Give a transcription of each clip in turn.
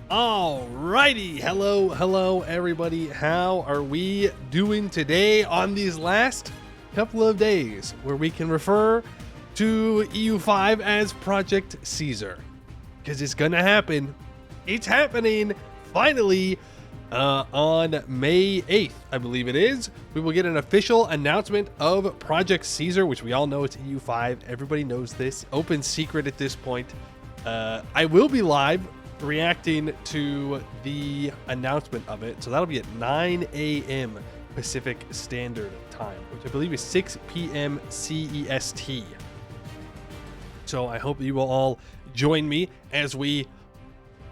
Alrighty, hello everybody. How are we doing today on these last couple of days where we can refer to EU5 as Project Caesar? Because it's gonna happen. It's happening finally on May 8th, I believe it is. We will get an official announcement of Project Caesar, which we all know it's EU5. Everybody knows this. Open secret at this point. I will be live reacting to the announcement of it, so that'll be at 9 a.m. Pacific Standard Time, which I believe is 6 p.m. CEST. So I hope you will all join me as we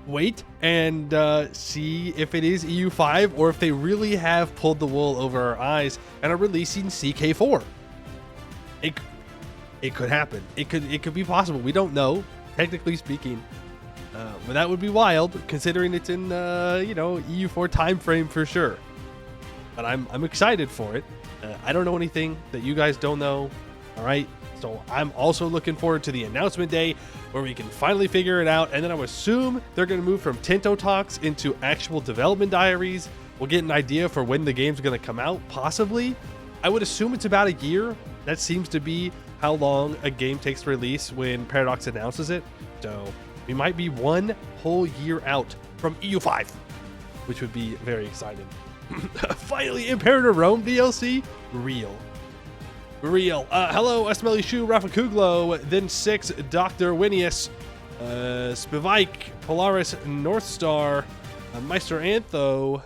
wait and see if it is EU5 or if they really have pulled the wool over our eyes and are releasing CK4. It could happen. It could be possible. We don't know, technically speaking. But that would be wild, considering it's in EU4 time frame for sure. But I'm excited for it. I don't know anything that you guys don't know. All right, so I'm also looking forward to the announcement day where we can finally figure it out. And then I would assume they're going to move from Tinto talks into actual development diaries. We'll get an idea for when the game's going to come out, possibly. I would assume it's about a year. That seems to be how long a game takes to release when Paradox announces it. So we might be one whole year out from EU5, which would be very exciting. Finally, Imperator Rome DLC? Real. Hello, Esmeli Shu, Rafa Kuglo, then 6, Dr. Winius, Spivike, Polaris, Northstar, Meister Antho,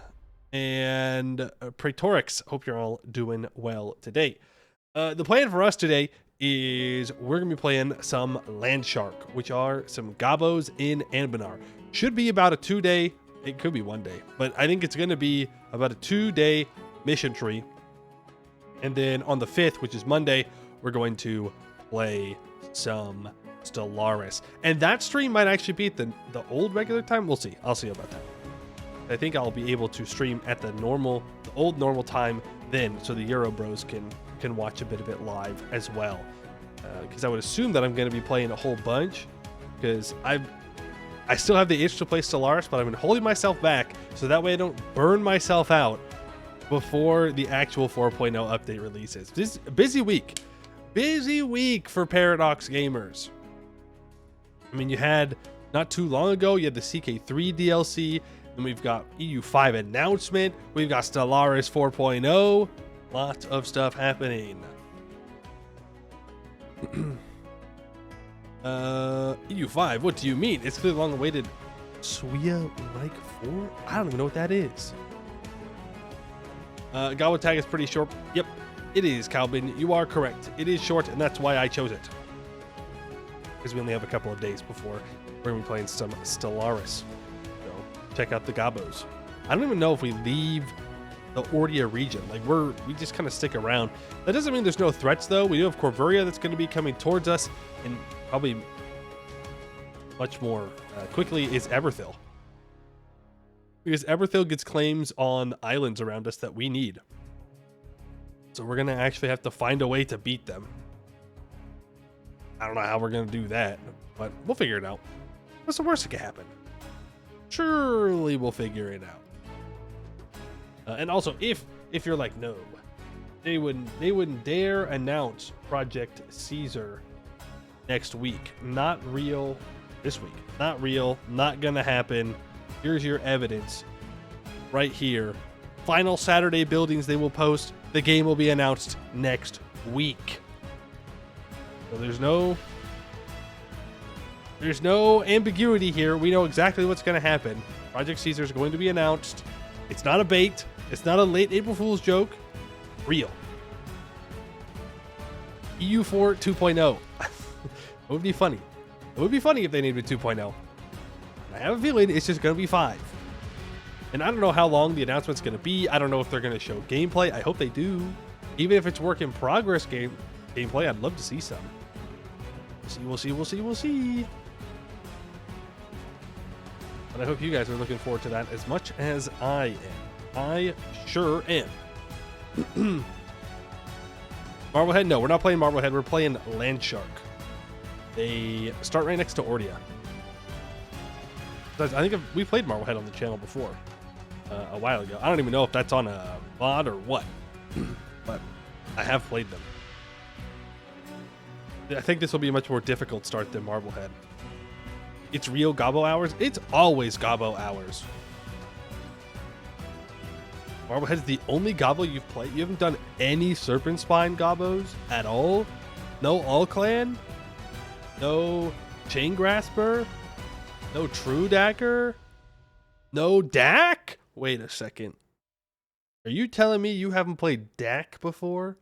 and Praetorix. Hope you're all doing well today. The plan for us today is we're going to be playing some Landshark, which are some gobos in Anbennar. Should be about a 2-day, it could be 1 day, but I think it's going to be about a 2-day mission tree. And then on the 5th, which is Monday, we're going to play some Stellaris. And that stream might actually be at the old regular time. We'll see. I'll see about that. I think I'll be able to stream at the old normal time then, so the Euro Bros can watch a bit of it live as well. Because I would assume that I'm going to be playing a whole bunch, because I still have the itch to play Stellaris, but I've been holding myself back so that way I don't burn myself out before the actual 4.0 update releases. This is a busy week for Paradox gamers. I mean, you had not too long ago, you had the CK3 DLC, and we've got EU5 announcement, we've got Stellaris 4.0, lots of stuff happening. EU5, what do you mean? It's clearly long awaited. Suya like 4? I don't even know what that is. Goblin tag is pretty short. Yep, it is, Calvin. You are correct. It is short, and that's why I chose it. Because we only have a couple of days before we're going to be playing some Stellaris. So check out the gobos. I don't even know if we leave the Ordia region. Like, we just kind of stick around. That doesn't mean there's no threats, though. We do have Corvuria that's going to be coming towards us, and probably much more quickly is Eberthil. Because Eberthil gets claims on islands around us that we need. So we're going to actually have to find a way to beat them. I don't know how we're going to do that, but we'll figure it out. What's the worst that could happen? Surely we'll figure it out. And also, if you're like, no, they wouldn't dare announce Project Caesar next week. Not real this week. Not real. Not going to happen. Here's your evidence right here. Final Saturday buildings they will post. The game will be announced next week. So there's no ambiguity here. We know exactly what's going to happen. Project Caesar is going to be announced. It's not a bait. It's not a late April Fool's joke. Real. EU4 2.0. It would be funny. It would be funny if they named it 2.0. I have a feeling it's just going to be 5. And I don't know how long the announcement's going to be. I don't know if they're going to show gameplay. I hope they do. Even if it's work in progress gameplay, I'd love to see some. We'll see. But I hope you guys are looking forward to that as much as I am. I sure am. Marblehead? No, we're not playing Marblehead. We're playing Landshark. They start right next to Ordia. I think we played Marblehead on the channel before a while ago. I don't even know if that's on a mod or what, but I have played them. I think this will be a much more difficult start than Marblehead. It's real gobbo hours. It's always gobbo hours. Marblehead's the only gobbo you've played. You haven't done any Serpent Spine gobbos at all. No All Clan. No Chain Grasper. No True Dagger. No Dak. Wait a second. Are you telling me you haven't played Dak before?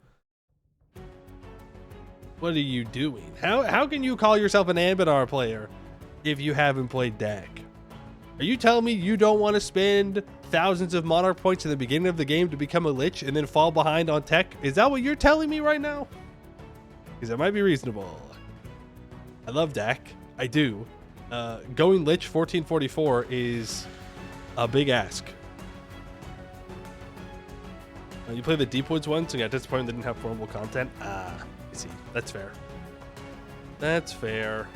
What are you doing? How can you call yourself an Anbennar player if you haven't played Dak? Are you telling me you don't want to spend thousands of Monarch points in the beginning of the game to become a Lich and then fall behind on tech? Is that what you're telling me right now? Because that might be reasonable. I love Dak. I do. Going Lich 1444 is a big ask. You play the Deep Woods ones and got disappointed they didn't have formable content? I see. That's fair. That's fair.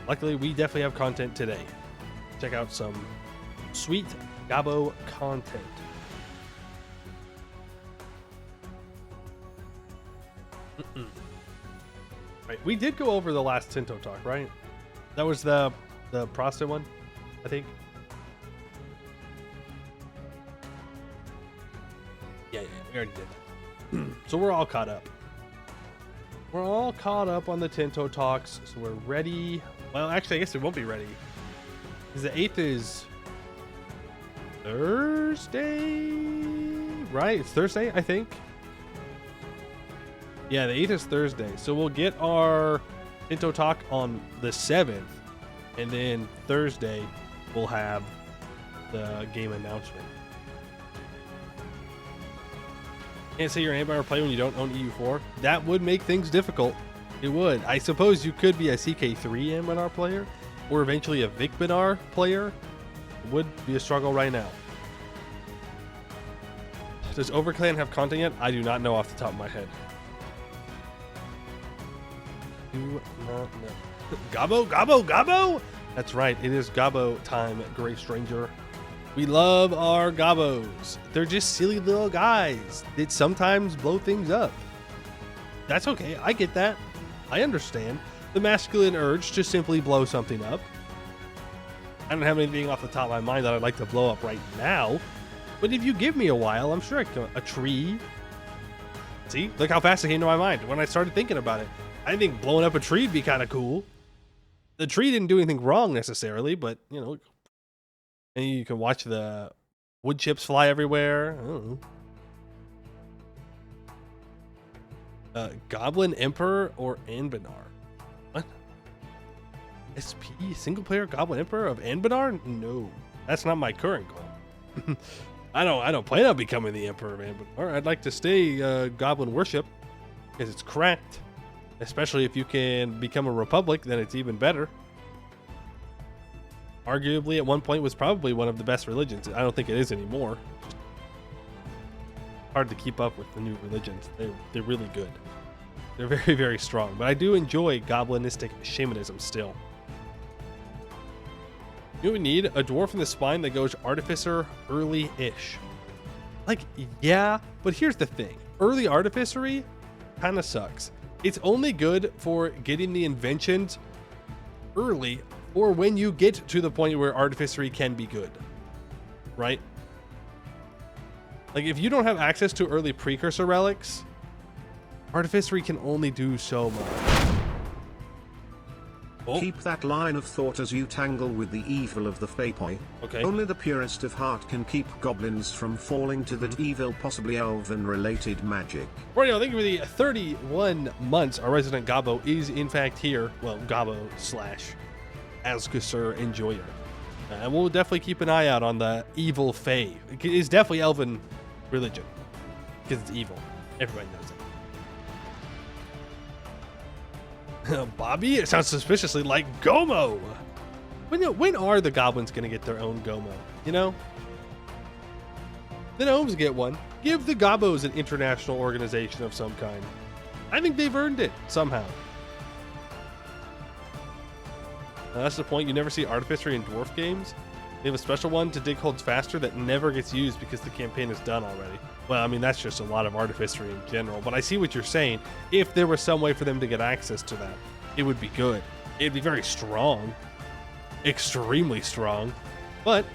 Luckily, we definitely have content today. Check out some sweet gobbo content. Right, we did go over the last Tinto talk, right? That was the Prosta one, I think. Yeah, we already did. So we're all caught up. We're all caught up on the Tinto talks, so we're ready. Well, actually, I guess we won't be ready. Because the 8th is Thursday, right? It's Thursday, I think. Yeah, the 8th is Thursday. So we'll get our Tinto talk on the 7th. And then Thursday, we'll have the game announcement. Can't say you're an Anbennar player when you don't own EU4. That would make things difficult. It would. I suppose you could be a CK3 Anbennar player, or eventually a Vikbennar player. It would be a struggle right now. Does Overclan have content yet? I do not know off the top of my head. Do not know. Gobbo, gobbo, gobbo! That's right. It is gobbo time, Gray Stranger. We love our gobbos. They're just silly little guys that sometimes blow things up. That's okay. I get that. I understand the masculine urge to simply blow something up. I don't have anything off the top of my mind that I'd like to blow up right now. But if you give me a while, I'm sure I can. A tree. See? Look how fast it came to my mind when I started thinking about it. I think blowing up a tree would be kind of cool. The tree didn't do anything wrong necessarily, but, you know, and you can watch the wood chips fly everywhere. I don't know. Goblin Emperor or Anbennar? What? SP single player Goblin Emperor of Anbennar? No, that's not my current goal. I don't plan on becoming the Emperor of Anbennar. I'd like to stay Goblin Worship because it's cracked. Especially if you can become a Republic, then it's even better. Arguably, at one point, was probably one of the best religions. I don't think it is anymore. Hard to keep up with the new religions. They're really good. They're very, very strong. But I do enjoy goblinistic shamanism still. You know what we need? A dwarf in the spine that goes Artificer early-ish. Like, yeah, but here's the thing. Early Artificery kind of sucks. It's only good for getting the inventions early or when you get to the point where Artificery can be good, right? Like if you don't have access to early precursor relics, Artificery can only do so much. Oh. Keep that line of thought as you tangle with the evil of the Fapoi. Okay. Only the purest of heart can keep goblins from falling to that evil, possibly elven-related magic. Radio, thank you for the 31 months. Our resident Gobbo is in fact here. Well, Gobbo / Asgusur Enjoyer. And we'll definitely keep an eye out on the evil Fae. It is definitely elven religion. Because it's evil. Everybody knows it. Bobby? It sounds suspiciously like Gomo. When are the goblins going to get their own Gomo? You know? The gnomes get one. Give the Gobbos an international organization of some kind. I think they've earned it somehow. That's the point. You never see Artificery in Dwarf games. They have a special one to dig holds faster that never gets used because the campaign is done already. Well, I mean, that's just a lot of Artificery in general, but I see what you're saying. If there was some way for them to get access to that, it would be good. It'd be very strong. Extremely strong. But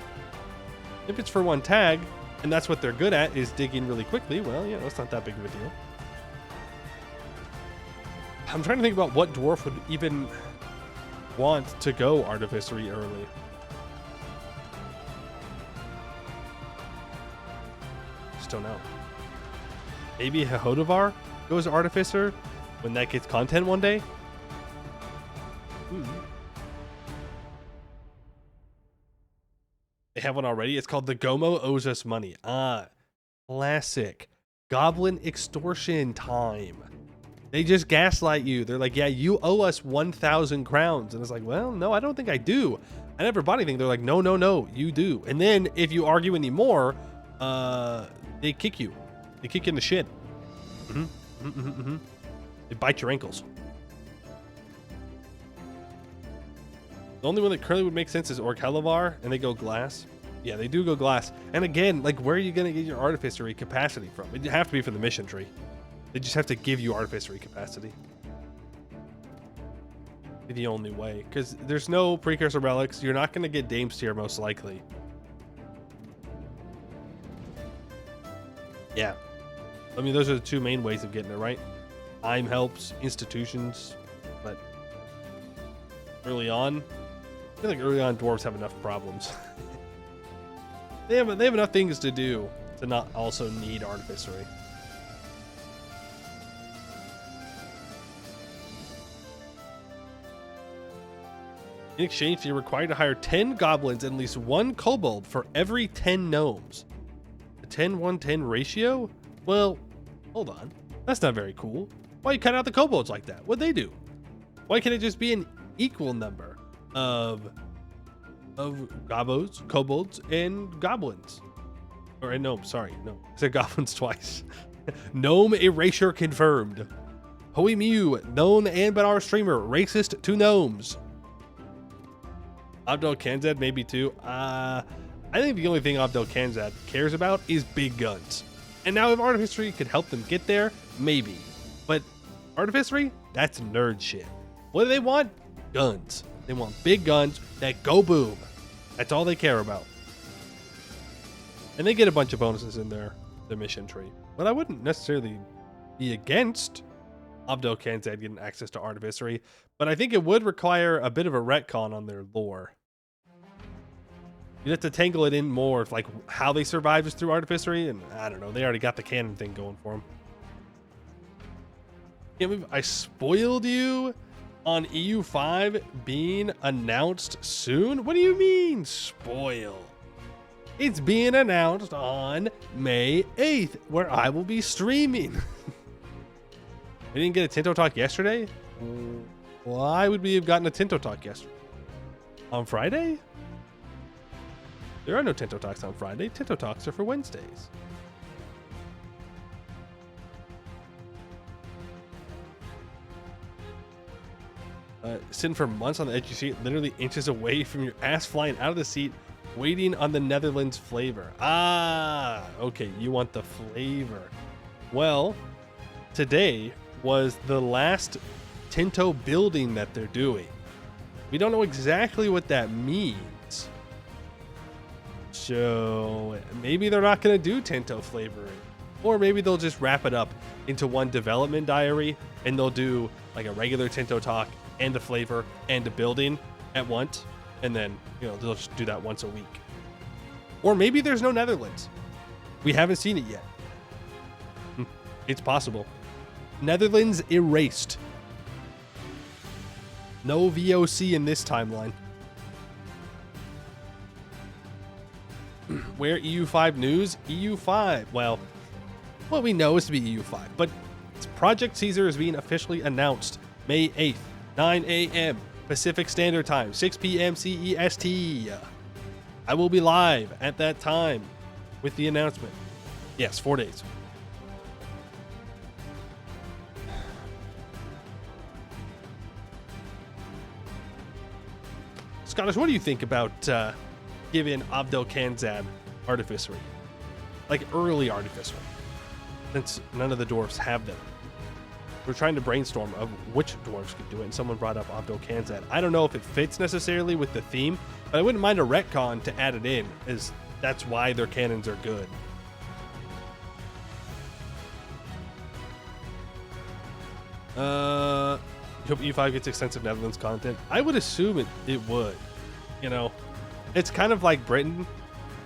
if it's for one tag, and that's what they're good at, is digging really quickly, well, yeah, that's not that big of a deal. I'm trying to think about what dwarf would even want to go Artificery early. Just don't know. Maybe Hodovar goes Artificer when that gets content one day? They have one already. It's called The Gomo Owes Us Money. Ah, classic. Goblin extortion time. They just gaslight you. They're like, yeah, you owe us 1,000 crowns. And it's like, well, no, I don't think I do. I never bought anything. They're like, no, no, no, you do. And then if you argue anymore, they kick you. They kick you in the shin. They bite your ankles. The only one that currently would make sense is Orc-Hellevar, and they go glass. Yeah, they do go glass. And again, like, where are you going to get your Artificery capacity from? It'd have to be from the mission tree. They just have to give you Artificery capacity. Be the only way, because there's no precursor relics. You're not going to get Dame's Tier most likely. Yeah. I mean, those are the two main ways of getting it, right? Time helps, institutions, but early on, I feel like early on dwarves have enough problems. they have enough things to do to not also need Artificery. In exchange, you're required to hire 10 goblins and at least 1 kobold for every 10 gnomes. A 10-1-10 ratio? Well, hold on. That's not very cool. Why you cut out the kobolds like that? What'd they do? Why can't it just be an equal number of gobos, kobolds, and goblins? Or gnomes, sorry. No, I said goblins twice. Gnome erasure confirmed. Hoey Mew, known Anbennar streamer, racist to gnomes. Abdel Kanzad maybe too. I think the only thing Abdel Kanzad cares about is big guns. And now if Artificery could help them get there, maybe. But Artificery, that's nerd shit. What do they want? Guns. They want big guns that go boom. That's all they care about. And they get a bunch of bonuses in their mission tree. But I wouldn't necessarily be against Abdel Kanzad getting access to Artificery, but I think it would require a bit of a retcon on their lore. You'd have to tangle it in more, like how they survive is through Artificery, and I don't know, they already got the canon thing going for them. Can't believe I spoiled you on EU5 being announced soon? What do you mean, spoil? It's being announced on May 8th, where I will be streaming. We didn't get a Tinto Talk yesterday? Why would we have gotten a Tinto Talk yesterday? On Friday? There are no Tinto Talks on Friday. Tinto Talks are for Wednesdays. Sitting for months on the edge of your seat, literally inches away from your ass flying out of the seat, waiting on the Netherlands flavor. Ah, okay, you want the flavor. Well, today was the last Tinto building that they're doing. We don't know exactly what that means. So maybe they're not going to do Tinto flavoring. Or maybe they'll just wrap it up into one development diary and they'll do like a regular Tinto Talk and a flavor and a building at once. And then, they'll just do that once a week. Or maybe there's no Netherlands. We haven't seen it yet. It's possible. Netherlands erased. No VOC in this timeline. Where EU5 news? EU5. Well, what we know is to be EU5, but Project Caesar is being officially announced May 8th, 9 a.m. Pacific Standard Time, 6 p.m. CEST. I will be live at that time with the announcement. Yes, 4 days. Scottish, what do you think about giving Abdel Kanzad artificery? Like early artificery, since none of the dwarves have them. We're trying to brainstorm of which dwarves could do it, and someone brought up Abdel Kanzad. I don't know if it fits necessarily with the theme, but I wouldn't mind a retcon to add it in, as that's why their cannons are good. Hope E5 gets extensive Netherlands content. I would assume it would. You know, it's kind of like Britain,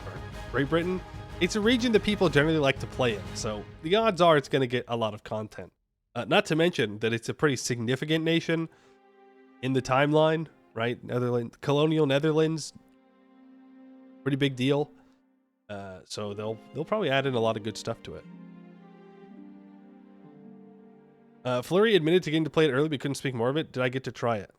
or Great Britain. It's a region that people generally like to play in, so the odds are it's going to get a lot of content. Not to mention that it's a pretty significant nation in the timeline, right? Netherlands, colonial Netherlands, pretty big deal. So they'll probably add in a lot of good stuff to it. Flurry admitted to getting to play it early, but couldn't speak more of it. Did I get to try it?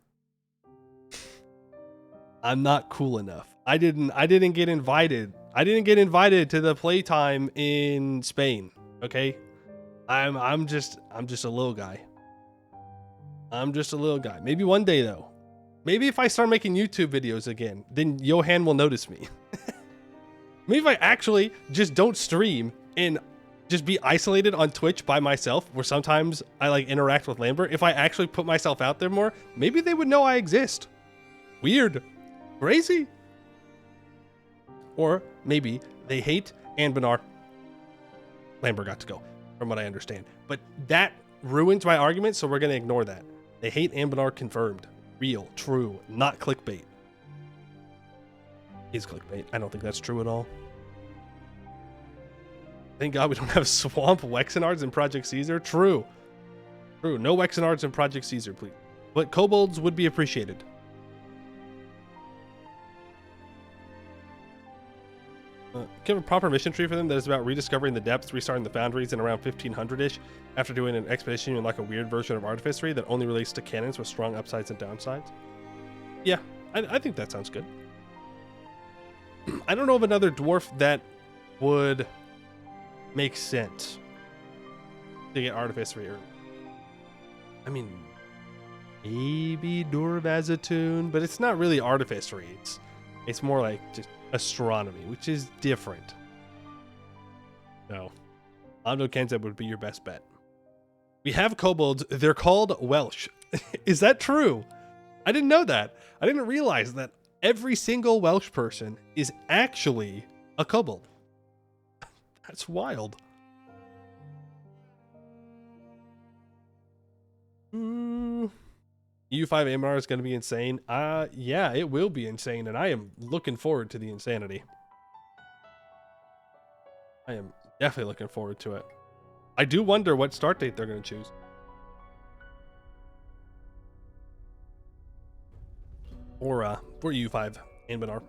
I'm not cool enough. I didn't get invited. I didn't get invited to the playtime in Spain. Okay, I'm just a little guy. I'm just a little guy. Maybe one day though. Maybe if I start making YouTube videos again, then Johan will notice me. Maybe if I actually just don't stream and just be isolated on Twitch by myself, where sometimes I like interact with Lambert. If I actually put myself out there more, maybe they would know I exist. Weird. Crazy. Or maybe they hate Anbennar. Lambert got to go, from what I understand. But that ruins my argument, so we're going to ignore that. They hate Anbennar confirmed. Real, true, not clickbait. Is clickbait. I don't think that's true at all. Thank God we don't have swamp Wexenards in Project Caesar. True. True. No Wexenards in Project Caesar, please. But kobolds would be appreciated. Give a proper mission tree for them that is about rediscovering the depths, restarting the foundries in around 1500-ish, after doing an expedition in like a weird version of artificery that only relates to cannons with strong upsides and downsides. Yeah, I think that sounds good. I don't know of another dwarf that would make sense to get artificery early. I mean, maybe Durvazatun, but it's not really artificery. It's more like just astronomy, which is different. No, Abdel Kanzad would be your best bet. We have kobolds. They're called Welsh. Is that true? I didn't know that. I didn't realize that every single Welsh person is actually a kobold. That's wild. EU5 AMR is going to be insane. Yeah, it will be insane, and I am looking forward to the insanity. I am definitely looking forward to it. I do wonder what start date they're going to choose. For EU5 Anbennar.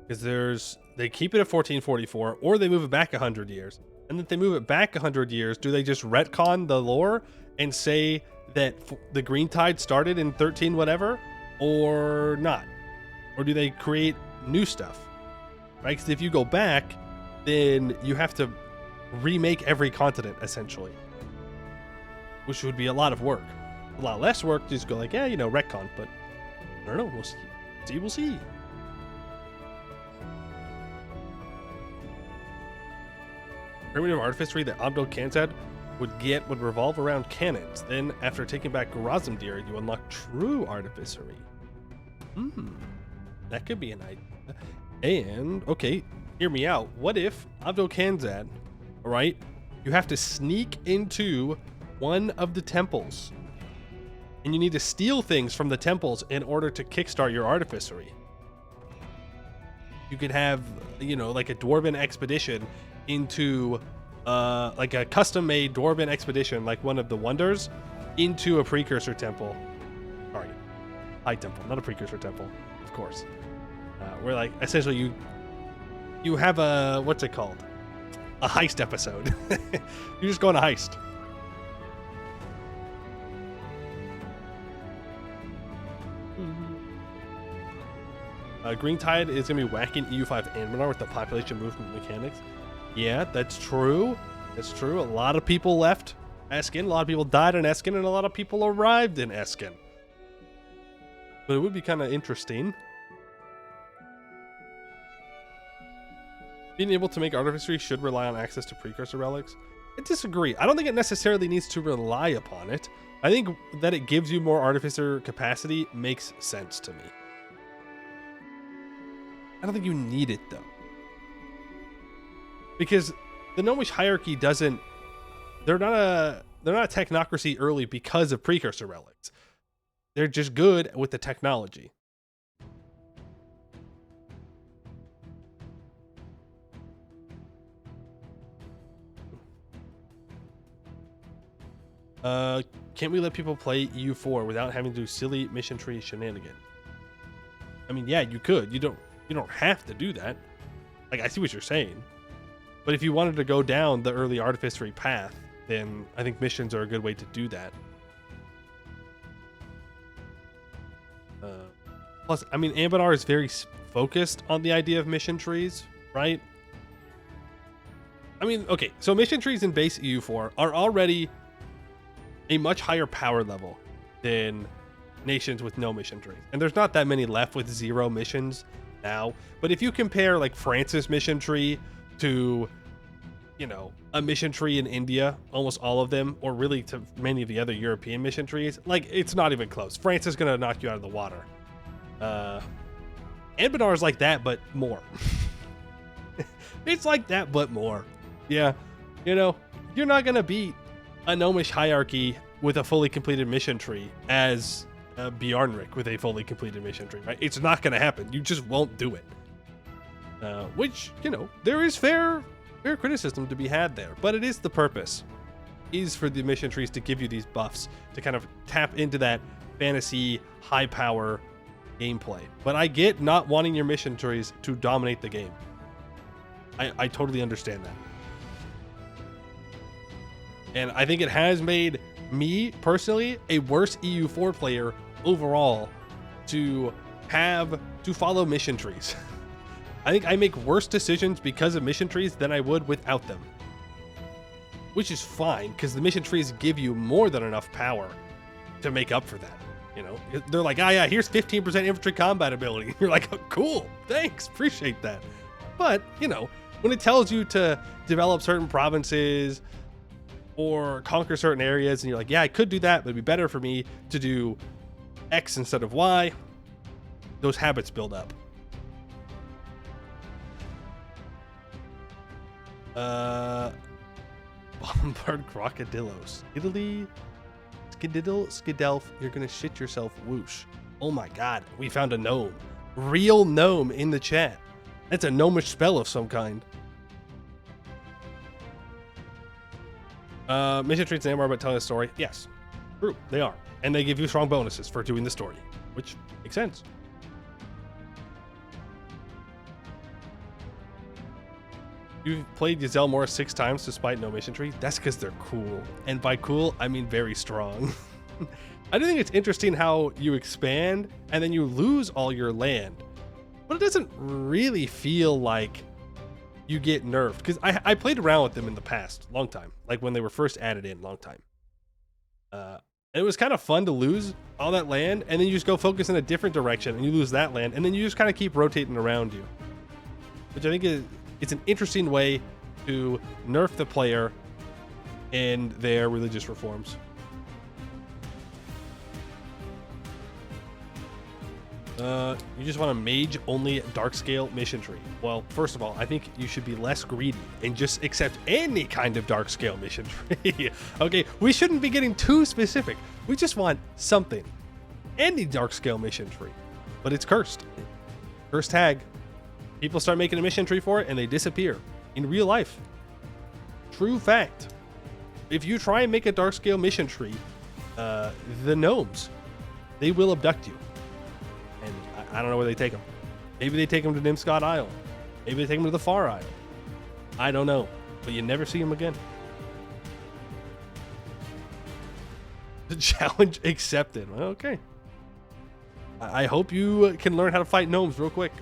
Because they keep it at 1444, or they move it back 100 years. And if they move it back 100 years, do they just retcon the lore and say that the Green Tide started in 13 whatever, or not? Or do they create new stuff? Right? Because if you go back, then you have to remake every continent, essentially. Which would be a lot of work. A lot less work to just go like, yeah, you know, retcon, but I don't know, we'll see. We'll see. Primitive artificery that Abdel Kanzad would get would revolve around cannons. Then, after taking back Grazamdir, you unlock true artificery. That could be an idea. And, okay, hear me out. What if Abdel Kanzad, all right, you have to sneak into one of the temples, and you need to steal things from the temples in order to kickstart your artificery? You could have, you know, like a dwarven expedition into like a custom-made dwarven expedition, like one of the wonders, into a precursor temple. Sorry, high temple, not a precursor temple, of course. Where like essentially you have a, what's it called, a heist episode. You just go on a heist. Green Tide is going to be whacking EU5 Anbennar with the population movement mechanics. Yeah, that's true. That's true. A lot of people left Eskin. A lot of people died in Eskin, and a lot of people arrived in Eskin. but it would be kind of interesting. Being able to make artistry should rely on access to precursor relics. I disagree. I don't think it necessarily needs to rely upon it. I think that it gives you more artificer capacity makes sense to me. I don't think you need it though. Because the Gnomish hierarchy doesn't, they're not a technocracy early because of precursor relics. They're just good with the technology. Can't we let people play EU4 without having to do silly mission tree shenanigans? I mean, yeah, you could. You don't have to do that. Like, I see what you're saying. But if you wanted to go down the early artificery path, then I think missions are a good way to do that. Plus, I mean, Anbennar is very focused on the idea of mission trees, right? I mean, okay, so mission trees in base EU4 are already a much higher power level than nations with no mission trees. And there's not that many left with 0 missions now. But if you compare like France's mission tree to, you know, a mission tree in India, almost all of them, or really to many of the other European mission trees, like, it's not even close. France is going to knock you out of the water. Anbennar is like that, but more. It's like that, but more. Yeah. You know, you're not going to beat a Gnomish hierarchy with a fully completed mission tree as Bjarnrik with a fully completed mission tree, right? It's not going to happen. You just won't do it. Which, you know, there is fair criticism to be had there, but it is the purpose, is for the mission trees to give you these buffs to kind of tap into that fantasy high power gameplay. But I get not wanting your mission trees to dominate the game. I totally understand that. And I think it has made me personally a worse EU4 player overall to follow mission trees. I think I make worse decisions because of mission trees than I would without them. Which is fine, because the mission trees give you more than enough power to make up for that. You know, they're like, ah, yeah, here's 15% infantry combat ability. You're like, oh, cool, thanks, appreciate that. But, you know, when it tells you to develop certain provinces or conquer certain areas, and you're like, yeah, I could do that, but it'd be better for me to do X instead of Y, those habits build up. Bombard crocodillos. Italy, skididdle, skidelf, you're gonna shit yourself, whoosh. Oh my god, we found a gnome. Real gnome in the chat. That's a gnomish spell of some kind. Mission treats Anbennar about telling a story. Yes, true, they are. And they give you strong bonuses for doing the story, which makes sense. You've played Giselle Morris 6 times despite no mission tree. That's because they're cool. And by cool, I mean very strong. I do think it's interesting how you expand and then you lose all your land. But it doesn't really feel like you get nerfed. Because I played around with them in the past, long time. Like when they were first added in, long time. It was kind of fun to lose all that land, and then you just go focus in a different direction, and you lose that land, and then you just kind of keep rotating around you. Which I think it's an interesting way to nerf the player and their religious reforms. You just want a mage only dark scale mission tree. Well, first of all, I think you should be less greedy and just accept any kind of dark scale mission tree. Okay, we shouldn't be getting too specific. We just want something. Any dark scale mission tree. But it's cursed. Cursed tag. People start making a mission tree for it and they disappear in real life. True fact. If you try and make a dark scale mission tree, the gnomes, they will abduct you. And I don't know where they take them. Maybe they take them to Nimscott Isle. Maybe they take them to the Far Isle. I don't know. But you never see them again. The challenge accepted. Okay. I hope you can learn how to fight gnomes real quick.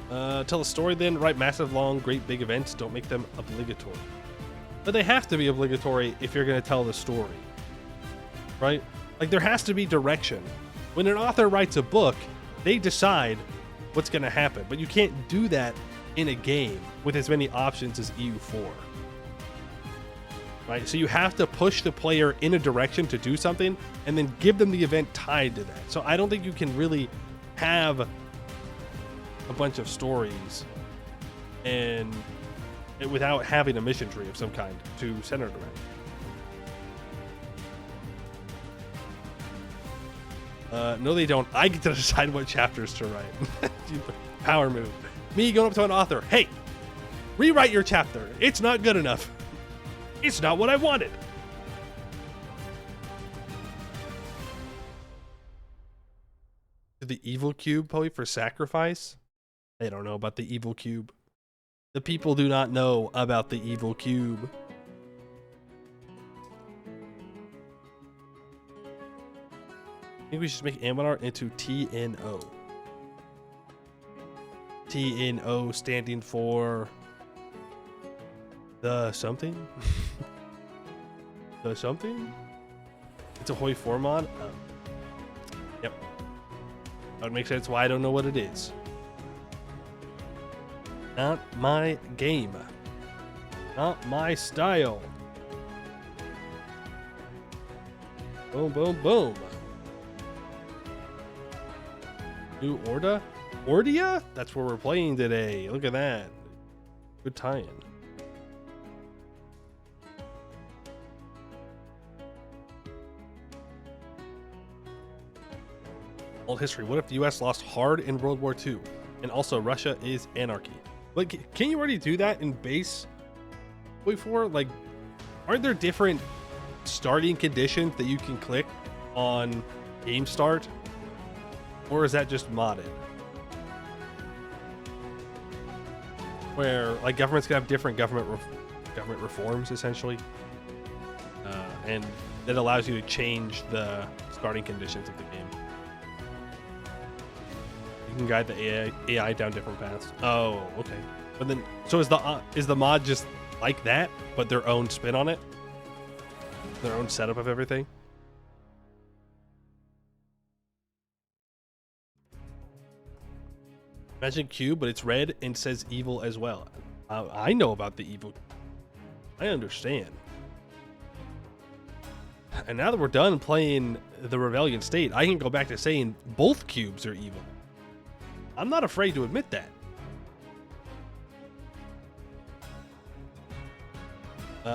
Tell a story then. Write massive, long, great, big events. Don't make them obligatory. But they have to be obligatory if you're going to tell the story. right? Like there has to be direction. When an author writes a book, they decide what's going to happen, but you can't do that in a game with as many options as EU4. Right? So you have to push the player in a direction to do something and then give them the event tied to that. So I don't think you can really have a bunch of stories and without having a mission tree of some kind to center it around. No, they don't. I get to decide what chapters to write. Power move. Me going up to an author. Hey, rewrite your chapter. It's not good enough. It's not what I wanted. The evil cube probably for sacrifice. They don't know about the evil cube. The people do not know about the evil cube. I think we should make Anbennar into TNO. TNO standing for the something? The something? It's a Hoi 4 mod? Oh. Yep. That would make sense why I don't know what it is. Not my game. Not my style. Boom, boom, boom. New Orda? Ordia? That's where we're playing today. Look at that. Good tie-in. Old history. What if the US lost hard in World War II? And also Russia is anarchy. Like, can you already do that in base before? Like, aren't there different starting conditions that you can click on game start? Or is that just modded? Where, like, governments can have different government reforms, essentially. And that allows you to change the starting conditions of the game. You can guide the AI down different paths. Oh, okay. But then, so is the mod just like that, but their own spin on it? Their own setup of everything? Imagine cube, but it's red and says evil as well. I know about the evil. I understand. And now that we're done playing the Rebellion State, I can go back to saying both cubes are evil. I'm not afraid to admit that.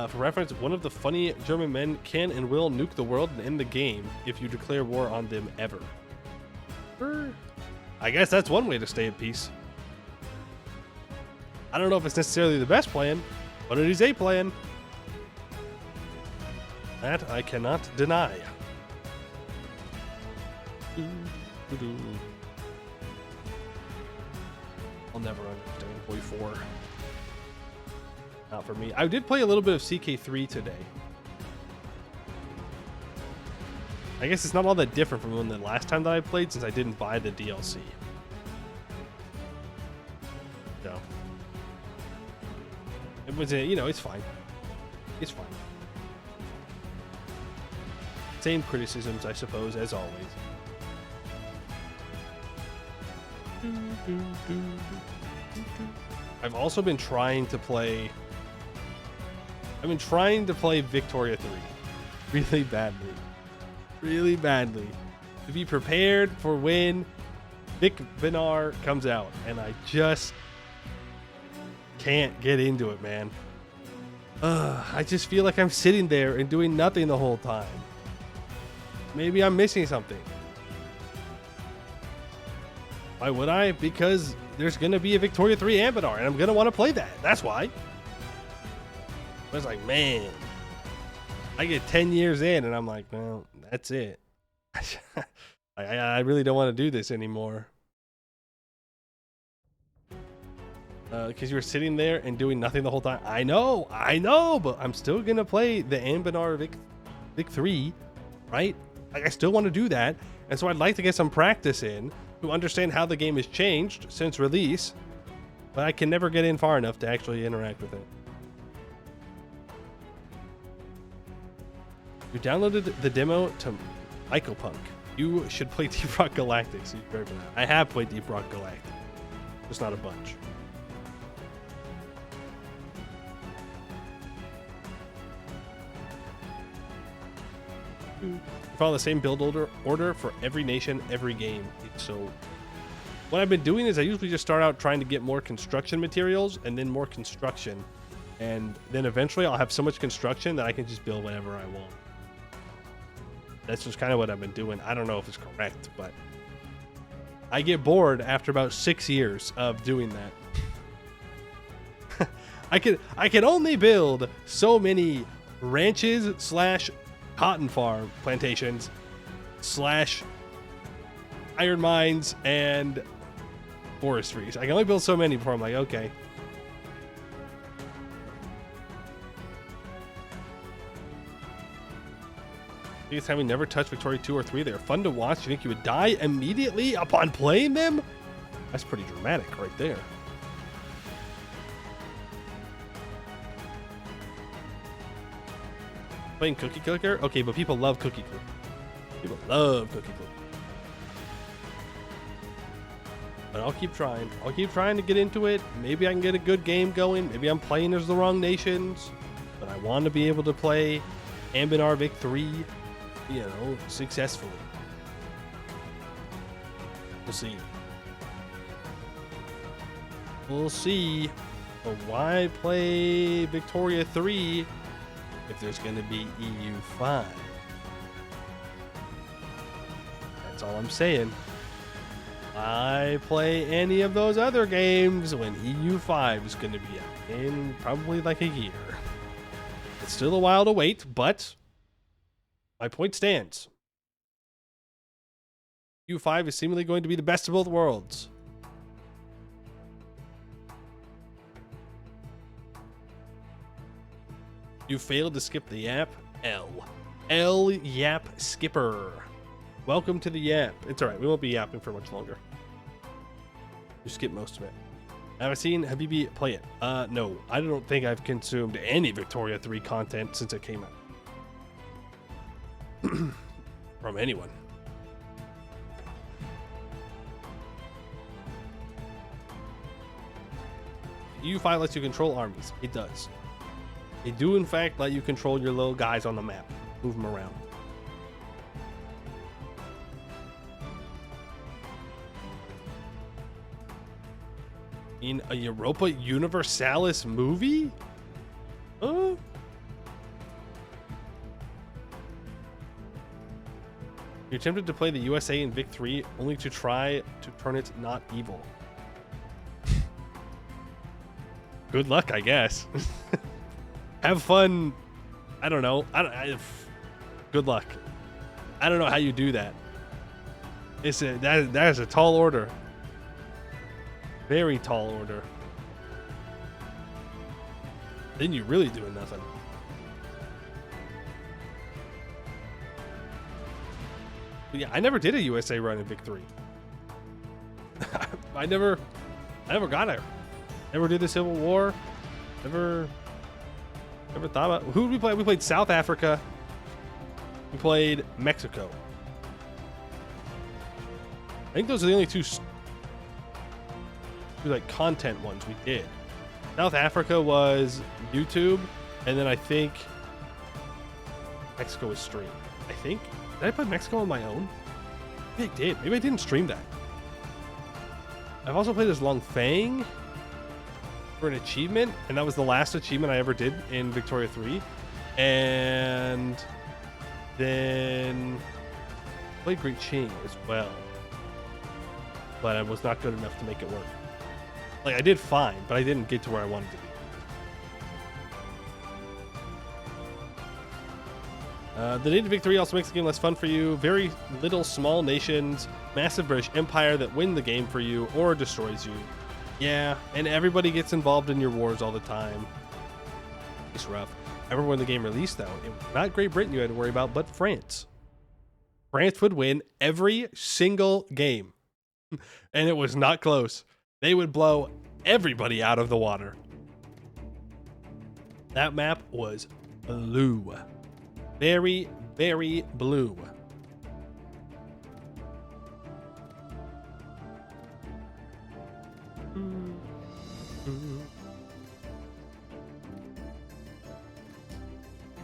For reference, one of the funny German men can and will nuke the world and end the game if you declare war on them ever. I guess that's one way to stay at peace. I don't know if it's necessarily the best plan, but it is a plan. That I cannot deny. I'll never understand Hoi 4. Not for me. I did play a little bit of CK3 today. I guess it's not all that different from the last time that I played since I didn't buy the DLC. So. It was, you know, it's fine. It's fine. Same criticisms, I suppose, as always. I've also been trying to play... Victoria 3 really badly. Really badly. To be prepared for when Anbennar comes out. And I just can't get into it, man. I just feel like I'm sitting there and doing nothing the whole time. Maybe I'm missing something. Why would I? Because there's going to be a Victoria 3 Anbennar, and I'm going to want to play that. That's why. I was like, man, I get 10 years in, and I'm like, well, that's it. I really don't want to do this anymore. Because you were sitting there and doing nothing the whole time. I know, but I'm still going to play the Anbennar Vic 3, right? Like, I still want to do that, and so I'd like to get some practice in to understand how the game has changed since release, but I can never get in far enough to actually interact with it. You downloaded the demo to Mycopunk. You should play Deep Rock Galactic. So you're for that. I have played Deep Rock Galactic. Just not a bunch. Follow the same build order for every nation, every game. So what I've been doing is I usually just start out trying to get more construction materials and then more construction. And then eventually I'll have so much construction that I can just build whatever I want. That's just kind of what I've been doing. I don't know if it's correct, but I get bored after about 6 years of doing that. I can only build so many ranches slash cotton farm plantations slash iron mines and forestries. I can only build so many before I'm like, okay. Biggest time we never touched Victoria 2 or 3. They're fun to watch. You think you would die immediately upon playing them? That's pretty dramatic right there. Playing Cookie Clicker? Okay, but people love Cookie Clicker. People love Cookie Clicker. But I'll keep trying. I'll keep trying to get into it. Maybe I can get a good game going. Maybe I'm playing as the wrong nations. But I want to be able to play Anbennar Vic 3, you know, successfully. We'll see. We'll see. But why play Victoria 3 if there's going to be EU5? That's all I'm saying. I play any of those other games when EU5 is going to be out in probably like a year. It's still a while to wait, but my point stands. EU5 is seemingly going to be the best of both worlds. You failed to skip the Yap. L Yap Skipper. Welcome to the Yap. It's alright, we won't be yapping for much longer. You skip most of it. Have I seen Habibi play it? No, I don't think I've consumed any Victoria 3 content since it came out. From anyone. EU5 lets you control armies. It does. They do, in fact, let you control your little guys on the map. Move them around. In a Europa Universalis movie? You attempted to play the USA in Vic 3 only to try to turn it not evil. Good luck, I guess. Have fun. I don't know. Good luck. I don't know how you do that. That is a tall order. Very tall order. Then you're really doing nothing. But yeah, I never did a USA run in Vic 3. I never got there. Never did the Civil War. Never thought about who did we play? We played South Africa. We played Mexico. I think those are the only two like content ones we did. South Africa was YouTube, and then I think Mexico was streamed. I think. Did I play Mexico on my own? Maybe I did. Maybe I didn't stream that. I've also played as Long Fang for an achievement, and that was the last achievement I ever did in Victoria 3. And then played Great Qing as well, but I was not good enough to make it work. Like, I did fine, but I didn't get to where I wanted to be. The native victory also makes the game less fun for you. Very little small nations, massive British Empire that win the game for you or destroys you. Yeah, and everybody gets involved in your wars all the time. It's rough. I remember when the game released, though, it was not Great Britain you had to worry about, but France. France would win every single game. And it was not close. They would blow everybody out of the water. That map was blue. Very, very blue.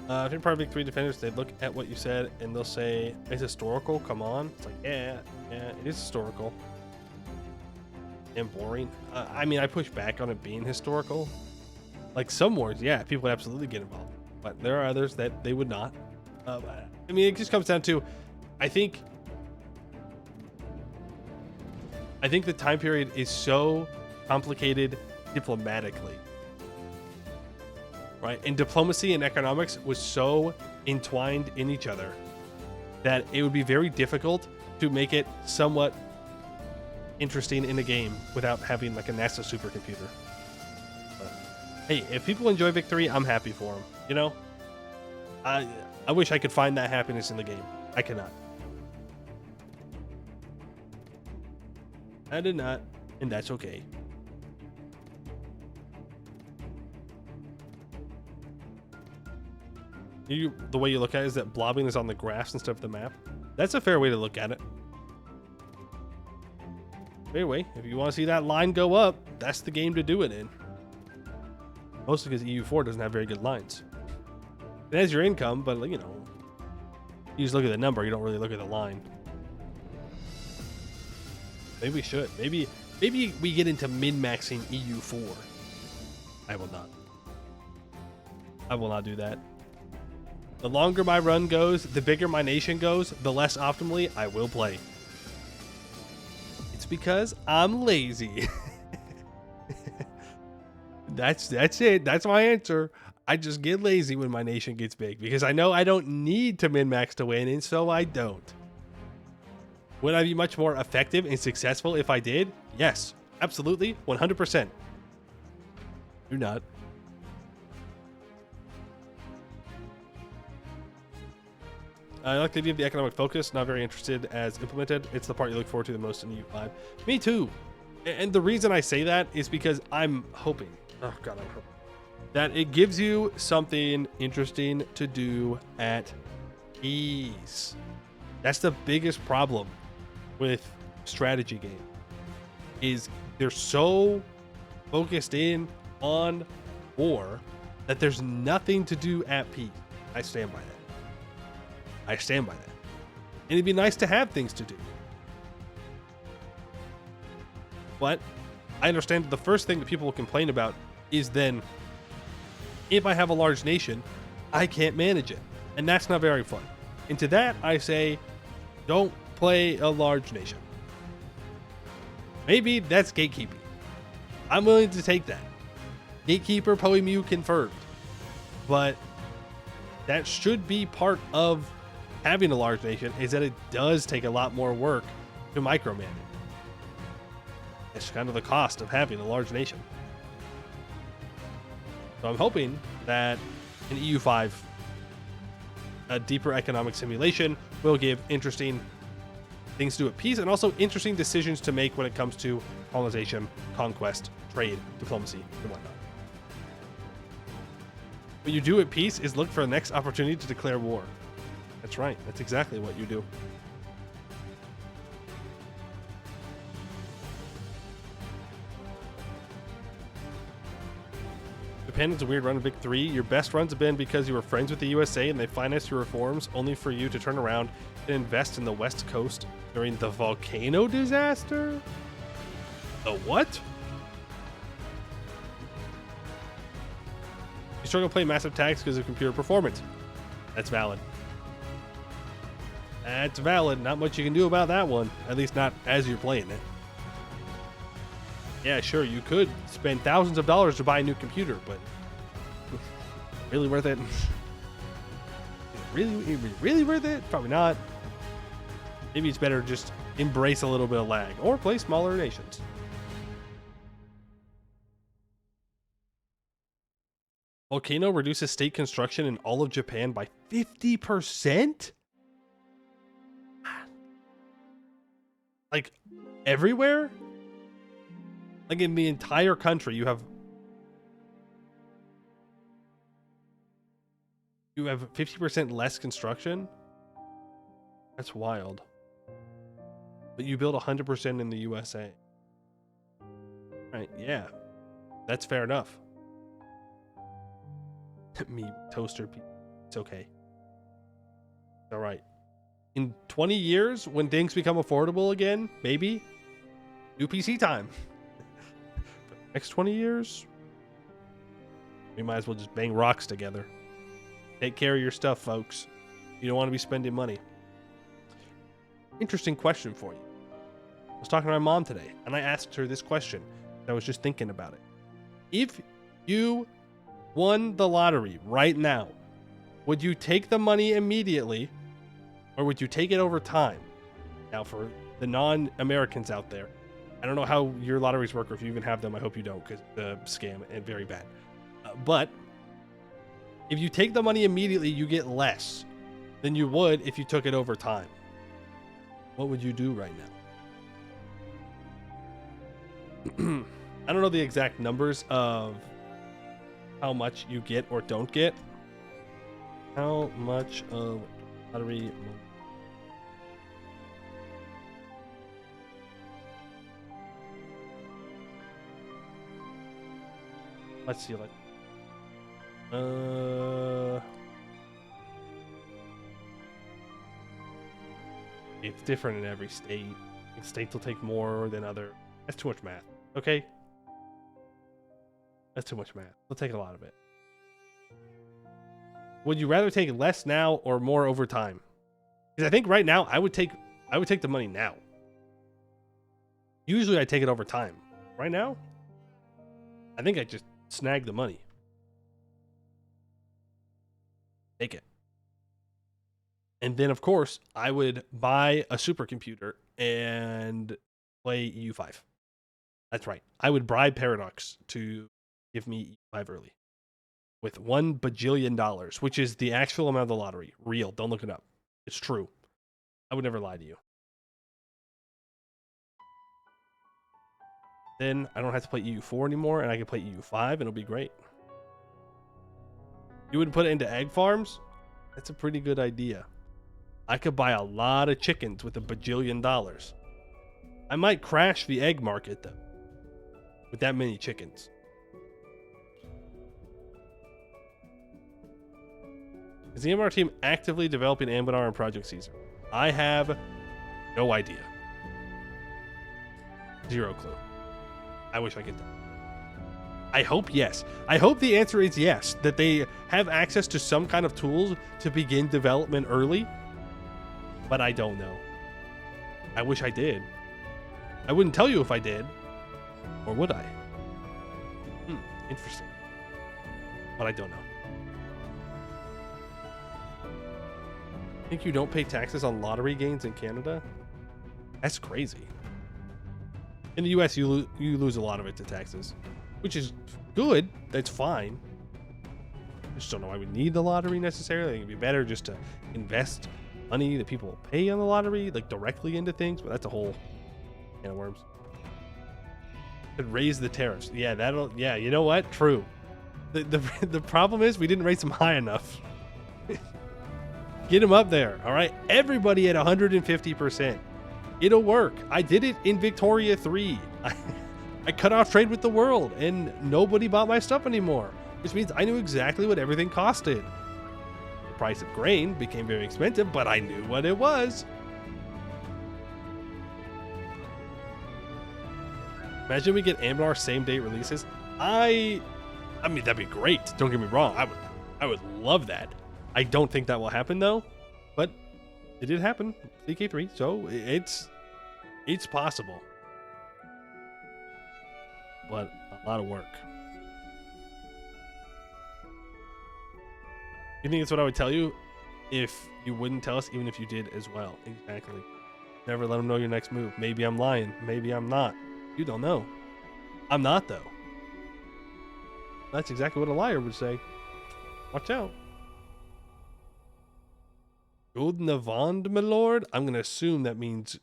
I think probably three defenders, they look at what you said and they'll say, it's historical, come on. It's like, yeah, it is historical. And boring. I mean, I push back on it being historical. Like some wars, yeah, people would absolutely get involved. But there are others that they would not. I mean, it just comes down to, I think the time period is so complicated diplomatically. Right? And diplomacy and economics was so entwined in each other that it would be very difficult to make it somewhat interesting in a game without having like a NASA supercomputer. But, hey, if people enjoy victory, I'm happy for them. You know, I wish I could find that happiness in the game. I cannot. I did not, and that's okay. The way you look at it is that blobbing is on the graphs instead of the map. That's a fair way to look at it. Anyway, if you want to see that line go up, that's the game to do it in. Mostly because EU4 doesn't have very good lines. It has your income, but you know, you just look at the number, you don't really look at the line. Maybe we should. Maybe we get into min-maxing EU4. I will not. I will not do that. The longer my run goes, the bigger my nation goes, the less optimally I will play. It's because I'm lazy. That's it. That's my answer. I just get lazy when my nation gets big because I know I don't need to min-max to win, and so I don't. Would I be much more effective and successful if I did? Yes, absolutely, 100%. Do not. I like the idea of the economic focus, not very interested as implemented. It's the part you look forward to the most in EU5. Me too. And the reason I say that is because I'm hoping, oh God, I'm hoping that it gives you something interesting to do at ease. That's the biggest problem with strategy game, is they're so focused in on war that there's nothing to do at peace. I stand by that. I stand by that. And it'd be nice to have things to do. But I understand that the first thing that people will complain about is then, if I have a large nation, I can't manage it. And that's not very fun. And to that, I say, don't play a large nation. Maybe that's gatekeeping. I'm willing to take that. Gatekeeper, Poemu confirmed. But that should be part of having a large nation, is that it does take a lot more work to micromanage. It's kind of the cost of having a large nation. So I'm hoping that in EU5, a deeper economic simulation will give interesting things to do at peace and also interesting decisions to make when it comes to colonization, conquest, trade, diplomacy, and whatnot. What you do at peace is look for the next opportunity to declare war. That's right. That's exactly what you do. Japan is a weird run of Big 3. Your best runs have been because you were friends with the USA and they financed your reforms, only for you to turn around and invest in the West Coast during the volcano disaster? The what? You struggle to play massive tags because of computer performance. That's valid. That's valid. Not much you can do about that one. At least not as you're playing it. Yeah, sure, you could spend thousands of dollars to buy a new computer, but really worth it? Really worth it? Probably not. Maybe it's better to just embrace a little bit of lag or play smaller nations. Volcano reduces state construction in all of Japan by 50%? Like everywhere? Like in the entire country, you have 50% less construction? That's wild. But you build 100% in the USA. Right, yeah. That's fair enough. Me, toaster, it's okay. All right. In 20 years, when things become affordable again, maybe, new PC time. Next 20 years, we might as well just bang rocks together. Take care of your stuff, folks. You don't want to be spending money. Interesting question for you. I was talking to my mom today, and I asked her this question. I was just thinking about it. If you won the lottery right now, would you take the money immediately, or would you take it over time? Now, for the non-Americans out there, I don't know how your lotteries work, or if you even have them. I hope you don't, because the scam and very bad. But if you take the money immediately, you get less than you would if you took it over time. What would you do right now? I don't know the exact numbers of how much you get or don't get. How much of lottery money? Let's see. It's different in every state. States will take more than other. That's too much math. Okay. That's too much math. We'll take a lot of it. Would you rather take less now or more over time? Because I think right now I would take the money now. Usually I take it over time. Right now, I think I just snag the money. Take it. And then, of course, I would buy a supercomputer and play EU5. That's right. I would bribe Paradox to give me EU5 early with $1 bajillion, which is the actual amount of the lottery. Real. Don't look it up. It's true. I would never lie to you. Then I don't have to play EU4 anymore, and I can play EU5, and it'll be great. You wouldn't put it into egg farms? That's a pretty good idea. I could buy a lot of chickens with $1 bajillion. I might crash the egg market, though, with that many chickens. Is the MR team actively developing Anbennar and Project Caesar? I have no idea. Zero clue. I wish I could. I hope yes. I hope the answer is yes, that they have access to some kind of tools to begin development early. But I don't know. I wish I did. I wouldn't tell you if I did. Or would I? Interesting. But I don't know. Think you don't pay taxes on lottery gains in Canada? That's crazy. In the US, you lose a lot of it to taxes, which is good. That's fine. I just don't know why we need the lottery necessarily. I think it'd be better just to invest money that people will pay on the lottery, like directly into things, but that's a whole can of worms. Could raise the tariffs. Yeah, yeah, you know what? True. The problem is we didn't raise them high enough. Get them up there, all right? Everybody at 150%. It'll work. I did it in Victoria 3. I cut off trade with the world, and nobody bought my stuff anymore, which means I knew exactly what everything costed. The price of grain became very expensive, but I knew what it was. Imagine we get Anbennar same-day releases. I mean, that'd be great. Don't get me wrong. I would love that. I don't think that will happen, though, but it did happen. CK3, so it's possible, but a lot of work. You think that's what I would tell you if you wouldn't tell us, even if you did as well? Exactly. Never let them know your next move. Maybe I'm lying. Maybe I'm not. You don't know. I'm not, though. That's exactly what a liar would say. Watch out. Good Navand, my lord? I'm going to assume that means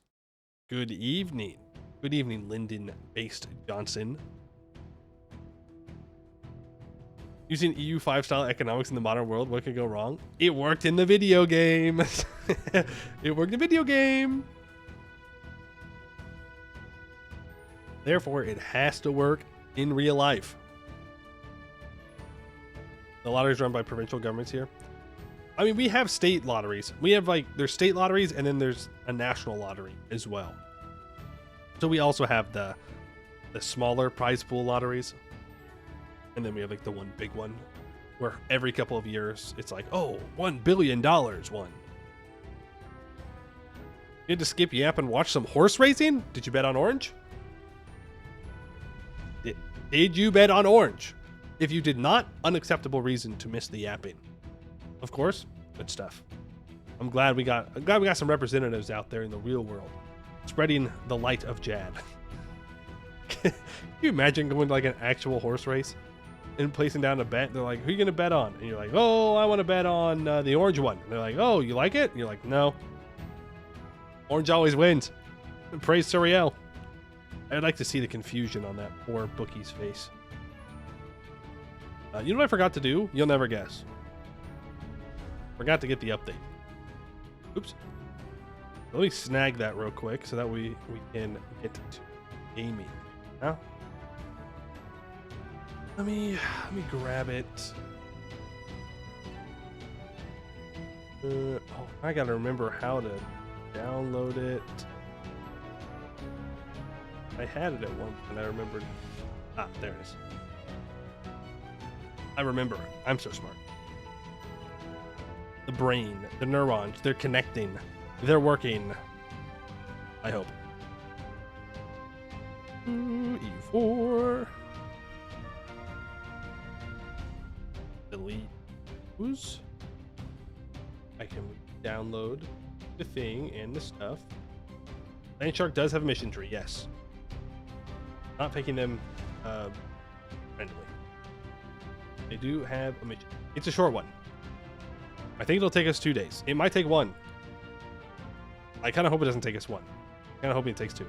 good evening. Good evening, Lyndon-based Johnson. Using EU5 style economics in the modern world, what could go wrong? It worked in the video game. It worked in the video game. Therefore, it has to work in real life. The lottery is run by provincial governments here. I mean, we have state lotteries. We have there's state lotteries and then there's a national lottery as well. So we also have the smaller prize pool lotteries. And then we have the one big one where every couple of years it's oh, $1 billion won. You had to skip Yap and watch some horse racing? Did you bet on orange? Did you bet on orange? If you did not, unacceptable reason to miss the yapping. Of course, good stuff. I'm glad we got some representatives out there in the real world, spreading the light of Jad. Can you imagine going to an actual horse race and placing down a bet? They're like, "Who are you gonna bet on?" And you're like, "Oh, I want to bet on the orange one." And they're like, "Oh, you like it?" And you're like, "No. Orange always wins." And praise Suriel. I'd like to see the confusion on that poor bookie's face. You know what I forgot to do? You'll never guess. Forgot to get the update. Oops. Let me snag that real quick so that we can get to gaming. Now, let me grab it. Oh, I gotta remember how to download it. I had it at one and I remembered. Ah, there it is. I remember. I'm so smart. The brain, the neurons, they're connecting. They're working. I hope. E4. Delete. Who's? I can download the thing and the stuff. Landshark does have a mission tree, yes. Not picking them randomly. They do have a mission. It's a short one. I think it'll take us 2 days. It might take 1. I kind of hope it doesn't take us 1. I kind of hope it takes 2.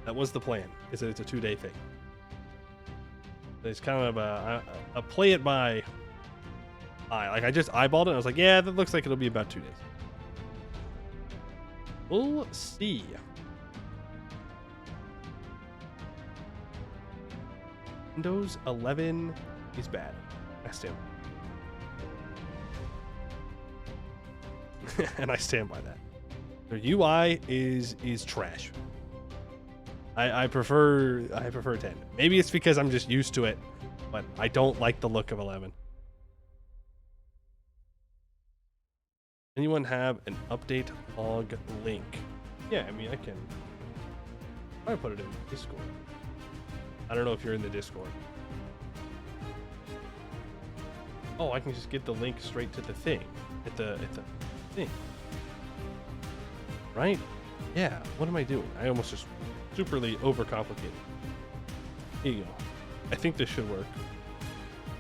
That was the plan, is that it's a 2-day thing. It's kind of a play it by eye. I just eyeballed it and I was like, yeah, that looks like it'll be about 2 days. We'll see. Windows 11 is bad. I stand. And I stand by that. Their UI is trash. I prefer 10. Maybe it's because I'm just used to it, but I don't like the look of 11. Anyone have an update log link? Yeah, I mean I can. I put it in Discord. I don't know if you're in the Discord. Oh, I can just get the link straight to the thing. At the thing. Right? Yeah, what am I doing? I almost just superly overcomplicated. Here you go. I think this should work.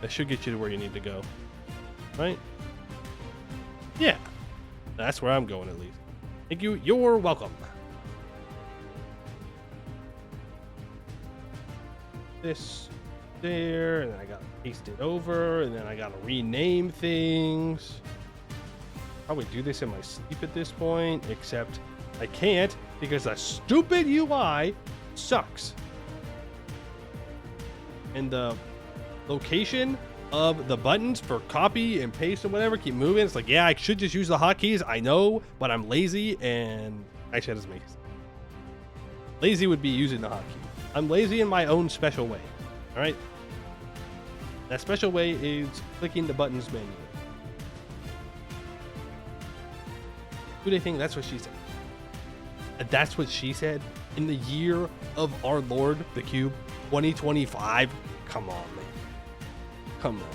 That should get you to where you need to go. Right? Yeah. That's where I'm going at least. Thank you. You're welcome. This there, and then I gotta paste it over, and then I gotta rename things. Probably do this in my sleep at this point, except I can't because the stupid UI sucks. And the location of the buttons for copy and paste and whatever keep moving. It's like, yeah, I should just use the hotkeys. I know, but I'm lazy, and actually that doesn't make sense. Lazy would be using the hotkey. I'm lazy in my own special way. All right. That special way is clicking the buttons manually. Who do they think? That's what she said. That's what she said in the year of our Lord, the Cube, 2025. Come on, man. Come on.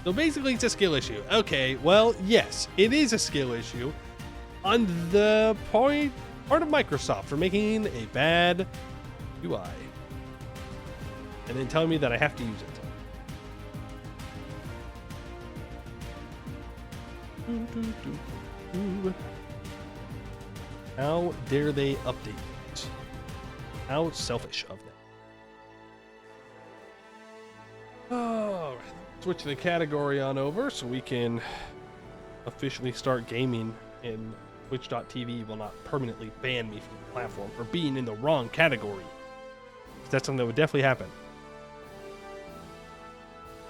So basically, it's a skill issue. Okay, well, yes, it is a skill issue on the part of Microsoft for making a bad UI. And then telling me that I have to use it. How dare they update it? How selfish of them. Oh, switch the category on over so we can officially start gaming, and Twitch.tv will not permanently ban me from the platform for being in the wrong category. That's something that would definitely happen.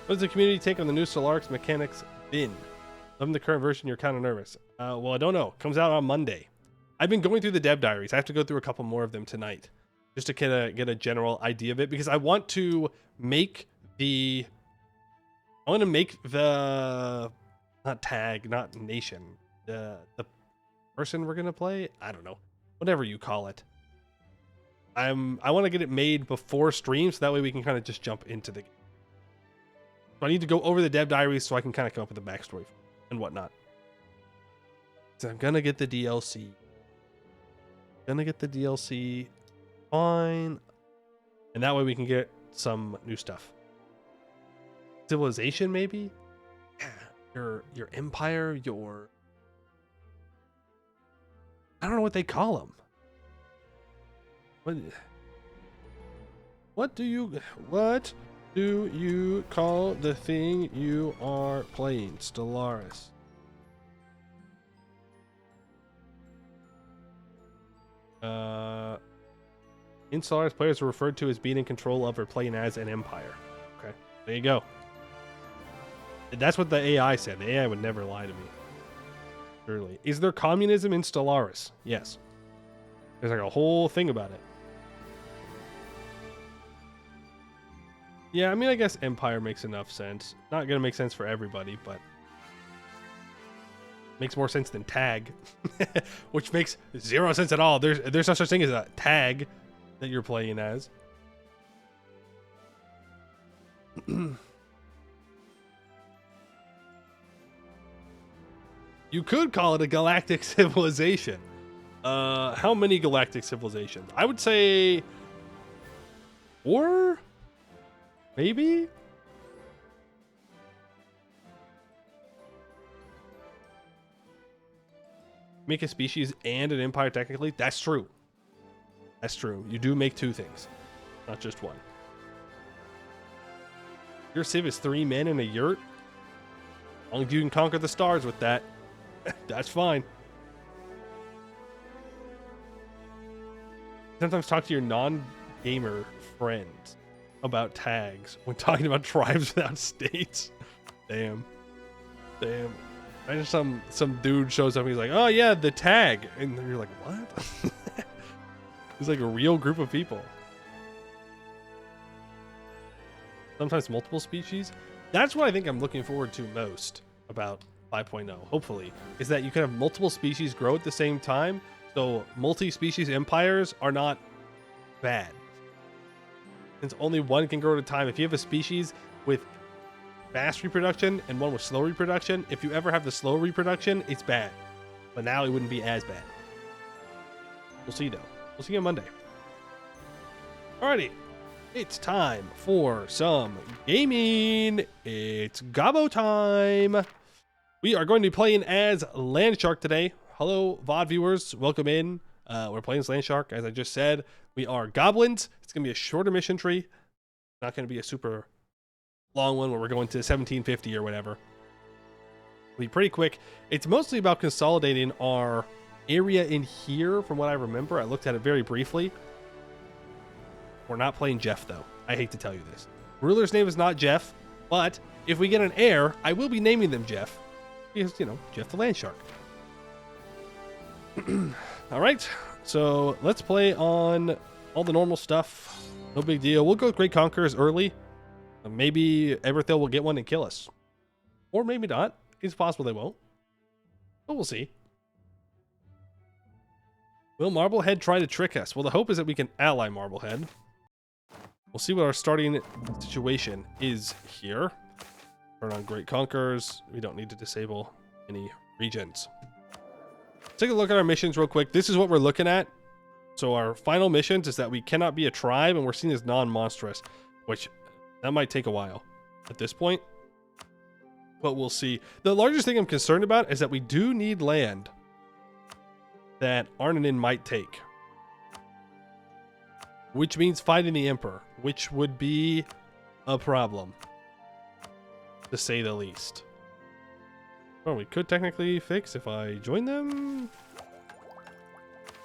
What does the community take on the new Stellaris mechanics been? Loving the current version, you're kind of nervous. Well, I don't know. It comes out on Monday. I've been going through the dev diaries. I have to go through a couple more of them tonight just to kind of get a general idea of it, because I want to make the not tag, not nation, the person we're gonna play. I don't know, whatever you call it. I want to get it made before stream, so that way we can kind of just jump into the game. So I need to go over the dev diaries so I can kind of come up with a backstory and whatnot. So I'm gonna get the DLC. Fine, and that way we can get some new stuff. Civilization, maybe. Yeah, your empire, your, I don't know what they call them. What do you call the thing you are playing? Stellaris. In Stellaris, players are referred to as being in control of or playing as an empire. Okay, there you go. That's what the AI said. The AI would never lie to me. Surely. Is there communism in Stellaris? Yes. There's like a whole thing about it. Yeah, I mean, I guess Empire makes enough sense. Not gonna make sense for everybody, but makes more sense than Tag, which makes zero sense at all. There's no such thing as a tag that you're playing as. You could call it a galactic civilization. How many galactic civilizations? I would say 4, maybe. Make a species and an empire technically. That's true. That's true. You do make 2 things, not just 1. Your civ is 3 men in a yurt. As long as you can conquer the stars with that, that's fine. Sometimes talk to your non-gamer friends about tags when talking about tribes without states. Damn. Imagine some dude shows up and he's like, oh yeah, the tag. And you're like, what? It's like a real group of people. Sometimes multiple species. That's what I think I'm looking forward to most about 5.0, hopefully, is that you can have multiple species grow at the same time. So multi-species empires are not bad. Since only one can grow at a time. If you have a species with fast reproduction and one with slow reproduction, if you ever have the slow reproduction, it's bad. But now it wouldn't be as bad. We'll see though. We'll see you on Monday. Alrighty. It's time for some gaming. It's Gobbo time. We are going to be playing as Landshark today. Hello, VOD viewers. Welcome in. We're playing as Landshark, as I just said. We are goblins. It's going to be a shorter mission tree. Not going to be a super long one where we're going to 1750 or whatever. It'll be pretty quick. It's mostly about consolidating our area in here, from what I remember. I looked at it very briefly. We're not playing Jeff, though. I hate to tell you this. Ruler's name is not Jeff, but if we get an heir, I will be naming them Jeff. Because, you know, Jeff the Landshark. All right, so let's play on all the normal stuff. No big deal. We'll go with Great Conquerors early. Maybe Everthil will get one and kill us. Or maybe not. It's possible they won't. But we'll see. Will Marblehead try to trick us? Well, the hope is that we can ally Marblehead. We'll see what our starting situation is here. Turn on Great Conquerors. We don't need to disable any regions. Take a look at our missions real quick. This is what we're looking at. So our final missions is that we cannot be a tribe and we're seen as non-monstrous, which that might take a while at this point, but we'll see. The largest thing I'm concerned about is that we do need land that Arnanin might take, which means fighting the Emperor, which would be a problem. to say the least. Oh, we could technically fix if I join them.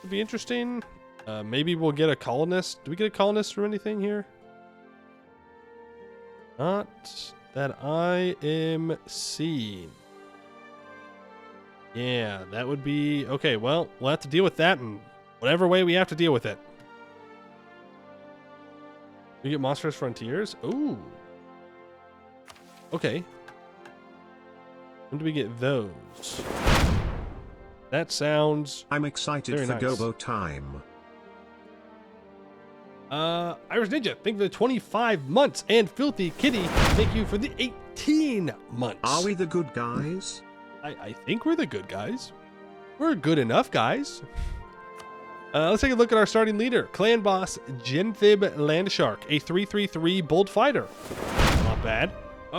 Would be interesting. Maybe we'll get a colonist. Do we get a colonist from anything here? Not that I am seeing. Yeah, that would be... Okay, well, we'll have to deal with that in whatever way we have to deal with it. We get Monstrous Frontiers? Ooh. Okay. When do we get those? That sounds... I'm excited for nice. Gobo time. Irish Ninja, thank you for the 25 months. And Filthy Kitty, thank you for the 18 months. Are we the good guys? I think we're the good guys. We're good enough guys. Let's take a look at our starting leader. Clan boss, Genthib Landshark, a 333 bold fighter. Not bad.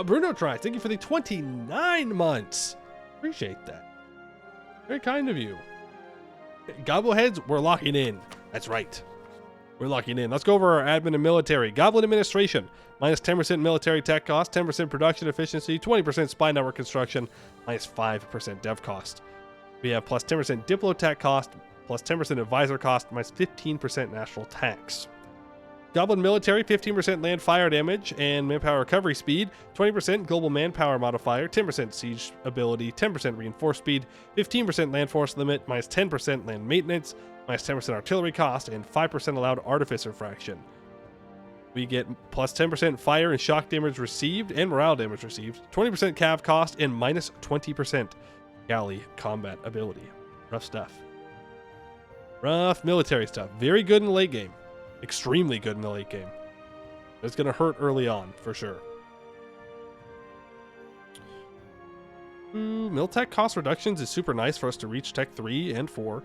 Bruno tries, thank you for the 29 months. Appreciate that. Very kind of you. Gobbleheads, we're locking in. That's right. We're locking in. Let's go over our admin and military. Goblin administration, minus 10% military tech cost, 10% production efficiency, 20% spy network construction, minus 5% dev cost. We have plus 10% diplo tech cost, plus 10% advisor cost, minus 15% national tax. Goblin military, 15% land fire damage and manpower recovery speed, 20% global manpower modifier, 10% siege ability, 10% reinforced speed, 15% land force limit, minus 10% land maintenance, minus 10% artillery cost, and 5% allowed artificer fraction. We get plus 10% fire and shock damage received and morale damage received, 20% cav cost, and minus 20% galley combat ability. Rough stuff. Rough military stuff. Very good in the late game. Extremely good in the late game. It's going to hurt early on, for sure. Ooh, Miltech cost reductions is super nice for us to reach Tech 3 and 4.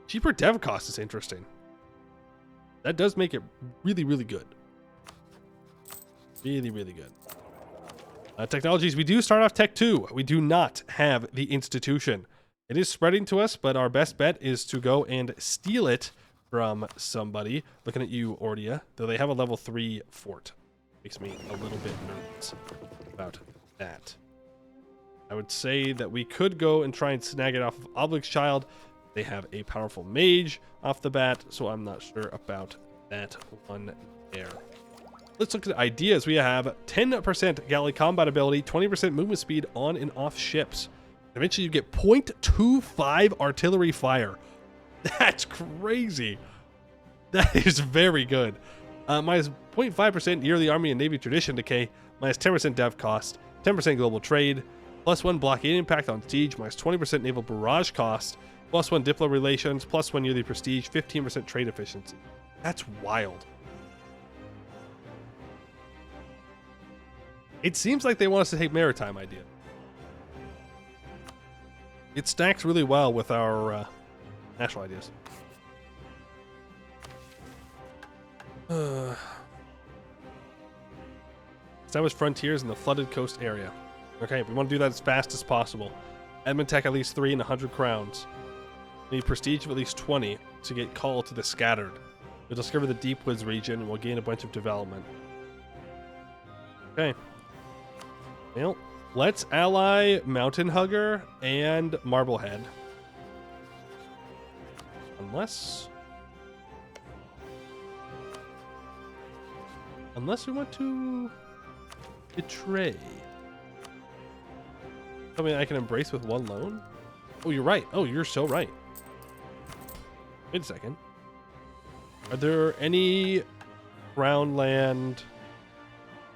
Cheaper dev cost is interesting. That does make it really, really good. Really, really good. Technologies, we do start off Tech 2. We do not have the institution. It is spreading to us, but our best bet is to go and steal it from somebody. Looking at you, Ordia, though they have a level 3 fort. Makes me a little bit nervous about that. I would say that we could go and try and snag it off of Oblig's Child. They have a powerful mage off the bat, so I'm not sure about that one there. Let's look at ideas. We have 10% galley combat ability, 20% movement speed on and off ships. Eventually you get 0.25 artillery fire. That's crazy. That is very good. Minus 0.5% yearly army and navy tradition decay, minus 10% dev cost, 10% global trade, plus 1 blockade impact on siege, minus 20% naval barrage cost, plus 1 diplo relations, plus 1 yearly prestige, 15% trade efficiency. That's wild. It seems like they want us to take maritime idea. It stacks really well with our national ideas. Establish frontiers in the flooded coast area. Okay, we want to do that as fast as possible. Admin tech at least 3 and 100 crowns. We need prestige of at least 20 to get called to the scattered. We'll discover the Deep Woods region and we'll gain a bunch of development. Okay. Well, let's ally Mountain Hugger and Marblehead. Unless we want to betray. I mean, I can embrace with 1 loan? Oh, you're right. Oh, you're so right. Wait a second. Are there any crown land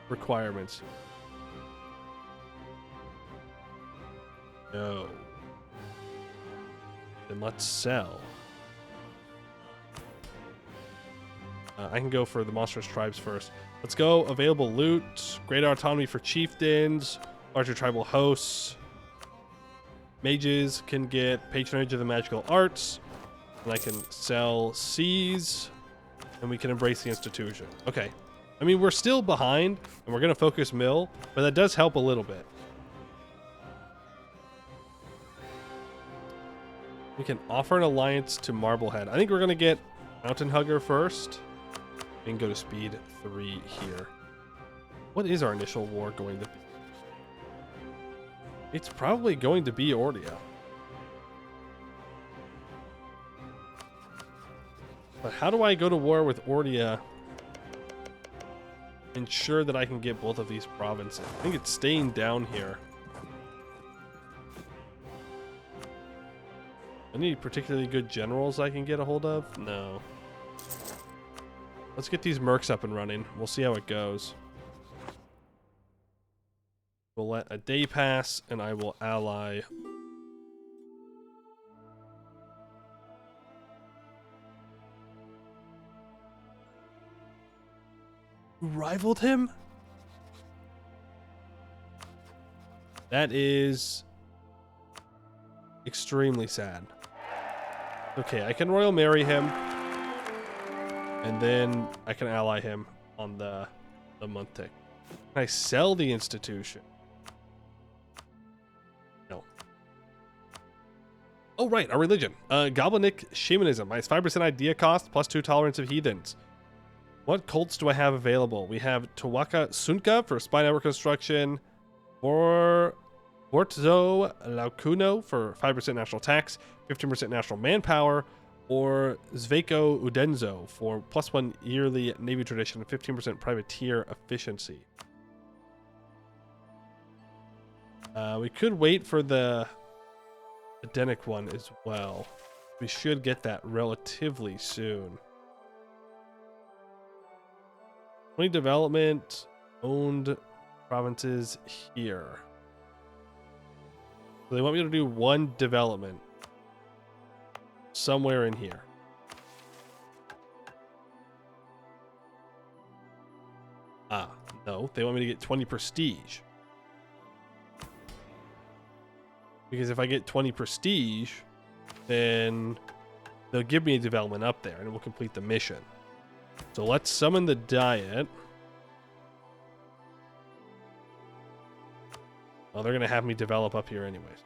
requirements? No. Then let's sell. I can go for the monstrous tribes first. Let's go. Available loot. Greater autonomy for chieftains. Larger tribal hosts. Mages can get patronage of the magical arts. And I can sell seas. And we can embrace the institution. Okay. I mean, we're still behind. And we're going to focus mill. But that does help a little bit. We can offer an alliance to Marblehead. I think we're going to get Mountain Hugger first. We can go to speed 3 here. What is our initial war going to be? It's probably going to be Ordia. But how do I go to war with Ordia? Ensure that I can get both of these provinces. I think it's staying down here. Any particularly good generals I can get a hold of? No. Let's get these mercs up and running. We'll see how it goes. We'll let a day pass, and I will ally. Rivaled him? That is extremely sad. Okay, I can royal marry him, and then I can ally him on the month tick. Can I sell the institution? No. Oh right, our religion. Goblinic shamanism. Minus 5% idea cost, plus 2 tolerance of heathens. What cults do I have available? We have Tawaka Sunka for spy network construction, or Vortzo Laukuno for 5% national tax, 15% national manpower, or Zveko Udenzo for +1 yearly Navy tradition and 15% privateer efficiency. We could wait for the Edenic one as well. We should get that relatively soon. 20 development owned provinces here. So they want me to do 1 development somewhere in here. Ah, no, they want me to get 20 prestige. Because if I get 20 prestige, then they'll give me a development up there and it will complete the mission. So let's summon the diet. Well, they're going to have me develop up here anyways.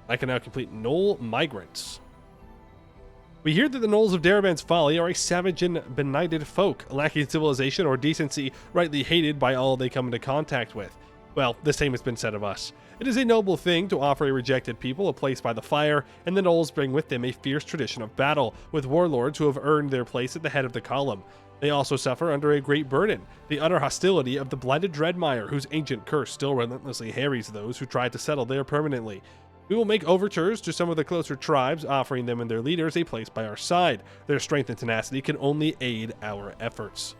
I can now complete Knoll Migrants. We hear that the Knolls of Daraban's Folly are a savage and benighted folk, lacking civilization or decency, rightly hated by all they come into contact with. Well, the same has been said of us. It is a noble thing to offer a rejected people a place by the fire, and the Knolls bring with them a fierce tradition of battle, with warlords who have earned their place at the head of the column. They also suffer under a great burden, the utter hostility of the blighted Dreadmire, whose ancient curse still relentlessly harries those who try to settle there permanently. We will make overtures to some of the closer tribes, offering them and their leaders a place by our side. Their strength and tenacity can only aid our efforts.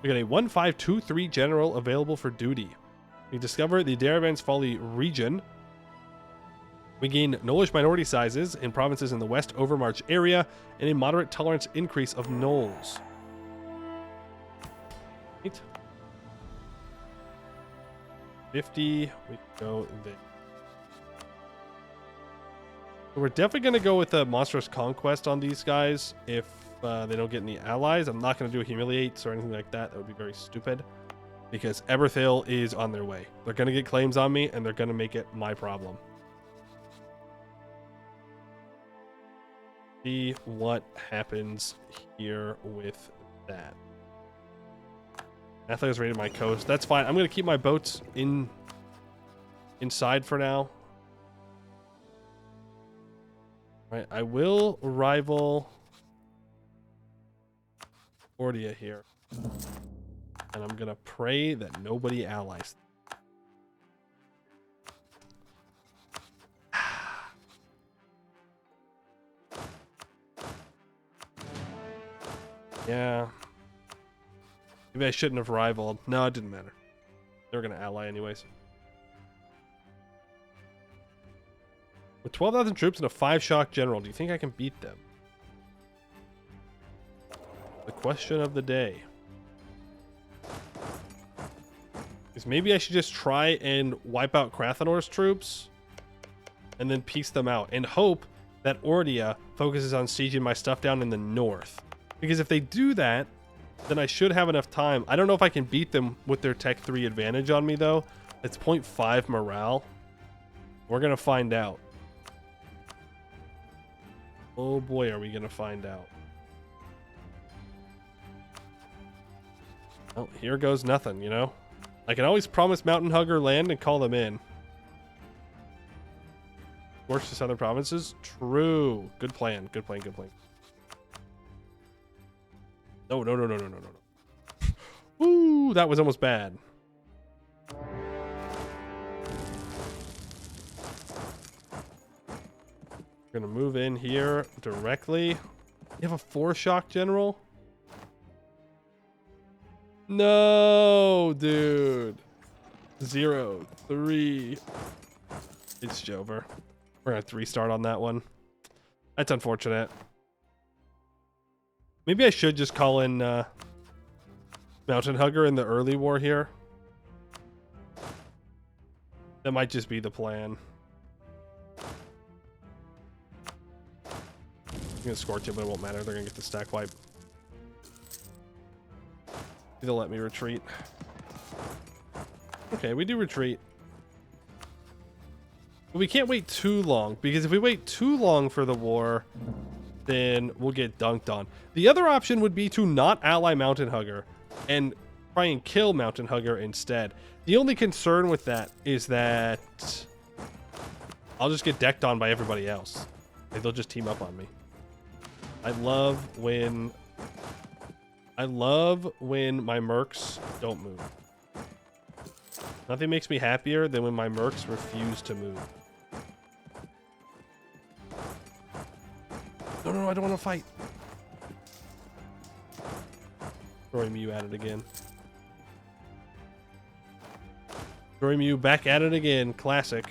We got a 1523 general available for duty. We discover the Daraban's Folly region. We gain Knollish minority sizes in provinces in the West Overmarch area and a moderate tolerance increase of Knolls. Right. 50. We go there. So we're definitely going to go with a monstrous conquest on these guys if they don't get any allies. I'm not going to do humiliates or anything like that. That would be very stupid. Because Eberthil is on their way. They're going to get claims on me, and they're going to make it my problem. See what happens here with that. Athletes raided my coast. That's fine. I'm going to keep my boats inside for now. All right, I will rival Ordia here. And I'm gonna pray that nobody allies. Yeah. Maybe I shouldn't have rivaled. No, it didn't matter. They're gonna ally anyways. With 12,000 troops and a 5-shock general, do you think I can beat them? The question of the day. Is maybe I should just try and wipe out Krathanor's troops and then piece them out and hope that Ordia focuses on sieging my stuff down in the north. Because if they do that, then I should have enough time. I don't know if I can beat them with their Tech 3 advantage on me, though. It's 0.5 morale. We're going to find out. Oh boy, are we gonna find out. Oh, here goes nothing, you know? I can always promise Mountain Hugger land and call them in. Works to southern provinces? True. Good plan, good plan, good plan. No, no, no, no, no, no, no. Ooh, that was almost bad. We're gonna move in here directly. You have a 4-shock general? No, dude. 0, 3. It's Jover. We're gonna 3-start on that one. That's unfortunate. Maybe I should just call in Mountain Hugger in the early war here. That might just be the plan. I'm gonna scorch it, but it won't matter. They're gonna get the stack wipe. They'll let me retreat. Okay, we do retreat. But we can't wait too long, because if we wait too long for the war, then we'll get dunked on. The other option would be to not ally Mountain Hugger and try and kill Mountain Hugger instead. The only concern with that is that I'll just get decked on by everybody else. Like, they'll just team up on me. I love when my mercs don't move. Nothing makes me happier than when my mercs refuse to move. No, no, no, I don't want to fight. Troy Mew at it again. Troy Mew back at it again. Classic.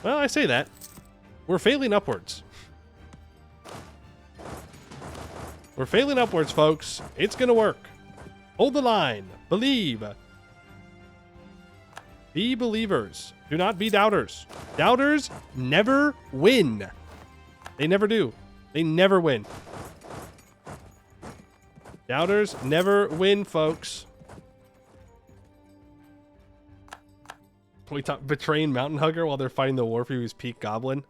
Well, I say that. We're failing upwards. We're failing upwards, folks. It's gonna work. Hold the line. Believe. Be believers. Do not be doubters. Doubters never win. They never do. They never win. Doubters never win, folks. We talk betraying Mountain Hugger while they're fighting the war for his peak goblin.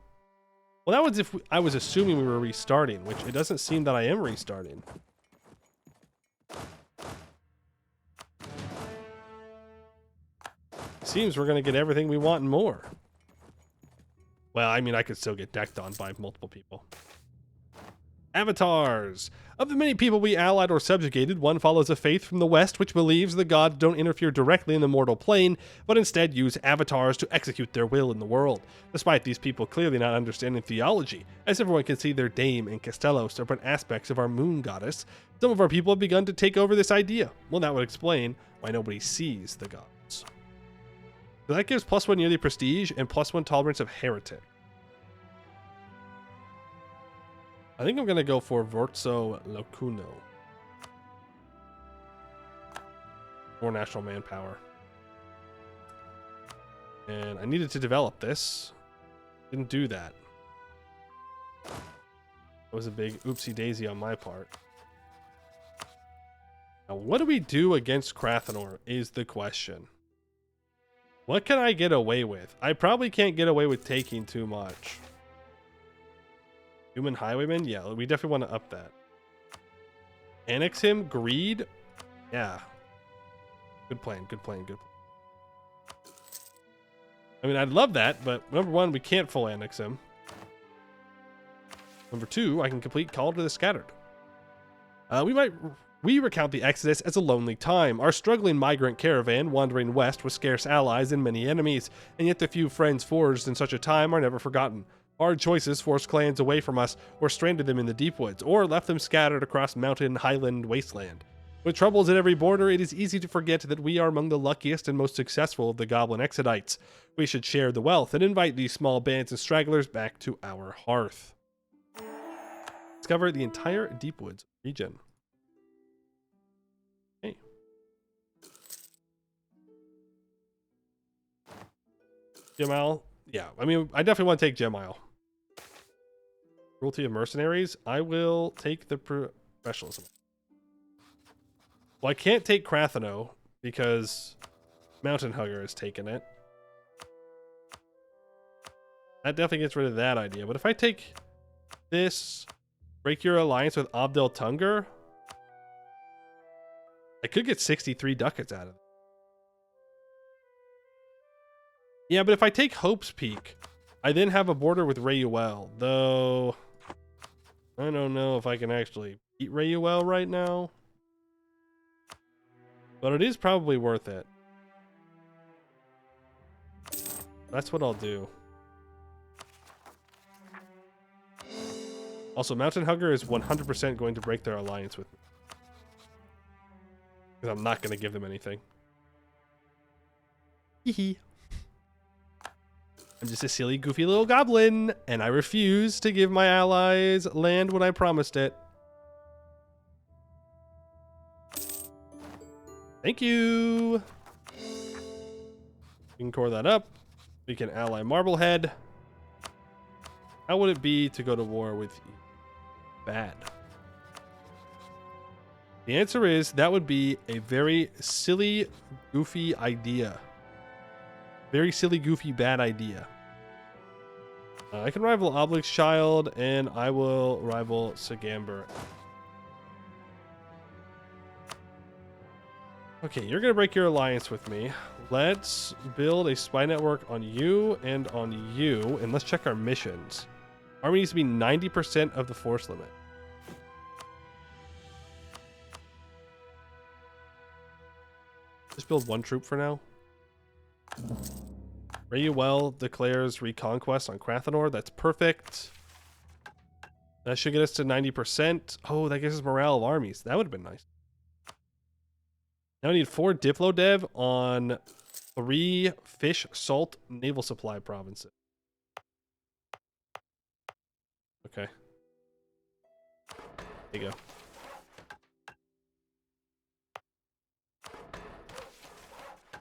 Well, that was if I was assuming we were restarting, which it doesn't seem that I am restarting. Seems we're going to get everything we want and more. Well, I mean, I could still get decked on by multiple people. Avatars. Of the many people we allied or subjugated, one follows a faith from the West which believes the gods don't interfere directly in the mortal plane, but instead use avatars to execute their will in the world. Despite these people clearly not understanding theology, as everyone can see their Dame and Castello separate aspects of our moon goddess, some of our people have begun to take over this idea. Well, that would explain why nobody sees the gods. So that gives +1 yearly prestige and +1 tolerance of heretic. I think I'm going to go for Vorzo Locuno. More national manpower. And I needed to develop this. Didn't do that. That was a big oopsie daisy on my part. Now, what do we do against Krathenor is the question. What can I get away with? I probably can't get away with taking too much. Human Highwayman? Yeah, we definitely want to up that. Annex him? Greed? Yeah. Good plan, good plan, good plan. I mean, I'd love that, but number one, we can't full annex him. Number two, I can complete Call to the Scattered. We recount the Exodus as a lonely time, our struggling migrant caravan wandering west with scarce allies and many enemies, and yet the few friends forged in such a time are never forgotten. Hard choices forced clans away from us, or stranded them in the deep woods, or left them scattered across mountain, highland, wasteland. With troubles at every border, it is easy to forget that we are among the luckiest and most successful of the goblin exodites. We should share the wealth and invite these small bands and stragglers back to our hearth. Discover the entire deep woods region. Okay. Gemal. Yeah, I mean, I definitely want to take Gemal. Cruelty of mercenaries. I will take the professionalism. Well, I can't take Kratheno because Mountain Hugger has taken it. That definitely gets rid of that idea. But if I take this, break your alliance with Abdel Tunger, I could get 63 ducats out of it. Yeah, but if I take Hope's Peak, I then have a border with Rayuel, though I don't know if I can actually beat Rayuel right now. But it is probably worth it. That's what I'll do. Also, Mountain Hugger is 100% going to break their alliance with me. Because I'm not going to give them anything. Hee. I'm just a silly, goofy little goblin, and I refuse to give my allies land when I promised it. Thank you. We can core that up. We can ally Marblehead. How would it be to go to war with you? Bad. The answer is that would be a very silly, goofy idea. Very silly, goofy, bad idea. I can rival Oblig's Child, and I will rival Sagamber. Okay, you're going to break your alliance with me. Let's build a spy network on you and on you, and let's check our missions. Army needs to be 90% of the force limit. Just build one troop for now. Rayuel declares reconquest on Krathanor. That's perfect. That should get us to 90%. Oh, that gives us morale of armies. That would have been nice. Now we need 4 Diplo Dev on 3 fish salt naval supply provinces. Okay. There you go.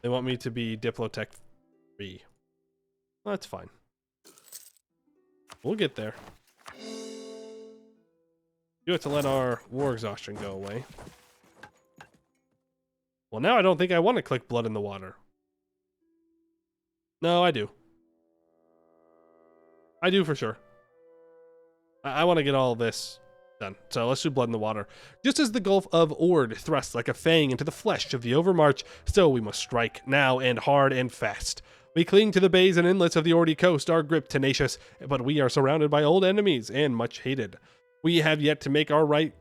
They want me to be Diplotech 3. Well, that's fine. We'll get there. You have to let our war exhaustion go away. Well, now I don't think I want to click blood in the water. No, I do. I do for sure. I want to get all of this done. So let's do blood in the water. Just as the Gulf of Ord thrusts like a fang into the flesh of the overmarch, so we must strike, now and hard and fast. We cling to the bays and inlets of the Ordi coast, our grip tenacious, but we are surrounded by old enemies and much hated. We have yet to make right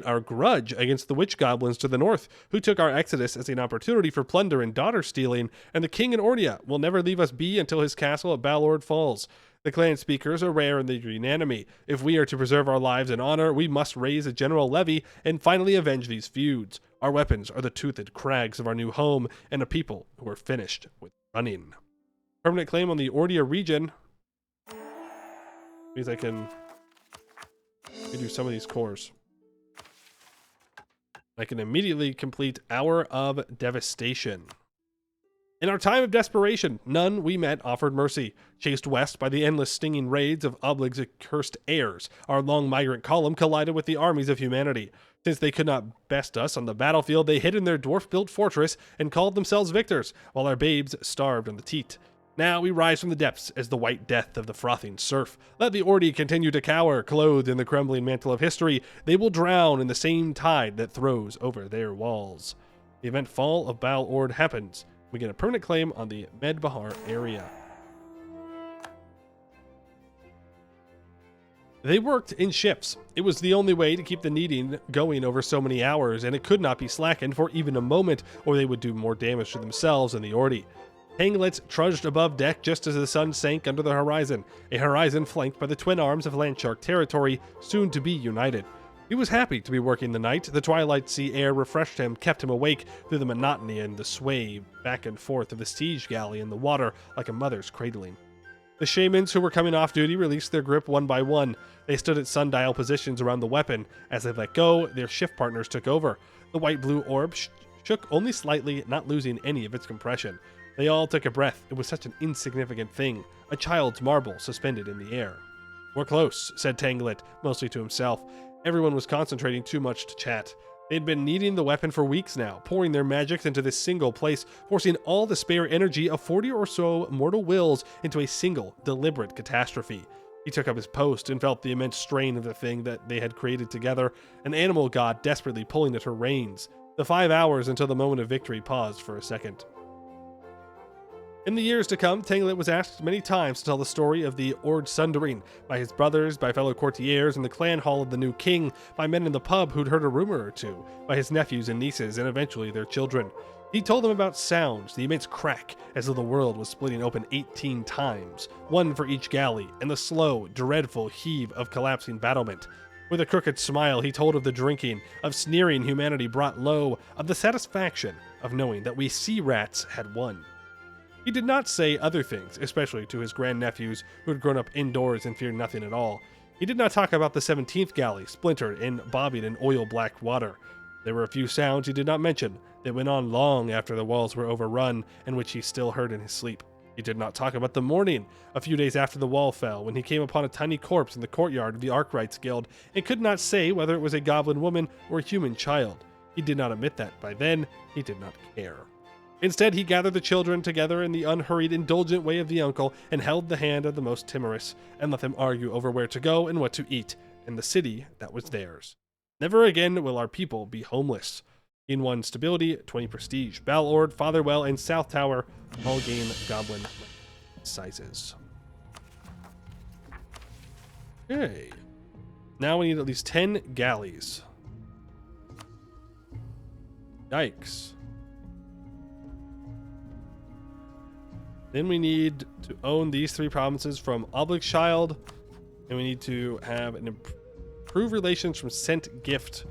our grudge against the witch goblins to the north, who took our exodus as an opportunity for plunder and daughter stealing, and the king in Ordia will never leave us be until his castle at Balord falls. The clan speakers are rare in the unanimity. If we are to preserve our lives and honor, we must raise a general levy and finally avenge these feuds. Our weapons are the toothed crags of our new home and a people who are finished with running. Permanent claim on the Ordia region means I can do some of these cores. I can immediately complete Hour of Devastation. In our time of desperation, none we met offered mercy. Chased west by the endless stinging raids of Oblig's accursed heirs, our long migrant column collided with the armies of humanity. Since they could not best us on the battlefield, they hid in their dwarf-built fortress and called themselves victors, while our babes starved on the teat. Now we rise from the depths as the white death of the frothing surf. Let the Ordi continue to cower, clothed in the crumbling mantle of history. They will drown in the same tide that throws over their walls. The event Fall of Bal Ord happens. We get a permanent claim on the Medbahar area. They worked in shifts. It was the only way to keep the kneading going over so many hours, and it could not be slackened for even a moment, or they would do more damage to themselves and the Ordi. Tanglets trudged above deck just as the sun sank under the horizon, a horizon flanked by the twin arms of Landshark territory, soon to be united. He was happy to be working the night. The twilight sea air refreshed him, kept him awake through the monotony and the sway back and forth of the siege galley in the water like a mother's cradling. The shamans who were coming off duty released their grip one by one. They stood at sundial positions around the weapon. As they let go, their shift partners took over. The white-blue orb shook only slightly, not losing any of its compression. They all took a breath. It was such an insignificant thing, a child's marble suspended in the air. "We're close," said Tanglet, mostly to himself. Everyone was concentrating too much to chat. They'd been needing the weapon for weeks now, pouring their magics into this single place, forcing all the spare energy of 40 or so mortal wills into a single, deliberate catastrophe. He took up his post and felt the immense strain of the thing that they had created together, an animal god desperately pulling at her reins. The 5 hours until the moment of victory paused for a second. In the years to come, Tanglet was asked many times to tell the story of the Ord Sundering, by his brothers, by fellow courtiers in the clan hall of the new king, by men in the pub who'd heard a rumor or two, by his nephews and nieces, and eventually their children. He told them about sounds, the immense crack, as though the world was splitting open 18 times, one for each galley, and the slow, dreadful heave of collapsing battlement. With a crooked smile, he told of the drinking, of sneering humanity brought low, of the satisfaction of knowing that we sea rats had won. He did not say other things, especially to his grandnephews who had grown up indoors and feared nothing at all. He did not talk about the 17th galley, splintered and bobbing in oil-black water. There were a few sounds he did not mention that went on long after the walls were overrun and which he still heard in his sleep. He did not talk about the morning, a few days after the wall fell, when he came upon a tiny corpse in the courtyard of the Arkwrights Guild and could not say whether it was a goblin woman or a human child. He did not admit that. By then, he did not care. Instead, he gathered the children together in the unhurried, indulgent way of the uncle and held the hand of the most timorous, and let them argue over where to go and what to eat, in the city that was theirs. Never again will our people be homeless. In 1 stability, 20 prestige. Balord, Fatherwell, and South Tower all gain goblin sizes. Okay. Now we need at least 10 galleys. Yikes. Then we need to own these 3 provinces from Obligschild, and we need to have an improved relations from Sent Gift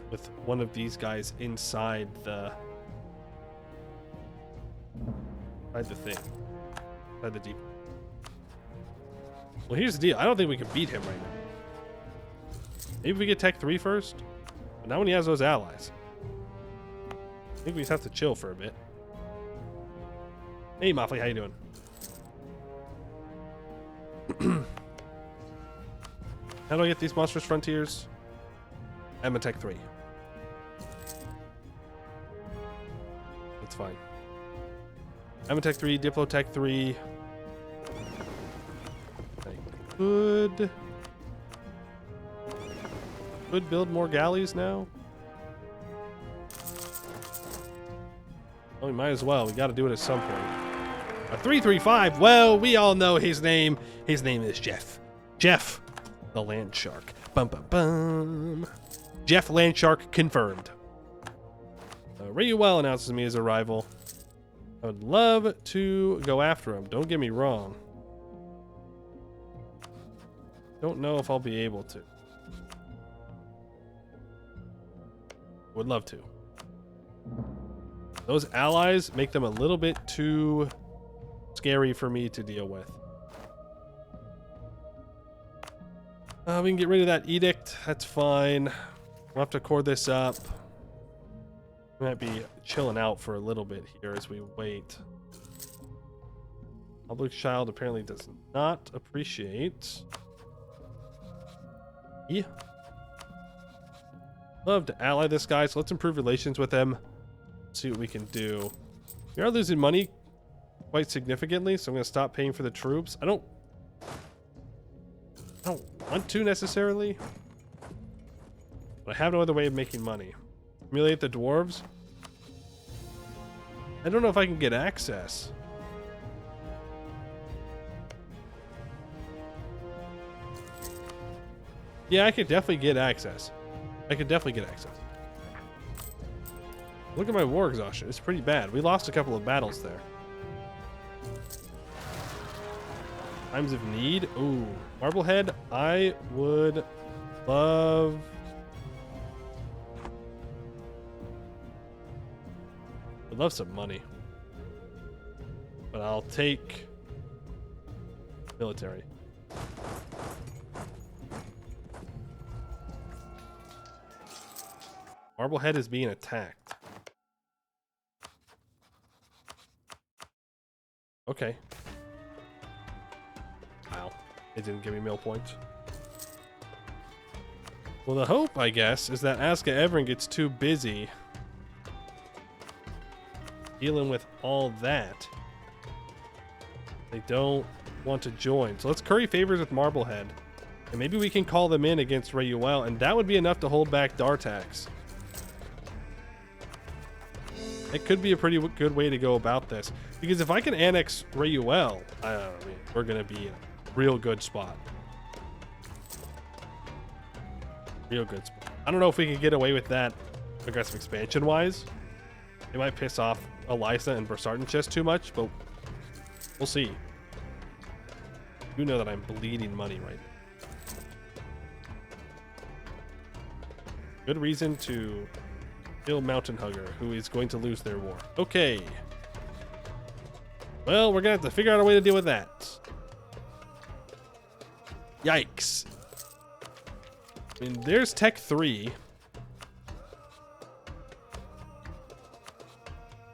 with one of these guys inside the thing, inside the deep. Well, here's the deal. I don't think we can beat him right now. Maybe we get Tech 3 first, but not when he has those allies. I think we just have to chill for a bit. Hey, Moffley, how you doing? How do I get these monstrous frontiers? I'm a Tech 3. That's fine. I'm a Tech 3, Diplo Tech 3. I could build more galleys now. Oh, we might as well. We got to do it at some point. A 335. Well, we all know his name. His name is Jeff. Jeff, the Landshark. Bum bum bum. Jeff Landshark confirmed. Rayuel announces me as a rival. I would love to go after him. Don't get me wrong. Don't know if I'll be able to. Would love to. Those allies make them a little bit too scary for me to deal with. We can get rid of that edict. That's fine. We'll have to core this up. We might be chilling out for a little bit here as we wait. Obligschild apparently does not appreciate. Yeah. Love to ally this guy, so let's improve relations with him. See what we can do. We are losing money quite significantly, so I'm going to stop paying for the troops. I don't want to necessarily, but I have no other way of making money. Humiliate the dwarves. I don't know if I can get access. Yeah, I could definitely get access. Look at my war exhaustion. It's pretty bad. We lost a couple of battles there. Times of need. Ooh, Marblehead. I would love. I'd love some money, but I'll take military. Marblehead is being attacked. Okay. Wow. It didn't give me mill points. Well, the hope, I guess, is that Aska Evern gets too busy dealing with all that. They don't want to join. So let's curry favors with Marblehead. And maybe we can call them in against Rayuel, and that would be enough to hold back Dartax. It could be a pretty good way to go about this. Because if I can annex Rayuel, I mean, we're going to be in a real good spot. Real good spot. I don't know if we can get away with that aggressive expansion-wise. It might piss off Elisa and Bersartan just too much, but we'll see. You know that I'm bleeding money right now. Good reason to kill Mountain Hugger, who is going to lose their war. Okay. Well, we're going to have to figure out a way to deal with that. Yikes. I mean, there's Tech 3.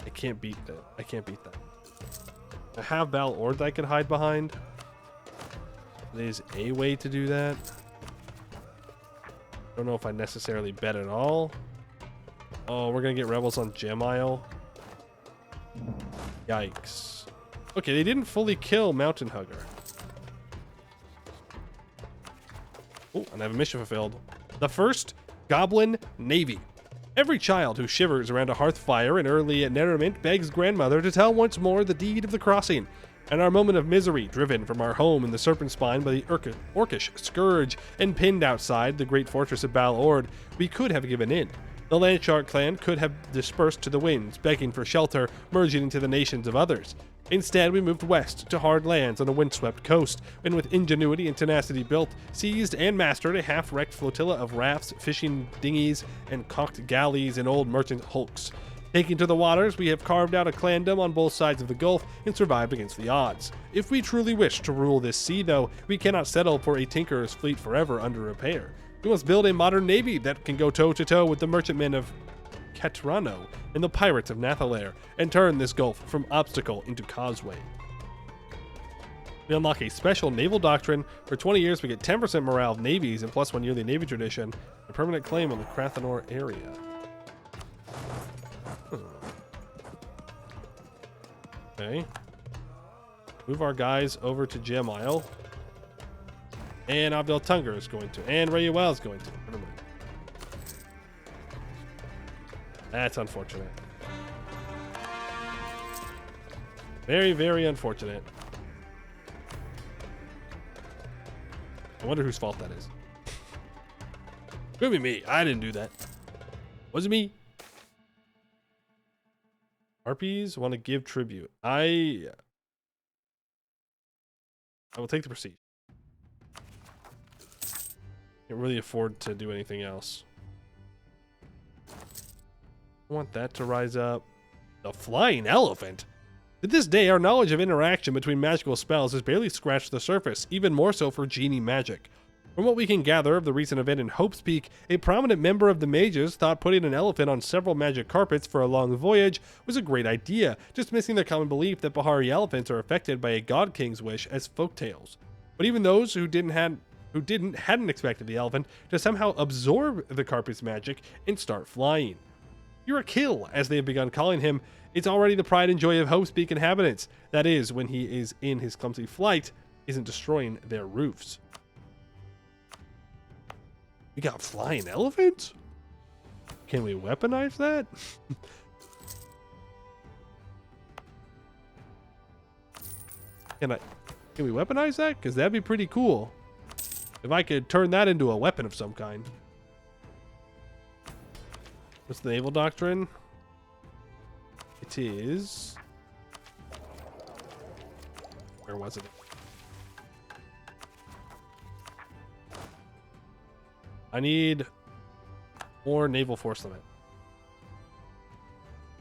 I can't beat that. I can't beat that. I have Val Ord that I can hide behind. There's a way to do that. Don't know if I necessarily bet at all. Oh, we're gonna get rebels on Gem Isle. Yikes. Okay, they didn't fully kill Mountain Hugger. Oh, and I have a mission fulfilled. The first Goblin Navy. Every child who shivers around a hearth fire in early Nerriment begs grandmother to tell once more the deed of the crossing. And our moment of misery, driven from our home in the Serpent Spine by the Orcish scourge and pinned outside the great fortress of Bal Ord, we could have given in. The Landshark clan could have dispersed to the winds, begging for shelter, merging into the nations of others. Instead, we moved west to hard lands on a windswept coast, and with ingenuity and tenacity built, seized and mastered a half-wrecked flotilla of rafts, fishing dinghies, and cocked galleys and old merchant hulks. Taking to the waters, we have carved out a clandom on both sides of the Gulf and survived against the odds. If we truly wish to rule this sea, though, we cannot settle for a tinkerer's fleet forever under repair. We must build a modern navy that can go toe-to-toe with the merchantmen of Catrano and the pirates of Nathalair, and turn this gulf from obstacle into causeway. We unlock a special naval doctrine. For 20 years, we get 10% morale of navies and +1 yearly navy tradition, a permanent claim on the Crathanor area. Okay. Move our guys over to Gem Isle. And Abdel Tunger is going to. And Rayuel is going to. Never mind. That's unfortunate. Very, very unfortunate. I wonder whose fault that is. Could be me. I didn't do that. Was it me? Harpies want to give tribute. I will take the prestige. Can't really afford to do anything else. I want that to rise up. The flying elephant? To this day, our knowledge of interaction between magical spells has barely scratched the surface, even more so for genie magic. From what we can gather of the recent event in Hope's Peak, a prominent member of the mages thought putting an elephant on several magic carpets for a long voyage was a great idea, just missing the common belief that Bahari elephants are affected by a god king's wish as folktales. But even those who hadn't expected the elephant to somehow absorb the carpet's magic and start flying. Urakill, as they have begun calling him, is already the pride and joy of Hope's Peak inhabitants. That is, when he is in his clumsy flight, isn't destroying their roofs. We got flying elephants? Can we weaponize that? Can we weaponize that? Because that'd be pretty cool. If I could turn that into a weapon of some kind. What's the naval doctrine? It is... Where was it? I need more naval force limit.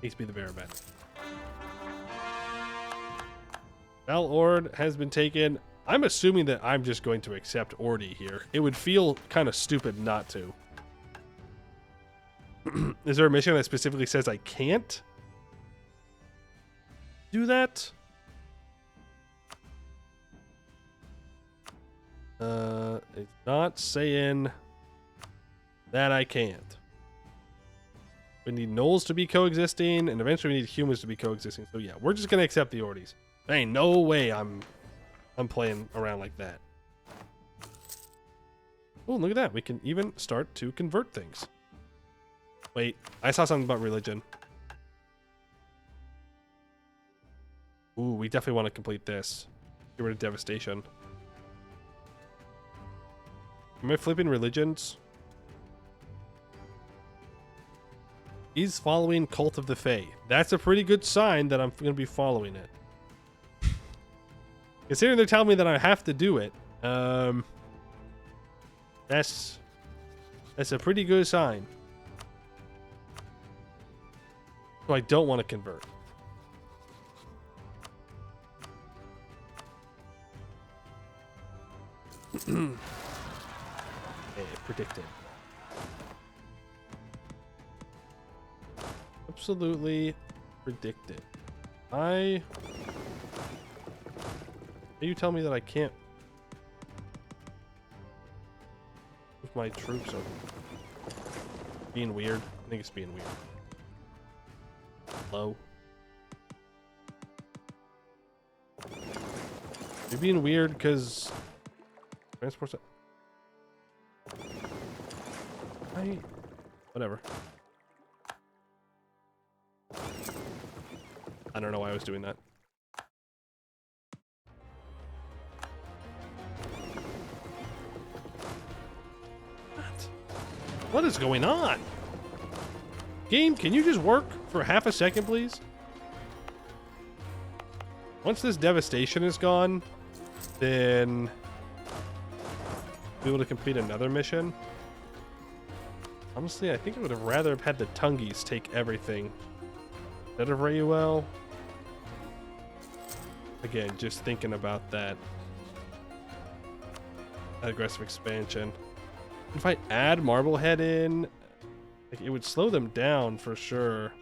Needs to be the bearer band. Val Ord has been taken. I'm assuming that I'm just going to accept Ordi here. It would feel kind of stupid not to. Is there a mission that specifically says I can't do that? It's not saying That I can't. We need gnolls to be coexisting, and eventually we need humans to be coexisting. So yeah, we're just gonna accept the Orties. There ain't no way I'm playing around like that. Oh, look at that. We can even start to convert things. Wait, I saw something about religion. Ooh, we definitely want to complete this. Get rid of devastation. Am I flipping religions? He's following Cult of the Fae. That's a pretty good sign that I'm going to be following it. Considering they're telling me that I have to do it, that's a pretty good sign. So I don't want to convert. Okay, predicted. Absolutely predicted. You tell me that I can't with my troops are being weird. I think it's being weird. Low. You're being weird because transports. Whatever. I don't know why I was doing that. What is going on? Game, can you just work for half a second, please? Once this devastation is gone, then be able to complete another mission. Honestly, I think I would have rather have had the Tungies take everything instead of Rayuel. Again, just thinking about that aggressive expansion. If I add Marblehead in, like, it would slow them down for sure.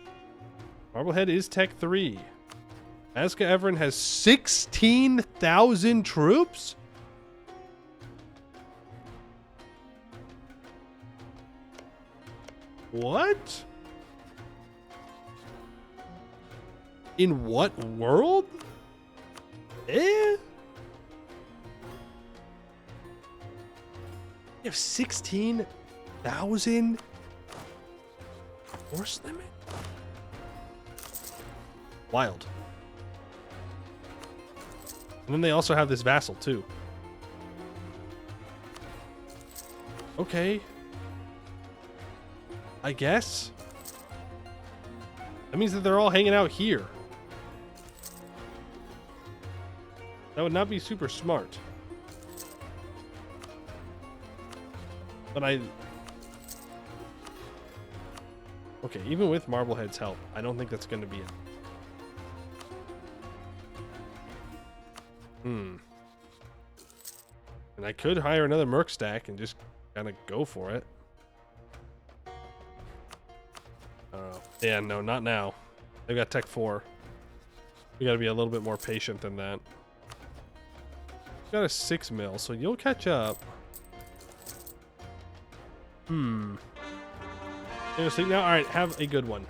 Marblehead is Tech 3. Azka Everin has 16,000 troops? What? In what world? You have 16,000 force limit? Wild. And then they also have this vassal too. Okay. I guess. That means that they're all hanging out here. That would not be super smart. But okay, even with Marblehead's help, I don't think that's going to be it. And I could hire another Merc stack and just kind of go for it. Yeah, no, not now. They've got Tech 4. We got to be a little bit more patient than that. Got a 6 mil, so you'll catch up. You sleep now? Alright, have a good one.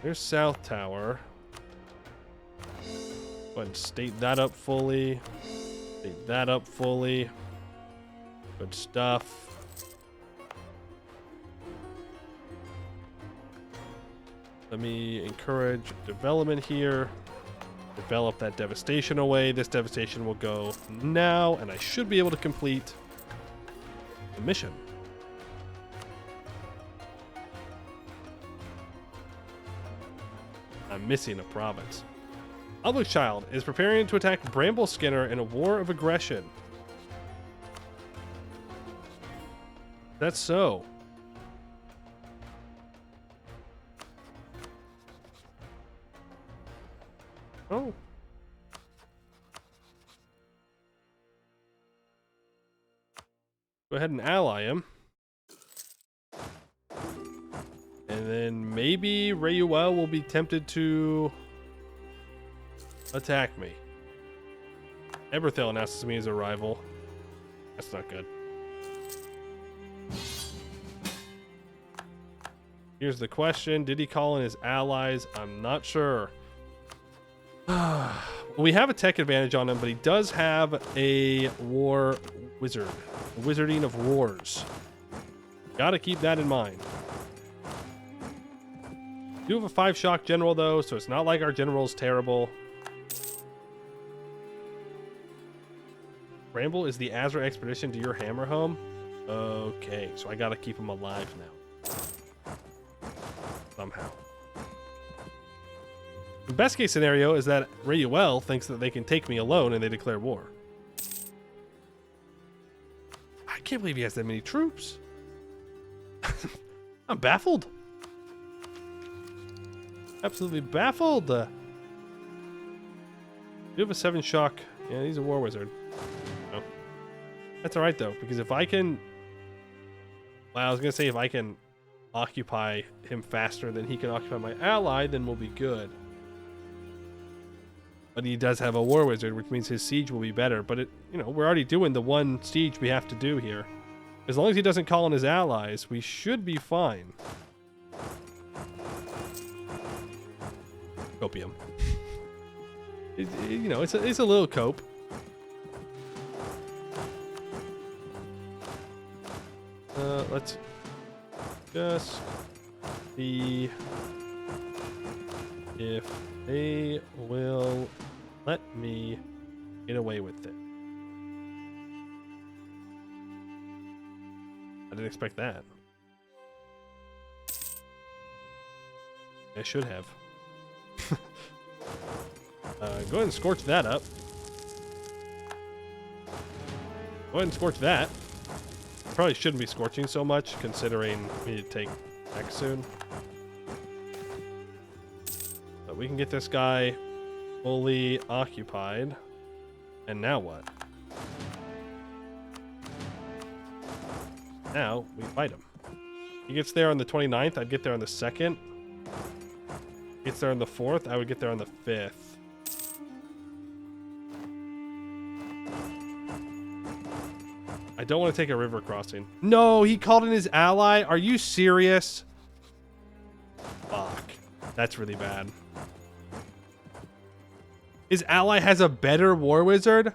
There's South Tower. Go ahead and state that up fully. State that up fully. Good stuff. Let me encourage development here. Develop that devastation away. This devastation will go now, and I should be able to complete the mission. I'm missing a province. Other Child is preparing to attack Bramble Skinner in a war of aggression. That's so. Oh. Go ahead and ally him. And then maybe Rayuel will be tempted to attack me. Eberthel announces me as a rival. That's not good. Here's the question. Did he call in his allies? I'm not sure. We have a tech advantage on him, but he does have a war wizard. A wizarding of wars. Gotta keep that in mind. We do have a 5 shock general, though, so it's not like our general's terrible. Bramble is the Azra expedition to your hammer home? Okay, so I gotta keep him alive now. Somehow. The best case scenario is that Rayuel thinks that they can take me alone and they declare war. I can't believe he has that many troops. I'm baffled. Absolutely baffled. You have a 7 shock. Yeah, he's a war wizard. Oh. That's alright though, because if I can... Well, I was going to say if I can occupy him faster than he can occupy my ally, then we'll be good. But he does have a war wizard, which means his siege will be better. But it, you know, we're already doing the one siege we have to do here. As long as he doesn't call in his allies, we should be fine. Copium. You know, it's a little cope. Let's just see if they will let me get away with it. I didn't expect that. I should have. Go ahead and scorch that up. Go ahead and scorch that. Probably shouldn't be scorching so much, considering we need to take X soon. But we can get this guy fully occupied. And now what? Now we fight him. He gets there on the 29th. I'd get there on the 2nd. He gets there on the 4th. I would get there on the 5th. I don't want to take a river crossing. No, he called in his ally. Are you serious? Fuck. That's really bad. His ally has a better war wizard?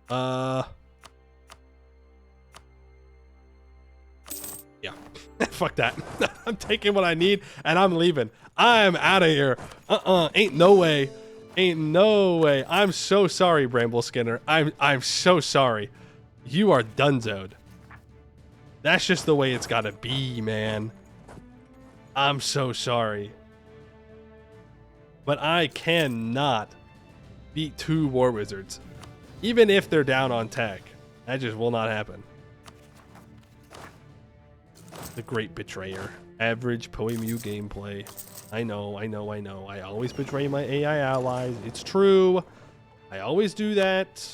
Yeah. Fuck that. I'm taking what I need and I'm leaving. I'm out of here. Ain't no way. Ain't no way. I'm so sorry, Bramble Skinner. I'm so sorry. You are donezoed. That's just the way it's gotta be, man. I'm so sorry. But I cannot beat 2 war wizards. Even if they're down on tech. That just will not happen. The Great Betrayer. Average Poemu gameplay. I know. I always betray my AI allies. It's true. I always do that.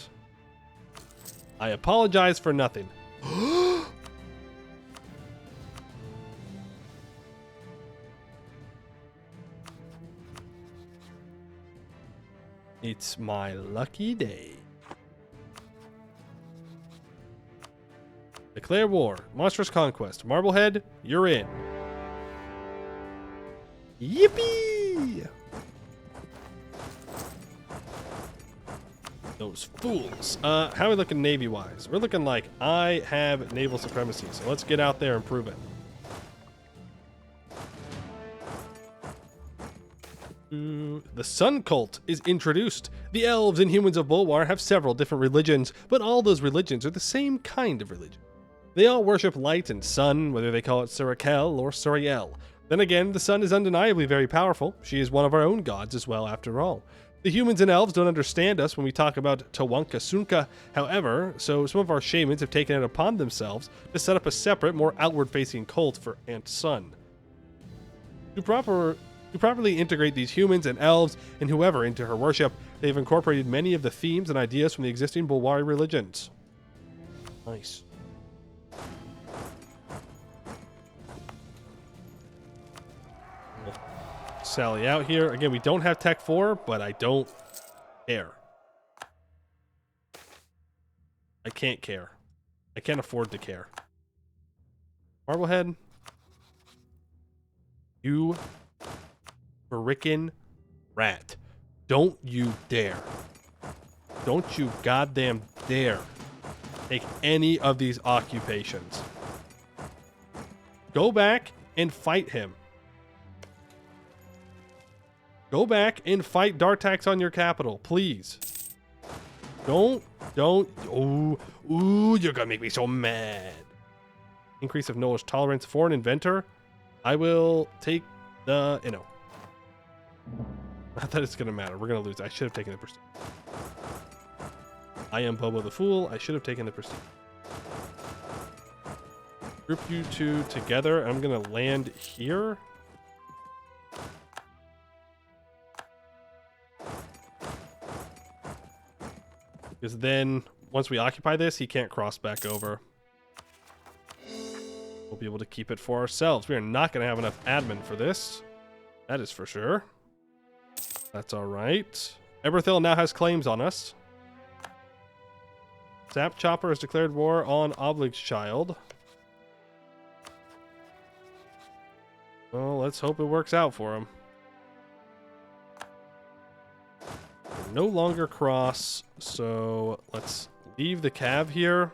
I apologize for nothing. It's my lucky day. Declare war. Monstrous conquest. Marblehead, you're in. Yippee! Those fools. How are we looking Navy-wise? We're looking like I have naval supremacy, so let's get out there and prove it. The Sun Cult is introduced. The elves and humans of Bulwar have several different religions, but all those religions are the same kind of religion. They all worship light and sun, whether they call it Surakel or Suriel. Then again, the sun is undeniably very powerful. She is one of our own gods as well, after all. The humans and elves don't understand us when we talk about Tawanka Sunka, however, so some of our shamans have taken it upon themselves to set up a separate, more outward-facing cult for Aunt Sun. To properly integrate these humans and elves and whoever into her worship, they've incorporated many of the themes and ideas from the existing Bulwari religions. Nice. We'll sally out here. Again, we don't have Tech 4, but I don't care. I can't care. I can't afford to care. Marblehead. You frickin' rat. Don't you dare. Don't you goddamn dare take any of these occupations. Go back and fight him. Go back and fight Dartax on your capital, please. Don't, ooh, you're gonna make me so mad. Increase of knowledge tolerance for an inventor. I will take the, not that it's gonna matter. We're gonna lose. I should have taken the prestige. I am Bobo the Fool. I should have taken the prestige. Group you two together. I'm gonna land here. Because then, once we occupy this, he can't cross back over. We'll be able to keep it for ourselves. We are not going to have enough admin for this. That is for sure. That's all right. Eberthil now has claims on us. Zap Chopper has declared war on Oblig's child. Well, let's hope it works out for him. No longer cross, so let's leave the cav here.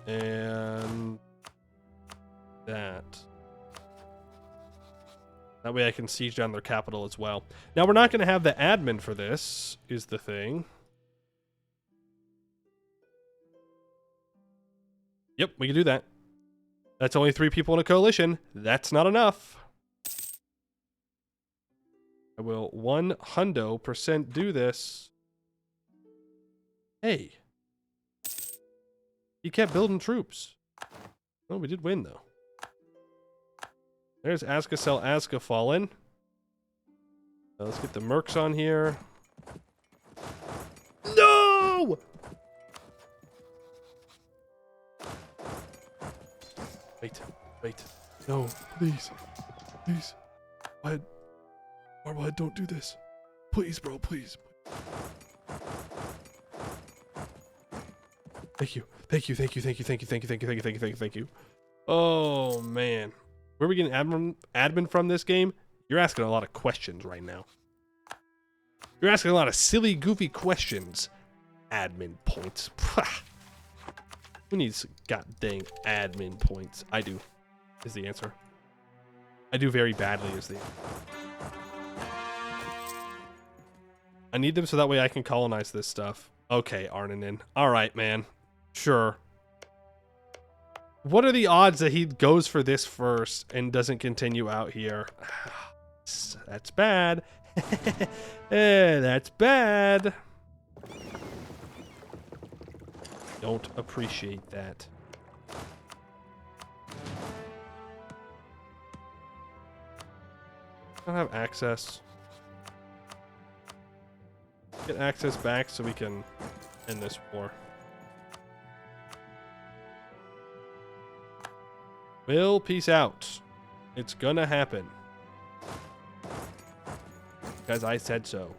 And that. That way I can siege down their capital as well. Now we're not going to have the admin for this, is the thing. Yep, we can do that. That's only 3 people in a coalition. That's not enough. I will 100% do this. Hey. He kept building troops. Oh, we did win, though. There's Askasel Aska fallen. Let's get the mercs on here. No! Wait. No, please. Please. Marblehead, don't do this. Please, bro, please. Thank you. Oh, man. Where are we getting admin from this game? You're asking a lot of questions right now. You're asking a lot of silly, goofy questions. Admin points. Who needs goddamn admin points? I do, is the answer. I do very badly, is the answer. I need them so that way I can colonize this stuff. Okay, Arnanen. Alright, man. Sure. What are the odds that he goes for this first and doesn't continue out here? That's bad. That's bad. Don't appreciate that. I don't have access. Get access back so we can end this war. Will, peace out. It's gonna happen. Because I said so.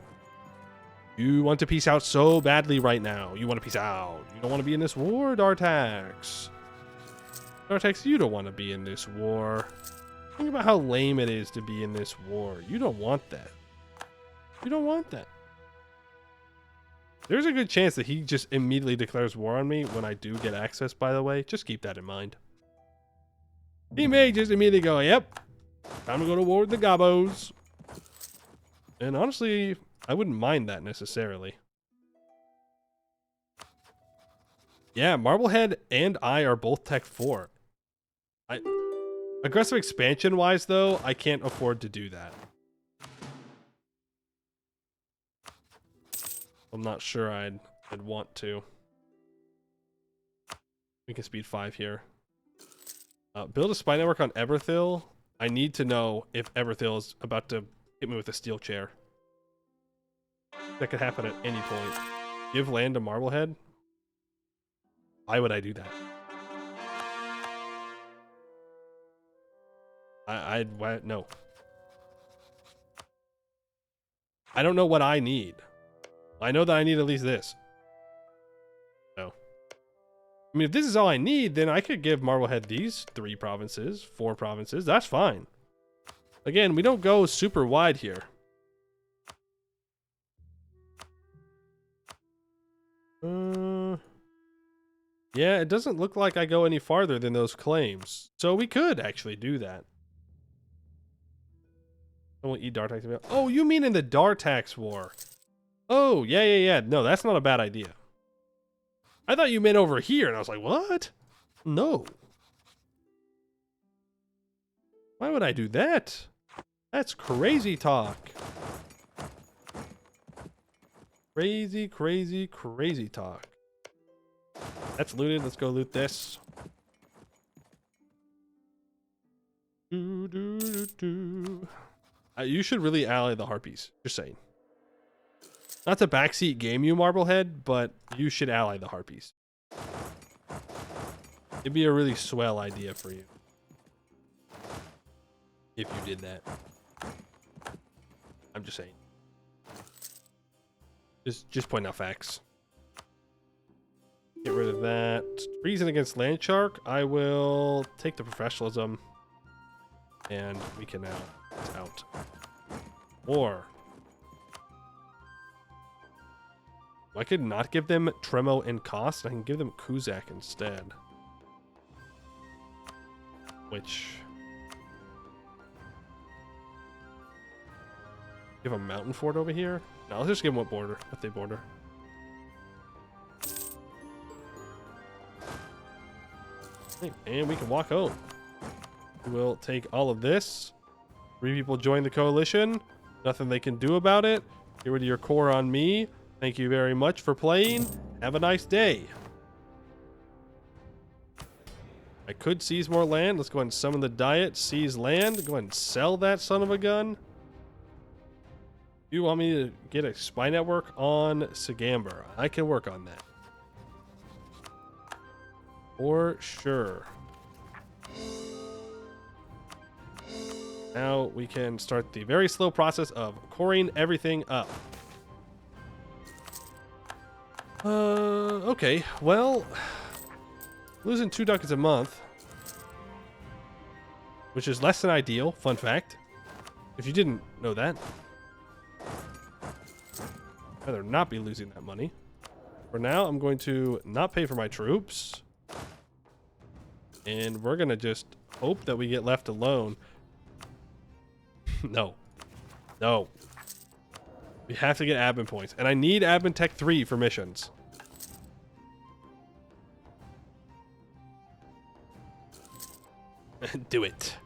You want to peace out so badly right now. You want to peace out. You don't want to be in this war, Dartax. Dartax, you don't want to be in this war. Think about how lame it is to be in this war. You don't want that. You don't want that. There's a good chance that he just immediately declares war on me when I do get access, by the way. Just keep that in mind. He may just immediately go, yep, time to go to war with the Gobos. And honestly, I wouldn't mind that necessarily. Yeah, Marblehead and I are both Tech 4. Aggressive expansion-wise, though, I can't afford to do that. I'm not sure I'd want to. We can speed 5 here. Build a spy network on Eberthil. I need to know if Eberthil is about to hit me with a steel chair. That could happen at any point. Give land to Marblehead? Why would I do that? No. I don't know what I need. I know that I need at least this. So, I mean, if this is all I need, then I could give Marblehead these 3 provinces, 4 provinces. That's fine. Again, we don't go super wide here. Yeah, it doesn't look like I go any farther than those claims. So we could actually do that. I won't eat Dartax. Oh, you mean in the Dartax War? Oh, yeah. No, that's not a bad idea. I thought you meant over here, and I was like, what? No. Why would I do that? That's crazy talk. Crazy talk. That's looted. Let's go loot this. You should really ally the Harpies. Just saying. Not to backseat game you, Marblehead, but you should ally the Harpies. It'd be a really swell idea for you. If you did that. I'm just saying. Just point out facts. Get rid of that. Reason against Landshark. I will take the professionalism. And we can now out. Or I could not give them Tremo and Cost. I can give them Kuzak instead. Which give a mountain fort over here. No, let's just give them what they border. And we can walk home. We'll take all of this. 3 people join the coalition. Nothing they can do about it. Get rid of your core on me. Thank you very much for playing. Have a nice day. I could seize more land. Let's go ahead and summon the diet. Seize land. Go ahead and sell that son of a gun. You want me to get a spy network on Sagamber? I can work on that. For sure. Now we can start the very slow process of coring everything up. Okay. Well, losing 2 ducats a month, which is less than ideal. Fun fact. If you didn't know that. I'd rather not be losing that money. For now, I'm going to not pay for my troops. And we're going to just hope that we get left alone. No. We have to get admin points. And I need admin tech 3 for missions. Do it.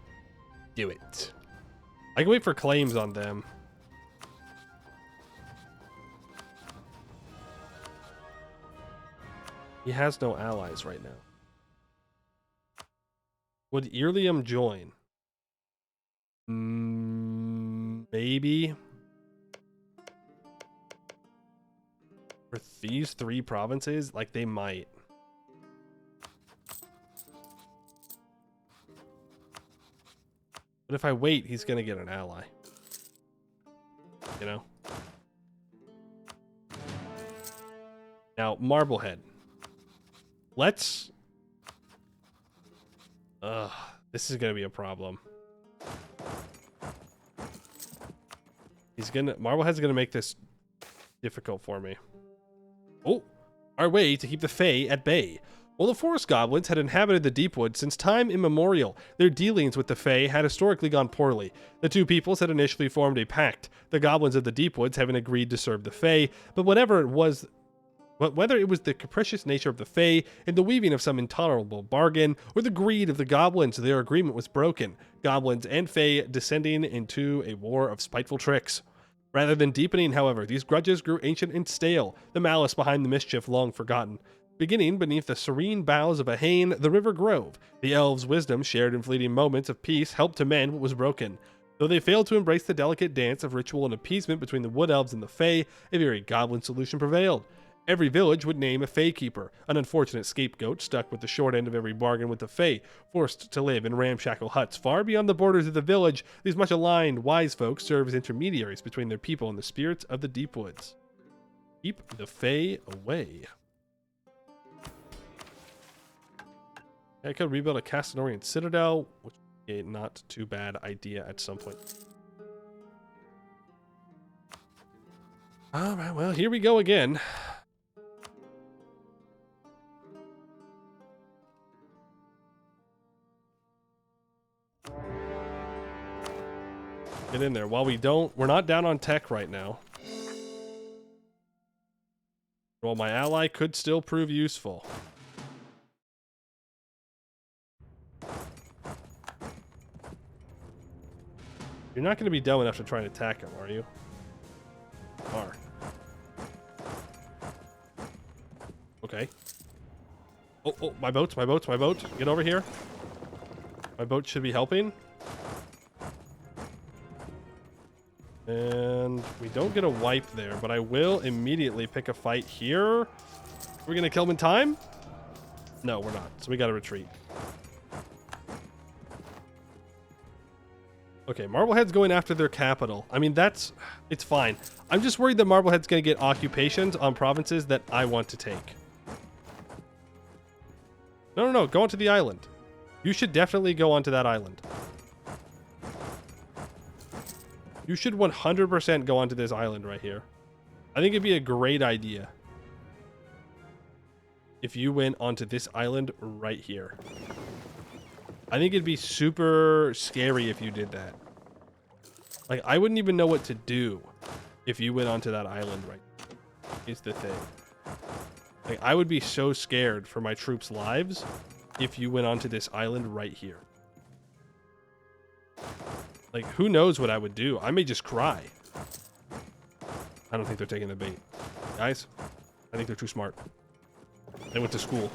I can wait for claims on them. He has no allies right now. Would Earlium join? Maybe. For these 3 provinces, like they might. But if I wait, he's gonna get an ally. You know? Now, Marblehead. Let's... this is gonna be a problem. Marblehead's gonna make this difficult for me. Oh! Our way to keep the Fae at bay. While the forest goblins had inhabited the Deepwood since time immemorial, their dealings with the Fae had historically gone poorly. The 2 peoples had initially formed a pact, the goblins of the Deepwoods having agreed to serve the Fae, but whether it was the capricious nature of the Fae and the weaving of some intolerable bargain, or the greed of the goblins, their agreement was broken, goblins and Fae descending into a war of spiteful tricks. Rather than deepening, however, these grudges grew ancient and stale, the malice behind the mischief long forgotten. Beginning beneath the serene boughs of a hain, the river grove, the elves' wisdom shared in fleeting moments of peace helped to mend what was broken. Though they failed to embrace the delicate dance of ritual and appeasement between the wood elves and the Fae, a very goblin solution prevailed. Every village would name a Fae keeper, an unfortunate scapegoat stuck with the short end of every bargain with the Fae, forced to live in ramshackle huts far beyond the borders of the village. These much aligned wise folk serve as intermediaries between their people and the spirits of the deep woods. Keep the Fae away. I could rebuild a Castinorian Citadel, which would be a not too bad idea at some point. Alright, well, here we go again. Get in there. While we're not down on tech right now. Well, my ally could still prove useful. You're not going to be dumb enough to try and attack him, are you? Are. Okay. Oh, my boats. Get over here. My boat should be helping. And we don't get a wipe there, but I will immediately pick a fight here. We're going to kill him in time? No, we're not. So we got to retreat. Okay, Marblehead's going after their capital. I mean, it's fine. I'm just worried that Marblehead's going to get occupations on provinces that I want to take. No, go onto the island. You should definitely go onto that island. You should 100% go onto this island right here. I think it'd be a great idea if you went onto this island right here. I think it'd be super scary if you did that. Like, I wouldn't even know what to do if you went onto that island right here, is the thing. Like, I would be so scared for my troops' lives if you went onto this island right here. Like, who knows what I would do? I may just cry. I don't think they're taking the bait. Guys, I think they're too smart. They went to school.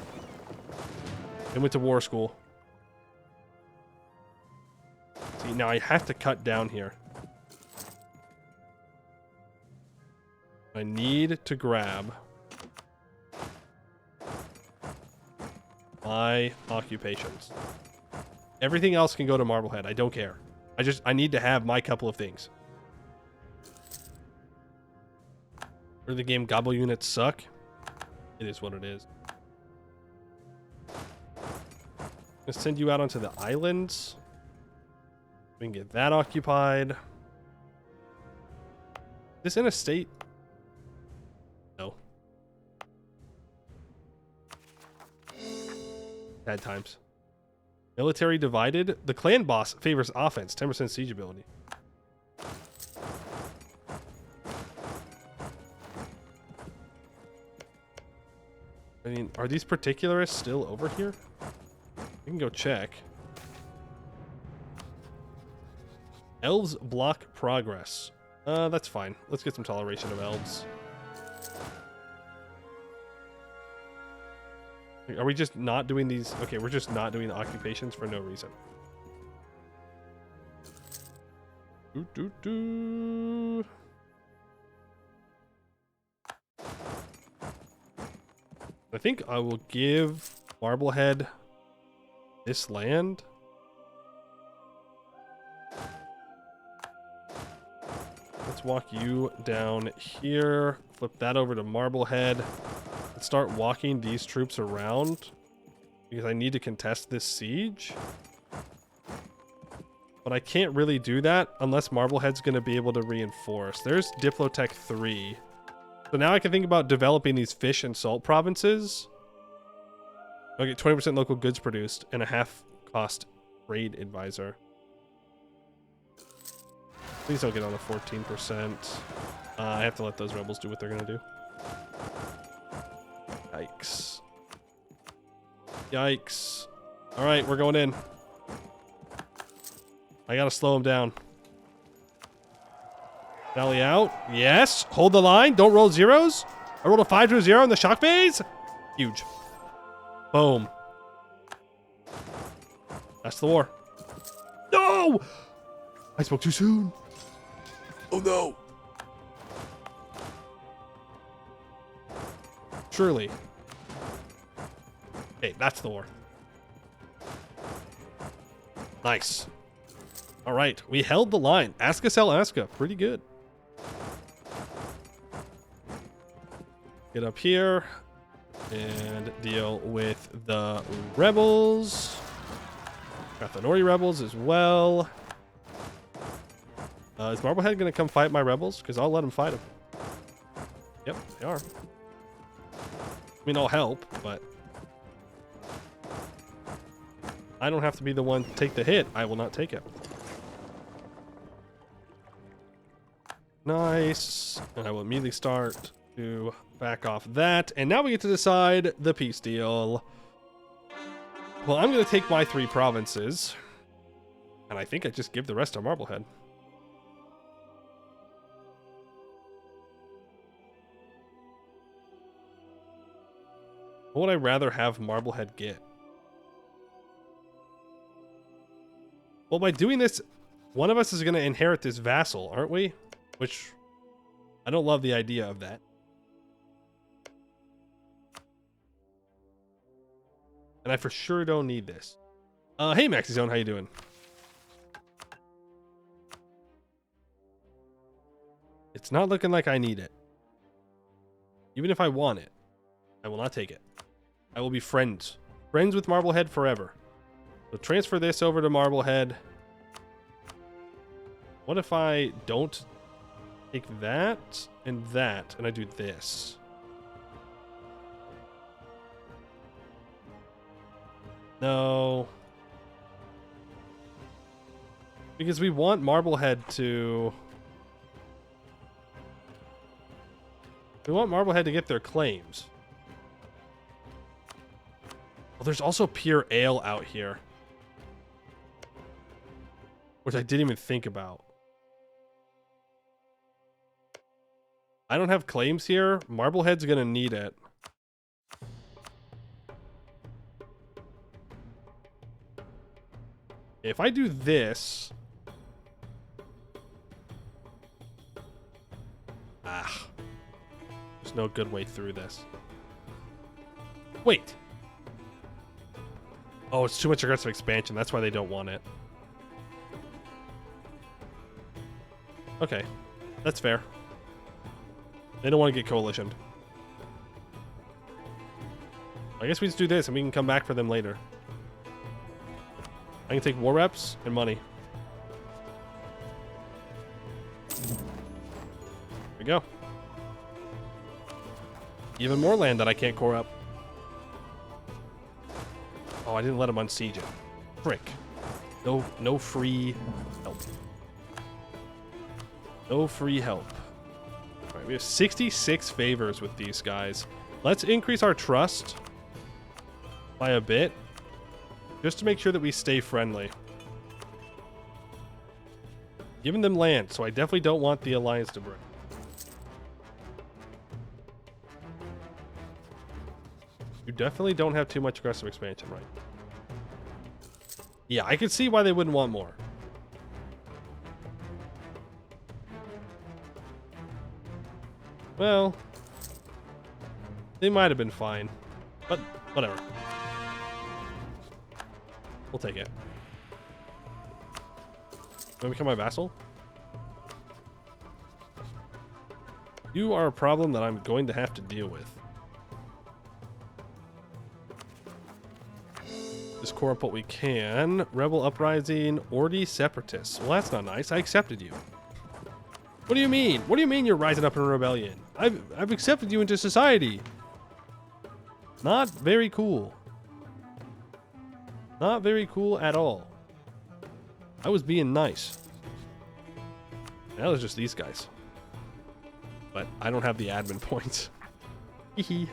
They went to war school. See, now I have to cut down here. I need to grab my occupations. Everything else can go to Marblehead. I don't care. I need to have my couple of things. For the game, gobble units suck. It is what it is. Let's send you out onto the islands. We can get that occupied. Is this in a state? No. Bad times. Military divided. The clan boss favors offense. 10% siege ability. I mean, are these particularists still over here? We can go check. Elves block progress. That's fine. Let's get some toleration of elves. Are we just not doing these? Okay, we're just not doing the occupations for no reason. I think I will give Marblehead this land. Let's walk you down here. Flip that over to Marblehead. Let's start walking these troops around because I need to contest this siege. But I can't really do that unless Marblehead's going to be able to reinforce. There's Diplotech 3. So now I can think about developing these fish and salt provinces. I'll get 20% local goods produced and a half cost trade advisor. Please don't get on a 14%. I have to let those rebels do what they're going to do. Yikes. Yikes. Alright, we're going in. I gotta slow him down. Rally out. Yes. Hold the line. Don't roll zeros. I rolled a 5 to a 0 in the shock phase. Huge. Boom. That's the war. No! I spoke too soon. Oh no. Surely. Okay, that's the war. Nice. All right, we held the line. Aska sell Aska. Pretty good. get up here and deal with the rebels. Got the Nori rebels as well. Is Marblehead going to come fight my rebels? Because I'll let him fight them. Yep, they are. I mean, I'll help, but I don't have to be the one to take the hit. I will not take it. Nice. And I will immediately start to back off that. And now we get to decide the peace deal. Well, I'm going to take my 3 provinces. And I think I just give the rest to Marblehead. What would I rather have Marblehead get? Well, by doing this, one of us is going to inherit this vassal, aren't we? Which, I don't love the idea of that. And I for sure don't need this. Hey, MaxiZone, how you doing? It's not looking like I need it. Even if I want it, I will not take it. I will be friends. Friends with Marblehead forever. So transfer this over to Marblehead. What if I don't take that and I do this? No. Because we want Marblehead to... We want Marblehead to get their claims. Well, there's also pure ale out here, which I didn't even think about. I don't have claims here. Marblehead's gonna need it. If I do this... There's no good way through this. Wait. Oh, it's too much aggressive expansion. That's why they don't want it. Okay. That's fair. They don't want to get coalitioned. I guess we just do this and we can come back for them later. I can take war reps and money. There we go. Even more land that I can't core up. Oh, I didn't let him unsiege it. Frick. No free help. No free help. All right, we have 66 favors with these guys. Let's increase our trust by a bit, just to make sure that we stay friendly. Giving them land, so I definitely don't want the alliance to break. You definitely don't have too much aggressive expansion, right? Yeah, I could see why they wouldn't want more. Well, they might have been fine, but whatever. We'll take it. Want to become my vassal? You are a problem that I'm going to have to deal with. Just core up what we can. Rebel Uprising, Ordi Separatists. Well, that's not nice. I accepted you. What do you mean? What do you mean you're rising up in a rebellion? I've accepted you into society. Not very cool. Not very cool at all. I was being nice. Now it's just these guys. But I don't have the admin points. I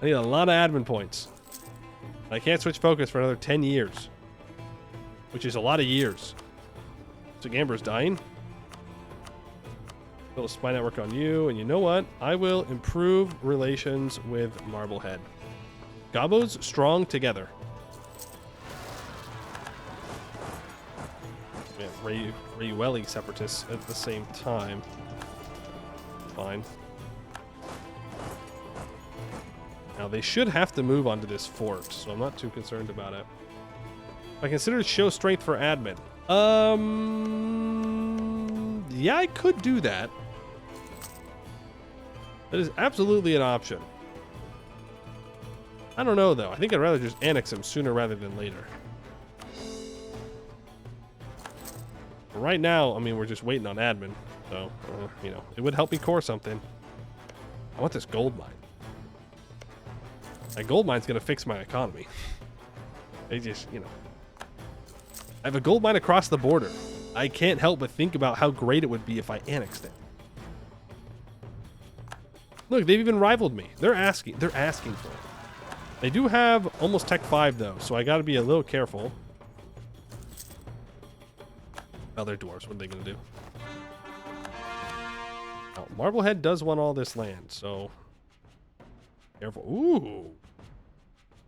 need a lot of admin points. I can't switch focus for another 10 years. Which is a lot of years. So Gamber's dying. Build a spy network on you. And you know what? I will improve relations with Marblehead. Gobos strong together. Yeah, Rayueli separatists at the same time. Fine. Now they should have to move onto this fort, so I'm not too concerned about it. I consider to show strength for admin. Yeah, I could do that. That is absolutely an option. I don't know, though. I think I'd rather just annex him sooner rather than later. But right now, I mean, we're just waiting on admin. So, you know, it would help me core something. I want this gold mine. That gold mine's going to fix my economy. They just, you know. I have a gold mine across the border. I can't help but think about how great it would be if I annexed it. Look, they've even rivaled me. They're asking for it. They do have almost Tech 5 though, so I got to be a little careful. Oh, they're dwarves. What are they going to do? Oh, Marblehead does want all this land, so careful. Ooh.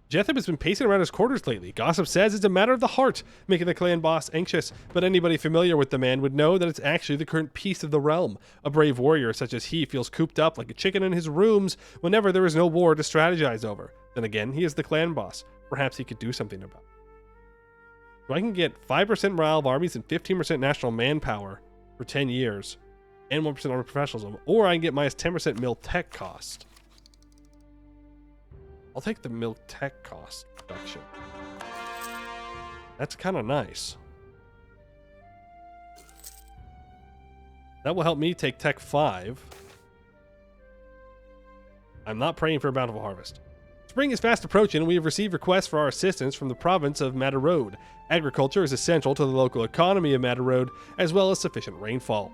Jethib has been pacing around his quarters lately. Gossip says it's a matter of the heart, making the clan boss anxious. But anybody familiar with the man would know that it's actually the current peace of the realm. A brave warrior such as he feels cooped up like a chicken in his rooms whenever there is no war to strategize over. Then again, he is the clan boss. Perhaps he could do something about it. So I can get 5% morale of armies and 15% national manpower for 10 years and 1% army professionalism. Or I can get minus 10% mil tech cost. I'll take the milk tech cost reduction. That's kind of nice. That will help me take tech 5. I'm not praying for a bountiful harvest. Spring is fast approaching and we have received requests for our assistance from the province of Matarode. Agriculture is essential to the local economy of Matarode, as well as sufficient rainfall.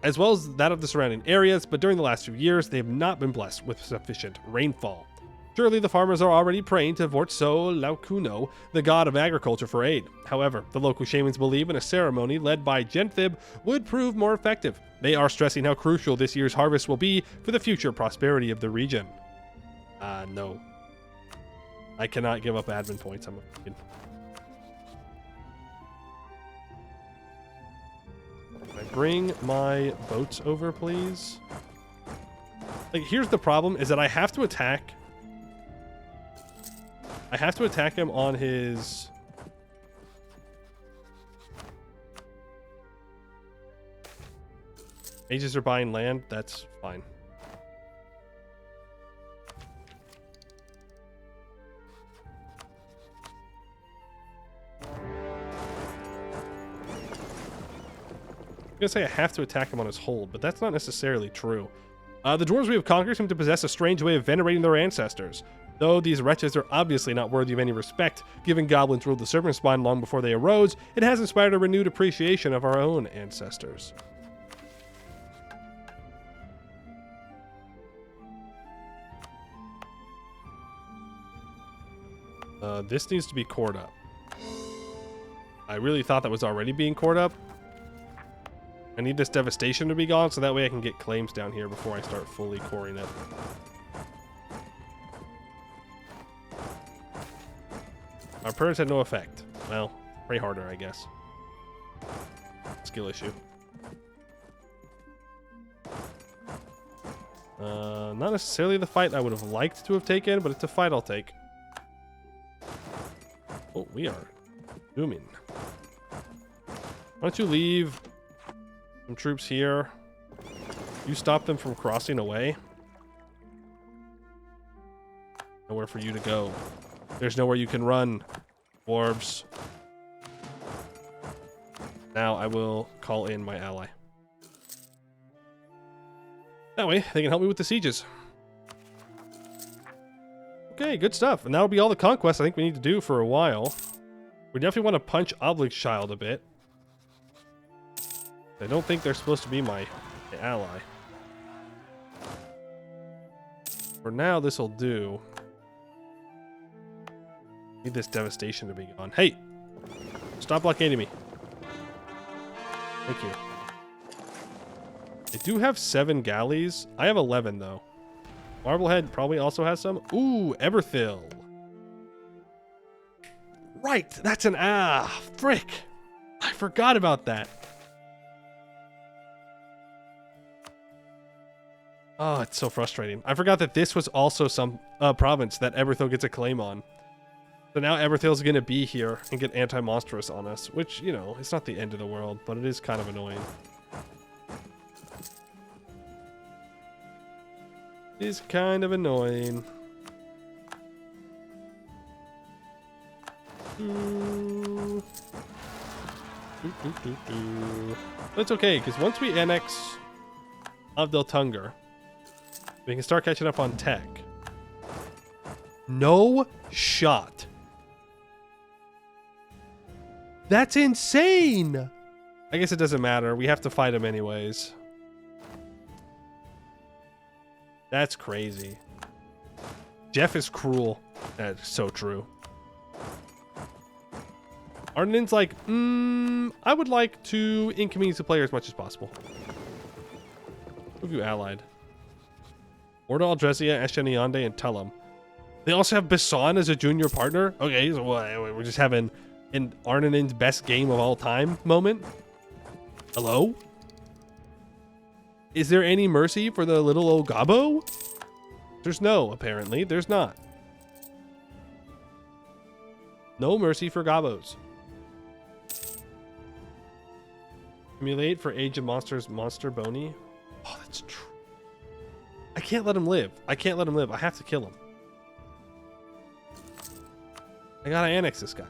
As well as that of the surrounding areas, but during the last few years, they have not been blessed with sufficient rainfall. Surely the farmers are already praying to Vortso Laukuno, the god of agriculture, for aid. However, the local shamans believe in a ceremony led by Genthib would prove more effective. They are stressing how crucial this year's harvest will be for the future prosperity of the region. No. I cannot give up admin points, I'm afraid. Bring my boats over, please. Like, here's the problem, is that I have to attack him on his... Mages are buying land. That's fine. I'm gonna say I have to attack him on his hold, but that's not necessarily true. The dwarves we have conquered seem to possess a strange way of venerating their ancestors. Though these wretches are obviously not worthy of any respect, given goblins ruled the serpent spawn long before they arose, it has inspired a renewed appreciation of our own ancestors. This needs to be cored up. I really thought that was already being cored up. I need this devastation to be gone, so that way I can get claims down here before I start fully coring it. Our prayers had no effect. Well, pray harder, I guess. Skill issue. Not necessarily the fight I would have liked to have taken, but it's a fight I'll take. Oh, we are booming. Why don't you leave some troops here? You stop them from crossing away. Nowhere for you to go. There's nowhere you can run, dwarves. Now I will call in my ally. That way, they can help me with the sieges. Okay, good stuff. And that'll be all the conquests I think we need to do for a while. We definitely want to punch Obligchild a bit. I don't think they're supposed to be my ally. For now, this will do. Need this devastation to be gone. Hey! Stop blockading me. Thank you. They do have 7 galleys. I have 11, though. Marblehead probably also has some. Ooh, Eberthil. Right, that's an... frick. I forgot about that. Oh, it's so frustrating. I forgot that this was also some province that Eberthil gets a claim on. So now Eberthil's going to be here and get anti-monstrous on us, which, you know, it's not the end of the world, but it is kind of annoying. is kind of annoying. That's okay, because once we annex Avdeltungar, we can start catching up on tech. No shot. That's insane. I guess it doesn't matter. We have to fight him anyways. That's crazy. Jeff is cruel. That's so true. Arden's like, I would like to inconvenience the player as much as possible. Who have you allied? Orda Aldresia, Esheniande, and Tellum. They also have Basan as a junior partner? Okay, so we're just having an Arden's best game of all time moment? Hello? Is there any mercy for the little old Gobbo? There's no, apparently. There's not. No mercy for Gobbos. Emulate for Age of Monsters Monster Boney. Oh, that's true. I can't let him live. I can't let him live. I have to kill him. I gotta annex this guy.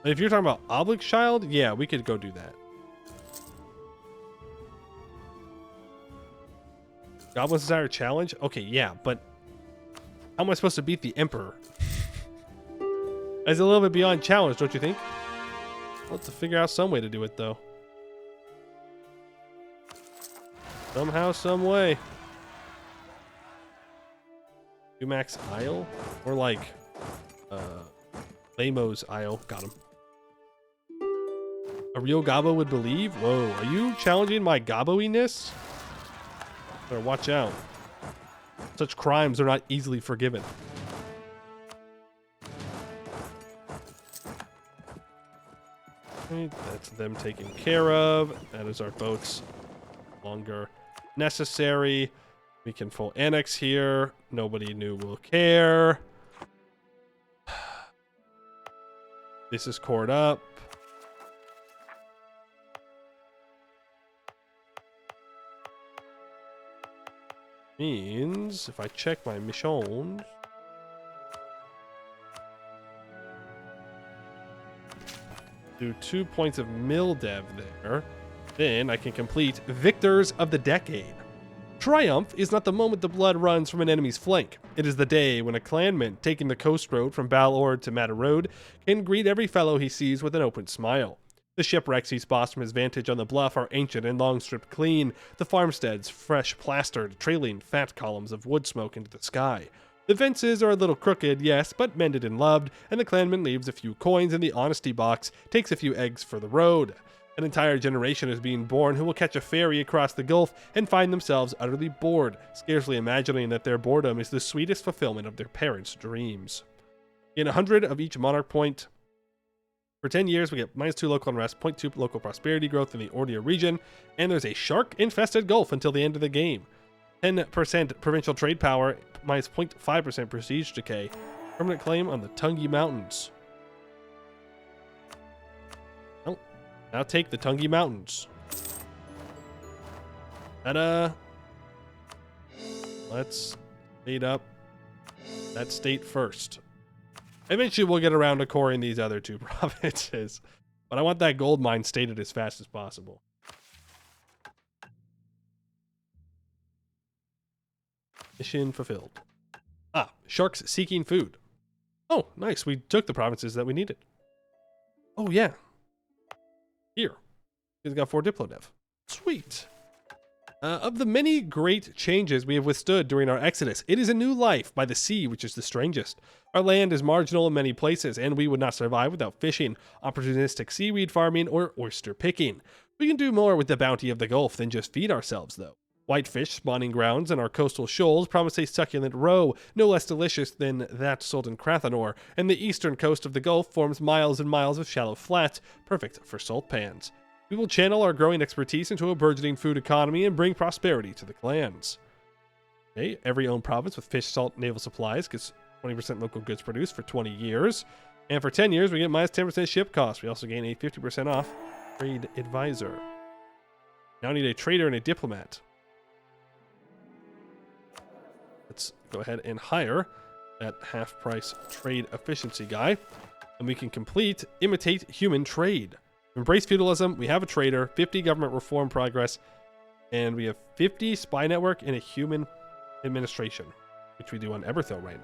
If you're talking about Obelisk Child, yeah, we could go do that. Goblin's Desire Challenge? Okay, yeah, but how am I supposed to beat the Emperor? That's a little bit beyond challenge, don't you think? I'll have to figure out some way to do it, though. Somehow, some way. Umax Isle? Or like, Lamos Isle. Got him. A real Gobbo would believe? Whoa, are you challenging my Gobbo-iness? Better watch out. Such crimes are not easily forgiven. Okay, that's them taken care of. That is our boats. Longer necessary. We can full annex here. Nobody new will care. This is cored up. Means if I check my missions, do 2 points of mill dev there, then I can complete Victors of the Decade. Triumph is not the moment the blood runs from an enemy's flank. It is the day when a clanman taking the coast road from Balord to Matter Road can greet every fellow he sees with an open smile. The shipwrecks he spots from his vantage on the bluff are ancient and long stripped clean, the farmsteads fresh plastered, trailing fat columns of wood smoke into the sky. The fences are a little crooked, yes, but mended and loved, and the clanman leaves a few coins in the honesty box, takes a few eggs for the road. An entire generation is being born who will catch a ferry across the Gulf and find themselves utterly bored, scarcely imagining that their boredom is the sweetest fulfillment of their parents' dreams. In 100 of each monarch point, for 10 years, we get -2 local unrest, 0.2 local prosperity growth in the Ordia region, and there's a shark-infested Gulf until the end of the game. 10% provincial trade power, -0.5% prestige decay. Permanent claim on the Tungi Mountains. Oh, now take the Tungi Mountains. Ta-da! Let's speed up that state first. Eventually, we'll get around to coring these other two provinces. But I want that gold mine stated as fast as possible. Mission fulfilled. Ah, sharks seeking food. Oh, nice. We took the provinces that we needed. Oh, yeah. Here. He's got 4 Diplodev. Sweet. Of the many great changes we have withstood during our exodus, it is a new life by the sea which is the strangest. Our land is marginal in many places, and we would not survive without fishing, opportunistic seaweed farming, or oyster picking. We can do more with the bounty of the Gulf than just feed ourselves, though. Whitefish spawning grounds and our coastal shoals promise a succulent roe, no less delicious than that sold in Crathanor, and the eastern coast of the Gulf forms miles and miles of shallow flats, perfect for salt pans. We will channel our growing expertise into a burgeoning food economy and bring prosperity to the clans. Okay, every owned province with fish, salt, naval supplies gets 20% local goods produced for 20 years. And for 10 years, we get -10% ship cost. We also gain a 50% off trade advisor. Now I need a trader and a diplomat. Let's go ahead and hire that half-price trade efficiency guy. And we can imitate human trade. Embrace feudalism. We have a trader, 50 government reform progress, and we have 50 spy network and a human administration, which we do on Eberthil right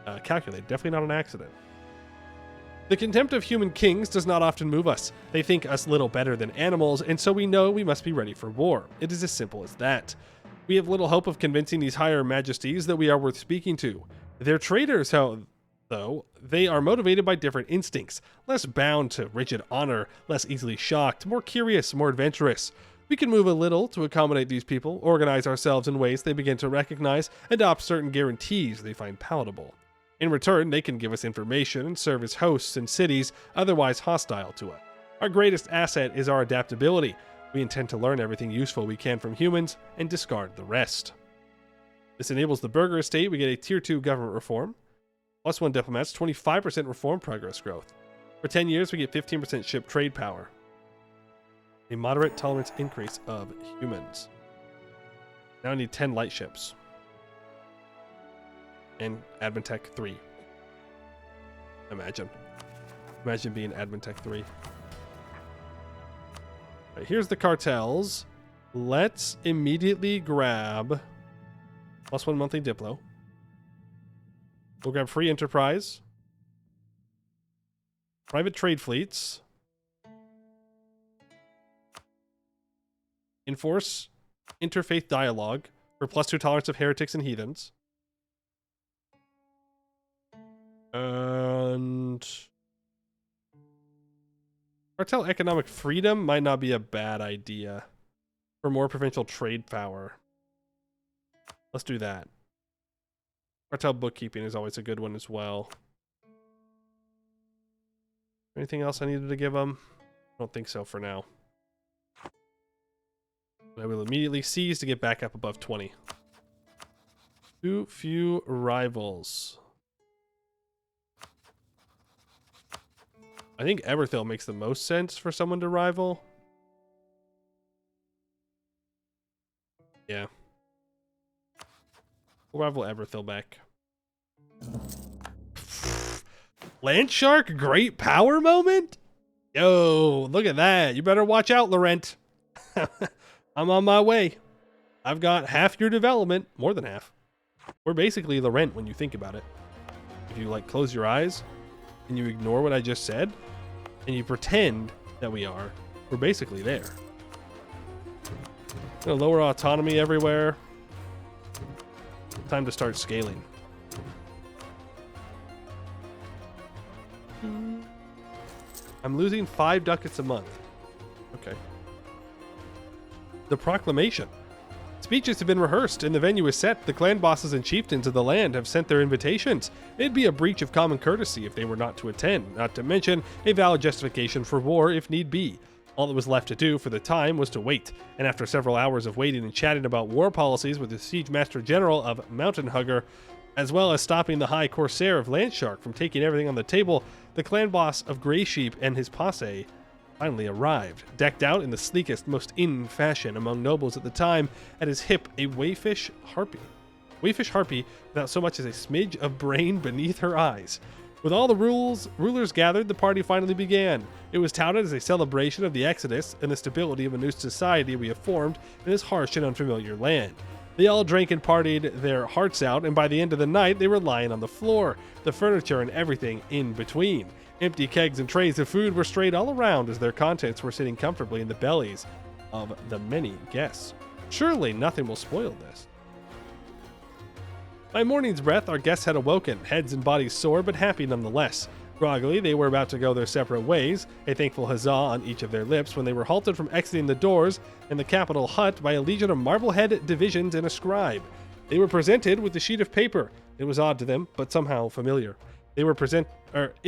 now. Calculate, definitely not an accident. The contempt of human kings does not often move us. They think us little better than animals, and so we know we must be ready for war. It is as simple as that. We have little hope of convincing these higher majesties that we are worth speaking to. They're traitors, though. They are motivated by different instincts, less bound to rigid honor, less easily shocked, more curious, more adventurous. We can move a little to accommodate these people, organize ourselves in ways they begin to recognize, adopt certain guarantees they find palatable. In return, they can give us information and serve as hosts in cities otherwise hostile to us. Our greatest asset is our adaptability. We intend to learn everything useful we can from humans and discard the rest. This enables the burger estate. We get a tier 2 government reform. Plus 1 diplomats, 25% reform progress growth. For 10 years, we get 15% ship trade power. A moderate tolerance increase of humans. Now I need 10 light ships. And Admin Tech 3. Imagine being Admin Tech 3. Right, here's the cartels. Let's immediately grab plus 1 monthly Diplo. We'll grab free enterprise. Private trade fleets. Enforce interfaith dialogue for plus 2 tolerance of heretics and heathens. And cartel economic freedom might not be a bad idea for more provincial trade power. Let's do that. Cartel bookkeeping is always a good one as well. Anything else I needed to give them? I don't think so for now. I will immediately seize to get back up above 20. Too few rivals. I think Eberthil makes the most sense for someone to rival. Yeah. We'll rival Eberthil back. Landshark, great power moment? Yo, look at that. You better watch out, Laurent. I'm on my way. I've got half your development. More than half. We're basically Laurent when you think about it. If you like close your eyes and you ignore what I just said and you pretend that we're basically there. Gonna lower autonomy everywhere. Time to start scaling. I'm losing 5 ducats a month. Okay. The proclamation. Speeches have been rehearsed and the venue is set. The clan bosses and chieftains of the land have sent their invitations. It'd be a breach of common courtesy if they were not to attend, not to mention a valid justification for war if need be. All that was left to do for the time was to wait, and after several hours of waiting and chatting about war policies with the Siege Master General of Mountain Hugger, as well as stopping the High Corsair of Landshark from taking everything on the table, the clan boss of Grey Sheep and his posse finally arrived, decked out in the sleekest, most in fashion among nobles at the time, at his hip a wayfish harpy. Wayfish harpy without so much as a smidge of brain beneath her eyes. With all the rulers gathered, the party finally began. It was touted as a celebration of the Exodus and the stability of a new society we have formed in this harsh and unfamiliar land. They all drank and partied their hearts out, and by the end of the night, they were lying on the floor, the furniture and everything in between. Empty kegs and trays of food were strayed all around as their contents were sitting comfortably in the bellies of the many guests. Surely nothing will spoil this. By morning's breath, our guests had awoken, heads and bodies sore, but happy nonetheless. Groggily, they were about to go their separate ways, a thankful huzzah on each of their lips, when they were halted from exiting the doors in the capital hut by a legion of Marblehead divisions and a scribe. They were presented with a sheet of paper. It was odd to them, but somehow familiar. It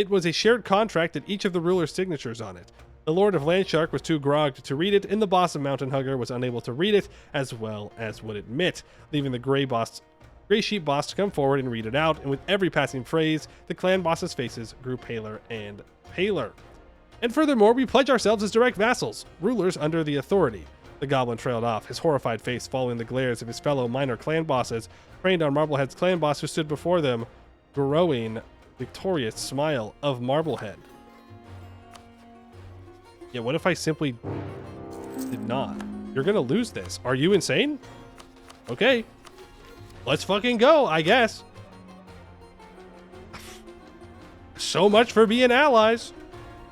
was a shared contract that each of the rulers' signatures on it. The Lord of Landshark was too grogged to read it, and the boss of Mountain Hugger was unable to read it, as well as would admit, leaving the Grey Sheep boss to come forward and read it out, and with every passing phrase, the clan bosses' faces grew paler and paler. And furthermore, we pledge ourselves as direct vassals, rulers under the authority. The goblin trailed off, his horrified face following the glares of his fellow minor clan bosses, trained on Marblehead's clan boss who stood before them, growing victorious smile of Marblehead. Yeah, what if I simply did not? You're gonna lose this. Are you insane? Okay. Let's fucking go, I guess. So much for being allies.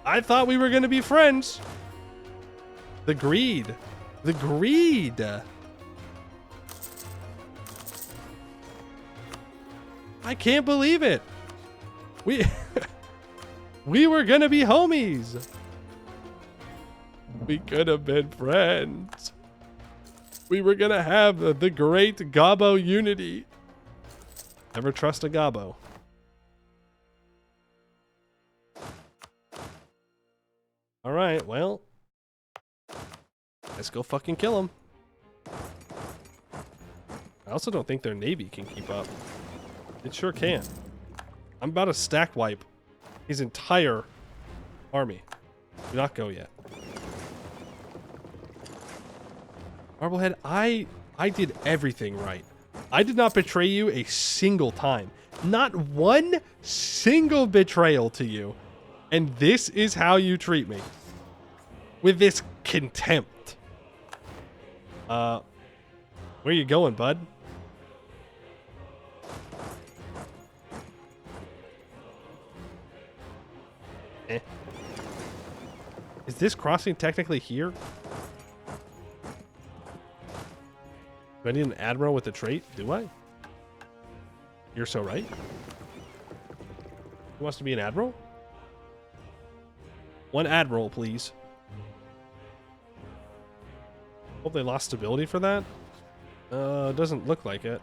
I thought we were gonna be friends. The greed. The greed. I can't believe it. We were gonna be homies. We could have been friends. We were gonna have the great Gobbo unity. Never trust a Gobbo. All right, well, let's go fucking kill him. I also don't think their navy can keep up. It sure can. I'm about to stack wipe his entire army. Do not go yet. Marblehead, I did everything right. I did not betray you a single time. Not one single betrayal to you. And this is how you treat me. With this contempt. Where are you going, bud? Eh. Is this crossing technically here? Do I need an admiral with a trait? Do I? You're so right. Who wants to be an admiral? One admiral, please. Hope they lost stability for that. Doesn't look like it.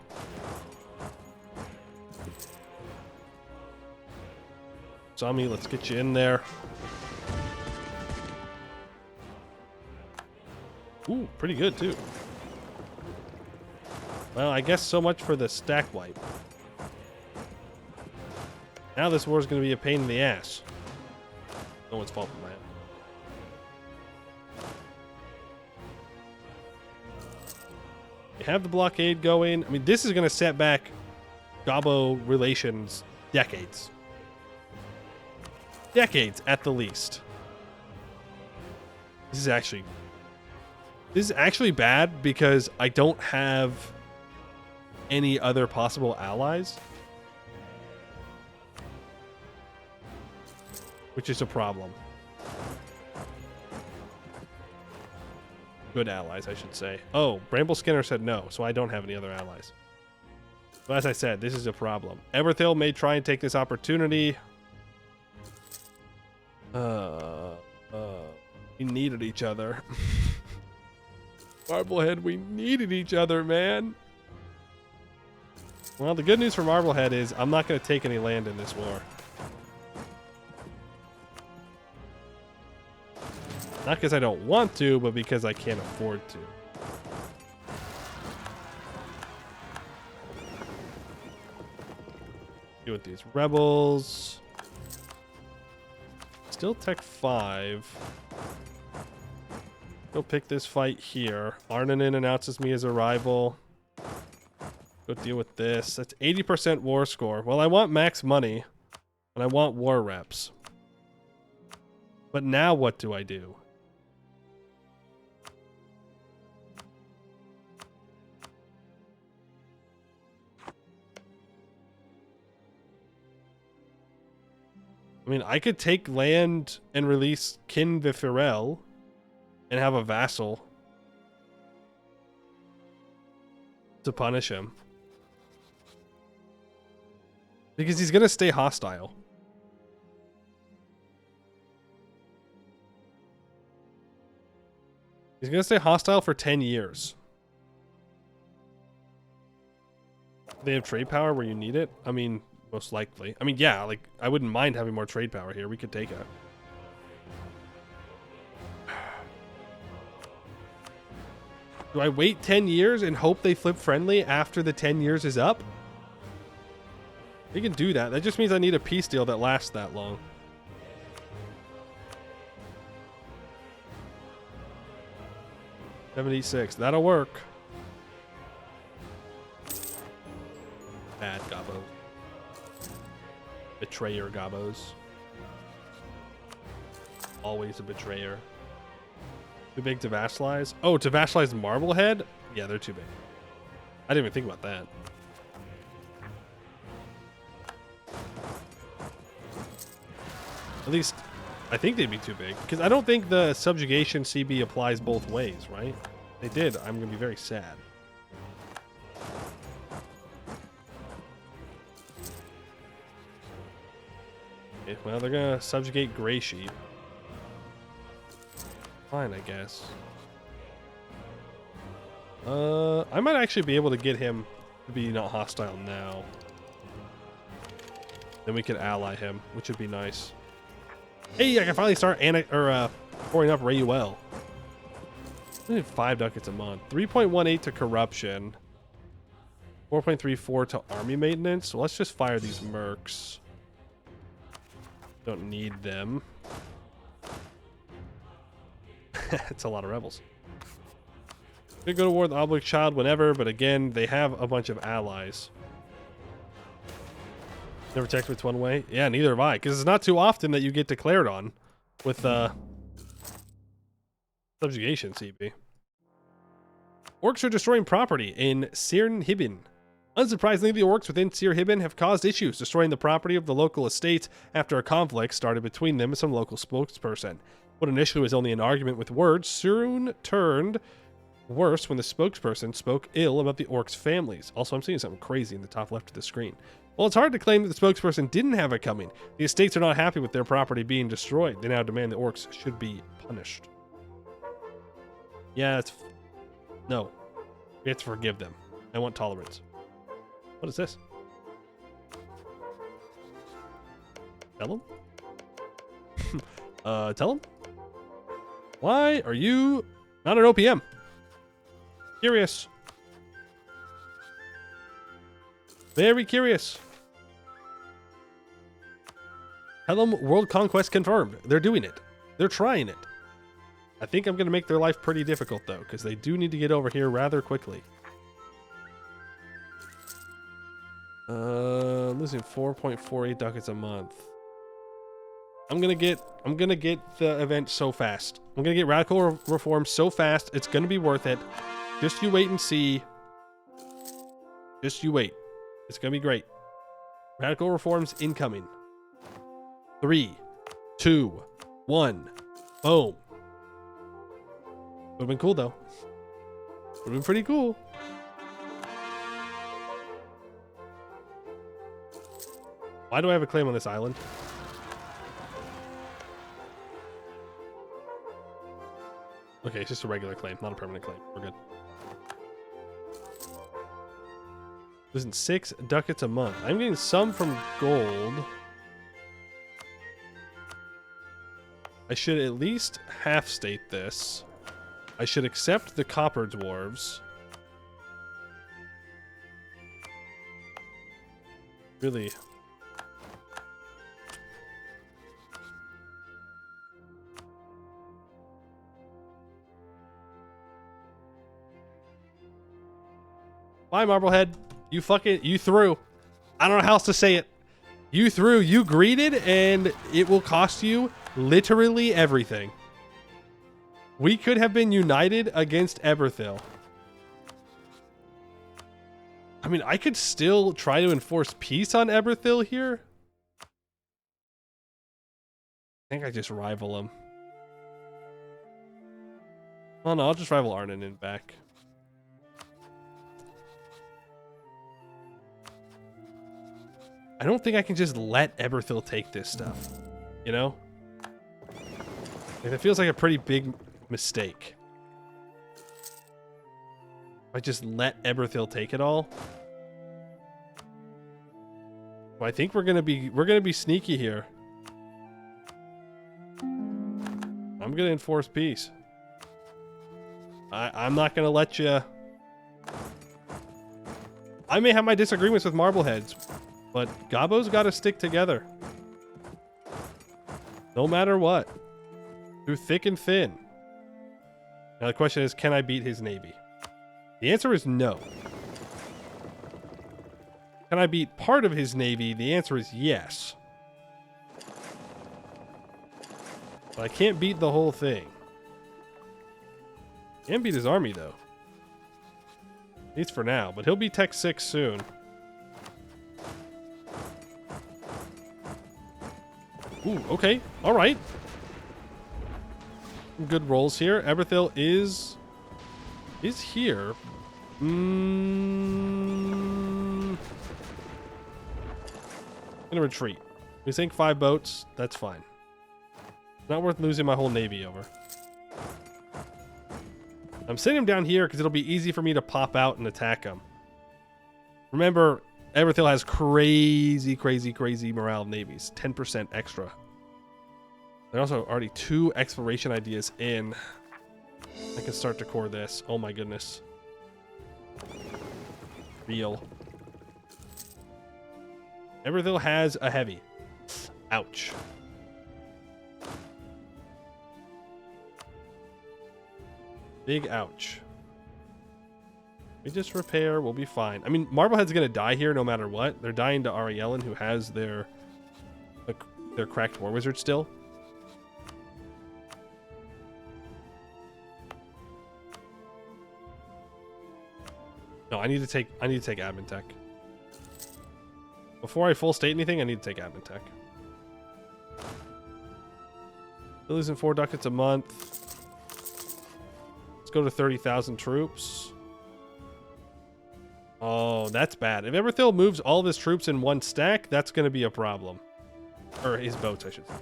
Zombie, let's get you in there. Ooh, pretty good too. Well, I guess so much for the stack wipe. Now this war is going to be a pain in the ass. No one's fault for that. We have the blockade going. I mean, this is going to set back Gobbo relations decades. Decades at the least. This is actually bad because I don't have any other possible allies, which is a problem. Good allies, I should say. Oh, Bramble Skinner said no, so I don't have any other allies. But as I said, this is a problem. Everthill may try and take this opportunity. We needed each other. Marblehead, we needed each other, man. Well, the good news for Marblehead is I'm not going to take any land in this war. Not because I don't want to, but because I can't afford to. Deal with these rebels. Still Tech 5. Go pick this fight here. Arnanen announces me as a rival. Go deal with this. That's 80% war score. Well, I want max money, and I want war reps. But now what do I do? I mean, I could take land and release Kin Vifirel and have a vassal to punish him. Because he's going to stay hostile. He's going to stay hostile for 10 years. They have trade power where you need it? I mean, most likely. I mean, yeah, like, I wouldn't mind having more trade power here. We could take it. Do I wait 10 years and hope they flip friendly after the 10 years is up? We can do that. That just means I need a peace deal that lasts that long. 76. That'll work. Bad Gobbo. Betrayer Gobbos. Always a betrayer. Too big to vassalize? Oh, to vassalize Marblehead? Yeah, they're too big. I didn't even think about that. At least, I think they'd be too big. Because I don't think the subjugation CB applies both ways, right? If they did, I'm going to be very sad. Okay, well, they're going to subjugate Gray Sheep. Fine, I guess. I might actually be able to get him to be not hostile now. Then we could ally him, which would be nice. Hey, I can finally start pouring up Rayuel. I need 5 ducats a month. 3.18 to corruption. 4.34 to army maintenance. So let's just fire these mercs. Don't need them. It's a lot of rebels. Could go to war with the Oblique Child whenever, but again, they have a bunch of allies. Never checked which one way? Yeah, neither have I, because it's not too often that you get declared on with subjugation CP. Orcs are destroying property in Sirnhibin. Unsurprisingly, the orcs within Sirnhibin have caused issues, destroying the property of the local estate after a conflict started between them and some local spokesperson. What initially was only an argument with words soon turned worse when the spokesperson spoke ill about the orcs' families. Also, I'm seeing something crazy in the top left of the screen. Well, it's hard to claim that the spokesperson didn't have it coming. The estates are not happy with their property being destroyed. They now demand the orcs should be punished. Yeah, no. We have to forgive them. I want tolerance. What is this? Tell him? Tell him? Why are you not an OPM? Curious. Very curious. Tell them world conquest confirmed. They're doing it. They're trying it. I think I'm going to make their life pretty difficult, though, because they do need to get over here rather quickly. I'm losing 4.48 ducats a month. I'm gonna get the event so fast. I'm gonna get radical reform so fast. It's gonna be worth it. Just you wait and see. Just you wait. It's gonna be great. Radical reforms incoming. 3, 2, 1. Boom. Would've been cool though. Would've been pretty cool. Why do I have a claim on this island? Okay, it's just a regular claim, not a permanent claim. We're good. Losing 6 ducats a month. I'm getting some from gold. I should at least half state this. I should accept the copper dwarves. Really. Bye, Marblehead. You threw. I don't know how else to say it. You threw, you greeted, and it will cost you literally everything. We could have been united against Eberthil. I mean, I could still try to enforce peace on Eberthil here. I think I just rival him. Oh no, I'll just rival Arninin back. I don't think I can just let Eberthil take this stuff, you know? Like, it feels like a pretty big mistake. If I just let Eberthil take it all. Well, I think we're gonna be sneaky here. I'm gonna enforce peace. I'm not gonna let you. I may have my disagreements with Marbleheads, but Gobbo's got to stick together. No matter what. Through thick and thin. Now the question is, can I beat his navy? The answer is no. Can I beat part of his navy? The answer is yes. But I can't beat the whole thing. Can't beat his army, though. At least for now, but he'll be Tech 6 soon. Ooh, okay. All right. Some good rolls here. Eberthil is here. Gonna retreat. We sink 5 boats. That's fine. Not worth losing my whole navy over. I'm sending him down here because it'll be easy for me to pop out and attack him. Remember, Eberthil has crazy, crazy, crazy morale navies. 10% extra. There are also already 2 exploration ideas in. I can start to core this. Oh my goodness. Real. Eberthil has a heavy. Ouch. Big ouch. We just repair, we'll be fine. I mean, Marblehead's gonna die here no matter what. They're dying to Ariellen, who has their cracked war wizard still. No, I need to take admin tech. Before I full state anything, I need to take admin tech. Still losing 4 ducats a month. Let's go to 30,000 troops. Oh, that's bad. If Eberthil moves all of his troops in 1 stack, that's going to be a problem. Or his boats, I should say.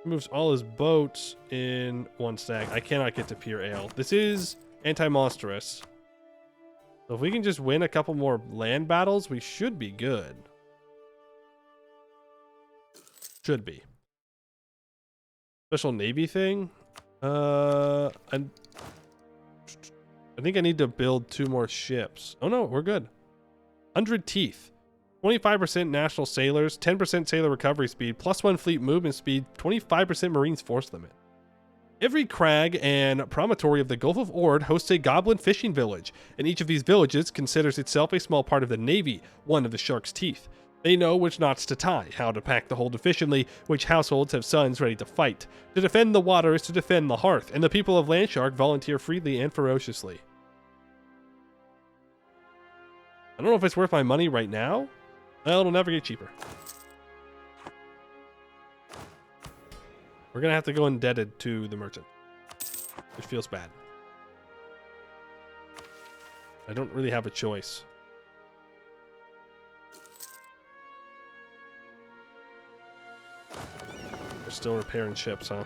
Moves all his boats in 1 stack. I cannot get to Pure Ale. This is anti-monstrous. So if we can just win a couple more land battles, we should be good. Should be. Special Navy thing? I think I need to build 2 more ships. Oh no, we're good. 100 teeth. 25% national sailors, 10% sailor recovery speed, +1 fleet movement speed, 25% marines force limit. Every crag and promontory of the Gulf of Ord hosts a goblin fishing village, and each of these villages considers itself a small part of the navy, one of the shark's teeth. They know which knots to tie, how to pack the hold efficiently, which households have sons ready to fight. To defend the water is to defend the hearth, and the people of Landshark volunteer freely and ferociously. I don't know if it's worth my money right now. Well, it'll never get cheaper. We're gonna have to go indebted to the merchant, which feels bad. I don't really have a choice. We're still repairing ships, huh?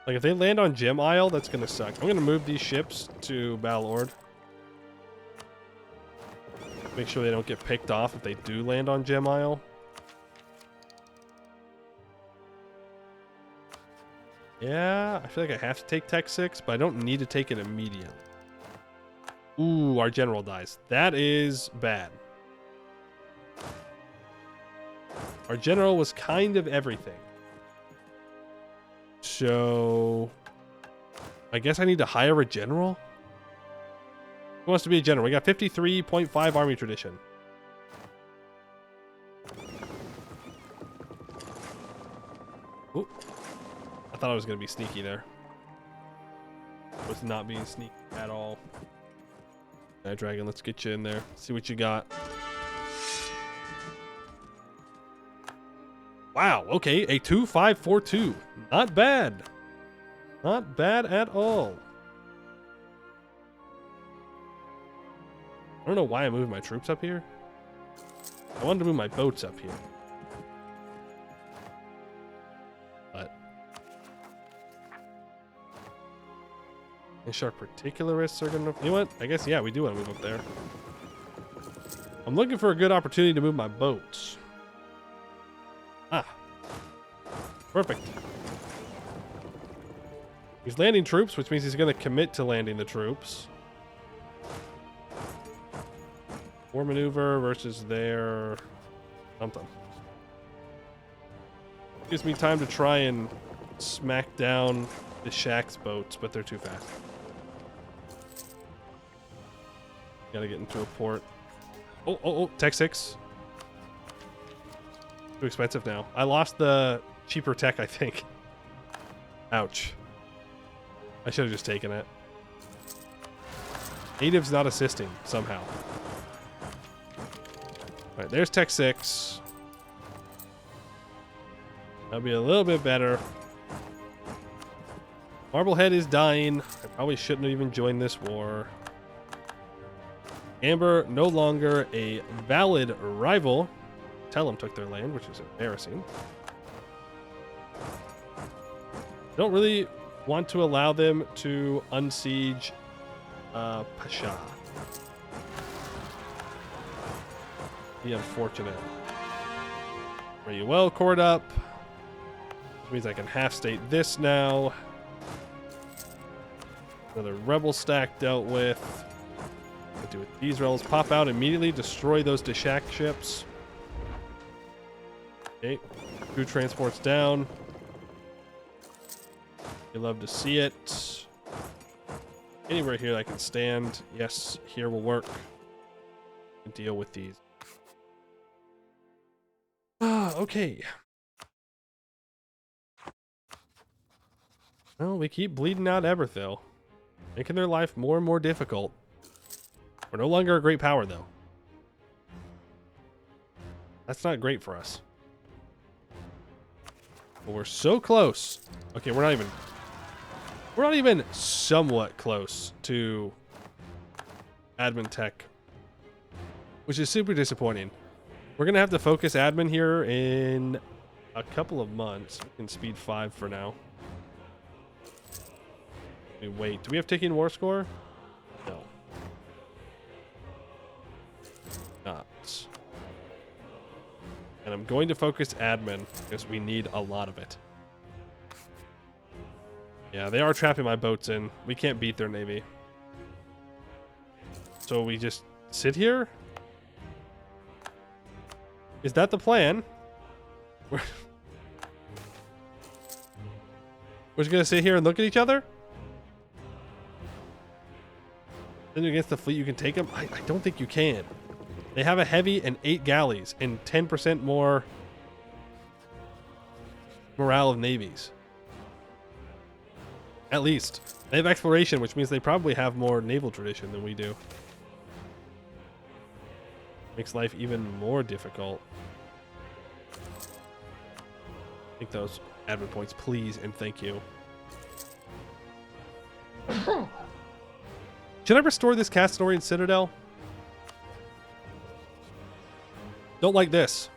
Like, if they land on Gem Isle, that's gonna suck. I'm gonna move these ships to Balord. Make sure they don't get picked off if they do land on Gem Isle. Yeah, I feel like I have to take Tech 6, but I don't need to take it immediately. Ooh, our general dies. That is bad. Our general was kind of everything. So I guess I need to hire a general? Who wants to be a general? We got 53.5 army tradition. Ooh. I thought I was going to be sneaky there. Was not being sneaky at all. Alright, Dragon, let's get you in there. See what you got. Wow, okay, a 2-5-4-2. Not bad. Not bad at all. I don't know why I moved my troops up here. I wanted to move my boats up here. But Landshark particularists are gonna... You know what? I guess, yeah, we do want to move up there. I'm looking for a good opportunity to move my boats. Ah. Perfect. He's landing troops, which means he's going to commit to landing the troops. War maneuver versus their something. Gives me time to try and smack down the Shack's boats, but they're too fast. Gotta get into a port. Oh, Tech 6. Too expensive now. I lost the cheaper tech, I think. Ouch. I should have just taken it. Native's not assisting, somehow. Alright, there's Tech 6. That'll be a little bit better. Marblehead is dying. I probably shouldn't have even joined this war. Amber, no longer a valid rival. Tell them took their land, which is embarrassing. Don't really want to allow them to unsiege Pasha. Be unfortunate. Pretty well cored up. Which means I can half state this now. Another rebel stack dealt with. What do with these rebels? Pop out immediately, destroy those Deshak ships. Okay, crew transports down. You love to see it. Anywhere here that I can stand. Yes, here will work. And deal with these. Okay. Well, we keep bleeding out Eberthil, making their life more and more difficult. We're no longer a great power, though. That's not great for us. But we're so close. Okay, we're not even somewhat close to admin tech, which is super disappointing. We're gonna have to focus admin here in a couple of months. We can speed 5 for now. Wait, do we have taking war score? No. Not. And I'm going to focus admin because we need a lot of it. Yeah, they are trapping my boats in. We can't beat their navy. So we just sit here? Is that the plan? We're just gonna sit here and look at each other? Then against the fleet you can take them? I don't think you can. They have a heavy and 8 galleys and 10% more morale of navies. At least. They have exploration, which means they probably have more naval tradition than we do. Makes life even more difficult. Take those admin points, please, and thank you. Should I restore this Castorian Citadel? Don't like this.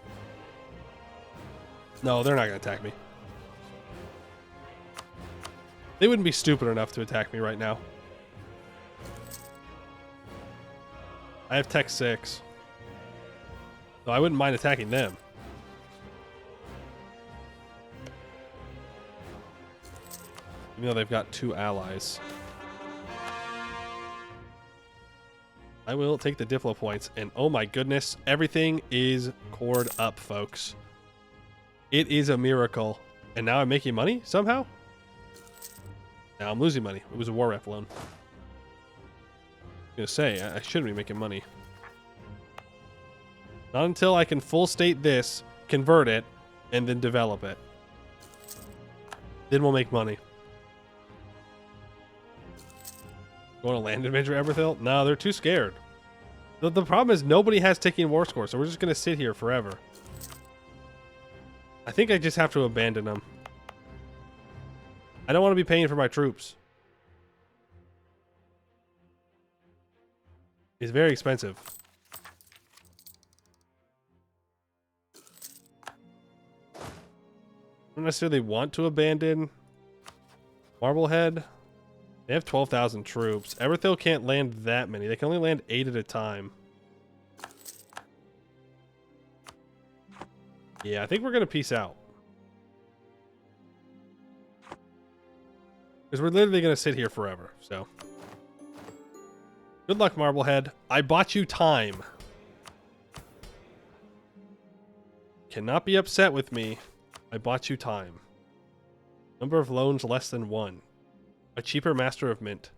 No, they're not going to attack me. They wouldn't be stupid enough to attack me right now. I have Tech 6. So I wouldn't mind attacking them. Even though they've got 2 allies. I will take the Diplo points, and oh my goodness, everything is cored up, folks. It is a miracle. And now I'm making money somehow? Now I'm losing money. It was a war rep loan. I was gonna say, I shouldn't be making money. Not until I can full state this, convert it, and then develop it. Then we'll make money. Going to land adventure Eberthil? No, they're too scared. The problem is nobody has taking war score, so we're just going to sit here forever. I think I just have to abandon them. I don't want to be paying for my troops. It's very expensive. I don't necessarily want to abandon Marblehead. They have 12,000 troops. Eberthil can't land that many. They can only land 8 at a time. Yeah, I think we're going to peace out. Because we're literally going to sit here forever, so. Good luck, Marblehead. I bought you time. Cannot be upset with me. I bought you time. Number of loans less than 1. A cheaper master of mint.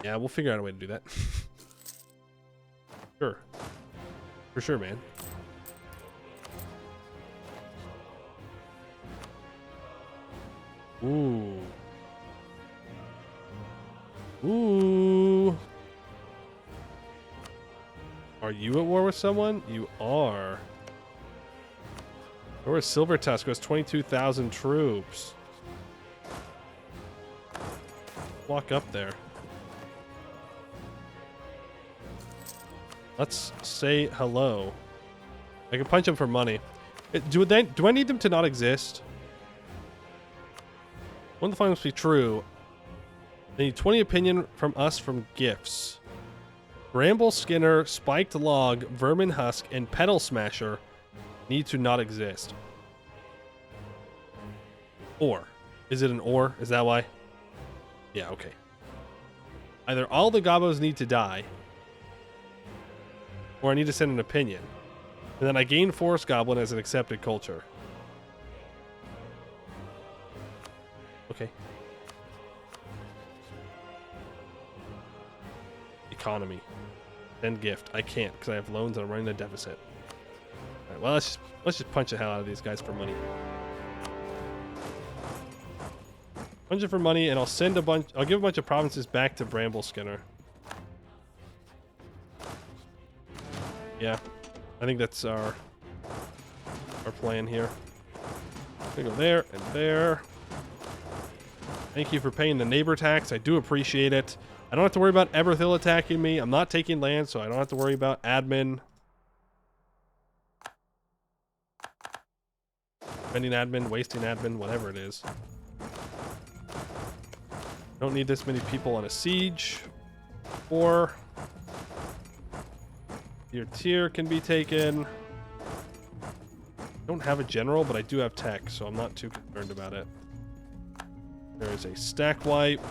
Yeah, we'll figure out a way to do that. Sure. For sure, man. Ooh. Ooh. Are you at war with someone? You are. Or is Silver Tusk has 22,000 troops. Walk up there. Let's say hello. I can punch him for money. Do I need them to not exist? One of the finals must be true. They need 20 opinion from us from gifts. Bramble Skinner, Spiked Log, Vermin Husk, and Petal Smasher need to not exist. Or. Is it an or? Is that why? Yeah, okay. Either all the Gobos need to die, or I need to send an opinion. And then I gain Forest Goblin as an accepted culture. Okay. Economy. Send gift. I can't because I have loans and I'm running a deficit. Alright, well, let's just punch the hell out of these guys for money. Punch it for money, and I'll give a bunch of provinces back to Bramble Skinner. Yeah, I think that's our plan here. We go there and there. Thank you for paying the neighbor tax. I do appreciate it. I don't have to worry about Eberthil attacking me. I'm not taking land, so I don't have to worry about admin. Spending admin, wasting admin, whatever it is. Don't need this many people on a siege. Or your tier can be taken. Don't have a general, but I do have tech, so I'm not too concerned about it. There is a stack wipe.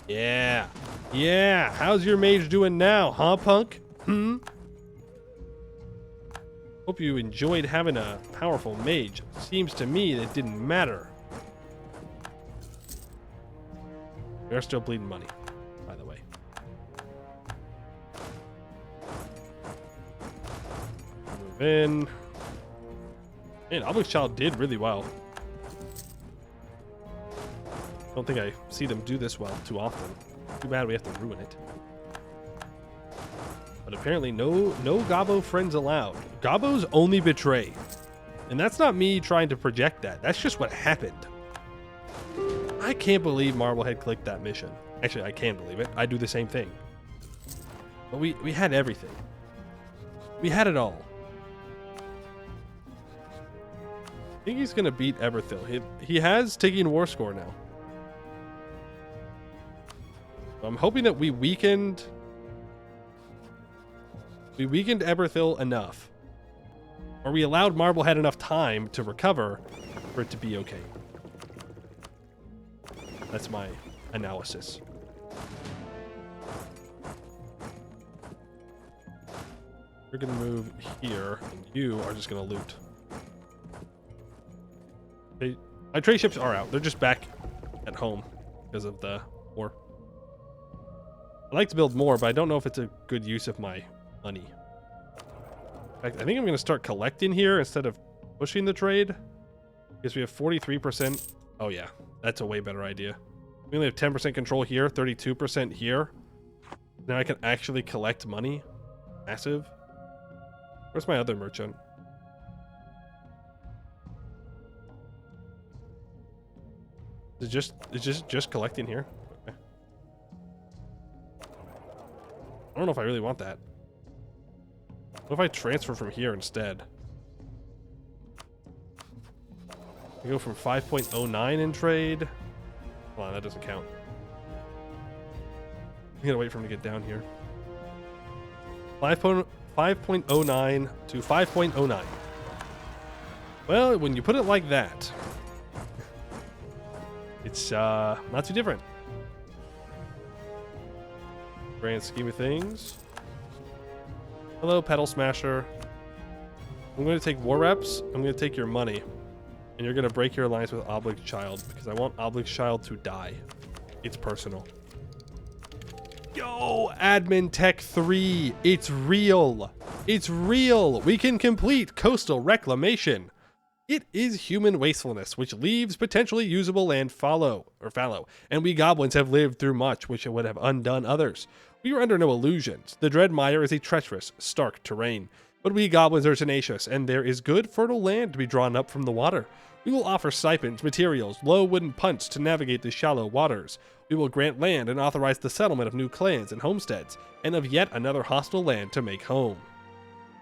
Yeah. Yeah. How's your mage doing now, huh, punk? Hope you enjoyed having a powerful mage. Seems to me that it didn't matter. We are still bleeding money, by the way. Move in. Man, Obelisk Child did really well. Don't think I see them do this well too often. Too bad we have to ruin it. But apparently no Gobbo friends allowed. Gobbos only betray. And that's not me trying to project that. That's just what happened. I can't believe Marblehead clicked that mission. Actually, I can believe it. I do the same thing. But we had everything. We had it all. I think he's going to beat Eberthil. He has taken war score now. I'm hoping that we weakened Eberthil enough, or we allowed Marblehead enough time to recover for it to be okay. That's my analysis. You're gonna move here, and you are just gonna loot. My trade ships are out. They're just back at home because of the war. I'd like to build more, but I don't know if it's a good use of my money. In fact, I think I'm going to start collecting here instead of pushing the trade. Because we have 43%. Oh yeah, that's a way better idea. We only have 10% control here, 32% here. Now I can actually collect money. Massive. Where's my other merchant? Is it just collecting here? Okay. I don't know if I really want that. What if I transfer from here instead? I go from 5.09 in trade. Hold on, that doesn't count. I'm gonna wait for him to get down here. 5.09 to 5.09. Well, when you put it like that, it's not too different. Grand scheme of things. Hello, Petal Smasher. I'm going to take war reps. I'm going to take your money. And you're going to break your alliance with Oblig's Child because I want Oblig's Child to die. It's personal. Yo, Admin Tech 3. It's real. It's real. We can complete coastal reclamation. It is human wastefulness, which leaves potentially usable land fallow, and we goblins have lived through much which would have undone others. We are under no illusions. The Dread Mire is a treacherous, stark terrain, but we goblins are tenacious, and there is good, fertile land to be drawn up from the water. We will offer stipends, materials, low wooden punts to navigate the shallow waters. We will grant land and authorize the settlement of new clans and homesteads, and of yet another hostile land to make home.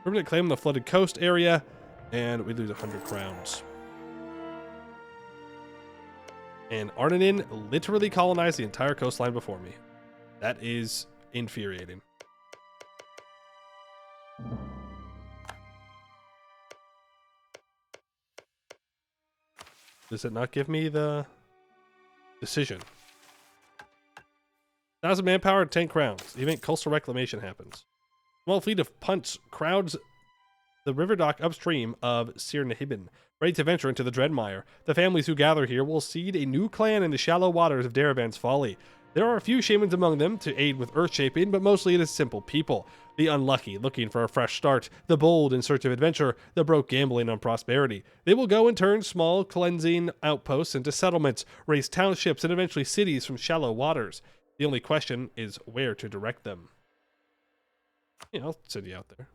Permanent claim on the flooded coast area, and we lose 100 crowns. And Arnanin literally colonized the entire coastline before me. That is infuriating. Does it not give me the decision? 1,000 manpower, 10 crowns. The event coastal reclamation happens. Small fleet of punts crowds the river dock upstream of Sirnahibin, ready to venture into the Dreadmire. The families who gather here will seed a new clan in the shallow waters of Daravan's Folly. There are a few shamans among them to aid with earth shaping, but mostly it is simple people. The unlucky looking for a fresh start, the bold in search of adventure, the broke gambling on prosperity. They will go and turn small cleansing outposts into settlements, raise townships, and eventually cities from shallow waters. The only question is where to direct them. Yeah, I'll send you out there.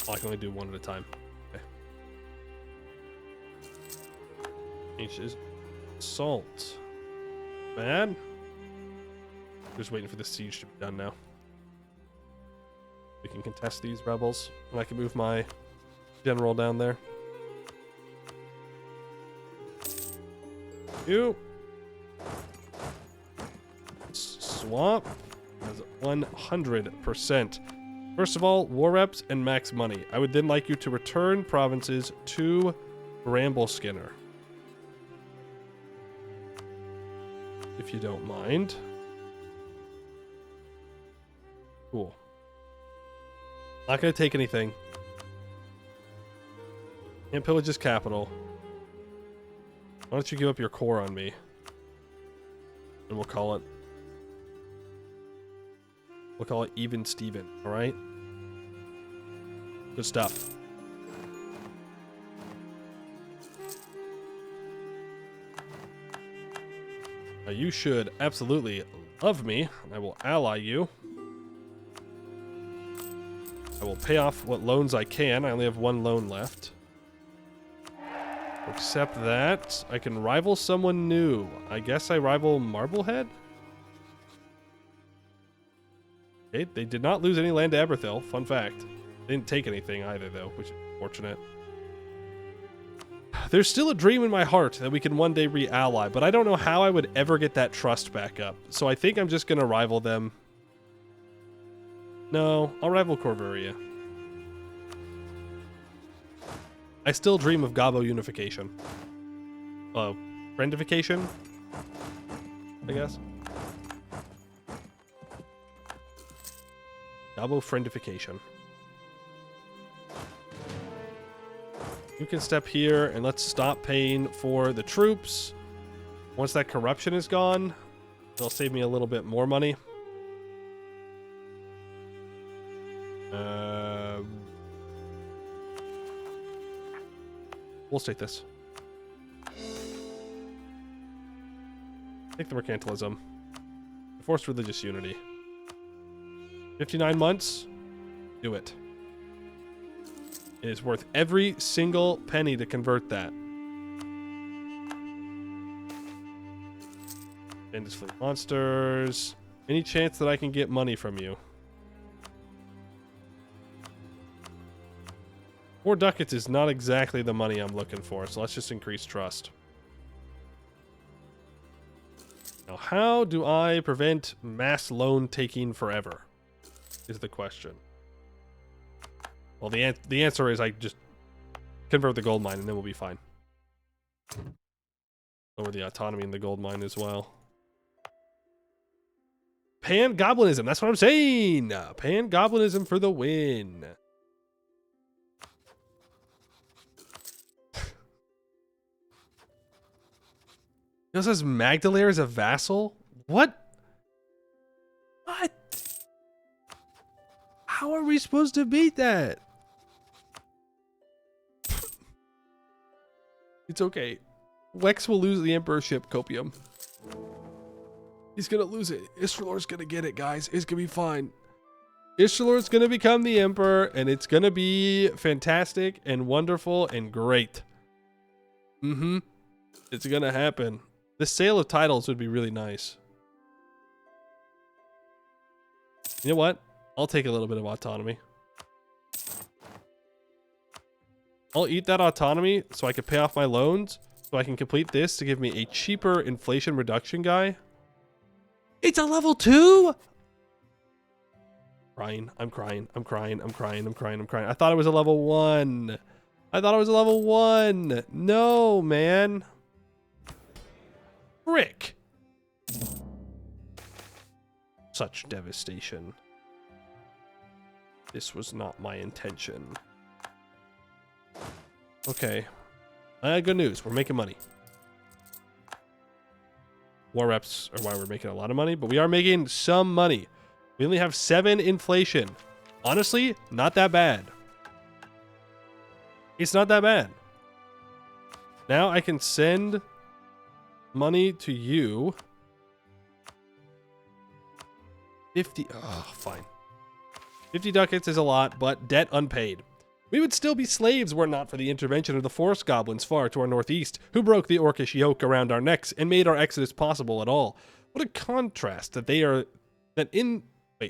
Oh, I can only do one at a time. Okay. Inches. Salt. Bad. Just waiting for the siege to be done now. We can contest these rebels, and I can move my general down there. You. Swamp has 100%. First of all, war reps and max money. I would then like you to return provinces to Bramble Skinner, if you don't mind. Cool. Not gonna take anything. Can't pillage his capital. Why don't you give up your core on me? And we'll call it Even Steven, alright? Good stuff. Now you should absolutely love me. I will ally you. I will pay off what loans I can. I only have one loan left. Accept that. I can rival someone new. I guess I rival Marblehead? Okay, they did not lose any land to Eberthil. Fun fact. They didn't take anything either, though, which is fortunate. There's still a dream in my heart that we can one day re-ally, but I don't know how I would ever get that trust back up. So I think I'm just going to rival them. No, I'll rival Corvuria. I still dream of Gabo unification. Friendification? I guess. Gabo friendification. You can step here and let's stop paying for the troops. Once that corruption is gone, it'll save me a little bit more money. We'll state this. Take the mercantilism. Forced religious unity. 59 months. Do it. It is worth every single penny to convert that. Bandits fleet monsters. Any chance that I can get money from you? 4 ducats is not exactly the money I'm looking for, so let's just increase trust. Now, how do I prevent mass loan taking forever? Is the question. Well, the answer is I just convert the gold mine and then we'll be fine. Lower the autonomy in the gold mine as well. Pan-goblinism. That's what I'm saying. Pan-goblinism for the win. It says Magdalene is a vassal? What? What? How are we supposed to beat that? It's okay. Wex will lose the emperorship, Copium. He's gonna lose it. Isralor's gonna get it, guys. It's gonna be fine. Isralor's gonna become the emperor, and it's gonna be fantastic and wonderful and great. Mm-hmm. It's gonna happen. The sale of titles would be really nice. You know what? I'll take a little bit of autonomy. I'll eat that autonomy so I can pay off my loans, so I can complete this to give me a cheaper inflation reduction guy. It's a level 2? Crying. I'm crying. I'm crying. I'm crying. I'm crying. I'm crying. I thought it was a level 1. I thought it was a level 1. No, man. Frick. Such devastation. This was not my intention. Okay. Good news. We're making money. War reps are why we're making a lot of money, but we are making some money. We only have 7 inflation. Honestly, not that bad. It's not that bad. Now I can send money to you. 50. Oh, fine. 50 ducats is a lot, but debt unpaid. We would still be slaves were it not for the intervention of the forest goblins far to our northeast, who broke the orcish yoke around our necks and made our exodus possible at all. What a contrast that they are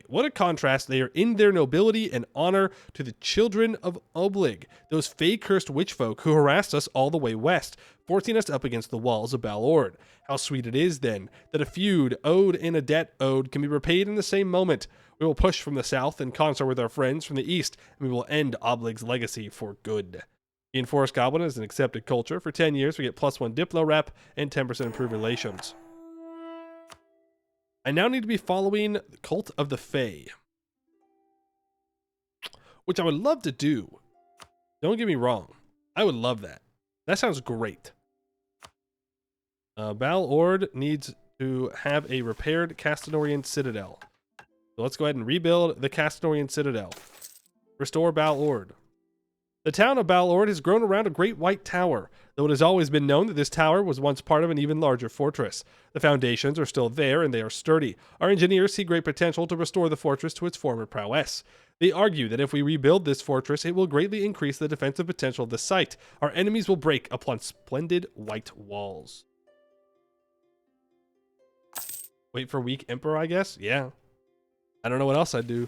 what a contrast they are in their nobility and honor to the children of Oblig, those fey-cursed witch folk who harassed us all the way west, forcing us up against the walls of Balord. How sweet it is, then, that a feud owed and a debt owed can be repaid in the same moment. We will push from the south in concert with our friends from the east, and we will end Oblig's legacy for good. In Forest Goblin is an accepted culture. For 10 years, we get +1 Diplo rep and 10% improved relations. I now need to be following the Cult of the Fae, which I would love to do. Don't get me wrong. I would love that. That sounds great. Balord needs to have a repaired Castinorian Citadel. So let's go ahead and rebuild the Castinorian Citadel. Restore Balord. The town of Balord has grown around a great white tower, though it has always been known that this tower was once part of an even larger fortress. The foundations are still there, and they are sturdy. Our engineers see great potential to restore the fortress to its former prowess. They argue that if we rebuild this fortress, it will greatly increase the defensive potential of the site. Our enemies will break upon splendid white walls. Wait for weak emperor, I guess? Yeah. I don't know what else I'd do.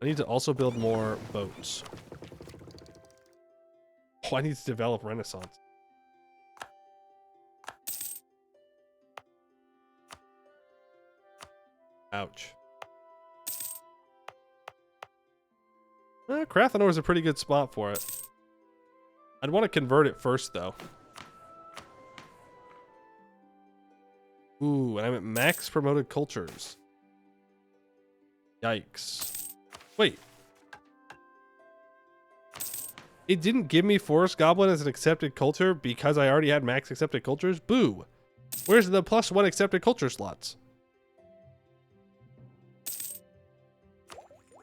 I need to also build more boats. Oh, I need to develop Renaissance. Ouch. Crathanor is a pretty good spot for it. I'd want to convert it first, though. Ooh, and I'm at max promoted cultures. Yikes. Wait. It didn't give me Forest Goblin as an accepted culture because I already had max accepted cultures? Boo. Where's the +1 accepted culture slots?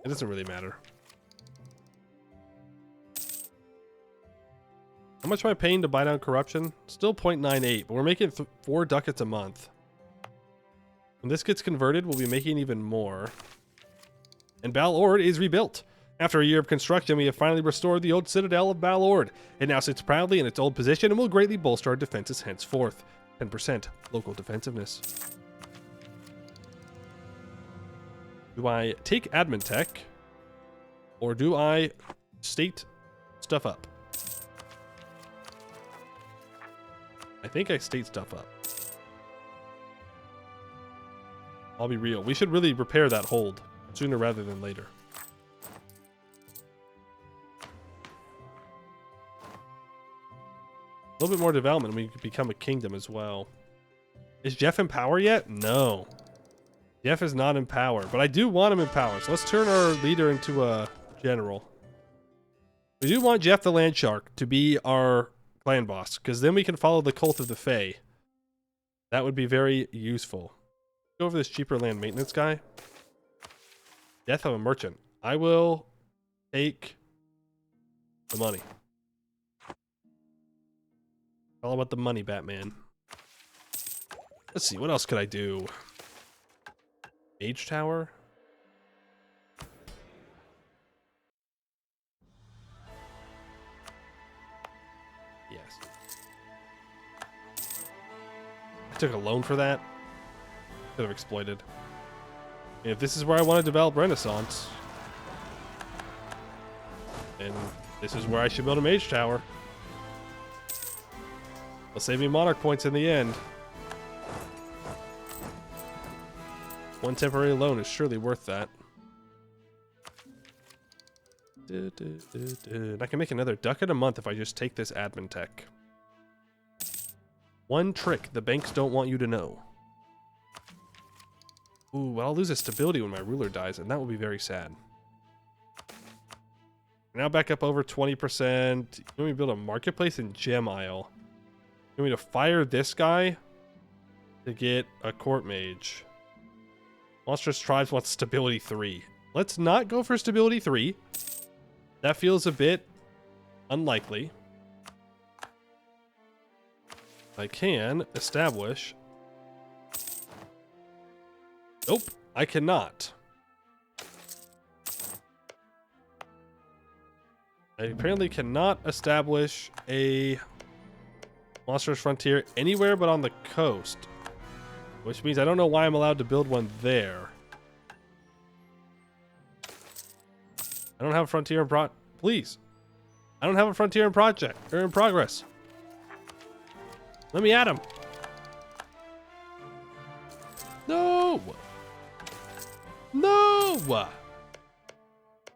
It doesn't really matter. How much am I paying to buy down corruption? Still 0.98, but we're making 4 ducats a month. When this gets converted, we'll be making even more. And Balord is rebuilt. After a year of construction, we have finally restored the old citadel of Balord. It now sits proudly in its old position and will greatly bolster our defenses henceforth. 10% local defensiveness. Do I take admin tech? Or do I state stuff up? I think I state stuff up. I'll be real. We should really repair that hold sooner rather than later. A little bit more development, we could become a kingdom as well. Is Jeff in power yet? No. Jeff is not in power, but I do want him in power. So let's turn our leader into a general. We do want Jeff the Landshark to be our clan boss, because then we can follow the cult of the Fae. That would be very useful. Go over this cheaper land maintenance guy. Death of a merchant. I will take the money. All about the money, Batman. Let's see, what else could I do? Mage Tower? Yes. I took a loan for that. Could have exploited. If this is where I want to develop Renaissance, and this is where I should build a Mage Tower, it'll save me Monarch points in the end. One temporary loan is surely worth that. And I can make another ducat a month if I just take this admin tech. One trick the banks don't want you to know. Ooh, well, I'll lose its stability when my ruler dies, and that will be very sad. We're now back up over 20%. You want me to build a marketplace and gem aisle? You want me to fire this guy to get a court mage? Monstrous Tribes wants stability 3. Let's not go for stability 3. That feels a bit unlikely. I can establish... Nope, I cannot. I apparently cannot establish a Monstrous Frontier anywhere but on the coast. Which means I don't know why I'm allowed to build one there. I don't have a frontier in please. I don't have a frontier in project or in progress. Let me at him. No. No.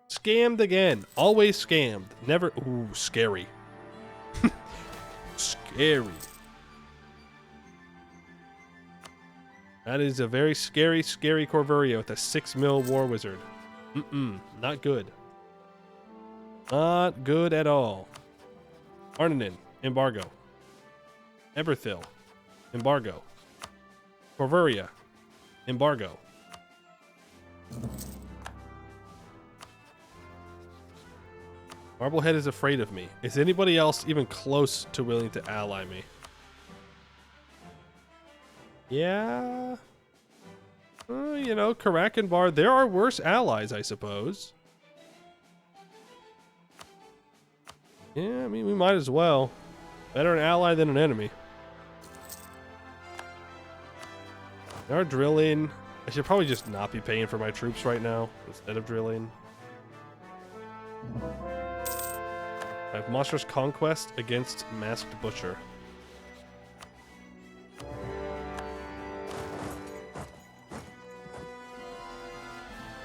Scammed again. Always scammed. Never. Ooh, scary. Scary. That is a very scary, scary Corvuria with a 6 mil War Wizard. Not good. Not good at all. Arnanin, embargo. Eberthil, embargo. Corvuria, embargo. Marblehead is afraid of me. Is anybody else even close to willing to ally me? Yeah. You know, Karakanbar, there are worse allies, I suppose. Yeah, I mean, we might as well. Better an ally than an enemy. They are drilling. I should probably just not be paying for my troops right now instead of drilling. I have Monstrous Conquest against Masked Butcher.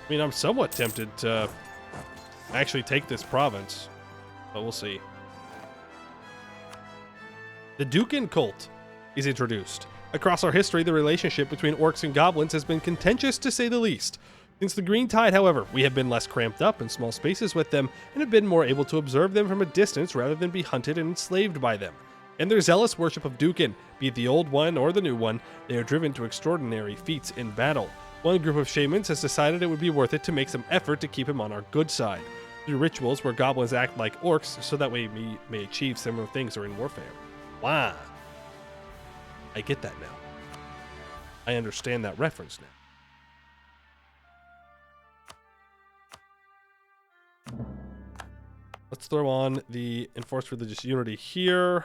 I mean, I'm somewhat tempted to actually take this province, but we'll see. The Dukin cult is introduced. Across our history, the relationship between orcs and goblins has been contentious to say the least. Since the Green Tide, however, we have been less cramped up in small spaces with them and have been more able to observe them from a distance rather than be hunted and enslaved by them. In their zealous worship of Dukin, be it the old one or the new one, they are driven to extraordinary feats in battle. One group of shamans has decided it would be worth it to make some effort to keep him on our good side, through rituals where goblins act like orcs so that way we may achieve similar things during warfare. Wow. I get that now. I understand that reference now. Let's throw on the Enforced Religious Unity here.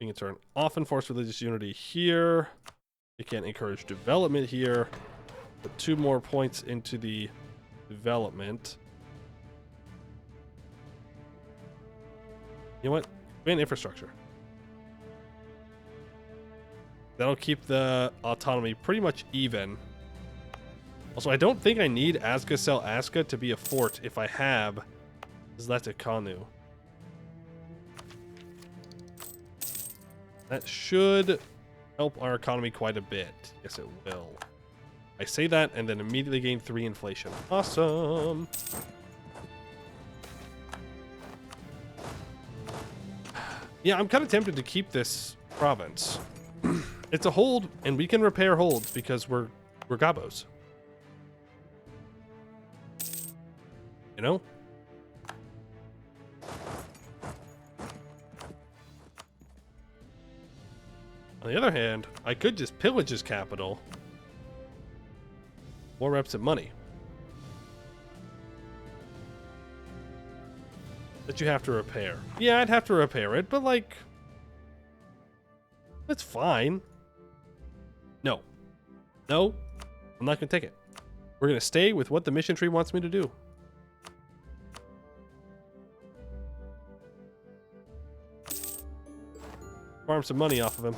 We can turn off Enforced Religious Unity here. We can encourage development here. Put 2 more points into the development. You know what? Ban infrastructure. That'll keep the autonomy pretty much even. Also, I don't think I need Azka-Sel Aska to be a fort if I have Zletikanu. That should help our economy quite a bit. Yes, it will. I say that and then immediately gain 3 inflation. Awesome. Yeah, I'm kind of tempted to keep this province. It's a hold, and we can repair holds because we're gobos. You know? On the other hand, I could just pillage his capital. More reps and money. That you have to repair. Yeah, I'd have to repair it, but like... that's fine. No. No. I'm not going to take it. We're going to stay with what the mission tree wants me to do. Farm some money off of him.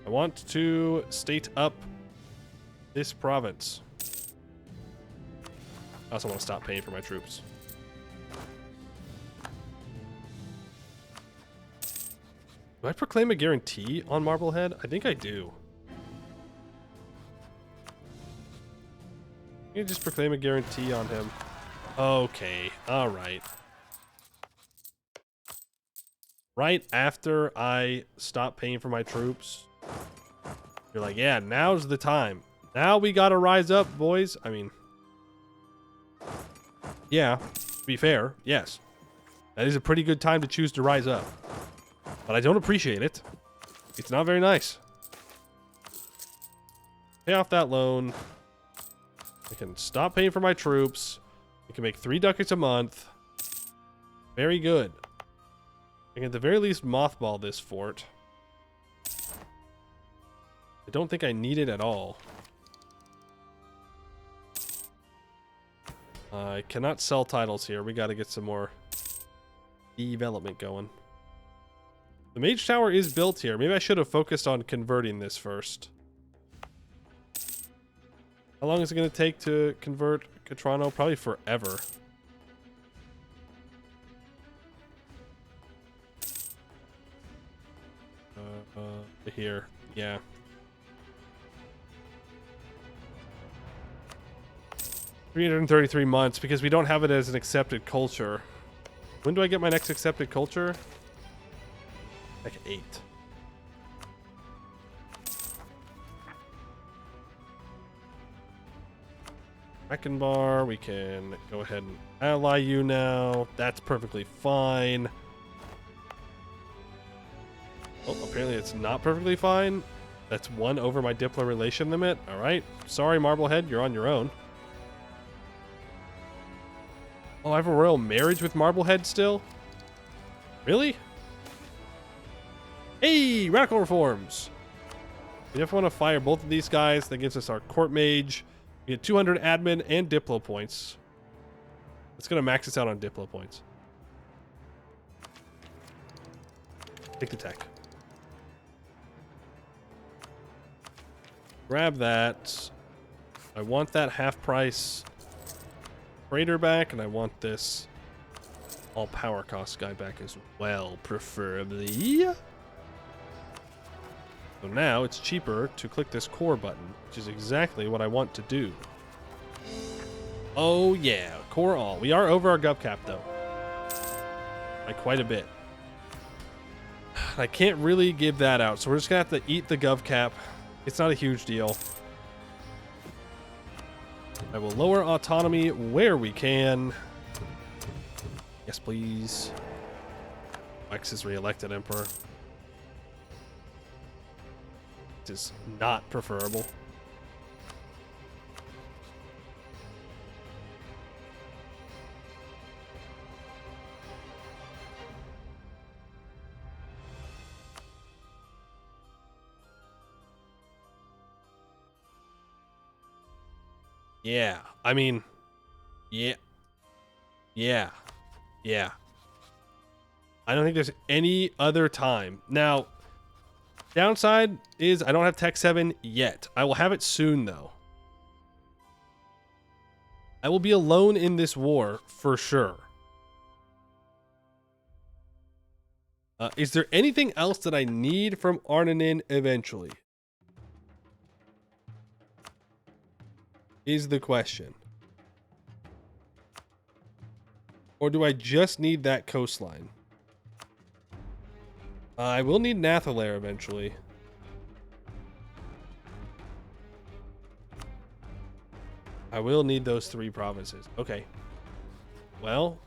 I want to state up this province. I also want to stop paying for my troops. Do I proclaim a guarantee on Marblehead? I think I do. You can just proclaim a guarantee on him. Okay, alright. Right after I stop paying for my troops, you're like, yeah, now's the time. Now we gotta rise up, boys. I mean, yeah, to be fair, yes. That is a pretty good time to choose to rise up. But I don't appreciate it. It's not very nice. Pay off that loan. I can stop paying for my troops. I can make 3 ducats a month. Very good. I can at the very least mothball this fort. I don't think I need it at all. I cannot sell titles here. We got to get some more development going. The mage tower is built here. Maybe I should have focused on converting this first. How long is it going to take to convert Catrano? Probably forever. Here, yeah. $333 months because we don't have it as an accepted culture. When do I get my next accepted culture? Like 8. Bar, we can go ahead and ally you now. That's perfectly fine. Oh, apparently it's not perfectly fine. That's 1 over my Diplo relation limit. All right. Sorry, Marblehead. You're on your own. Oh, I have a royal marriage with Marblehead still? Really? Hey, radical reforms. We definitely want to fire both of these guys. That gives us our court mage. We get 200 admin and Diplo points. It's going to max us out on Diplo points. Take the tech. Grab that. I want that half price freighter back, and I want this all power cost guy back as well, preferably. So now it's cheaper to click this core button, which is exactly what I want to do. Oh yeah, core all. We are over our gov cap though, by quite a bit. I can't really give that out, so we're just gonna have to eat the gov cap. It's not a huge deal. I will lower autonomy where we can. Yes, please. X is re-elected emperor. It is not preferable. Yeah, I mean, yeah. I don't think there's any other time. Now, downside is I don't have Tech 7 yet. I will have it soon, though. I will be alone in this war for sure. Is there anything else that I need from Arnanin eventually? Is the question. Or do I just need that coastline? I will need Nathalair eventually. I will need those 3 provinces. Okay. Well.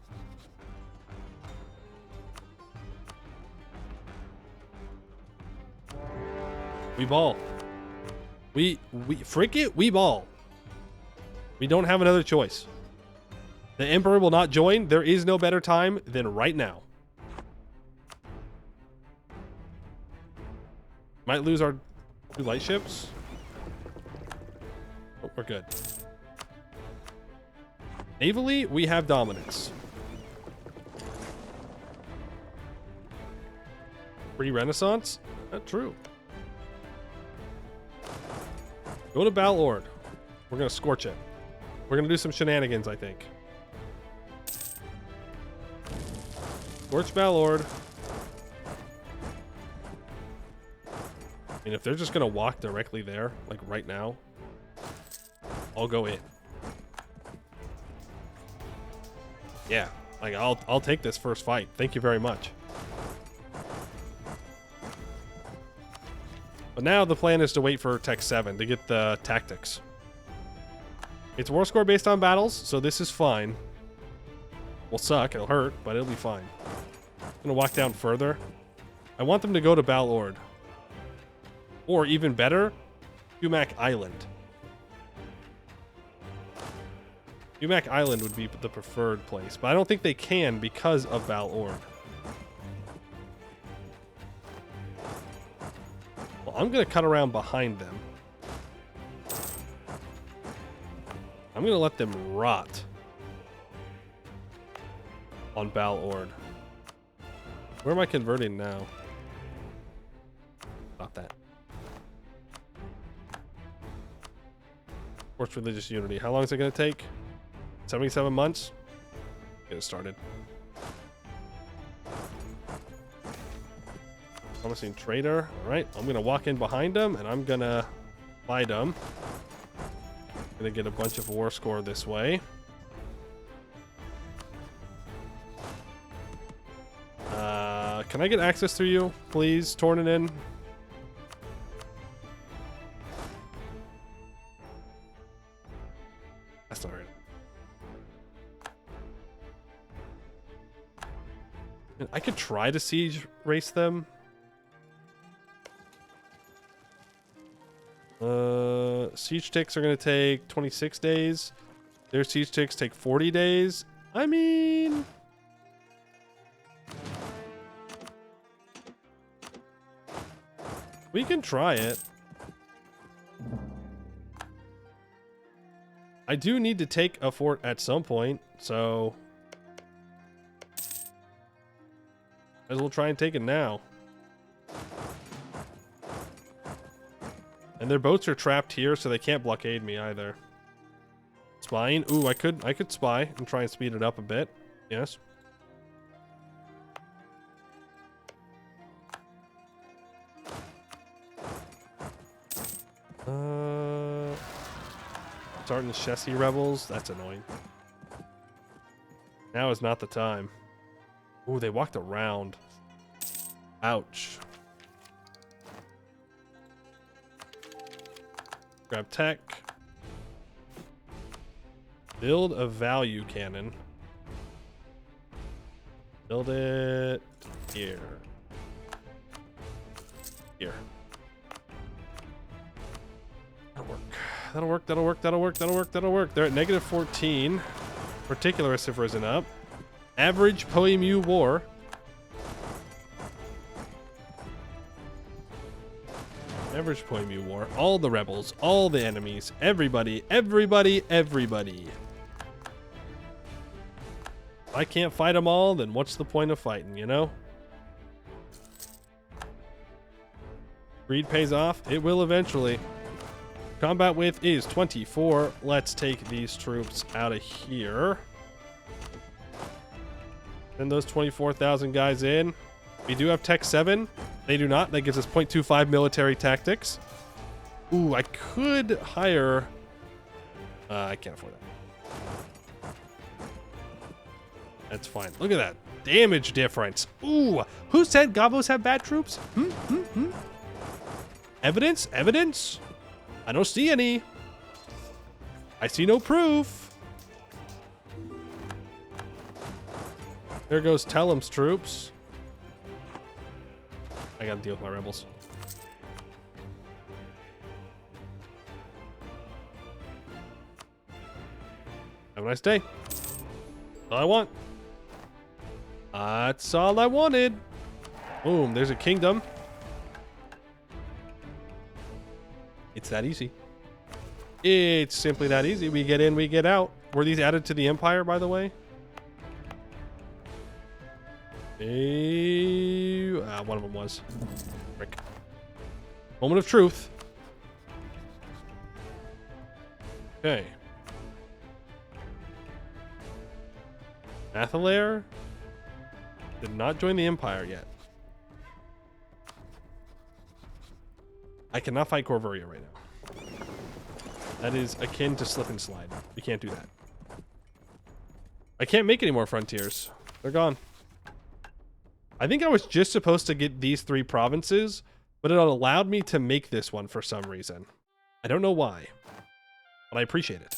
We ball. We frick it, we ball. We don't have another choice. The Emperor will not join. There is no better time than right now. Might lose our 2 light ships. Oh, we're good. Navally, we have dominance. Pre-Renaissance? Not true. Go to Balord. We're going to scorch it. We're going to do some shenanigans, I think. Scorch Balord. I mean, if they're just going to walk directly there, like right now, I'll go in. Yeah, like I'll take this first fight. Thank you very much. But now the plan is to wait for Tech 7 to get the tactics. It's war score based on battles, so this is fine. Will suck, it'll hurt, but it'll be fine. I'm gonna walk down further. I want them to go to Balord. Or even better, Humac Island. Humac Island would be the preferred place, but I don't think they can because of Balord. Well, I'm going to cut around behind them. I'm going to let them rot on Balord. Where am I converting now? Not that. Forced religious unity. How long is it going to take? 77 months? Get it started. Promising trader. Alright, I'm gonna walk in behind them and I'm gonna fight them. Gonna get a bunch of war score this way. Can I get access through you, please, Tornanin? That's not right. I could try to siege race them. Siege ticks are going to take 26 days. Their siege ticks take 40 days. I mean... we can try it. I do need to take a fort at some point, so... might as well try and take it now. And their boats are trapped here, so they can't blockade me either. Spying? Ooh, I could spy and try and speed it up a bit. Yes. Starting the Chessie rebels. That's annoying. Now is not the time. Ooh, they walked around. Ouch. Grab tech. Build a value cannon. Build it here. Here. That'll work. That'll work, that'll work, that'll work, that'll work, that'll work. They're at negative 14. Particularists have risen up. Average Poemu war. Average Poemu war. All the rebels, all the enemies, everybody, everybody, everybody. If I can't fight them all, then what's the point of fighting, you know? Greed pays off. It will eventually. Combat width is 24. Let's take these troops out of here. Send those 24,000 guys in. We do have Tech 7. They do not. That gives us 0.25 military tactics. Ooh, I could hire... I can't afford that. That's fine. Look at that. Damage difference. Ooh, who said gobos have bad troops? Evidence? Evidence? I don't see any. I see no proof. There goes Tellum's troops. I gotta deal with my rebels. Have a nice day. That's all I want. That's all I wanted. Boom, there's a kingdom. It's that easy. It's simply that easy. We get in, we get out. Were these added to the empire, by the way? One of them was. Frick. Moment of truth. Okay. Athalair did not join the empire yet. I cannot fight Corvuria right now. That is akin to slip and slide. We can't do that. I can't make any more frontiers. They're gone. I think I was just supposed to get these 3 provinces, but it allowed me to make this one for some reason. I don't know why, but I appreciate it.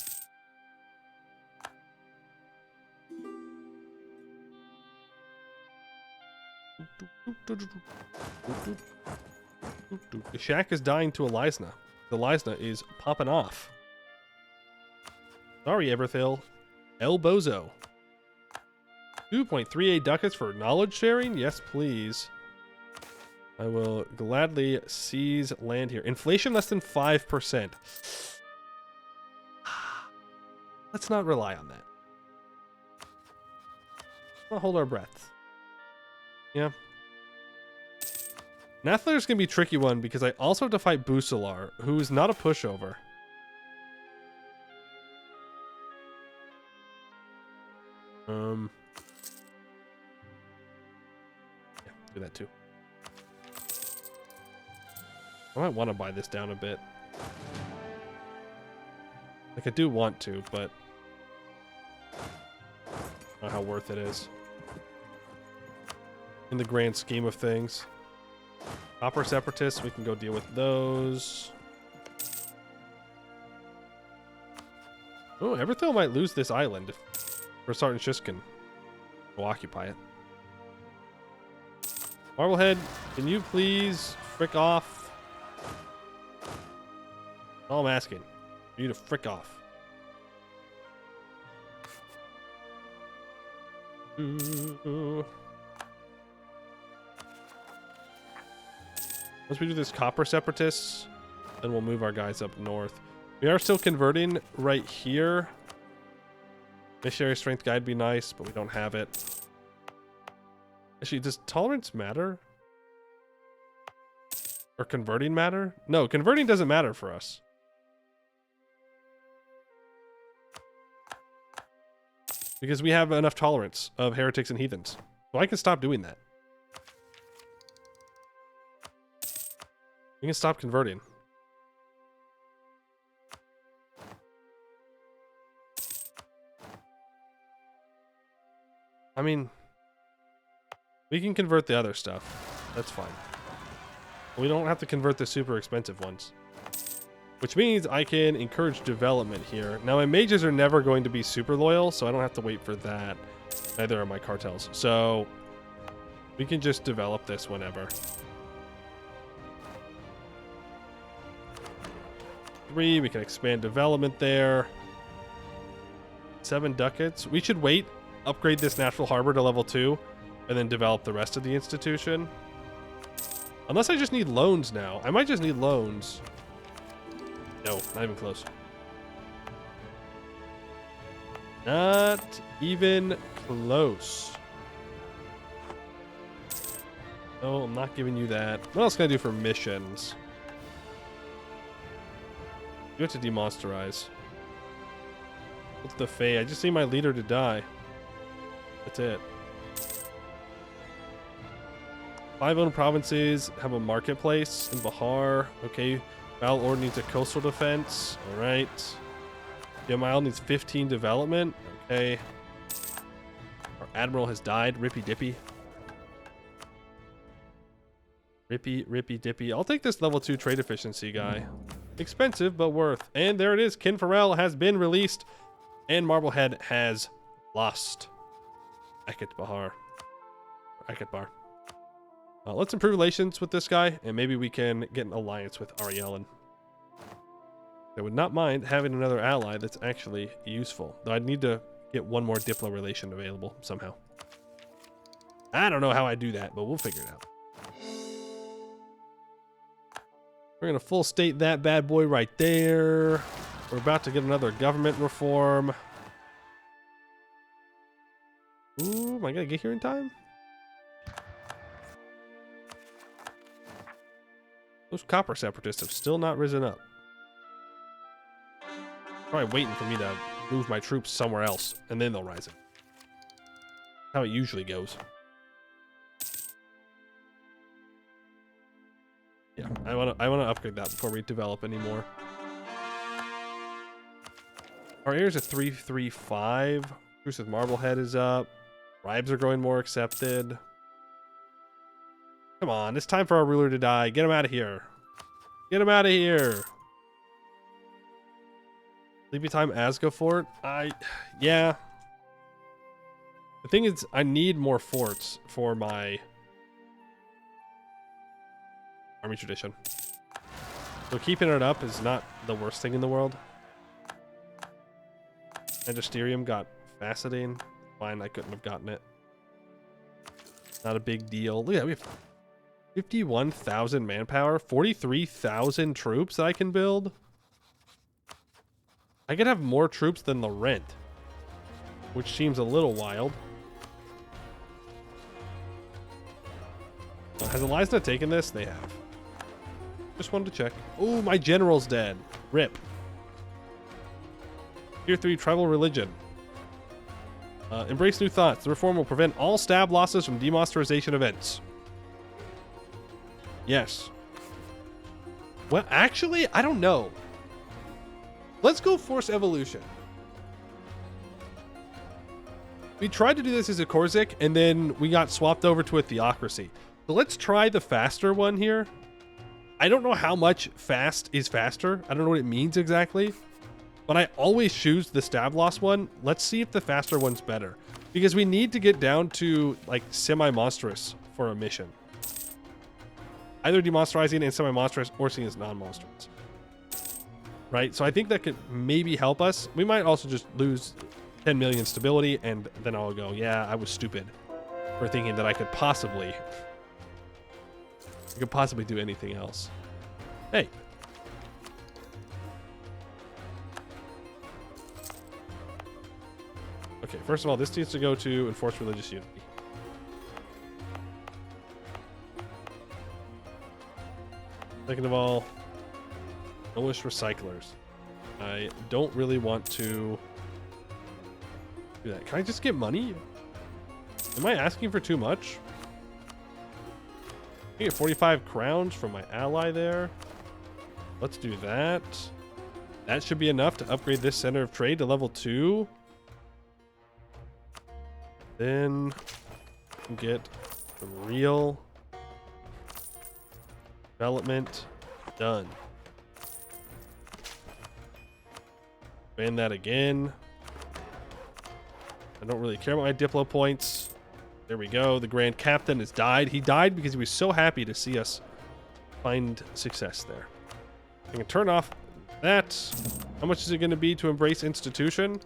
The shack is dying to Elisna. The Elisna is popping off. Sorry, Everthil. El Bozo. 2.38 ducats for knowledge sharing? Yes, please. I will gladly seize land here. Inflation less than 5%. Let's not rely on that. Let's not hold our breath. Yeah. Nathler's gonna be a tricky one because I also have to fight Busalar, who is not a pushover. Yeah, do that too. I might want to buy this down a bit. Like, I do want to, but I don't know how worth it is in the grand scheme of things. Copper Separatists, we can go deal with those. Oh, Everthil might lose this island if Rosart and Shish can go occupy it. Marblehead, can you please frick off? All I'm asking. For you to frick off. Once we do this Copper Separatists, then we'll move our guys up north. We are still converting right here. Missionary Strength Guide be nice, but we don't have it. Actually, does tolerance matter? Or converting matter? No, converting doesn't matter for us. Because we have enough tolerance of heretics and heathens. So I can stop doing that. We can stop converting. I mean, we can convert the other stuff. That's fine. We don't have to convert the super expensive ones. Which means I can encourage development here. Now, my mages are never going to be super loyal, so I don't have to wait for that. Neither are my cartels. So, we can just develop this whenever. 3, we can expand development there. 7 ducats. We should wait, upgrade this natural harbor to level 2, and then develop the rest of the institution. Unless I just need loans now. I might just need loans. No, not even close. Not even close. No, I'm not giving you that. What else can I do for missions? You have to demonsterize. What's the fate? I just need my leader to die. That's it. 5 owned provinces have a marketplace in Bahar. Okay. Val needs a coastal defense. All right. Yamal needs 15 development. Okay. Our admiral has died. Rippy dippy. Rippy dippy. I'll take this level 2 trade efficiency guy. Expensive, but worth. And there it is. Kin Farrell has been released. And Marblehead has lost. Eket Bahar. Eket Bar. Let's improve relations with this guy, and maybe we can get an alliance with Ariellen. I would not mind having another ally that's actually useful. Though I'd need to get one more Diplo relation available somehow. I don't know how I do that, but we'll figure it out. We're going to full state that bad boy right there. We're about to get another government reform. Ooh, am I going to get here in time? Those copper separatists have still not risen up. Probably waiting for me to move my troops somewhere else, and then they'll rise up. How it usually goes. Yeah, I wanna upgrade that before we develop anymore. Our heir's a 335. Truce with Marblehead is up. Bribes are growing more accepted. Come on, it's time for our ruler to die. Get him out of here. Get him out of here. Sleepy time Asga fort? Yeah. The thing is, I need more forts for my army tradition. So keeping it up is not the worst thing in the world. Magisterium got Faceting. Fine, I couldn't have gotten it. Not a big deal. Look at that, we have 51,000 manpower, 43,000 troops that I can build. I could have more troops than the rent, which seems a little wild. Has Eliza taken this? They have. Just wanted to check. Oh, my general's dead. Rip. Tier 3 tribal religion. Embrace new thoughts. The reform will prevent all stab losses from demonsterization events. Yes. Well, actually, I don't know. Let's go force evolution. We tried to do this as a Korsic, and then we got swapped over to a theocracy. So let's try the faster one here. I don't know how much fast is faster. I don't know what it means exactly. But I always choose the stab loss one. Let's see if the faster one's better. Because we need to get down to like semi-monstrous for a mission. Either demonsterizing and semi-monstrous or seeing as non-monstrous. Right? So I think that could maybe help us. We might also just lose 10 million stability and then I'll go, yeah, I was stupid for thinking that I could possibly do anything else. Hey. Okay, first of all, this needs to go to enforce religious unity. Second of all, Polish recyclers. I don't really want to do that. Can I just get money? Am I asking for too much? I get 45 crowns from my ally there. Let's do that. That should be enough to upgrade this center of trade to level 2. Then get some real development done. Ban that again. I don't really care about my Diplo points. There we go. The Grand Captain has died. He died because he was so happy to see us find success there. I can turn off that. How much is it going to be to embrace institution?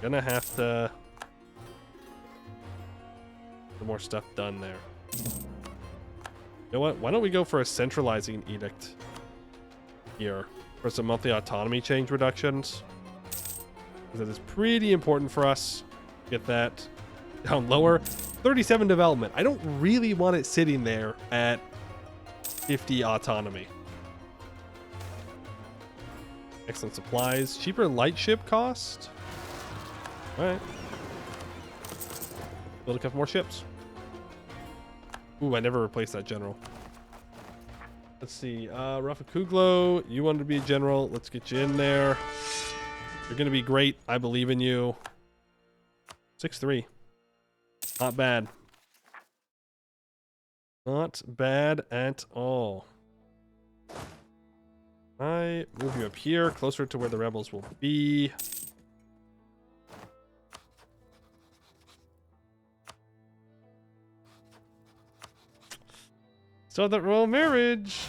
Gonna have to get more stuff done there. You know what? Why don't we go for a centralizing edict here for some monthly autonomy change reductions? Because that is pretty important for us. Get that down lower. 37 development. I don't really want it sitting there at 50 autonomy. Excellent supplies. Cheaper light ship cost. All right. Build a couple more ships. Ooh, I never replaced that general. Let's see. Rafa Kuglo, you wanted to be a general. Let's get you in there. You're going to be great. I believe in you. 6-3. Not bad. Not bad at all. I move you up here, closer to where the rebels will be. So that royal marriage.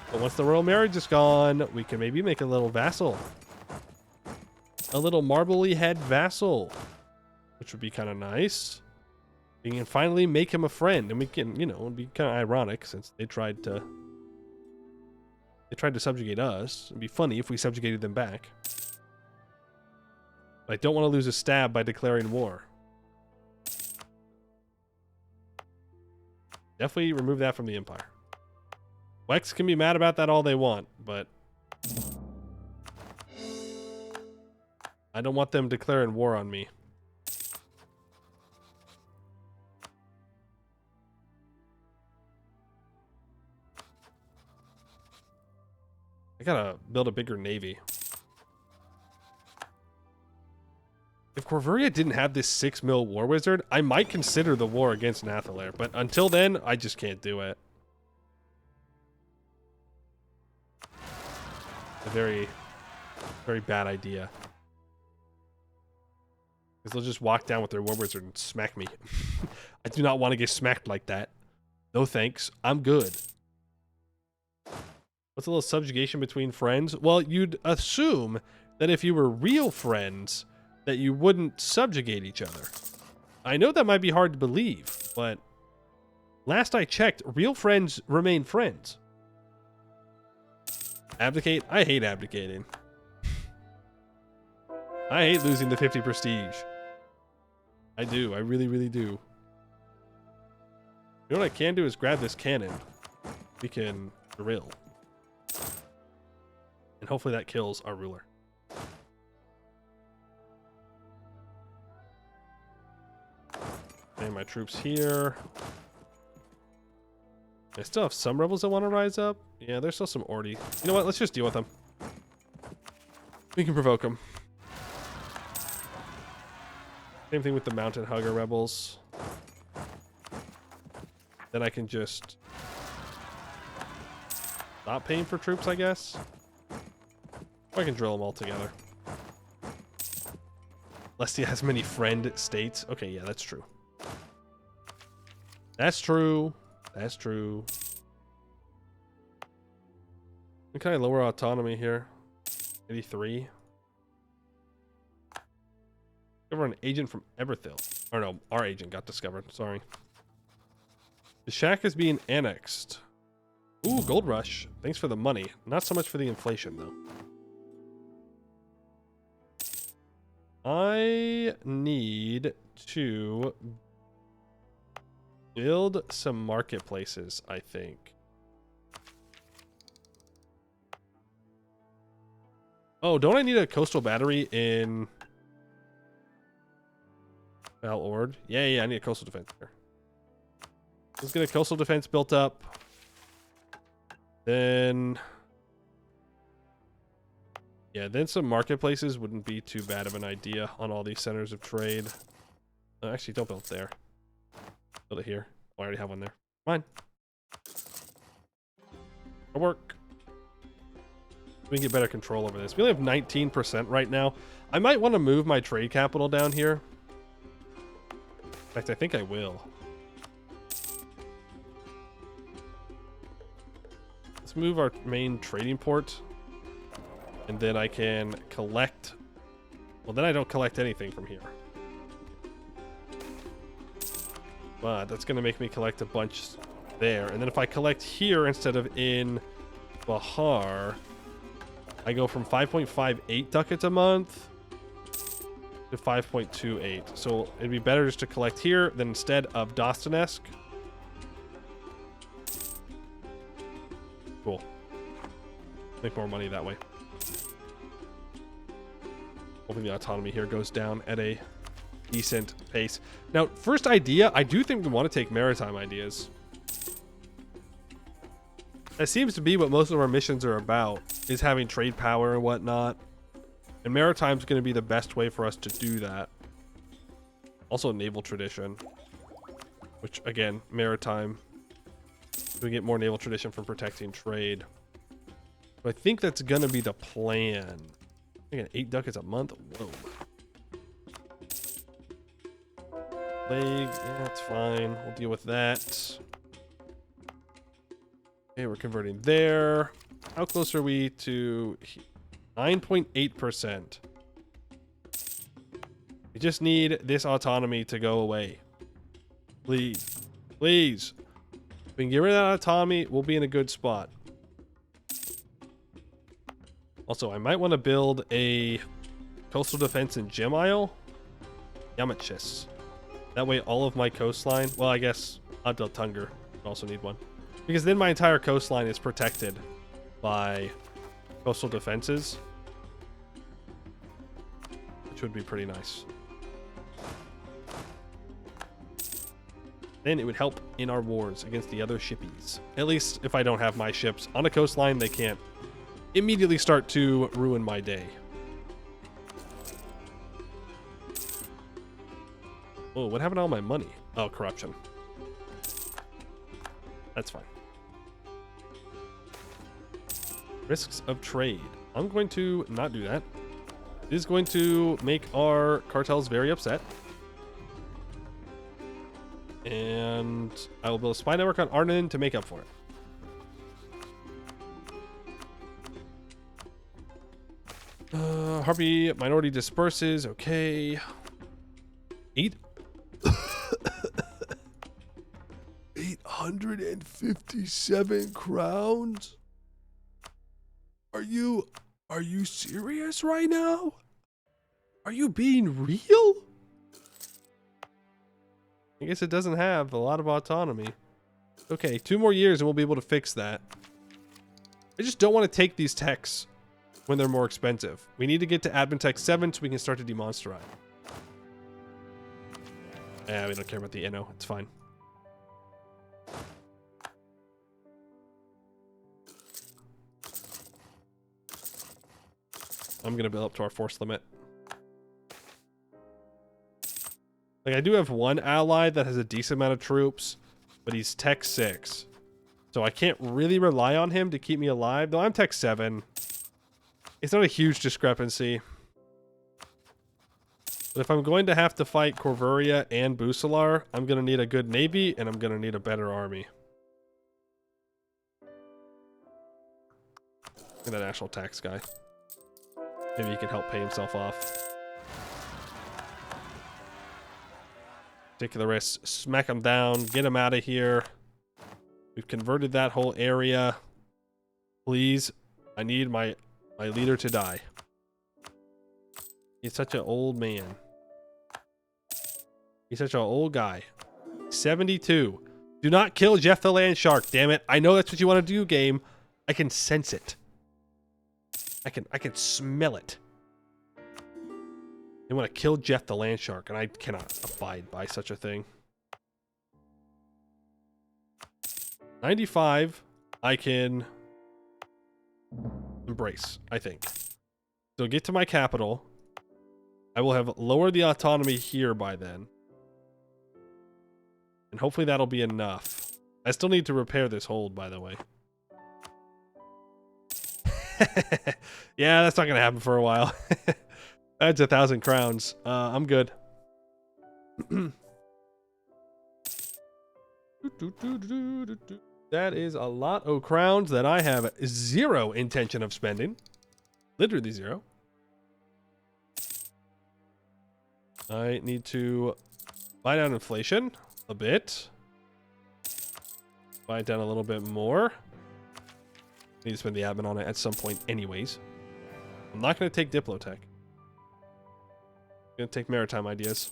But once the royal marriage is gone, we can maybe make a little vassal. A little marbly head vassal. Which would be kind of nice. We can finally make him a friend. And we can, you know, it'd be kind of ironic since they tried to subjugate us. It'd be funny if we subjugated them back. But I don't want to lose a stab by declaring war. Definitely remove that from the Empire. Wex can be mad about that all they want, but I don't want them declaring war on me. I gotta build a bigger navy. If Corvuria didn't have this 6 mil war wizard, I might consider the war against Nathalir, but until then, I just can't do it. A very, very bad idea. Because they'll just walk down with their war wizard and smack me. I do not want to get smacked like that. No thanks. I'm good. What's a little subjugation between friends? Well, you'd assume that if you were real friends, that you wouldn't subjugate each other. I know that might be hard to believe, but last I checked, real friends remain friends. Abdicate? I hate abdicating. I hate losing the 50 prestige. I do. I really, really do. You know what I can do is grab this cannon. We can drill. And hopefully that kills our ruler. And my troops here. I still have some rebels that want to rise up. Yeah, there's still some Ordi. You know what? Let's just deal with them. We can provoke them. Same thing with the Mountain Hugger rebels. Then I can just stop paying for troops, I guess. Or I can drill them all together. Lest he has many friend states. Okay, yeah, that's true. That's true. That's true. When can I lower autonomy here? 83. Discover an agent from Eberthil. Or no, our agent got discovered. Sorry. The shack is being annexed. Ooh, gold rush. Thanks for the money. Not so much for the inflation, though. I need to build some marketplaces, I think. Oh, don't I need a coastal battery in Val Ord? Yeah, I need a coastal defense here. Let's get a coastal defense built up. Then... yeah, then some marketplaces wouldn't be too bad of an idea on all these centers of trade. Actually, don't build it there. Build it here. Oh, I already have one there. Fine. It'll work. We can get better control over this. We only have 19% right now. I might want to move my trade capital down here. In fact, I think I will. Let's move our main trading port. And then I can collect... well, then I don't collect anything from here. But that's going to make me collect a bunch there. And then if I collect here instead of in Bahar, I go from 5.58 ducats a month to 5.28. So it'd be better just to collect here than instead of Dostoevsk. Cool. Make more money that way. Hopefully the autonomy here goes down at a decent pace. Now, first idea, I do think we want to take maritime ideas. That seems to be what most of our missions are about, is having trade power and whatnot. And maritime's going to be the best way for us to do that. Also naval tradition. Which, again, maritime. We get more naval tradition from protecting trade. So I think that's going to be the plan. I got 8 ducats a month. Whoa. Leg, yeah, that's fine. We'll deal with that. Okay, we're converting there. How close are we to 9.8%? We just need this autonomy to go away. Please. Please. If we can get rid of that autonomy, we'll be in a good spot. Also, I might want to build a coastal defense in Gem Isle. Yamachis. That way all of my coastline... Well, I guess Abdel Tunger would also need one. Because then my entire coastline is protected by coastal defenses. Which would be pretty nice. Then it would help in our wars against the other shippies. At least if I don't have my ships on a coastline, they can't immediately start to ruin my day. Oh, what happened to all my money? Oh, corruption. That's fine. Risks of trade. I'm going to not do that. It is going to make our cartels very upset. And I will build a spy network on Arnon to make up for it. Harpy minority disperses. Okay. 857 crowns? Are you serious right now? Are you being real? I guess it doesn't have a lot of autonomy. Okay, 2 more years and we'll be able to fix that. I just don't want to take these techs when they're more expensive. We need to get to Admin Tech 7 so we can start to demonstrate. Yeah, we don't care about the Inno. It's fine. I'm going to build up to our force limit. Like, I do have one ally that has a decent amount of troops, but he's Tech 6. So I can't really rely on him to keep me alive. Though I'm Tech 7. It's not a huge discrepancy. But if I'm going to have to fight Corvuria and Bucelar, I'm going to need a good navy, and I'm going to need a better army. Look at that national tax guy. Maybe he can help pay himself off. Take the risk. Smack him down. Get him out of here. We've converted that whole area. Please. I need my leader to die. He's such an old man. He's such an old guy. 72. Do not kill Jeff the Landshark, damn it. I know that's what you want to do, game. I can sense it. I can smell it. They want to kill Jeff the Landshark, and I cannot abide by such a thing. 95, I can embrace, I think. So get to my capital. I will have lowered the autonomy here by then. And hopefully that'll be enough. I still need to repair this hold, by the way. Yeah, that's not gonna happen for a while. That's 1,000 crowns. I'm good. That is a lot of crowns that I have zero intention of spending. Literally zero. I need to buy down inflation a bit. Buy it down a little bit more. Need to spend the admin on it at some point anyways. I'm not going to take Diplotech. I'm going to take maritime ideas.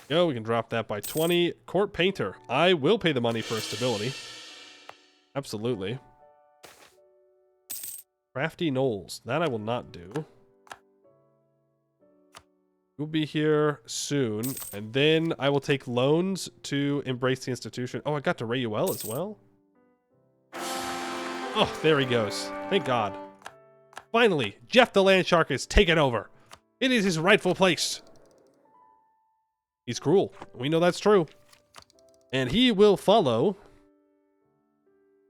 Go, we can drop that by 20. Court Painter. I will pay the money for stability. Absolutely. Crafty Knolls. That I will not do. You'll be here soon, and then I will take loans to embrace the institution. Oh, I got to Rayuel as well? Oh, there he goes. Thank God. Finally, Jeff the Landshark is taken over. It is his rightful place. He's cruel. We know that's true. And he will follow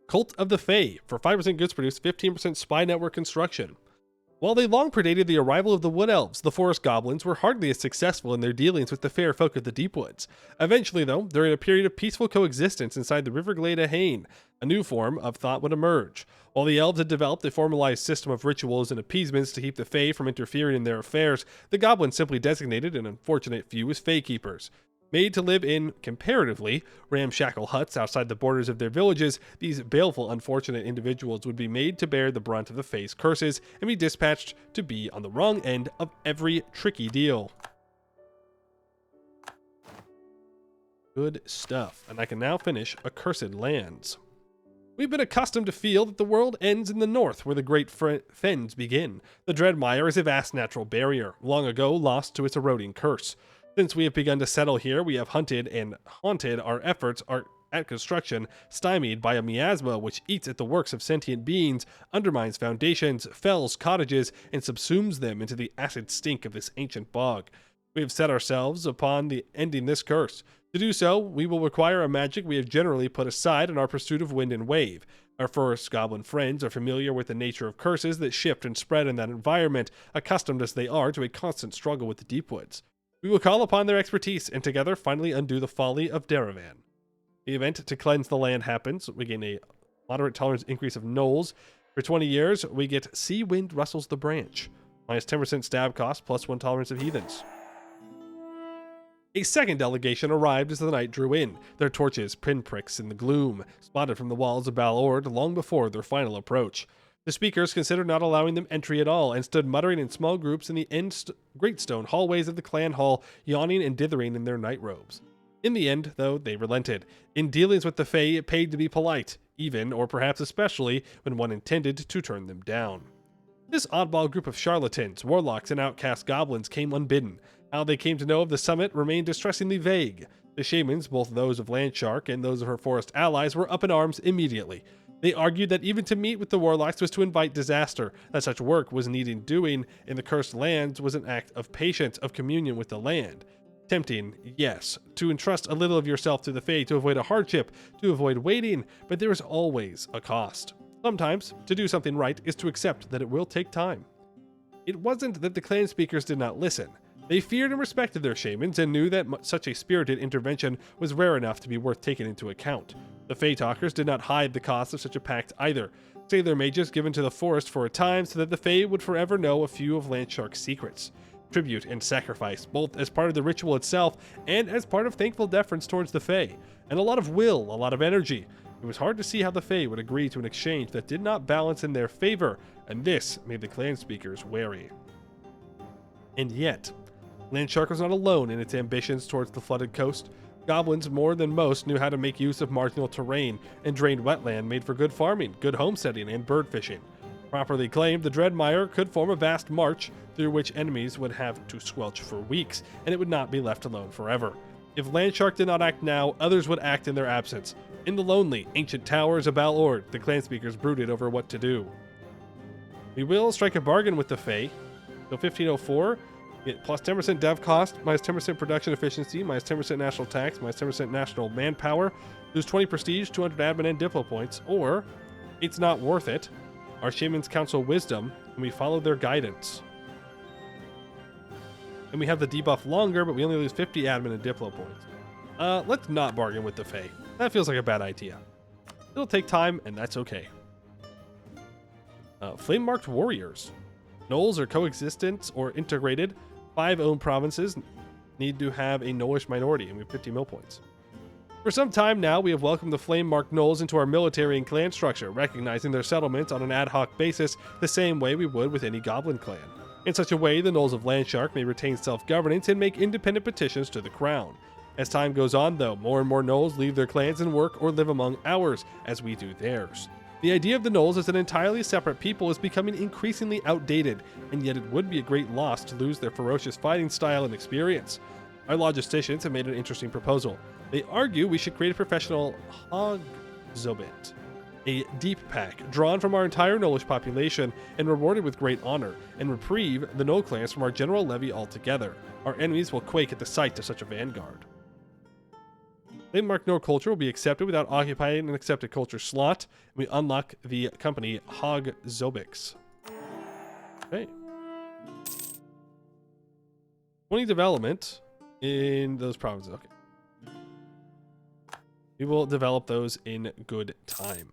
Cult of the Fae for 5% goods produced, 15% spy network construction. While they long predated the arrival of the Wood Elves, the Forest Goblins were hardly as successful in their dealings with the fair folk of the Deep Woods. Eventually, though, during a period of peaceful coexistence inside the Riverglade Hain, a new form of thought would emerge. While the Elves had developed a formalized system of rituals and appeasements to keep the Fae from interfering in their affairs, the Goblins simply designated an unfortunate few as Fae Keepers. Made to live in, comparatively, ramshackle huts outside the borders of their villages, these baleful, unfortunate individuals would be made to bear the brunt of the Fae's curses and be dispatched to be on the wrong end of every tricky deal. Good stuff. And I can now finish Accursed Lands. We've been accustomed to feel that the world ends in the north, where the great fens begin. The Dreadmire is a vast natural barrier, long ago lost to its eroding curse. Since we have begun to settle here, we have hunted and haunted our efforts at construction, stymied by a miasma which eats at the works of sentient beings, undermines foundations, fells cottages, and subsumes them into the acid stink of this ancient bog. We have set ourselves upon the ending this curse. To do so, we will require a magic we have generally put aside in our pursuit of wind and wave. Our forest goblin friends are familiar with the nature of curses that shift and spread in that environment, accustomed as they are to a constant struggle with the deep woods. We will call upon their expertise and together finally undo the folly of Daravan. The event to cleanse the land happens. We gain a moderate tolerance increase of gnolls. For 20 years, we get Sea Wind Rustles the Branch. Minus 10% stab cost, plus 1 tolerance of heathens. A second delegation arrived as the night drew in, their torches pinpricks in the gloom, spotted from the walls of Balord long before their final approach. The speakers considered not allowing them entry at all, and stood muttering in small groups in the great stone hallways of the clan hall, yawning and dithering in their night robes. In the end, though, they relented. In dealings with the Fae, it paid to be polite, even, or perhaps especially, when one intended to turn them down. This oddball group of charlatans, warlocks, and outcast goblins came unbidden. How they came to know of the summit remained distressingly vague. The shamans, both those of Landshark and those of her forest allies, were up in arms immediately. They argued that even to meet with the warlocks was to invite disaster, that such work was needing doing in the cursed lands was an act of patience, of communion with the land. Tempting, yes, to entrust a little of yourself to the Fae to avoid a hardship, to avoid waiting, but there is always a cost. Sometimes, to do something right is to accept that it will take time. It wasn't that the clan speakers did not listen. They feared and respected their shamans and knew that such a spirited intervention was rare enough to be worth taking into account. The Fae Talkers did not hide the cost of such a pact either, save their mages given to the forest for a time so that the Fae would forever know a few of Landshark's secrets. Tribute and sacrifice, both as part of the ritual itself and as part of thankful deference towards the Fae, and a lot of will, a lot of energy. It was hard to see how the Fae would agree to an exchange that did not balance in their favor, and this made the clan speakers wary. And yet, Landshark was not alone in its ambitions towards the flooded coast. Goblins, more than most, knew how to make use of marginal terrain, and drained wetland made for good farming, good homesteading, and bird fishing. Properly claimed, the Dreadmire could form a vast march through which enemies would have to squelch for weeks, and it would not be left alone forever. If Landshark did not act now, others would act in their absence. In the lonely, ancient towers of Balord, the clan speakers brooded over what to do. We will strike a bargain with the Fae. So 1504, get plus 10% dev cost, minus 10% production efficiency, minus 10% national tax, minus 10% national manpower, lose 20 prestige, 200 admin and diplo points, or it's not worth it. Our shamans counsel wisdom, and we follow their guidance. And we have the debuff longer, but we only lose 50 admin and diplo points. Let's not bargain with the Fae. That feels like a bad idea. It'll take time, and that's okay. Flame-marked warriors. Gnolls are coexistent or integrated. 5 owned provinces need to have a gnollish minority, and we have 50 mill points. For some time now, we have welcomed the flame-marked gnolls into our military and clan structure, recognizing their settlements on an ad hoc basis the same way we would with any goblin clan. In such a way, the gnolls of Landshark may retain self-governance and make independent petitions to the crown. As time goes on, though, more and more gnolls leave their clans and work or live among ours, as we do theirs. The idea of the gnolls as an entirely separate people is becoming increasingly outdated, and yet it would be a great loss to lose their ferocious fighting style and experience. Our logisticians have made an interesting proposal. They argue we should create a professional Hogzobit, a deep pack drawn from our entire gnollish population and rewarded with great honor, and reprieve the gnoll clans from our general levy altogether. Our enemies will quake at the sight of such a vanguard. Landmark Gnoll culture will be accepted without occupying an accepted culture slot. We unlock the company Hogzobix. Okay. 20 development in those provinces. Okay. We will develop those in good time.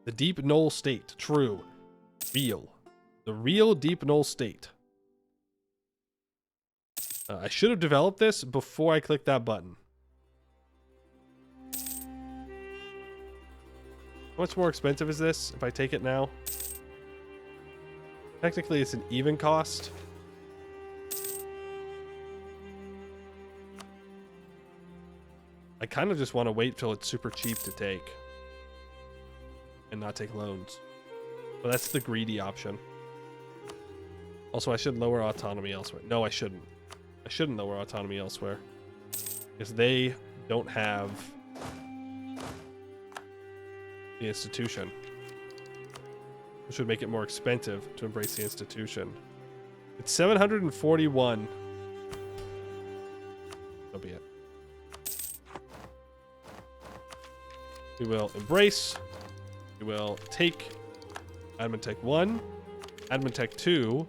The deep gnoll state. True. Real. The real deep gnoll state. I should have developed this before I clicked that button. How much more expensive is this if I take it now? Technically, it's an even cost. I kind of just want to wait till it's super cheap to take. And not take loans. But that's the greedy option. Also, I should lower autonomy elsewhere. No, I shouldn't. I shouldn't lower autonomy elsewhere. Because they don't have the institution. Which would make it more expensive to embrace the institution. It's 741. So be it. We will embrace. We will take Admin Tech 1, Admin Tech 2.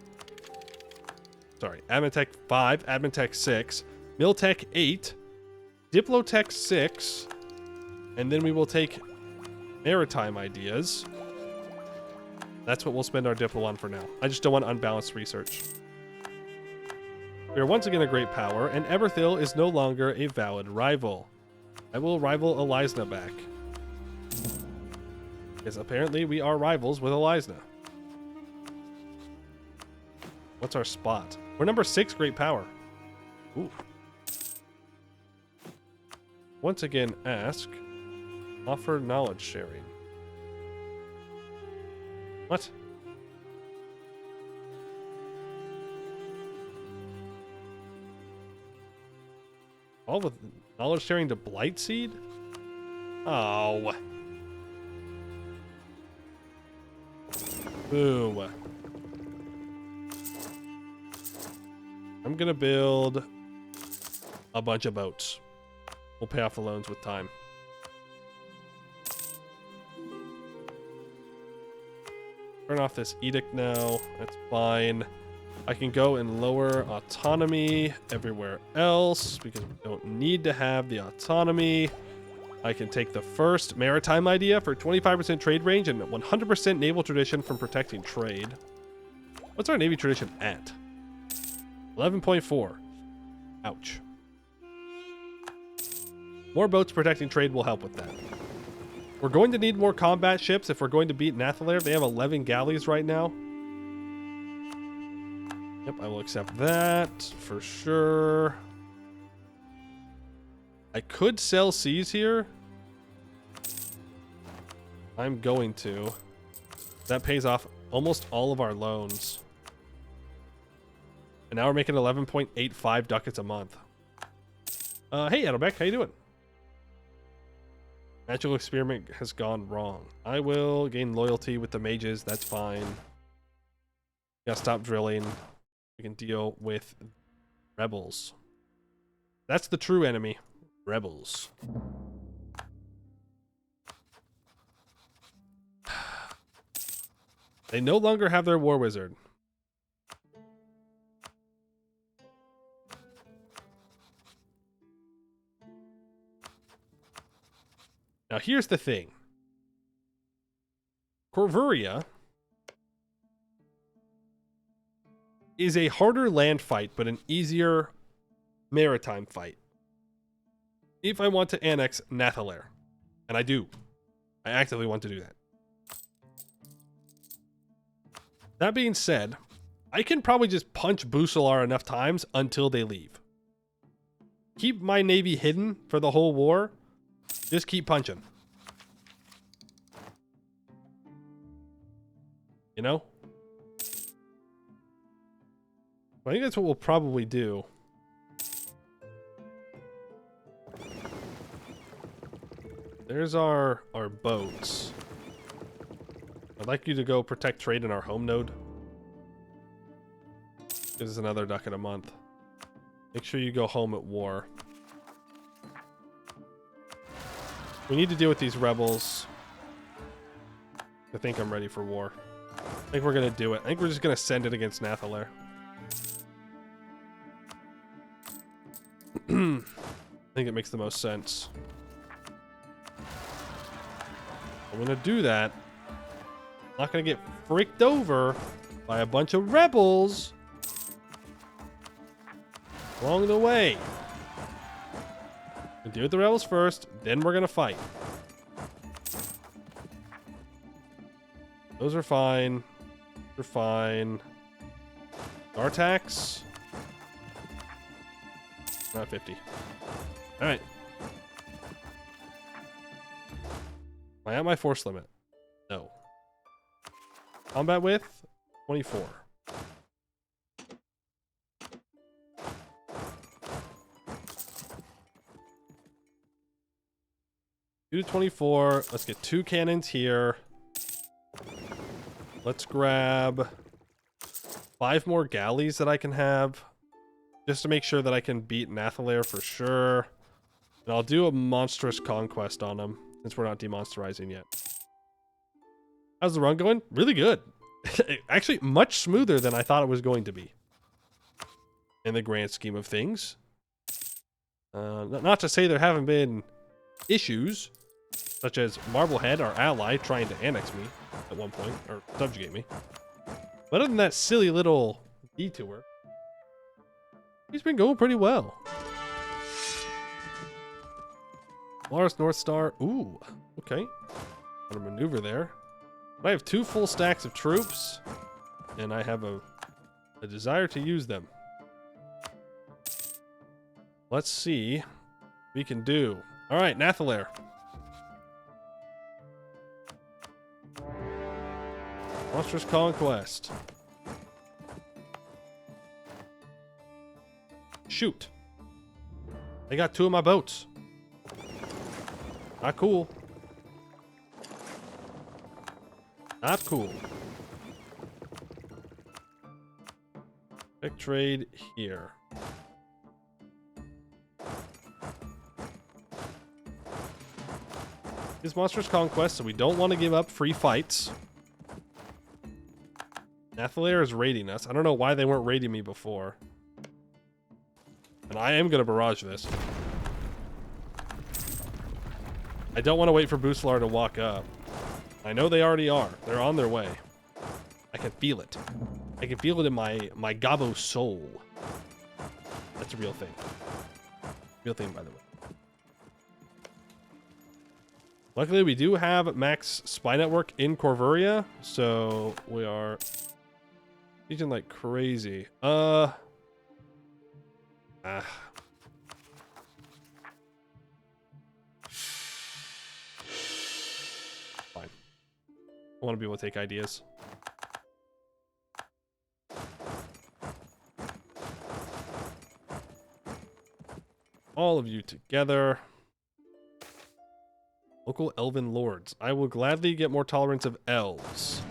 Sorry, Admin Tech 5, Admin Tech 6, Mil Tech 8, Diplotech 6, and then we will take maritime ideas. That's what we'll spend our Diplo on for now. I just don't want unbalanced research. We are once again a great power, and Eberthil is no longer a valid rival. I will rival Elisna back. Because apparently we are rivals with Elisna. What's our spot? We're number 6 great power. Ooh. Once again, ask. Offer knowledge sharing. What? All with knowledge sharing to Blightseed? Oh. Boom. I'm gonna build a bunch of boats. We'll pay off the loans with time. Turn off this edict now. That's fine. I can go and lower autonomy everywhere else because we don't need to have the autonomy. I can take the first maritime idea for 25% trade range and 100% naval tradition from protecting trade. What's our navy tradition at? 11.4. Ouch. More boats protecting trade will help with that. We're going to need more combat ships if we're going to beat Nathalir. They have 11 galleys right now. Yep, I will accept that for sure. I could sell seas here. I'm going to. That pays off almost all of our loans. And now we're making 11.85 ducats a month. Hey, Edelbeck, how you doing? Magical experiment has gone wrong. I will gain loyalty with the mages. That's fine. Gotta stop drilling. We can deal with rebels. That's the true enemy. Rebels. They no longer have their war wizard. Now here's the thing. Corvuria is a harder land fight, but an easier maritime fight. If I want to annex Nathalir, and I do. I actively want to do that. That being said, I can probably just punch Busalar enough times until they leave. Keep my navy hidden for the whole war. Just keep punching. You know? I think that's what we'll probably do. There's our boats. I'd like you to go protect trade in our home node. This is another duck in a month. Make sure you go home at war. We need to deal with these rebels. I think I'm ready for war. I think we're going to do it. I think we're just going to send it against Nathaler. I think it makes the most sense. I'm going to do that. I'm not going to get freaked over by a bunch of rebels along the way. We'll deal with the rebels first, then we're going to fight. Those are fine. They're fine. Dartax. Not 50. Alright. Am I at my force limit? No. Combat width? 24. Two to 24. Let's get 2 cannons here. Let's grab 5 more galleys that I can have. Just to make sure that I can beat Nathaler for sure. And I'll do a monstrous conquest on him, since we're not demonsterizing yet. How's the run going? Really good. Actually, much smoother than I thought it was going to be. In the grand scheme of things. Not to say there haven't been issues, such as Marblehead, our ally, trying to annex me at one point, or subjugate me. But other than that silly little detour, he's been going pretty well. Polaris North Star. Ooh, okay. Got a maneuver there. But I have 2 full stacks of troops, and I have a desire to use them. Let's see what we can do. All right, Nathaler. Monstrous Conquest. Shoot. I got 2 of my boats. Not cool. Not cool. Pick trade here. This monstrous conquest, so we don't want to give up free fights. Nathaler is raiding us. I don't know why they weren't raiding me before. And I am going to barrage this. I don't want to wait for Bucelar to walk up. I know they already are. They're on their way. I can feel it. I can feel it in my Gabo soul. That's a real thing. Real thing, by the way. Luckily, we do have max spy network in Corvuria, so we are sieging like crazy. Fine. I want to be able to take ideas. All of you together. Local elven lords. I will gladly get more tolerance of elves.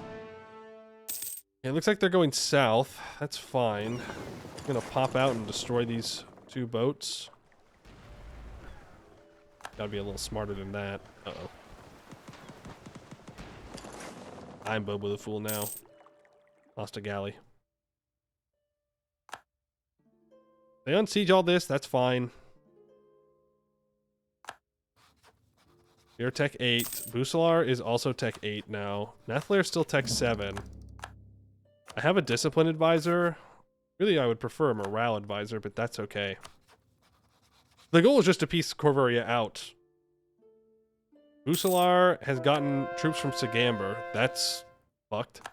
Okay, it looks like they're going south. That's fine. I'm gonna pop out and destroy these 2 boats. Gotta be a little smarter than that. Uh-oh. I'm Bobo the Fool now. Lost a galley. They unsiege all this, that's fine. You're Tech 8. Bucelar is also Tech 8 now. Nathaler is still Tech 7. I have a Discipline Advisor. Really, I would prefer a Morale Advisor, but that's okay. The goal is just to piece Corvuria out. Bucelar has gotten troops from Sagamber. That's fucked.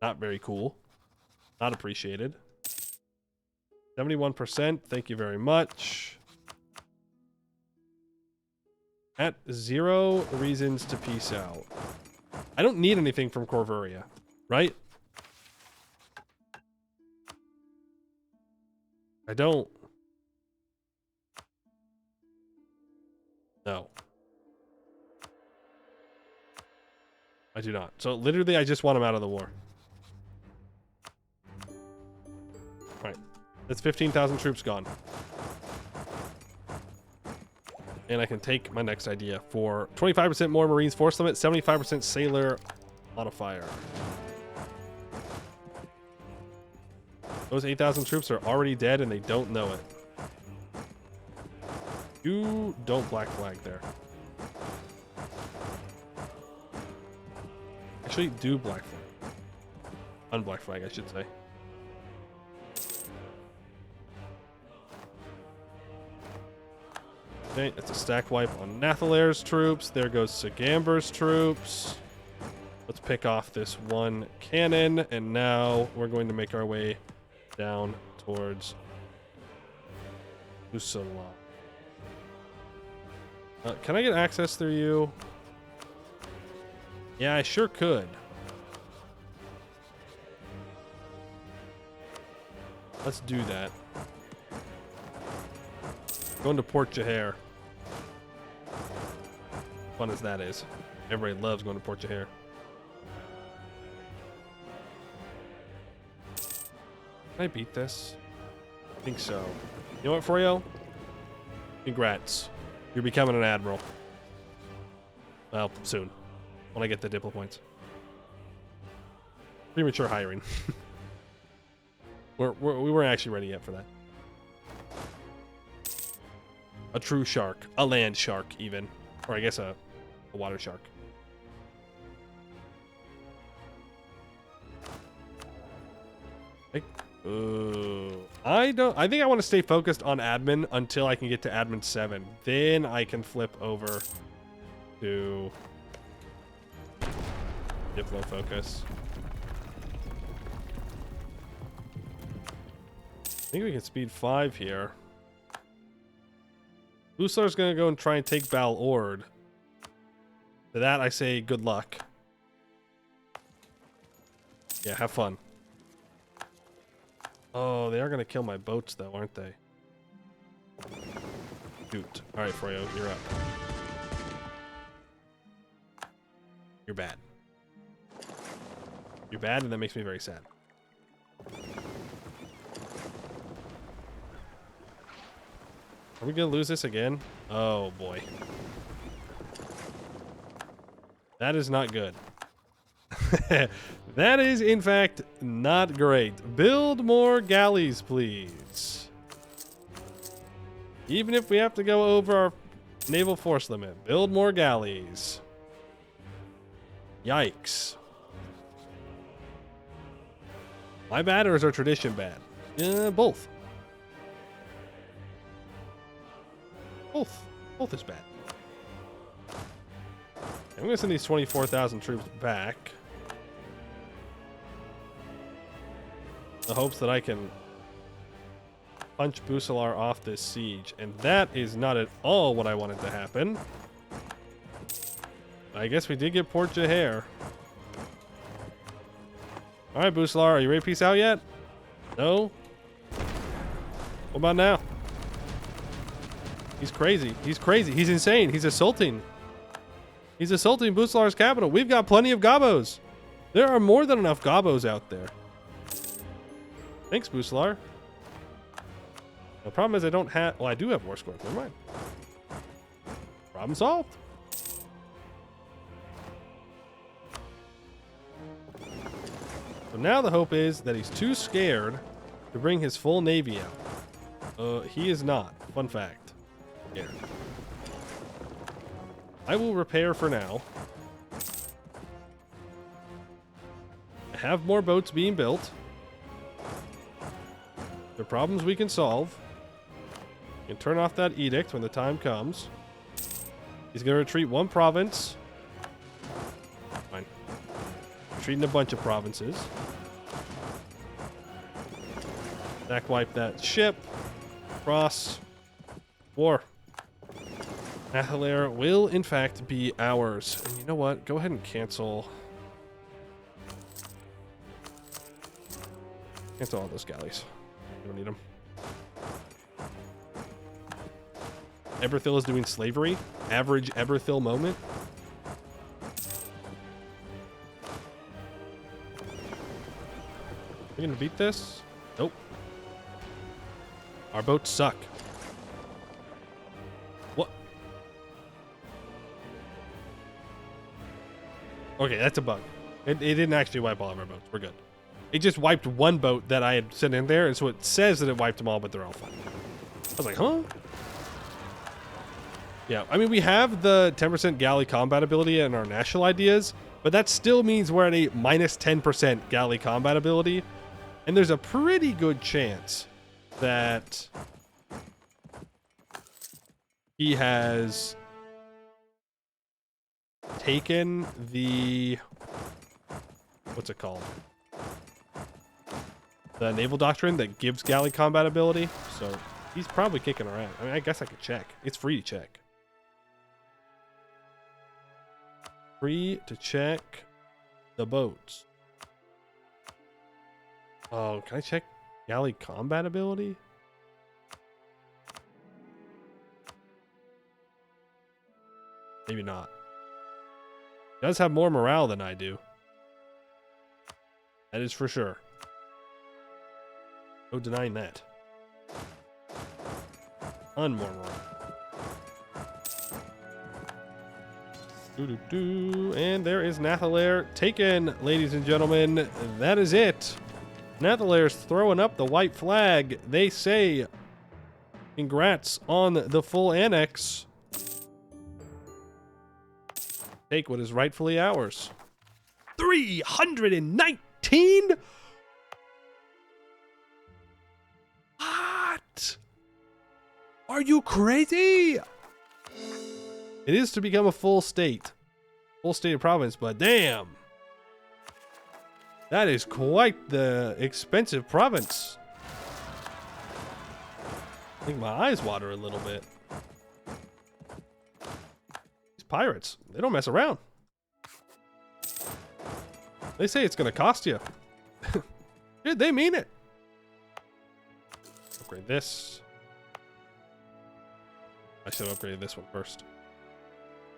Not very cool. Not appreciated. 71%. Thank you very much. At 0 reasons to peace out. I don't need anything from Corvuria, right? I don't. No. I do not. So literally, I just want him out of the war. All right. That's 15,000 troops gone. And I can take my next idea for 25% more Marines force limit, 75% sailor modifier. Those 8,000 troops are already dead and they don't know it. You don't black flag there. Actually, do black flag. Unblack flag, I should say. Okay, that's a stack wipe on Nathalair's troops. There goes Sagamber's troops. Let's pick off this one cannon, and now we're going to make our way down towards Usala. Can I get access through you? Yeah, I sure could. Let's do that. Going to Port Jahair. Fun as that is. Everybody loves going to Port Jahair. Can I beat this? I think so. You know what, Froyo? Congrats. You're becoming an admiral. Well, soon. When I get the diplo points. Premature hiring. We weren't actually ready yet for that. A true shark. A land shark, even. Or I guess a water shark. I think I want to stay focused on admin until I can get to admin 7. Then I can flip over to diplo focus. I think we can speed 5 here. Uslar's gonna go and try and take Bal Ord. To that I say good luck. Yeah, have fun. Oh, they are gonna kill my boats though, aren't they? Shoot. Alright, Froyo, you're up. You're bad. You're bad, and that makes me very sad. Are we gonna lose this again? Oh boy. That is not good. That is, in fact, not great. Build more galleys, please. Even if we have to go over our naval force limit. Build more galleys. Yikes. My bad, or is our tradition bad? Both. Both is bad. I'm going to send these 24,000 troops back. In the hopes that I can punch Busalar off this siege. And that is not at all what I wanted to happen. I guess we did get Port Jahair. Alright, Busalar, are you ready to peace out yet? No? What about now? He's crazy. He's crazy. He's insane. He's assaulting. He's assaulting Busalar's capital. We've got plenty of gobos. There are more than enough gobos out there. Thanks, Busalar. The problem is I don't have... Well, I do have war score. Never mind. Problem solved. So now the hope is that he's too scared to bring his full navy out. He is not. Fun fact. Here. I will repair for now. I have more boats being built. There are problems we can solve. We can turn off that edict when the time comes. He's going to retreat one province. Fine. Retreating a bunch of provinces. Back wipe that ship. Cross. War. Nathalair will, in fact, be ours. And you know what? Go ahead and cancel Cancel all those galleys. We don't need them. Eberthil is doing slavery. Average Eberthil moment. Are we gonna beat this? Nope. Our boats suck. What? Okay, that's a bug. It didn't actually wipe all of our boats. We're good. It just wiped one boat that I had sent in there, and so it says that it wiped them all, but they're all fine. I was like, huh? Yeah, I mean, we have the 10% galley combat ability in our national ideas, but that still means we're at a minus 10% galley combat ability, and there's a pretty good chance that he has taken the... what's it called? The naval doctrine that gives galley combat ability. So he's probably kicking around. I mean, I guess I could check. It's free to check. Free to check the boats. Oh, can I check galley combat ability? Maybe not. He does have more morale than I do. That is for sure. No denying that. More morale. And there is Nathalair taken, ladies and gentlemen. That is it. Nathalair's throwing up the white flag. They say, congrats on the full annex. Take what is rightfully ours. 319? What? Are you crazy? It is to become a full state of province, but damn. That is quite the expensive province. I think my eyes water a little bit. These pirates, they don't mess around. They say it's going to cost you. Dude, they mean it. Upgrade this. I should have upgraded this one first.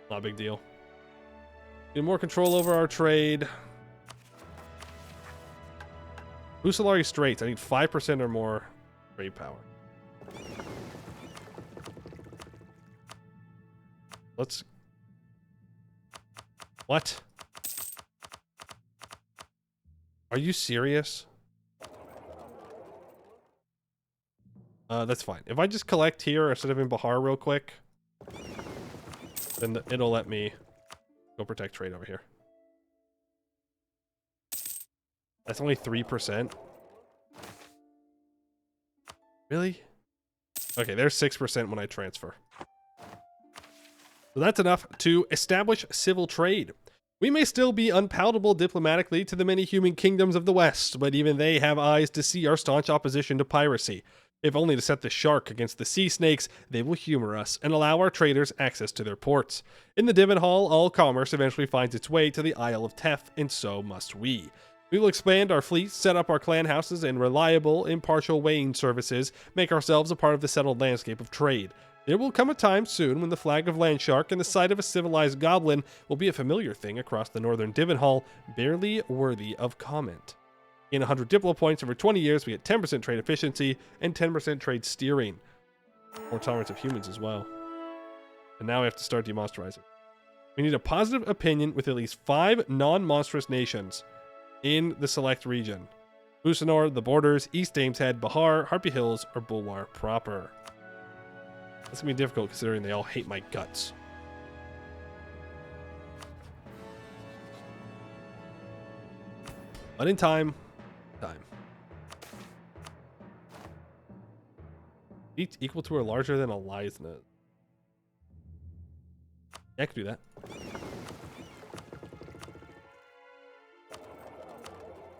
Not a big deal. Get more control over our trade. Busalari Straits. I need 5% or more trade power. Let's... What? Are you serious? That's fine. If I just collect here instead of in Bahar real quick, then it'll let me go protect trade over here. That's only 3%. Really? Okay, there's 6% when I transfer. So that's enough to establish civil trade. We may still be unpalatable diplomatically to the many human kingdoms of the West, but even they have eyes to see our staunch opposition to piracy. If only to set the shark against the sea snakes, they will humor us and allow our traders access to their ports. In the Divot Hall, all commerce eventually finds its way to the Isle of Tef, and so must we. We will expand our fleet, set up our clan houses and reliable, impartial weighing services, make ourselves a part of the settled landscape of trade. There will come a time soon when the flag of Landshark and the sight of a civilized goblin will be a familiar thing across the northern Divot Hall, barely worthy of comment. In 100 Diplo points over 20 years, we get 10% trade efficiency and 10% trade steering. More tolerance of humans as well. And now we have to start demonsterizing. We need a positive opinion with at least 5 non-monstrous nations in the select region. Busanor, the Borders, East Ameshead, Bahar, Harpy Hills, or Bulwar proper. That's gonna be difficult considering they all hate my guts. But in time. Each equal to or larger than a Leisner. Yeah, I could do that.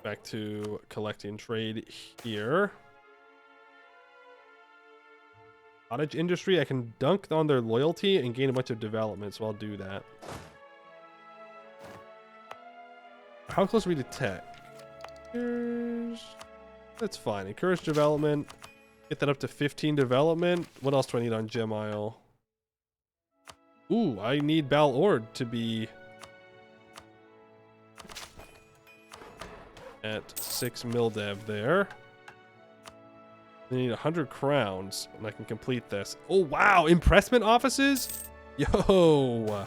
Back to collecting trade here. Cottage industry, I can dunk on their loyalty and gain a bunch of development, so I'll do that. How close are we to tech? Here's That's fine. Encourage development. Get that up to 15 development. What else do I need on Gem Isle? Ooh, I need Bal Ord to be at 6 mil dev there. I need 100 crowns, and I can complete this. Oh, wow. Impressment offices? Yo.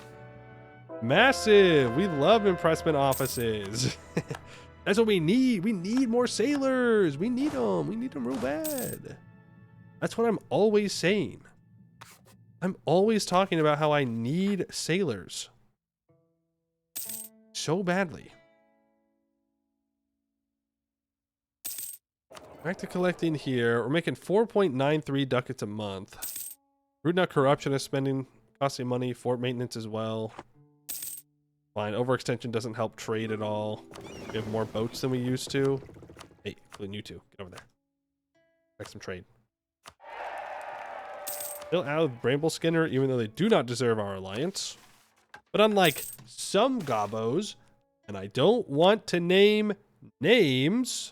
Massive. We love impressment offices. That's what we need. We need more sailors. We need them. We need them real bad. That's what I'm always saying. I'm always talking about how I need sailors so badly. Back to collecting here. We're making 4.93 ducats a month. Rooting out corruption is spending, costing money. Fort maintenance as well. Fine. Overextension doesn't help trade at all. We have more boats than we used to. Hey, including you two. Get over there. Back some trade. Still out with Bramble Skinner, even though they do not deserve our alliance. But unlike some gobbos, and I don't want to name names.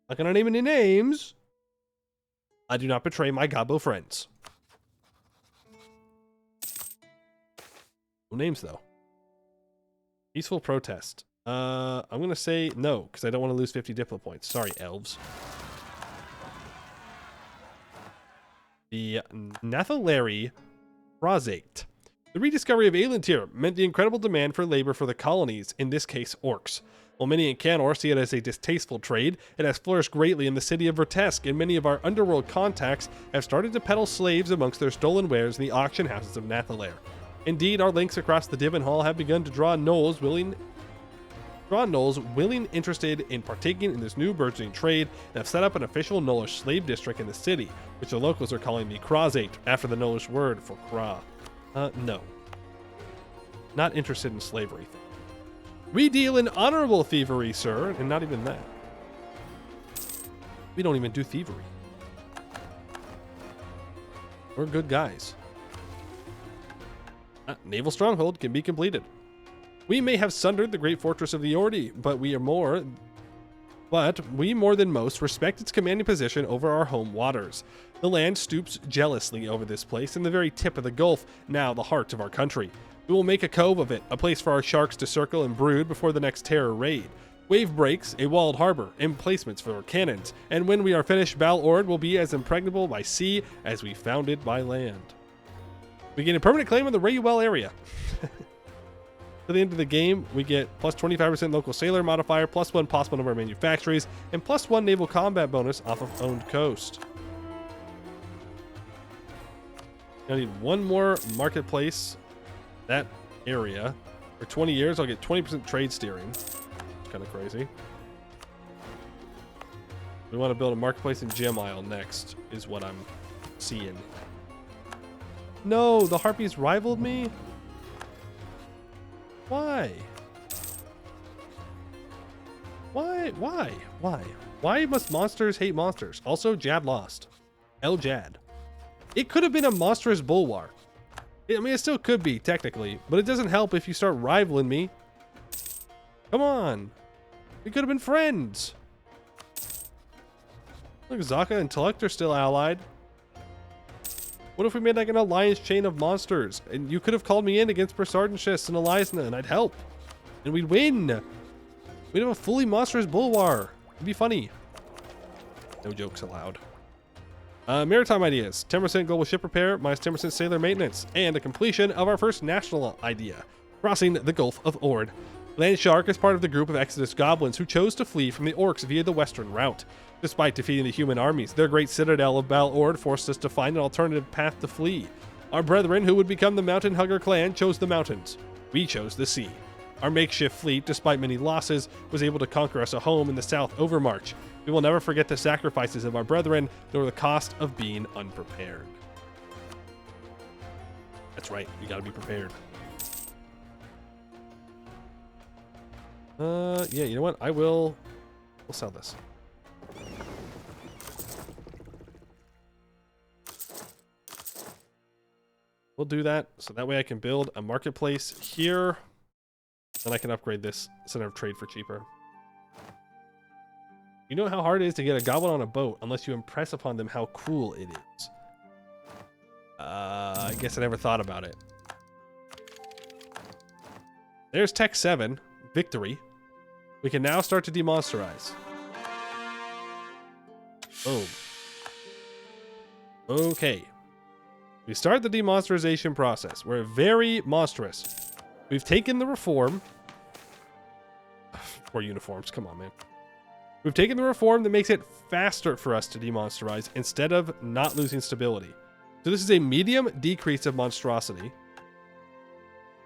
Not gonna name any names. I do not betray my gobbo friends. No names though. Peaceful protest. I'm gonna say no, because I don't want to lose 50 diplo points. Sorry, elves. The Nathalari Prosate. The rediscovery of Aelintir meant the incredible demand for labor for the colonies, in this case orcs. While many in Canor see it as a distasteful trade, it has flourished greatly in the city of Vertesk, and many of our underworld contacts have started to peddle slaves amongst their stolen wares in the auction houses of Nathalar. Indeed, our links across the Divin Hall have begun to draw gnolls willing interested in partaking in this new burgeoning trade, and have set up an official gnollish slave district in the city, which the locals are calling the Krazate, after the gnollish word for Kra. No. Not interested in slavery. We deal in honorable thievery, sir, and not even that. We don't even do thievery. We're good guys. Naval stronghold can be completed. We may have sundered the great fortress of the Ordi, but we more than most respect its commanding position over our home waters. The land stoops jealously over this place in the very tip of the Gulf, now the heart of our country. We will make a cove of it, a place for our sharks to circle and brood before the next terror raid. Wave breaks, a walled harbor, emplacements for our cannons, and when we are finished, Bal Ord will be as impregnable by sea as we found it by land. We gain a permanent claim on the Rayuel area. To the end of the game, we get plus 25% local sailor modifier, plus 1 possible number of manufactories, and plus 1 naval combat bonus off of owned coast. I need one more marketplace, that area. For 20 years, I'll get 20% trade steering. Kind of crazy. We want to build a marketplace in Gem Isle next, is what I'm seeing. No, the Harpies rivaled me? Why? Why must monsters hate monsters? Also, Jad lost. El Jad. It could have been a monstrous bulwark. I mean, it still could be, technically, but it doesn't help if you start rivaling me. Come on. We could have been friends. Look, Zaka and Telect are still allied. What if we made like an alliance chain of monsters, and you could have called me in against Persardenshus and Eliasna, and I'd help. And we'd win. We'd have a fully monstrous bulwark. It'd be funny. No jokes allowed. Maritime ideas. 10% global ship repair, minus 10% sailor maintenance, and the completion of our first national idea, crossing the Gulf of Ord. Landshark is part of the group of Exodus goblins who chose to flee from the orcs via the western route. Despite defeating the human armies, their great citadel of Bal Ord forced us to find an alternative path to flee. Our brethren, who would become the Mountain Hugger clan, chose the mountains. We chose the sea. Our makeshift fleet, despite many losses, was able to conquer us a home in the South Overmarch. We will never forget the sacrifices of our brethren, nor the cost of being unprepared. That's right, you gotta be prepared. Yeah, you know what? We'll sell this. We'll do that, so that way I can build a marketplace here. Then I can upgrade this center of trade for cheaper. You know how hard it is to get a goblin on a boat unless you impress upon them how cool it is. I guess I never thought about it. There's Tech 7, victory. We can now start to demonsterize. Boom. Okay. We start the demonsterization process. We're very monstrous. We've taken the reform. More uniforms, come on, man. We've taken the reform that makes it faster for us to demonsterize instead of not losing stability. So this is a medium decrease of monstrosity.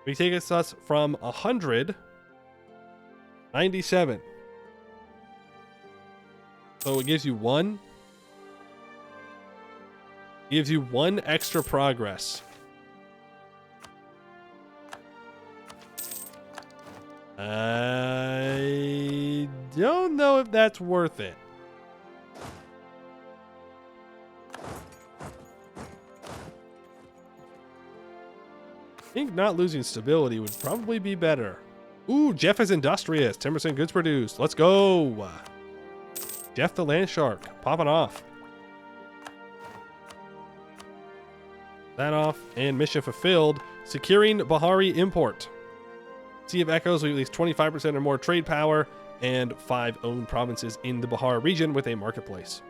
We take us from 197. So it gives you one extra progress. I don't know if that's worth it. I think not losing stability would probably be better. Ooh, Jeff is industrious. 10% goods produced. Let's go. Jeff the Landshark. Popping off. That off. And mission fulfilled. Securing Bahari import. Sea of Echoes with at least 25% or more trade power. And 5 owned provinces in the Bahar region with a marketplace.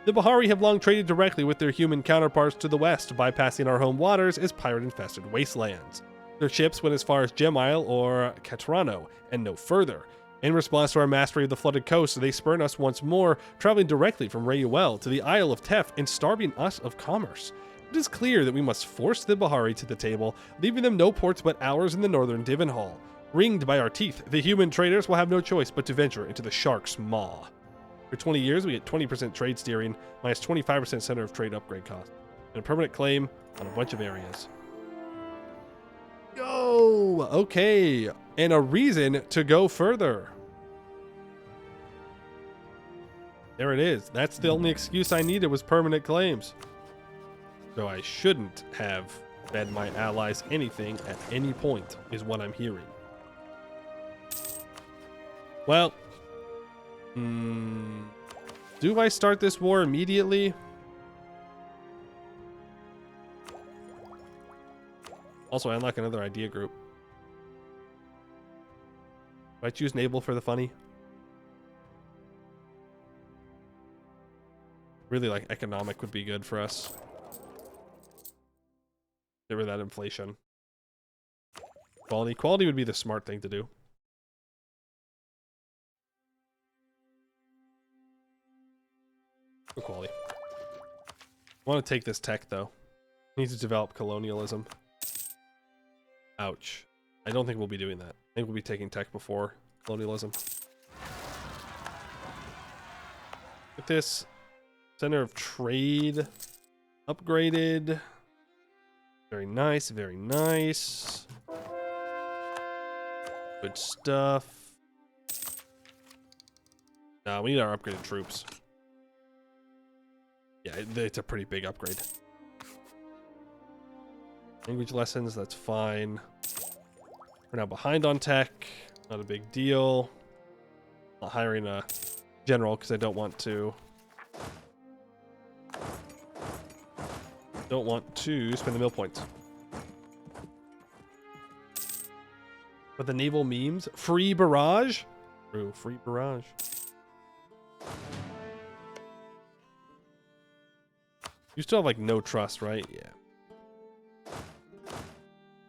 The Bahari have long traded directly with their human counterparts to the west, bypassing our home waters as pirate-infested wastelands. Their ships went as far as Gem Isle or Catarano, and no further. In response to our mastery of the flooded coast, they spurn us once more, traveling directly from Rayuel to the Isle of Tef and starving us of commerce. It is clear that we must force the Bahari to the table, leaving them no ports but ours in the northern Divenhall. Ringed by our teeth, the human traders will have no choice but to venture into the shark's maw. For 20 years, we get 20% trade steering, minus 25% center of trade upgrade cost, and a permanent claim on a bunch of areas. Yo! Okay, and a reason to go further. There it is. That's the only excuse I needed was permanent claims. So I shouldn't have fed my allies anything at any point, is what I'm hearing. Well, do I start this war immediately? Also, I unlock another idea group. Do I choose naval for the funny? Really, like, economic would be good for us. Get rid of that inflation. Quality would be the smart thing to do. Quality. I want to take this tech though. Need to develop colonialism. Ouch. I don't think we'll be doing that. I think we'll be taking tech before colonialism. Get this center of trade upgraded. Very nice, very nice. Good stuff. Nah, we need our upgraded troops. Yeah, it's a pretty big upgrade. Language lessons, that's fine. We're now behind on tech. Not a big deal. Not hiring a general because I don't want to. Don't want to spend the mill points. But the naval memes, free barrage. True, free barrage. You still have like no trust, right? Yeah.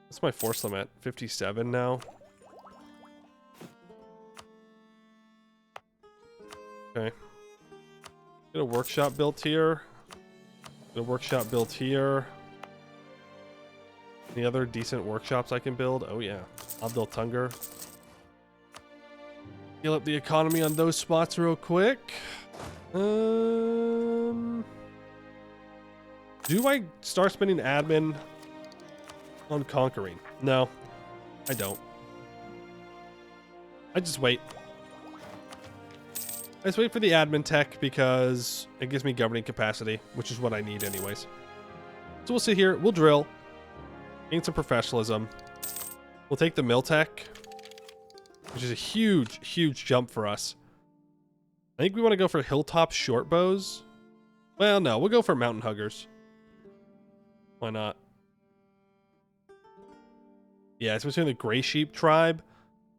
What's my force limit? 57 now. Okay. Get a workshop built here. Get a workshop built here. Any other decent workshops I can build? Oh yeah. I'll build Tunger. Heal up the economy on those spots real quick. Do I start spending admin on conquering? No, I don't. I just wait. I just wait for the admin tech because it gives me governing capacity, which is what I need anyways. So we'll sit here, we'll drill, gain some professionalism. We'll take the mill tech, which is a huge, huge jump for us. I think we want to go for hilltop short bows. Well, no, we'll go for mountain huggers. Why not? Yeah, it's between the Gray Sheep tribe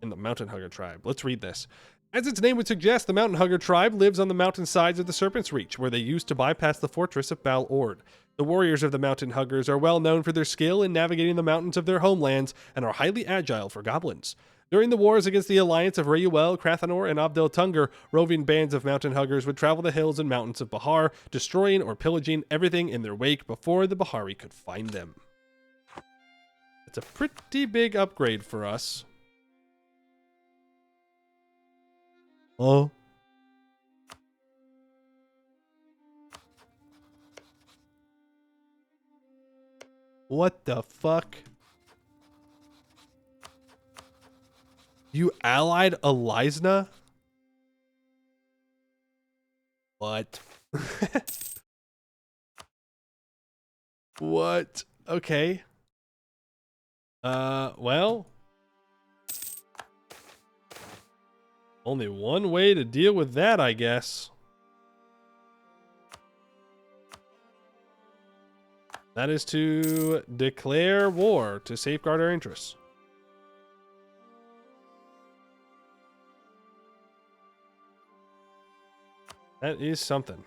and the Mountain Hugger tribe. Let's read this. As its name would suggest, the Mountain Hugger tribe lives on the mountain sides of the Serpent's Reach, where they used to bypass the fortress of Bal Ord. The warriors of the Mountain Huggers are well known for their skill in navigating the mountains of their homelands and are highly agile for goblins. During the wars against the alliance of Rayuel, Krathanor, and Abdel Tungur, roving bands of Mountain Huggers would travel the hills and mountains of Bahar, destroying or pillaging everything in their wake before the Bahari could find them. It's a pretty big upgrade for us. Oh. What the fuck? You allied Elizna? What? What? Okay. Well. Only one way to deal with that, I guess. That is to declare war to safeguard our interests. That is something.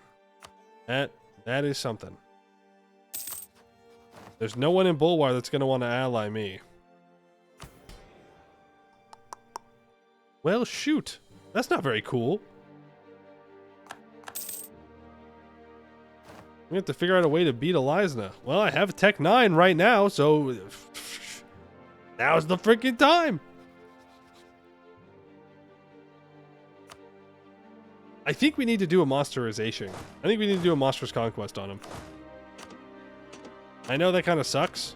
That is something. There's no one in Bulwar that's going to want to ally me. Well, shoot. That's not very cool. We have to figure out a way to beat Elizna. Well, I have Tech 9 right now, so now's the freaking time. I think we need to do a monsterization. I think we need to do a monstrous conquest on him. I know that kind of sucks.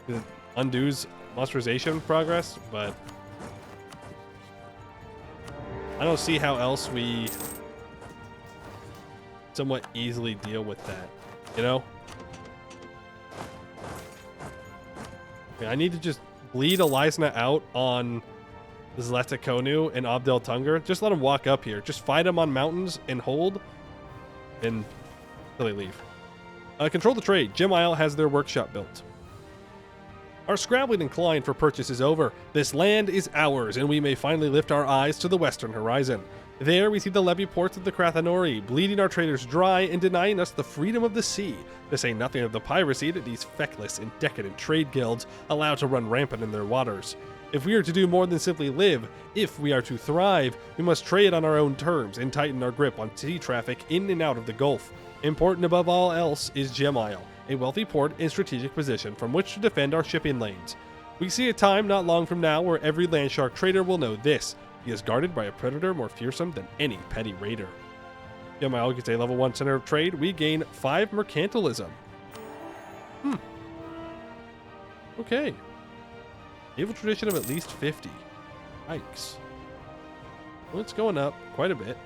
It undoes monsterization progress, but I don't see how else we somewhat easily deal with that, you know? Okay, I need to just bleed Elizna out on Zletikonu and Abdel Tungur. Just let them walk up here. Just fight them on mountains and hold and until they leave. Control the trade. Gem Isle has their workshop built. Our scrabbling incline for purchase is over. This land is ours, and we may finally lift our eyes to the western horizon. There we see the levee ports of the Krathanori, bleeding our traders dry and denying us the freedom of the sea, to say nothing of the piracy that these feckless and decadent trade guilds allow to run rampant in their waters. If we are to do more than simply live, if we are to thrive, we must trade on our own terms and tighten our grip on sea traffic in and out of the Gulf. Important above all else is Gem Isle, a wealthy port and strategic position from which to defend our shipping lanes. We see a time not long from now where every Landshark trader will know this. He is guarded by a predator more fearsome than any petty raider. Gem Isle gets a level 1 center of trade. We gain 5 mercantilism. Okay. Naval tradition of at least 50. Yikes. Well, it's going up quite a bit.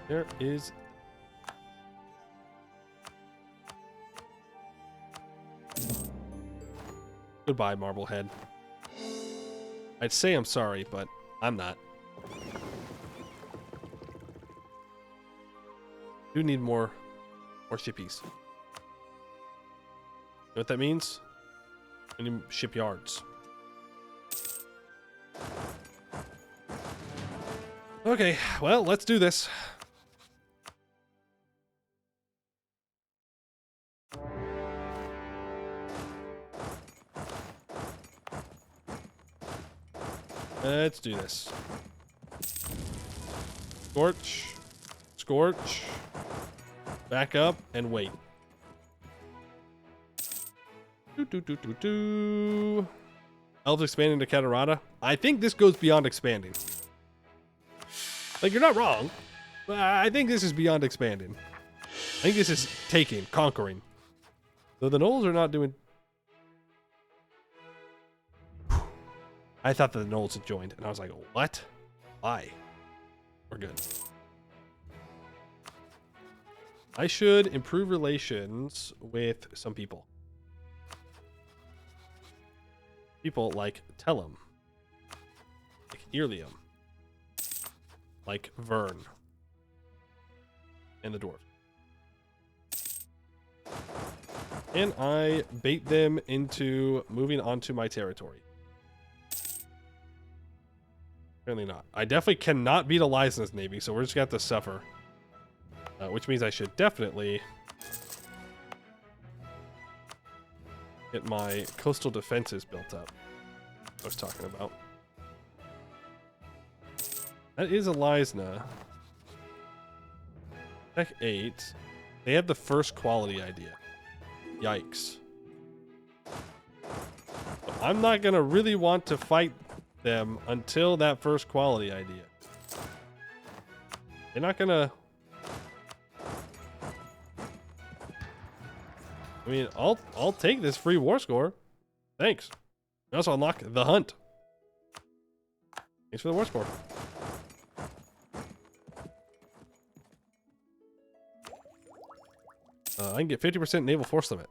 There is... Goodbye, Marblehead. I'd say I'm sorry, but I'm not. Do need more shippies. You know what that means? I need shipyards. Okay, well, let's do this. Let's do this. Scorch. Scorch. Back up and wait. Elves expanding to Catarata. I think this goes beyond expanding. Like, you're not wrong, but I think this is beyond expanding. I think this is taking, conquering. Though the Knolls are not doing... I thought that the Knolls had joined, and I was like, what? Why? We're good. I should improve relations with some people. People like Tellum. Earlium. Like Vern. And the dwarf. And I bait them into moving onto my territory. Apparently not. I definitely cannot beat Eliza's navy, so we're just going to have to suffer. Which means I should definitely get my coastal defenses built up. I was talking about. That is Eliza. Tech 8. They have the first quality idea. Yikes. But I'm not going to really want to fight them until that first quality idea. They're not going to... I mean, I'll take this free war score. Thanks. I also unlock the hunt. Thanks for the war score. I can get 50% naval force limit.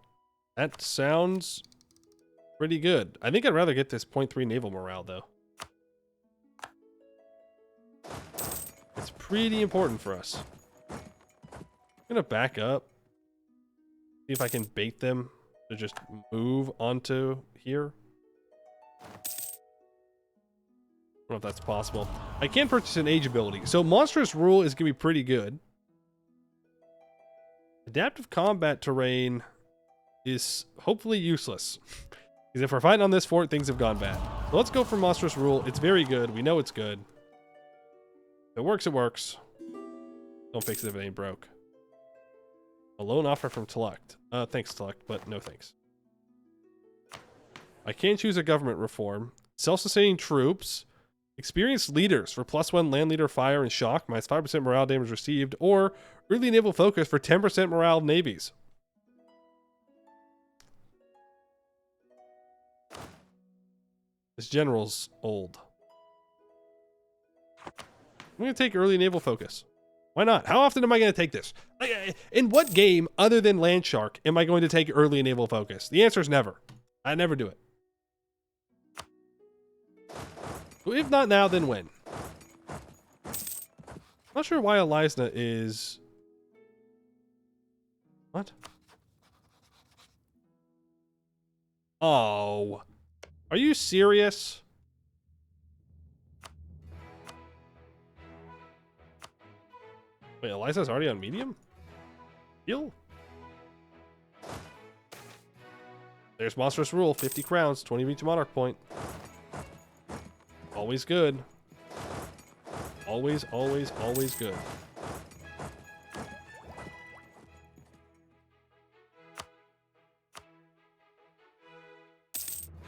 That sounds pretty good. I think I'd rather get this 0.3 naval morale, though. It's pretty important for us. I'm gonna back up. See if I can bait them to just move onto here. I don't know if that's possible. I can purchase an age ability. So monstrous rule is gonna be pretty good. Adaptive combat terrain is hopefully useless. Because if we're fighting on this fort, things have gone bad. So let's go for monstrous rule. It's very good. We know it's good. If it works, it works. Don't fix it if it ain't broke. A loan offer from Tluct. Thanks, Tluct, but no thanks. I can choose a government reform. Self-sustaining troops. Experienced leaders for +1 land leader fire and shock, -5% morale damage received, or early naval focus for 10% morale navies. This general's old. I'm going to take early naval focus. Why not? How often am I going to take this? In what game other than Landshark am I going to take early naval focus? The answer is never. I never do it. If not now, then when? Not sure why Eliza is... What? Oh. Are you serious? Wait, Eliza's already on medium? Heal? There's monstrous rule. 50 crowns, 20 reach monarch point. Always good. Always, always, always good.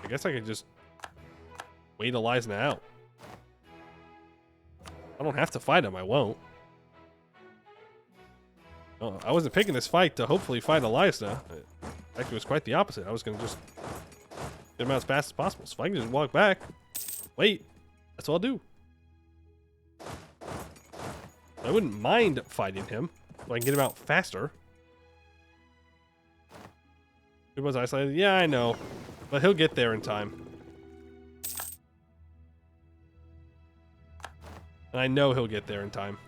I guess I could just wait Eliza out. I don't have to fight him. I won't. Oh, I wasn't picking this fight to hopefully fight Eliza. Actually, it was quite the opposite. I was going to just get him out as fast as possible. So if I can just walk back, wait, that's what I'll do. I wouldn't mind fighting him, so I can get him out faster. It was isolated. Yeah, I know, but he'll get there in time. And I know he'll get there in time.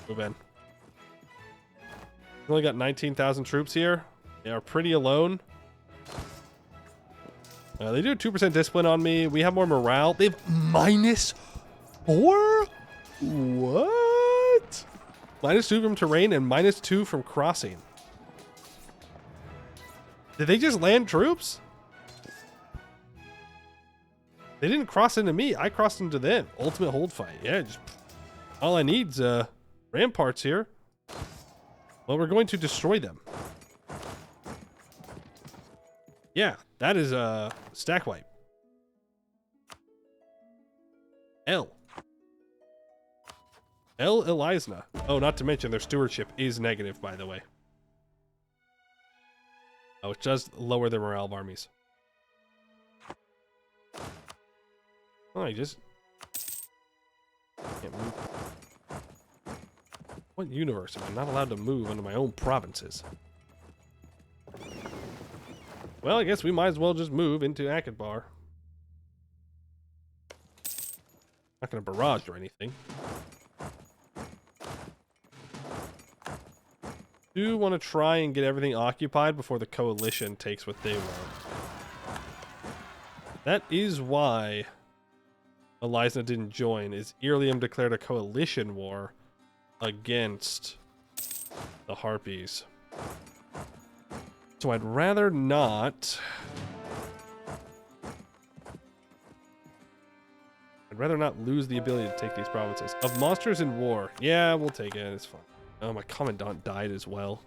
Move in. We only got 19,000 troops here. They are pretty alone. They do 2% discipline on me. We have more morale. They have -4? What? -2 from terrain and -2 from crossing. Did they just land troops? They didn't cross into me. I crossed into them. Ultimate hold fight. Yeah, just, all I need's ramparts here. Well, we're going to destroy them. Yeah, that is a stack wipe. L Eliza. Oh, not to mention their stewardship is negative, by the way. Oh, it does lower the morale of armies. Oh, I just can't move. What universe am I not allowed to move under my own provinces? Well, I guess we might as well just move into Akatbar. Not gonna barrage or anything. Do want to try and get everything occupied before the coalition takes what they want. That is why Eliza didn't join, is Irlium declared a coalition war against the Harpies. So I'd rather not. I'd rather not lose the ability to take these provinces. Of monsters in war. Yeah, we'll take it. It's fine. Oh, my commandant died as well.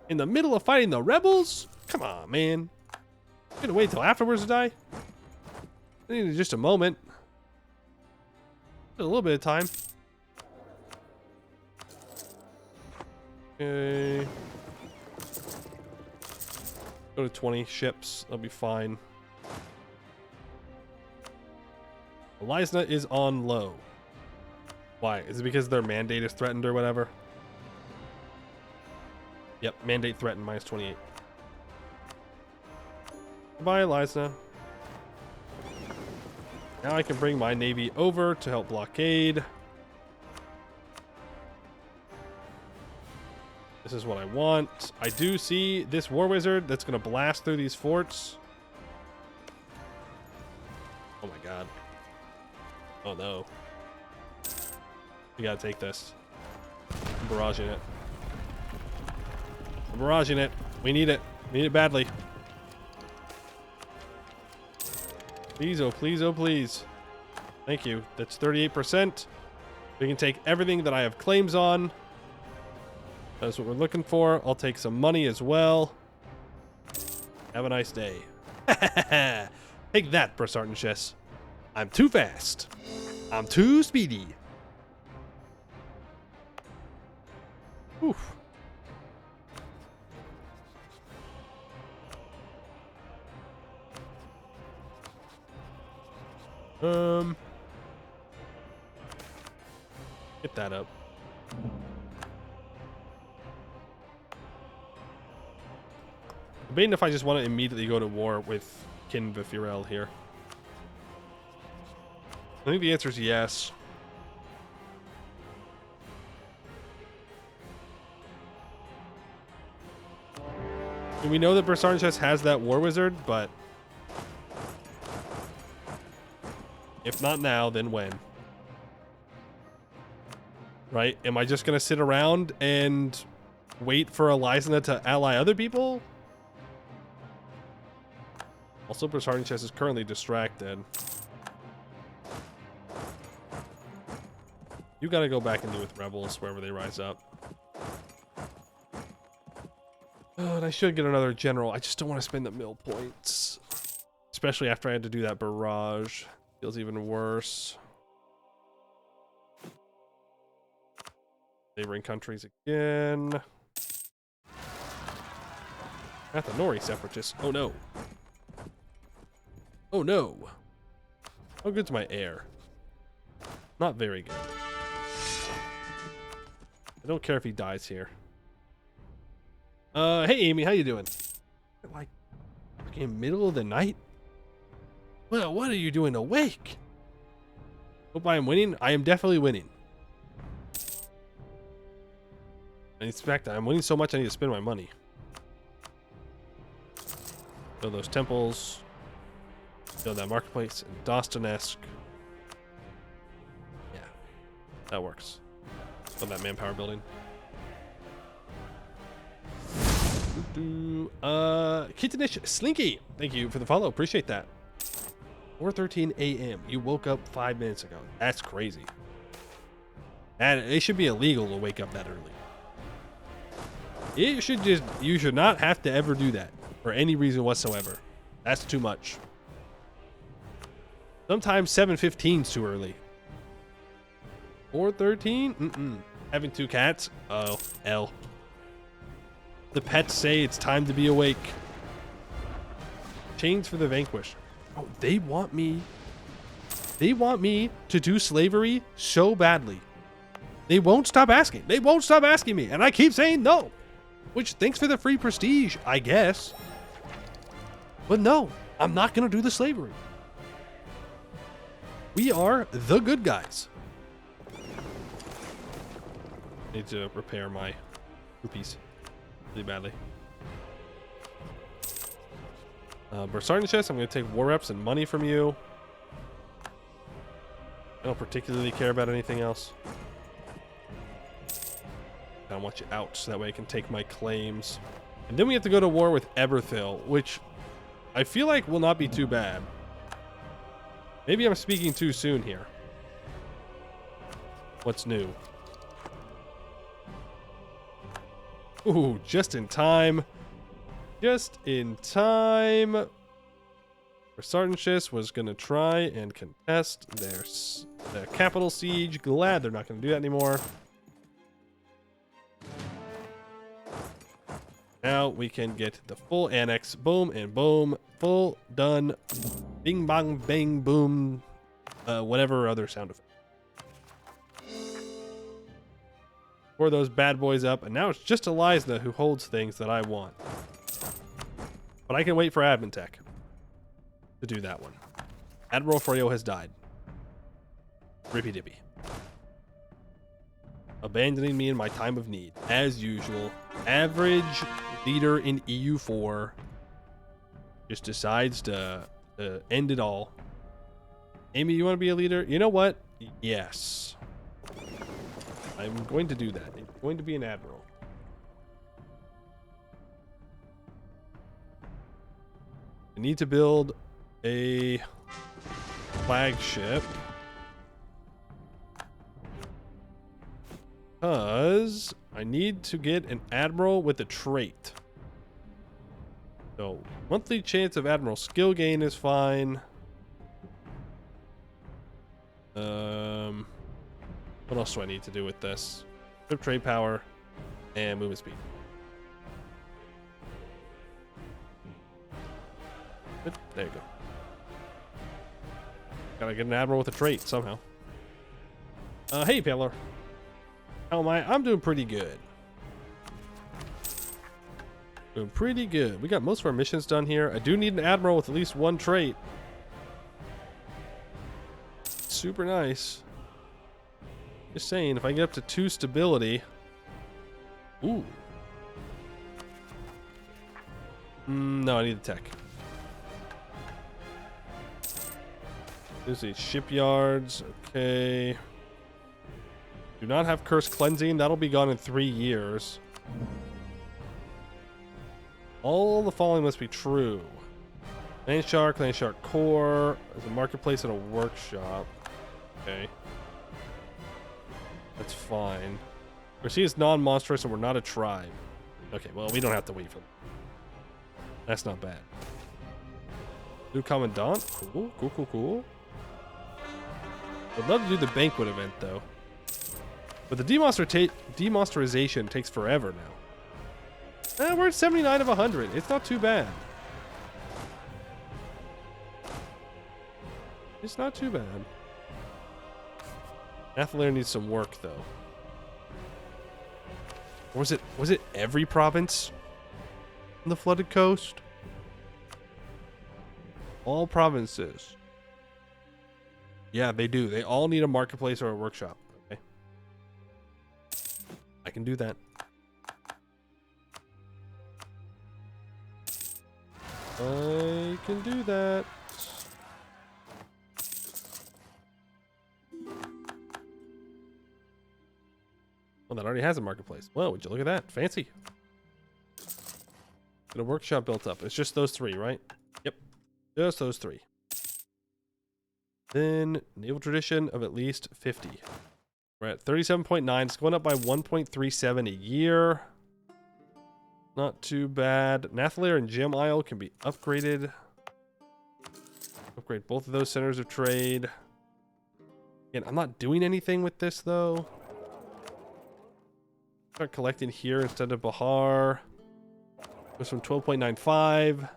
In the middle of fighting the rebels? Come on, man. I'm gonna wait till afterwards to die? I needed just a moment. A little bit of time. Okay. Go to 20 ships. That'll be fine. Eliza is on low. Why? Is it because their mandate is threatened or whatever? Yep, mandate threatened, minus 28. Goodbye, Eliza. Now I can bring my navy over to help blockade. This is what I want. I do see this war wizard that's going to blast through these forts. Oh my god. Oh no. We gotta take this. I'm barraging it. I'm barraging it. We need it. We need it badly. Please, oh please, oh please. Thank you. That's 38%. We can take everything that I have claims on. That's what we're looking for. I'll take some money as well. Have a nice day. Take that, Brasartanchess. I'm too fast. I'm too speedy. Oof. Get that up. Debating if I just want to immediately go to war with Kin Vifurel here. I think the answer is yes. And we know that Brasartanchess has that war wizard, but if not now, then when? Right? Am I just gonna sit around and wait for Eliza to ally other people? Also, Brasartanchess is currently distracted. You gotta go back and do with rebels wherever they rise up. Oh, and I should get another general. I just don't want to spend the mill points. Especially after I had to do that barrage. Feels even worse. Neighboring countries again. Athanori separatists. Oh no. Oh no. How good's my air? Not very good. I don't care if he dies here. Hey Amy, how you doing? Like, fucking middle of the night? Well, what are you doing awake? Hope I am winning. I am definitely winning. In fact, I'm winning so much I need to spend my money. Build those temples. Build that marketplace in Dostoevsky. Yeah, that works. Build that manpower building. Kittenish Slinky, thank you for the follow. Appreciate that. 4:13 a.m. You woke up 5 minutes ago. That's crazy. And it should be illegal to wake up that early. You should not have to ever do that for any reason whatsoever. That's too much. Sometimes 7:15 is too early. 4:13? Having 2 cats? Oh, L. The pets say it's time to be awake. Chains for the vanquished. Oh, they want me to do slavery so badly. They won't stop asking. They won't stop asking me. And I keep saying no. Which, thanks for the free prestige, I guess. But no, I'm not going to do the slavery. We are the good guys. Need to repair my rupees really badly. Sergeant chest, I'm going to take war reps and money from you. I don't particularly care about anything else. I want you out so that way I can take my claims. And then we have to go to war with Eberthil, which I feel like will not be too bad. Maybe I'm speaking too soon here. What's new? Ooh, just in time. Just in time. Sergeant was going to try and contest their capital siege. Glad they're not going to do that anymore. Now we can get the full annex. Boom and boom. Full done. Bing bang bang boom. Whatever other sound effect. Pour those bad boys up. And now it's just Eliza who holds things that I want. But I can wait for admin tech to do that one. Admiral Froyo has died. Rippy dippy. Abandoning me in my time of need. As usual. Average leader in EU4 just decides to end it all. Amy, you want to be a leader? You know what? Yes. I'm going to do that. I'm going to be an admiral. I need to build a flagship because I need to get an admiral with a trait. So monthly chance of admiral skill gain is fine. What else do I need to do with this? Ship trade power and movement speed. Good. There you go. Gotta get an admiral with a trait somehow. Hey, Paler. How am I? I'm doing pretty good. Doing pretty good. We got most of our missions done here. I do need an admiral with at least one trait. Super nice. Just saying, if I get up to 2 stability. Ooh. No, I need the tech. There's these shipyards. Okay. Do not have curse cleansing. That'll be gone in 3 years. All the following must be true. Landshark core. There's a marketplace and a workshop. Okay. That's fine. Garcia is non-monstrous and we're not a tribe. Okay, well, we don't have to wait for them. That's not bad. New commandant. Cool, cool, cool, cool. I'd love to do the banquet event, though. But the demonsterization takes forever now. We're at 79 of 100. It's not too bad. It's not too bad. Athelair needs some work, though. Or was it every province on the flooded coast? All provinces. Yeah, they do. They all need a marketplace or a workshop. Okay. I can do that. I can do that. Well, that already has a marketplace. Whoa, would you look at that? Fancy. Got a workshop built up. It's just those 3, right? Yep. Just those 3. Then, naval tradition of at least 50. We're at 37.9. It's going up by 1.37 a year. Not too bad. Nathalair and Gem Isle can be upgraded. Upgrade both of those centers of trade. Again, I'm not doing anything with this, though. Start collecting here instead of Bahar. Goes from 12.95.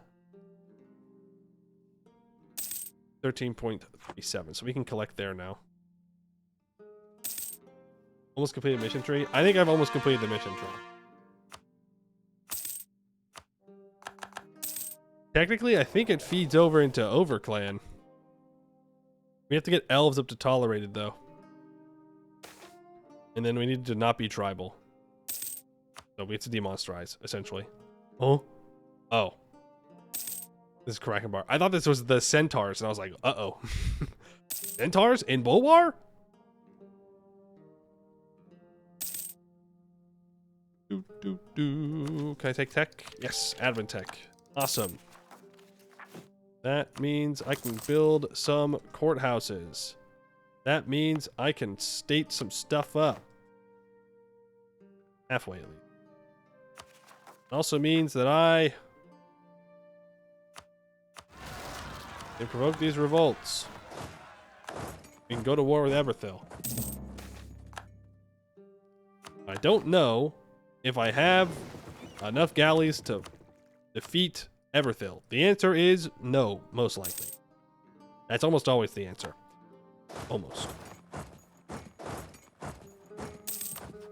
13.37. So we can collect there now. Almost completed mission tree. I think I've almost completed the mission tree. Technically, I think it feeds over into Overclan. We have to get elves up to tolerated, though. And then we need to not be tribal. So we have to demonsterize, essentially. Oh. Oh. This is Kraken Bar. I thought this was the centaurs, and I was like, uh-oh. Centaurs in Bulwar? Can I take tech? Yes, admin tech. Awesome. That means I can build some courthouses. That means I can state some stuff up. Halfway at least. It also means that I can provoke these revolts. We can go to war with Eberthil. I don't know if I have enough galleys to defeat Eberthil. The answer is no, most likely. That's almost always the answer. Almost.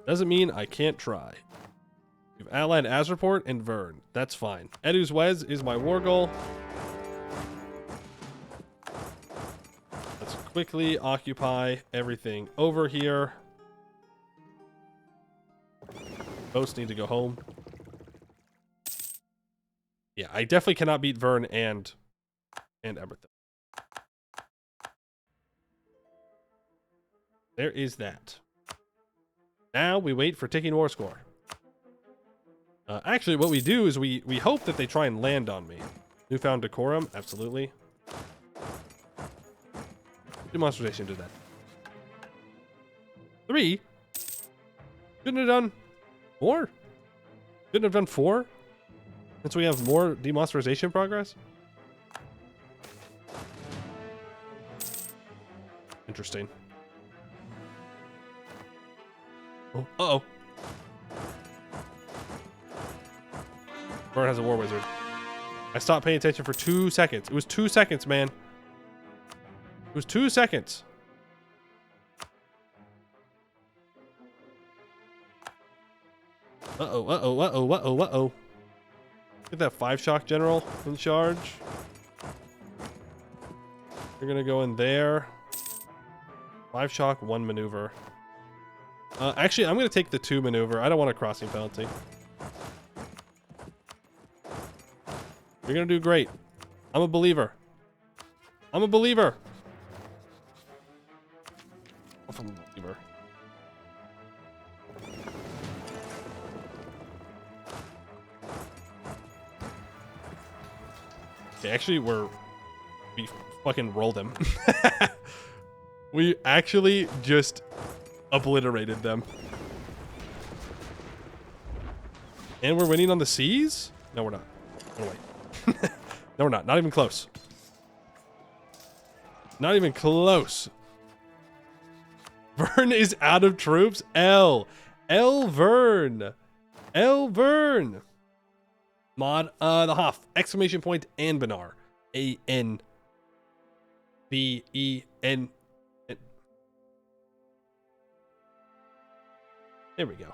Doesn't mean I can't try. We've allied Azreport and Vern. That's fine. Edu's Wez is my war goal. Let's quickly occupy everything over here. Both need to go home. Yeah, I definitely cannot beat Vern and Eberthil. There is that. Now we wait for ticking war score. Actually, what we do is we hope that they try and land on me. Newfound decorum, absolutely. Demonstration did that. 3? Couldn't have done 4? Couldn't have done 4? Since we have more demonstration progress? Interesting. Oh, uh-oh. Vern has a war wizard. I stopped paying attention for 2 seconds. It was 2 seconds, man. It was 2 seconds. Uh-oh, uh-oh, uh-oh, uh-oh, uh-oh. Get that 5-shock general in charge. You're gonna go in there. 5-shock, 1 maneuver. Actually, I'm gonna take the 2 maneuver. I don't want a crossing penalty. You're gonna do great. I'm a believer. I'm a believer. I'm a believer. Okay, actually, we fucking rolled him. We actually just obliterated them. And we're winning on the seas? No, we're not. No way. No, we're not. Not even close. Not even close. Vern is out of troops. L Vern. L Vern. Mod the Hoff. Exclamation point Anbennar. A-N-B-E-N. There we go.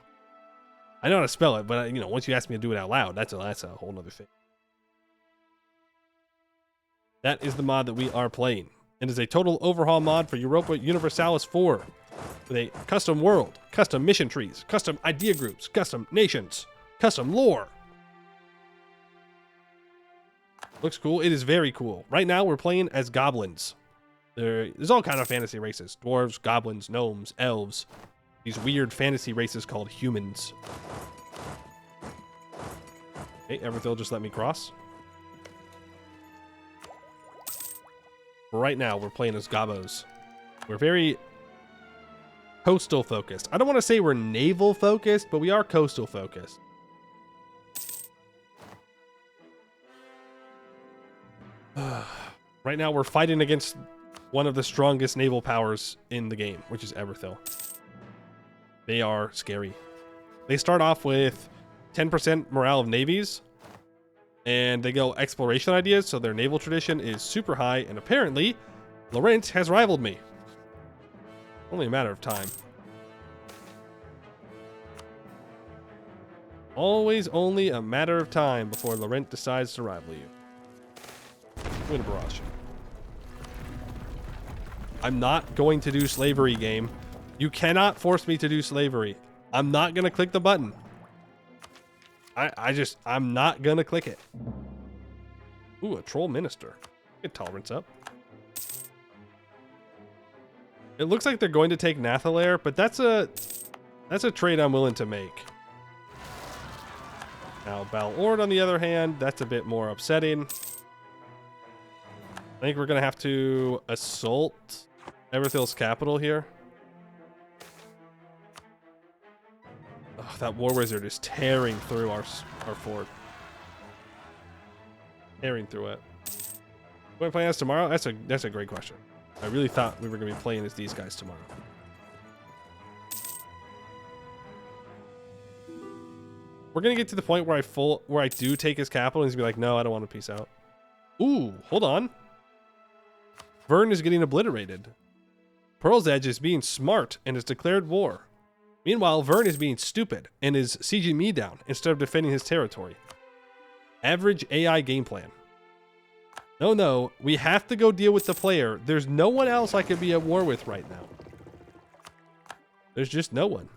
I know how to spell it, but you know, once you ask me to do it out loud, that's a whole nother thing. That is the mod that we are playing. It is a total overhaul mod for Europa Universalis 4 with a custom world, custom mission trees, custom idea groups, custom nations, custom lore. Looks cool. It is very cool. Right now we're playing as goblins. There's all kind of fantasy races. Dwarves, goblins, gnomes, elves. These weird fantasy races called humans. Okay, Eberthil just let me cross. Right now, we're playing as Gobos. We're very coastal focused. I don't want to say we're naval focused, but we are coastal focused. Right now, we're fighting against one of the strongest naval powers in the game, which is Eberthil. They are scary. They start off with 10% morale of navies, and they go exploration ideas, so their naval tradition is super high, and apparently, Laurent has rivaled me. Only a matter of time. Always only a matter of time before Laurent decides to rival you. Win a barrage. I'm not going to do slavery, game. You cannot force me to do slavery. I'm not going to click the button. I'm not going to click it. Ooh, a troll minister. Get tolerance up. It looks like they're going to take Nathalair, but that's a trade I'm willing to make. Now, Balord, on the other hand, that's a bit more upsetting. I think we're going to have to assault Everthil's capital here. Oh, that war wizard is tearing through our fort. Tearing through it. Are we playing as tomorrow? That's a great question. I really thought we were going to be playing as these guys tomorrow. We're going to get to the point where I do take his capital and he's going to be like, no, I don't want to peace out. Ooh, hold on. Vern is getting obliterated. Pearl's Edge is being smart and has declared war. Meanwhile, Vern is being stupid and is sieging me down instead of defending his territory. Average AI game plan. No, we have to go deal with the player. There's no one else I could be at war with right now. There's just no one.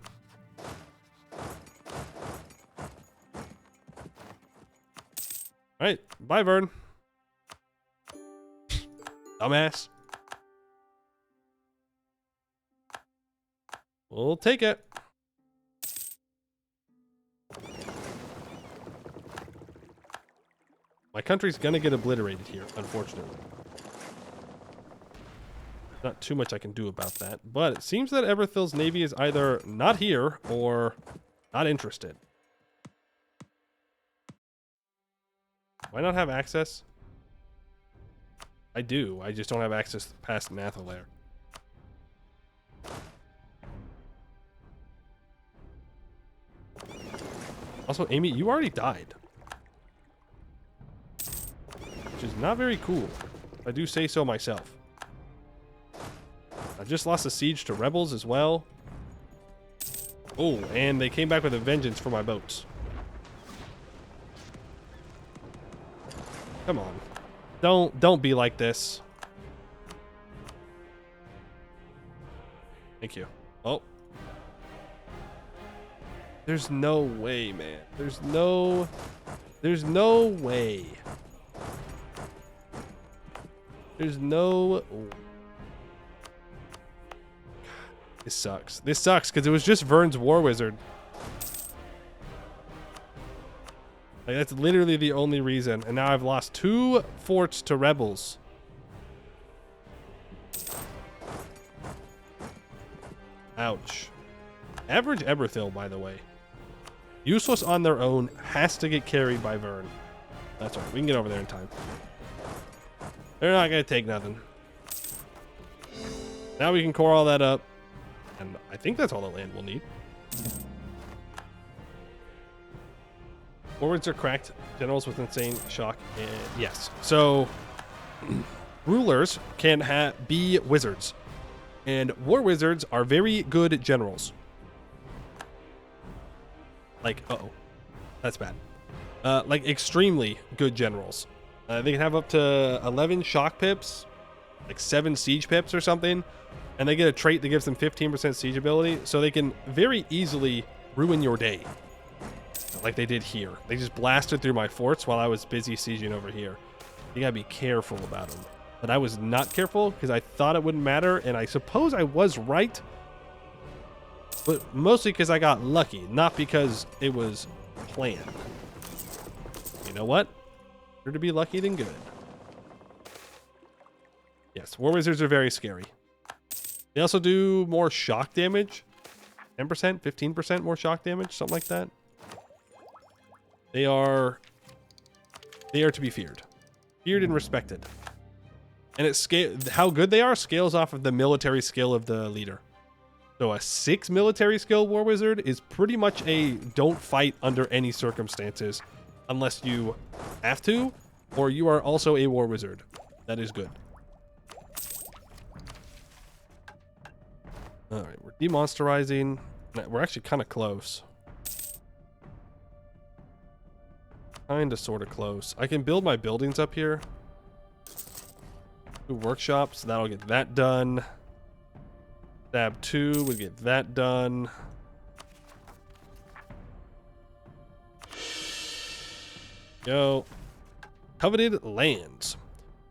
Alright, bye Vern. Dumbass. We'll take it. My country's gonna get obliterated here, unfortunately. Not too much I can do about that, but it seems that Everthil's navy is either not here or not interested. Why not have access? I do. I just don't have access past Nathalair. Also, Amy, you already died. Which is not very cool. I do say so myself. I just lost a siege to rebels as well. Oh, and they came back with a vengeance for my boats. Come on. Don't be like this. Thank you. Oh. There's no way, man. There's no way. There's no... This sucks. This sucks because it was just Vern's War Wizard. Like, that's literally the only reason. And now I've lost 2 forts to rebels. Ouch. Average Everthil, by the way. Useless on their own, has to get carried by Vern. That's right. We can get over there in time. They're not going to take nothing. Now we can core all that up. And I think that's all the land we'll need. Warwards are cracked. Generals with insane shock. And yes. So, rulers can be wizards. And war wizards are very good generals. Like, uh-oh. That's bad. Like, extremely good generals. They can have up to 11 shock pips, like 7 siege pips or something. And they get a trait that gives them 15% siege ability, so they can very easily ruin your day. Like they did here. They just blasted through my forts while I was busy sieging over here. You gotta be careful about them. But I was not careful because I thought it wouldn't matter, and I suppose I was right. But mostly because I got lucky, not because it was planned. You know what? Better to be lucky than good. Yes, war wizards are very scary. They also do more shock damage. 10%, 15% more shock damage, something like that. They are to be feared. Feared and respected. And how good they are scales off of the military skill of the leader. So a 6 military skill war wizard is pretty much a don't fight under any circumstances unless you have to, or you are also a war wizard. That is good. All right, we're demonsterizing. We're actually kind of close. Kind of sort of close. I can build my buildings up here. 2 workshops, that'll get that done. Tab 2 would get that done. Go. Coveted lands.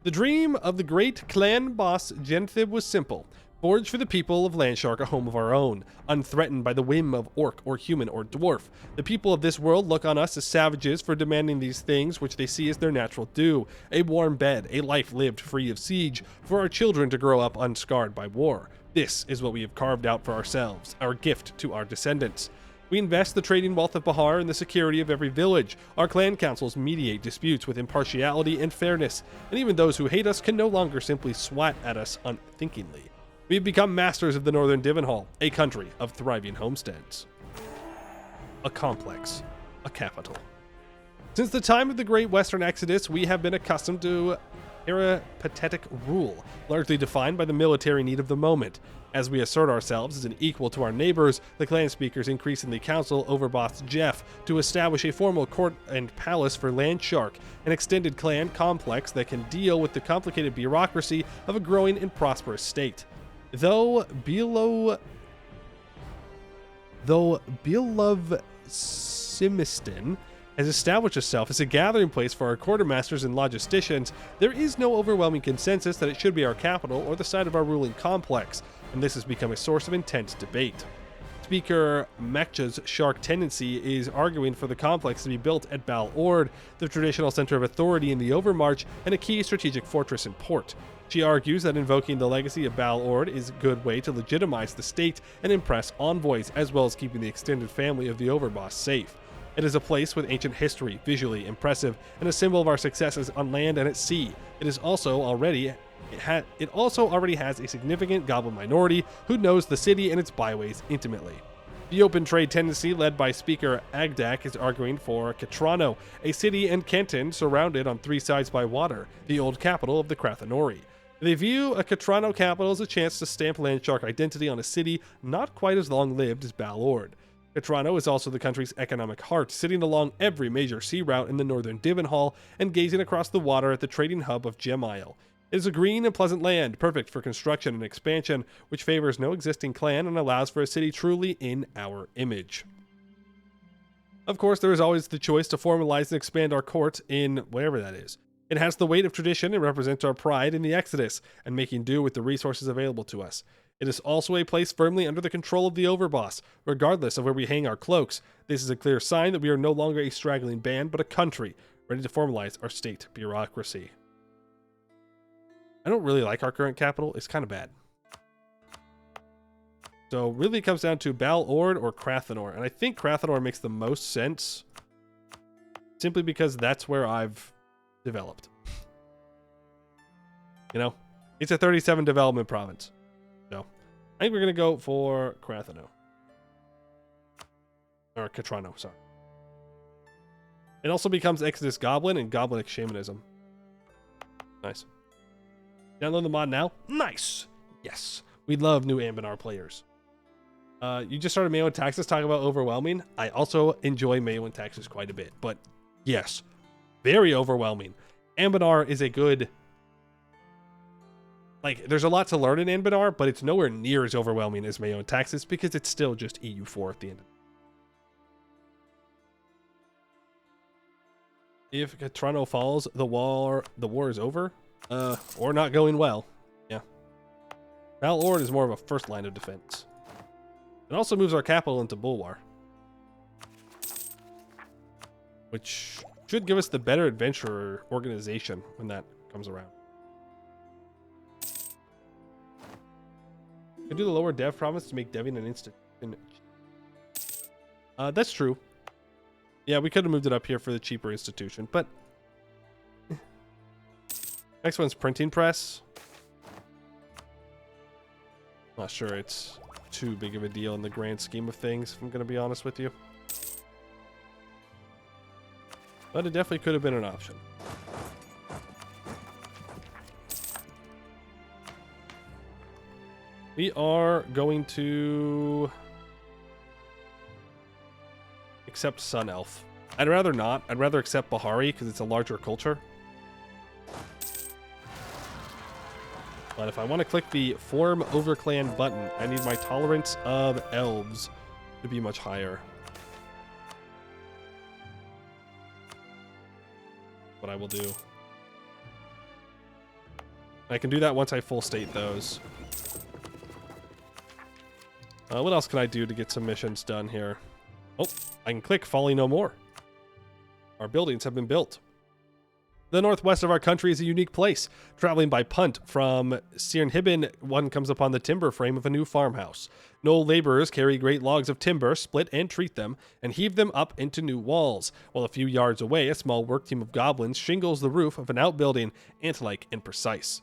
The dream of the great clan boss Genthib was simple. Forge for the people of Landshark a home of our own, unthreatened by the whim of orc or human or dwarf. The people of this world look on us as savages for demanding these things which they see as their natural due. A warm bed, a life lived free of siege, for our children to grow up unscarred by war. This is what we have carved out for ourselves, our gift to our descendants. We invest the trading wealth of Bahar in the security of every village. Our clan councils mediate disputes with impartiality and fairness, and even those who hate us can no longer simply swat at us unthinkingly. We have become masters of the Northern Divenhall, a country of thriving homesteads. A complex, a capital. Since the time of the Great Western Exodus, we have been accustomed to peripatetic rule, largely defined by the military need of the moment. As we assert ourselves as an equal to our neighbors, the clan speakers increasingly counsel Overboss Jeff to establish a formal court and palace for Landshark, an extended clan complex that can deal with the complicated bureaucracy of a growing and prosperous state. Though Belovsimiston has established itself as a gathering place for our quartermasters and logisticians, there is no overwhelming consensus that it should be our capital or the site of our ruling complex, and this has become a source of intense debate. Speaker Mekcha's shark tendency is arguing for the complex to be built at Bal Ord, the traditional center of authority in the Overmarch and a key strategic fortress and port. She argues that invoking the legacy of Bal Ord is a good way to legitimize the state and impress envoys, as well as keeping the extended family of the Overboss safe. It is a place with ancient history, visually impressive, and a symbol of our successes on land and at sea. It also already has a significant goblin minority who knows the city and its byways intimately. The open trade tendency led by Speaker Agdak is arguing for Catrano, a city and canton surrounded on 3 sides by water, the old capital of the Crathanori. They view a Catrano capital as a chance to stamp Landshark identity on a city not quite as long-lived as Bal Ord. Catrano is also the country's economic heart, sitting along every major sea route in the northern Divenhall and gazing across the water at the trading hub of Gem Isle. It is a green and pleasant land, perfect for construction and expansion, which favors no existing clan and allows for a city truly in our image. Of course, there is always the choice to formalize and expand our court in wherever that is. It has the weight of tradition and represents our pride in the Exodus and making do with the resources available to us. It is also a place firmly under the control of the Overboss, regardless of where we hang our cloaks. This is a clear sign that we are no longer a straggling band, but a country, ready to formalize our state bureaucracy. I don't really like our current capital. It's kind of bad. So really it comes down to Bal Ord or Crathanor, and I think Crathanor makes the most sense, simply because that's where I've developed. You know, it's a 37 development province. So I think we're going to go for Crathano. Or Catrano, sorry. It also becomes Exodus Goblin and Goblinic Shamanism. Nice. Download the mod now? Nice! Yes. We love new Anbennar players. You just started Mayo and Taxes, talking about overwhelming. I also enjoy Mayo and Taxes quite a bit, but yes, very overwhelming. Anbennar is a good... Like, there's a lot to learn in Anbennar, but it's nowhere near as overwhelming as Mayo and Taxes because it's still just EU4 at the end. If Catrano falls, the war is over. Or not going well. Yeah. Bal Ord is more of a first line of defense. It also moves our capital into Bulwar, which should give us the better adventurer organization when that comes around. Could do the lower dev province to make deving an institution. That's true. Yeah, we could have moved it up here for the cheaper institution, but next one's printing press. Not sure it's too big of a deal in the grand scheme of things, if I'm going to be honest with you. But it definitely could have been an option. We are going to accept Sun Elf. I'd rather not. I'd rather accept Bahari because it's a larger culture. But if I want to click the Form Over Clan button, I need my tolerance of elves to be much higher. What I will do. I can do that once I full state those. What else can I do to get some missions done here? Oh, I can click Folly No More. Our buildings have been built. The northwest of our country is a unique place. Traveling by punt from Sirnhibben, one comes upon the timber frame of a new farmhouse. No laborers carry great logs of timber, split and treat them, and heave them up into new walls, while a few yards away, a small work team of goblins shingles the roof of an outbuilding, ant-like and precise.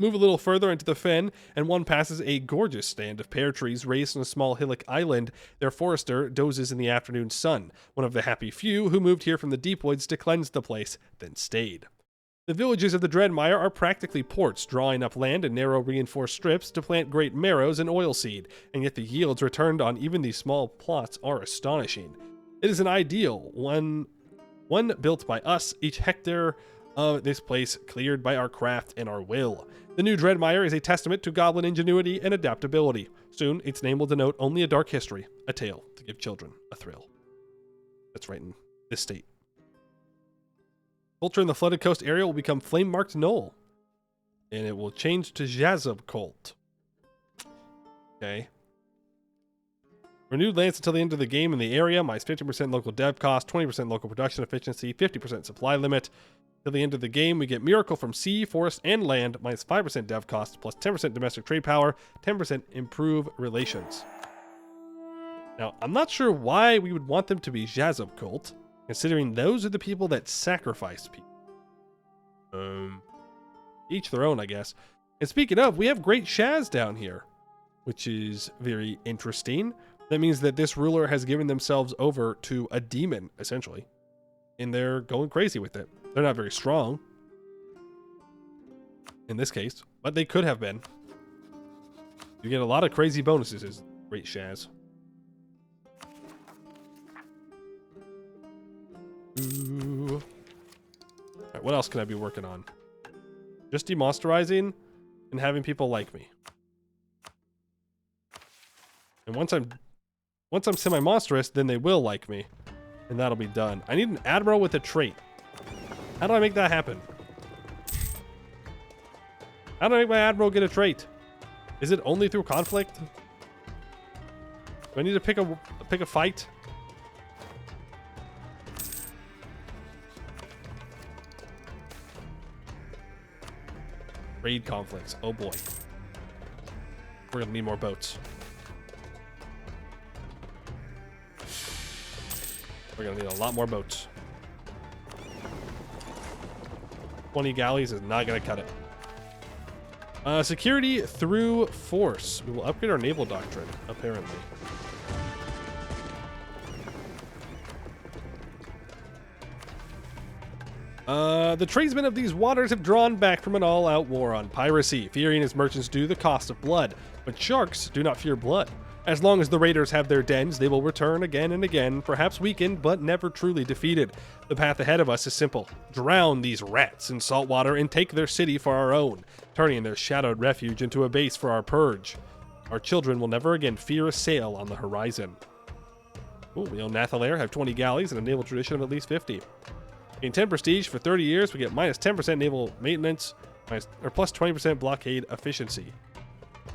Move a little further into the fen, and one passes a gorgeous stand of pear trees raised on a small hillock island. Their forester dozes in the afternoon sun, one of the happy few who moved here from the deep woods to cleanse the place, then stayed. The villages of the Dreadmire are practically ports, drawing up land in narrow reinforced strips to plant great marrows and oilseed, and yet the yields returned on even these small plots are astonishing. It is an ideal, one built by us, each hectare of this place cleared by our craft and our will. The new Dreadmire is a testament to goblin ingenuity and adaptability. Soon, its name will denote only a dark history, a tale to give children a thrill. That's right in this state. Culture in the flooded coast area will become flame-marked Knoll, and it will change to Jazub Cult. Okay. Renewed lands until the end of the game in the area, minus 50% local dev cost, 20% local production efficiency, 50% supply limit. Till the end of the game, we get Miracle from sea, forest, and land, minus 5% dev cost, plus 10% domestic trade power, 10% improve relations. Now, I'm not sure why we would want them to be Jazub Cult, considering those are the people that sacrifice people. Each their own, I guess. And speaking of, we have Great Shaz down here, which is very interesting. That means that this ruler has given themselves over to a demon, essentially. And they're going crazy with it. They're not very strong in this case, but they could have been. You get a lot of crazy bonuses as Great Shaz. Ooh. Alright, what else can I be working on? Just demonsterizing and having people like me. And once I'm semi-monstrous, then they will like me. And that'll be done. I need an admiral with a trait. How do I make that happen? How do I make my admiral get a trait? Is it only through conflict? Do I need to pick a fight? Raid conflicts. Oh boy. We're gonna need more boats. We're gonna need a lot more boats. 20 galleys is not gonna cut it. Security through force. We will upgrade our naval doctrine, apparently. The tradesmen of these waters have drawn back from an all-out war on piracy, fearing as merchants do the cost of blood. But sharks do not fear blood. As long as the raiders have their dens, they will return again and again, perhaps weakened, but never truly defeated. The path ahead of us is simple. Drown these rats in salt water and take their city for our own, turning their shadowed refuge into a base for our purge. Our children will never again fear a sail on the horizon. Ooh, we own Nathalair, have 20 galleys, and a naval tradition of at least 50. In 10 prestige for 30 years, we get minus 10% naval maintenance, plus 20% blockade efficiency.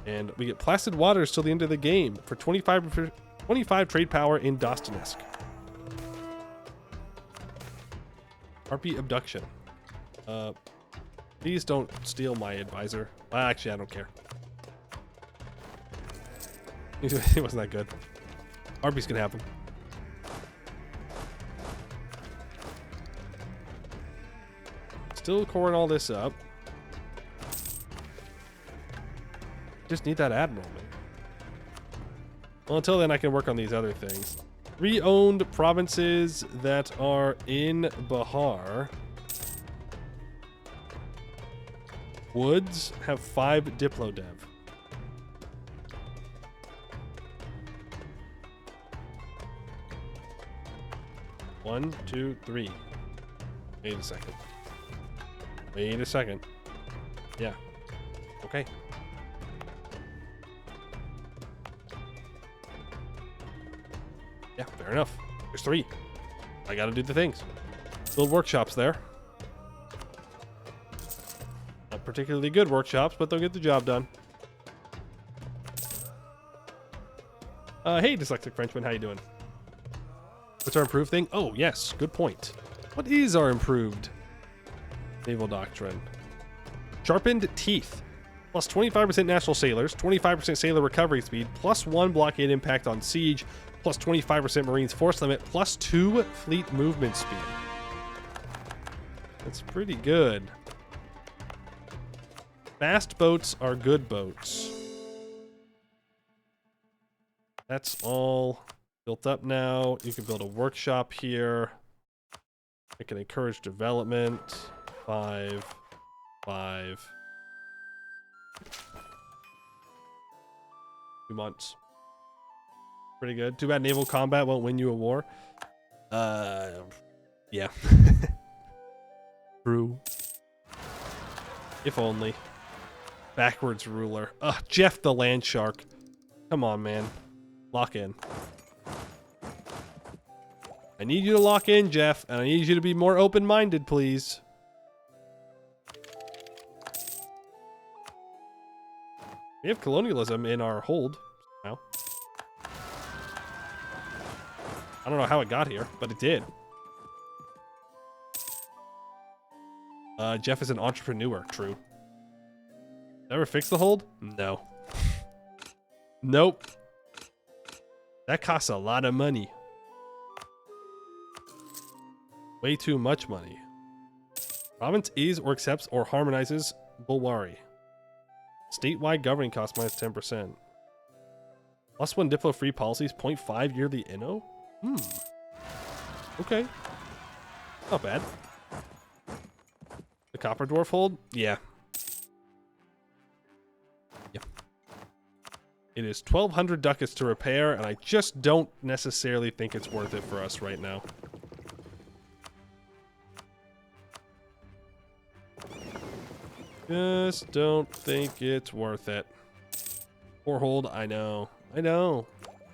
And we get placid waters till the end of the game for 25 trade power in Dostonesk. Harpy abduction. Please don't steal my advisor. Well, actually, I don't care. It wasn't that good. Harpies can have them. Still coring all this up. Just need that admiral, man. Well, until then, I can work on these other things. 3 owned provinces that are in Bahar. Woods have 5 Diplo Dev. One, two, three. Wait a second. Wait a second. Yeah. Okay. Yeah, fair enough. There's 3. I gotta do the things. Build workshops there. Not particularly good workshops, but they'll get the job done. Hey, dyslexic Frenchman, how you doing? What's our improved thing? Oh, yes, good point. What is our improved naval doctrine? Sharpened teeth. Plus 25% national sailors, 25% sailor recovery speed, plus 1 blockade impact on siege, plus 25% marines force limit, plus 2 fleet movement speed. That's pretty good. Fast boats are good boats. That's all built up now. You can build a workshop here. I can encourage development. 5, 5. 2 months. Pretty good. Too bad naval combat won't win you a war. Yeah. True. If only. Backwards ruler. Ugh, Jeff the Landshark. Come on, man. Lock in. I need you to lock in, Jeff, and I need you to be more open-minded, please. We have colonialism in our hold now. I don't know how it got here, but it did. Jeff is an entrepreneur. True. Ever fix the hold? No. Nope. That costs a lot of money. Way too much money. Province is or accepts or harmonizes Bulwari. Statewide governing cost minus 10%. Plus 1 Diplo free policies, 0.5 yearly inno? Okay. Not bad. The Copper Dwarf hold? Yeah. It is 1,200 ducats to repair, and I just don't necessarily think it's worth it for us right now. Just don't think it's worth it. Poor hold, I know. I know.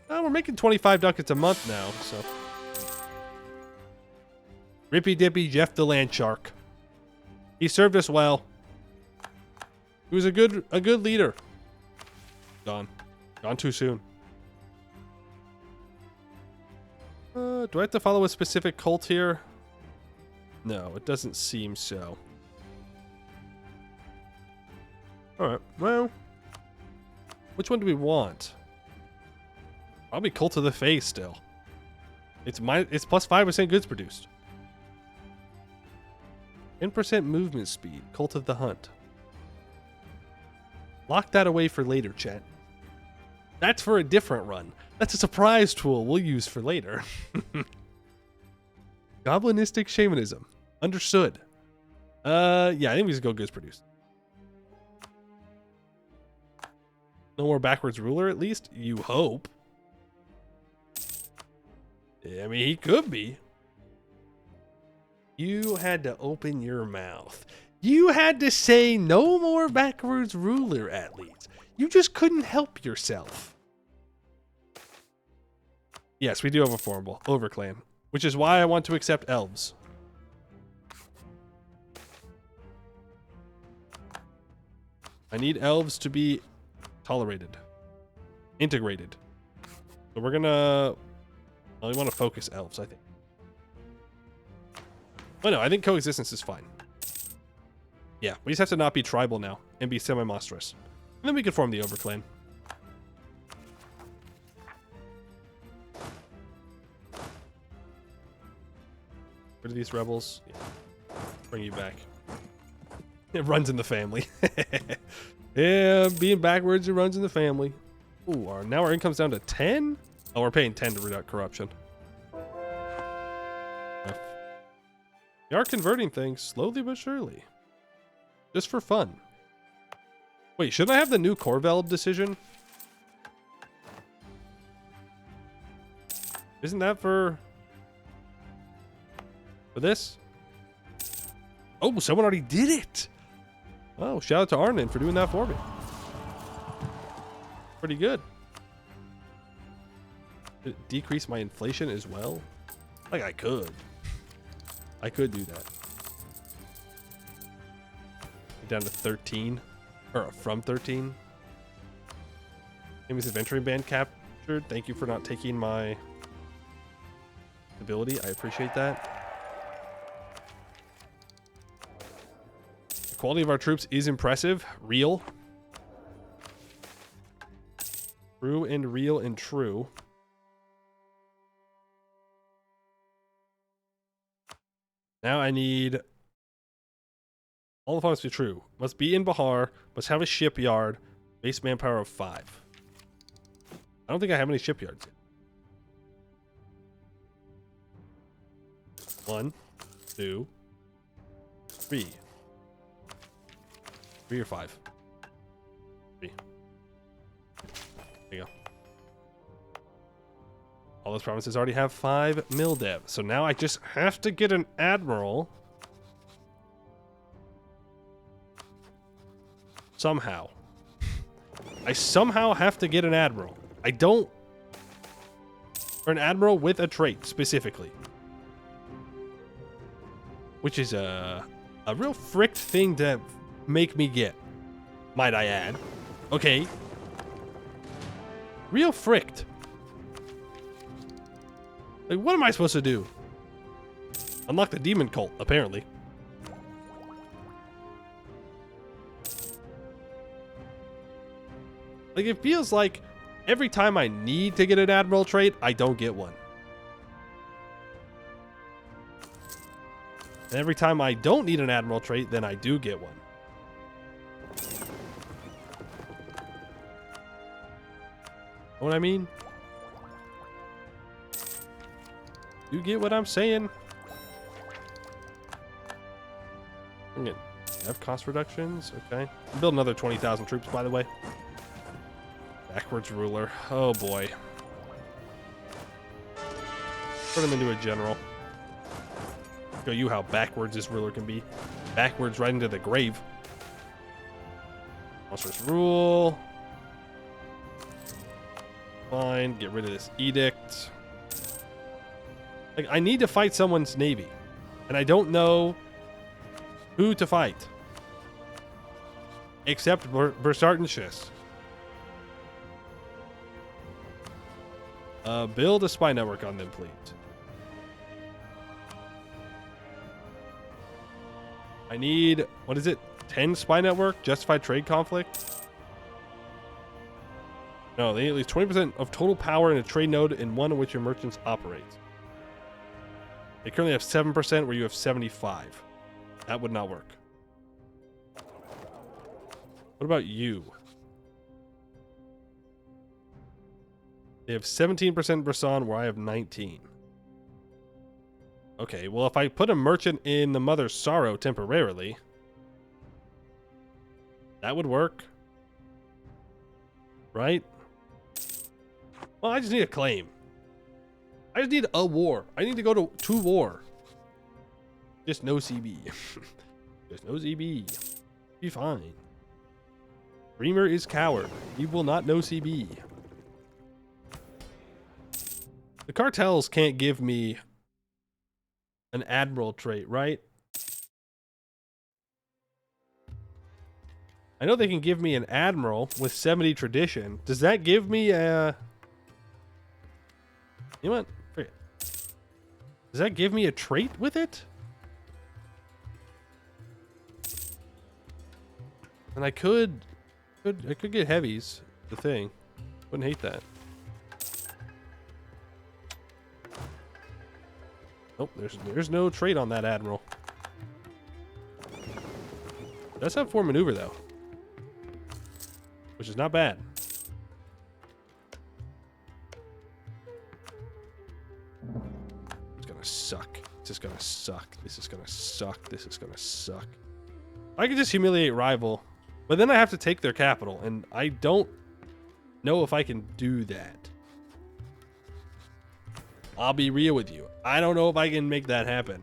Oh, we're making 25 ducats a month now, so. Rippy Dippy Jeff the Landshark. He served us well. He was a good leader. Gone. Gone too soon. Do I have to follow a specific cult here? No, it doesn't seem so. Alright, well. Which one do we want? Probably Cult of the Fae still. It's plus 5% goods produced. 10% movement speed. Cult of the Hunt. Lock that away for later, chat. That's for a different run. That's a surprise tool we'll use for later. Goblinistic shamanism. Understood. Yeah, I think we just go goods produced. No more backwards ruler, at least? You hope. I mean, he could be. You had to open your mouth. You had to say no more backwards ruler, at least. You just couldn't help yourself. Yes, we do have a formable overclan, which is why I want to accept elves. I need elves to be tolerated, integrated. So we're gonna. Well, we want to focus elves, I think. Oh no, I think coexistence is fine. Yeah, we just have to not be tribal now and be semi-monstrous. And then we can form the overclan. Rid of these rebels. Yeah. Bring you back. It runs in the family. Yeah, being backwards, it runs in the family. Ooh, now our income's down to 10? Oh, we're paying 10 to root out corruption. We are converting things slowly but surely. Just for fun. Wait, shouldn't I have the new Corvel decision? Isn't that for this? Oh, someone already did it. Oh, shout out to Arnon for doing that for me. Pretty good. Did it decrease my inflation as well? Like I could. I could do that. Down to 13. Or from 13. Famous adventuring band captured. Thank you for not taking my ability. I appreciate that. The quality of our troops is impressive. Real. True and real and true. Now I need all the must be true. Must be in Bahar. Must have a shipyard. Base manpower of 5. I don't think I have any shipyards yet. 1, 2, 3. 3 or 5. 3. There you go. All those provinces already have 5 mil dev. So now I just have to get an admiral. Somehow. I somehow have to get an admiral. I don't... Or an admiral with a trait, specifically. Which is a real fricked thing to make me get. Might I add. Okay. Real fricked. Like, what am I supposed to do? Unlock the demon cult, apparently. Like, it feels like every time I need to get an admiral trait, I don't get one. And every time I don't need an admiral trait, then I do get one. Know what I mean? You get what I'm saying? Again, have cost reductions. Okay. Build another 20,000 troops, by the way. Backwards ruler. Oh boy. Turn him into a general. Show you how backwards this ruler can be. Backwards right into the grave. Monstrous rule. Fine. Get rid of this edict. Like, I need to fight someone's navy. And I don't know who to fight. Except Bersartenschis. Build a spy network on them, please. I need, what is it? 10 spy network? Justified trade conflict? No, they need at least 20% of total power in a trade node in one in which your merchants operate. They currently have 7% where you have 75. That would not work. What about you? They have 17% Brisson where I have 19. Okay, well, if I put a merchant in the Mother's Sorrow temporarily, that would work. Right? Well, I just need a claim. I just need a war. I need to go to war. Just no CB. Just no ZB. Be fine. Dreamer is coward. He will not know CB. The cartels can't give me an admiral trait, right? I know they can give me an admiral with 70 tradition. Does that give me a... You know what? Forget. Does that give me a trait with it? And I could get heavies. The thing. Wouldn't hate that. Nope, there's no trait on that admiral. It does have 4 maneuver though, which is not bad. It's gonna suck. This is gonna suck. This is gonna suck. This is gonna suck. I could just humiliate rival, but then I have to take their capital, and I don't know if I can do that. I'll be real with you. I don't know if I can make that happen.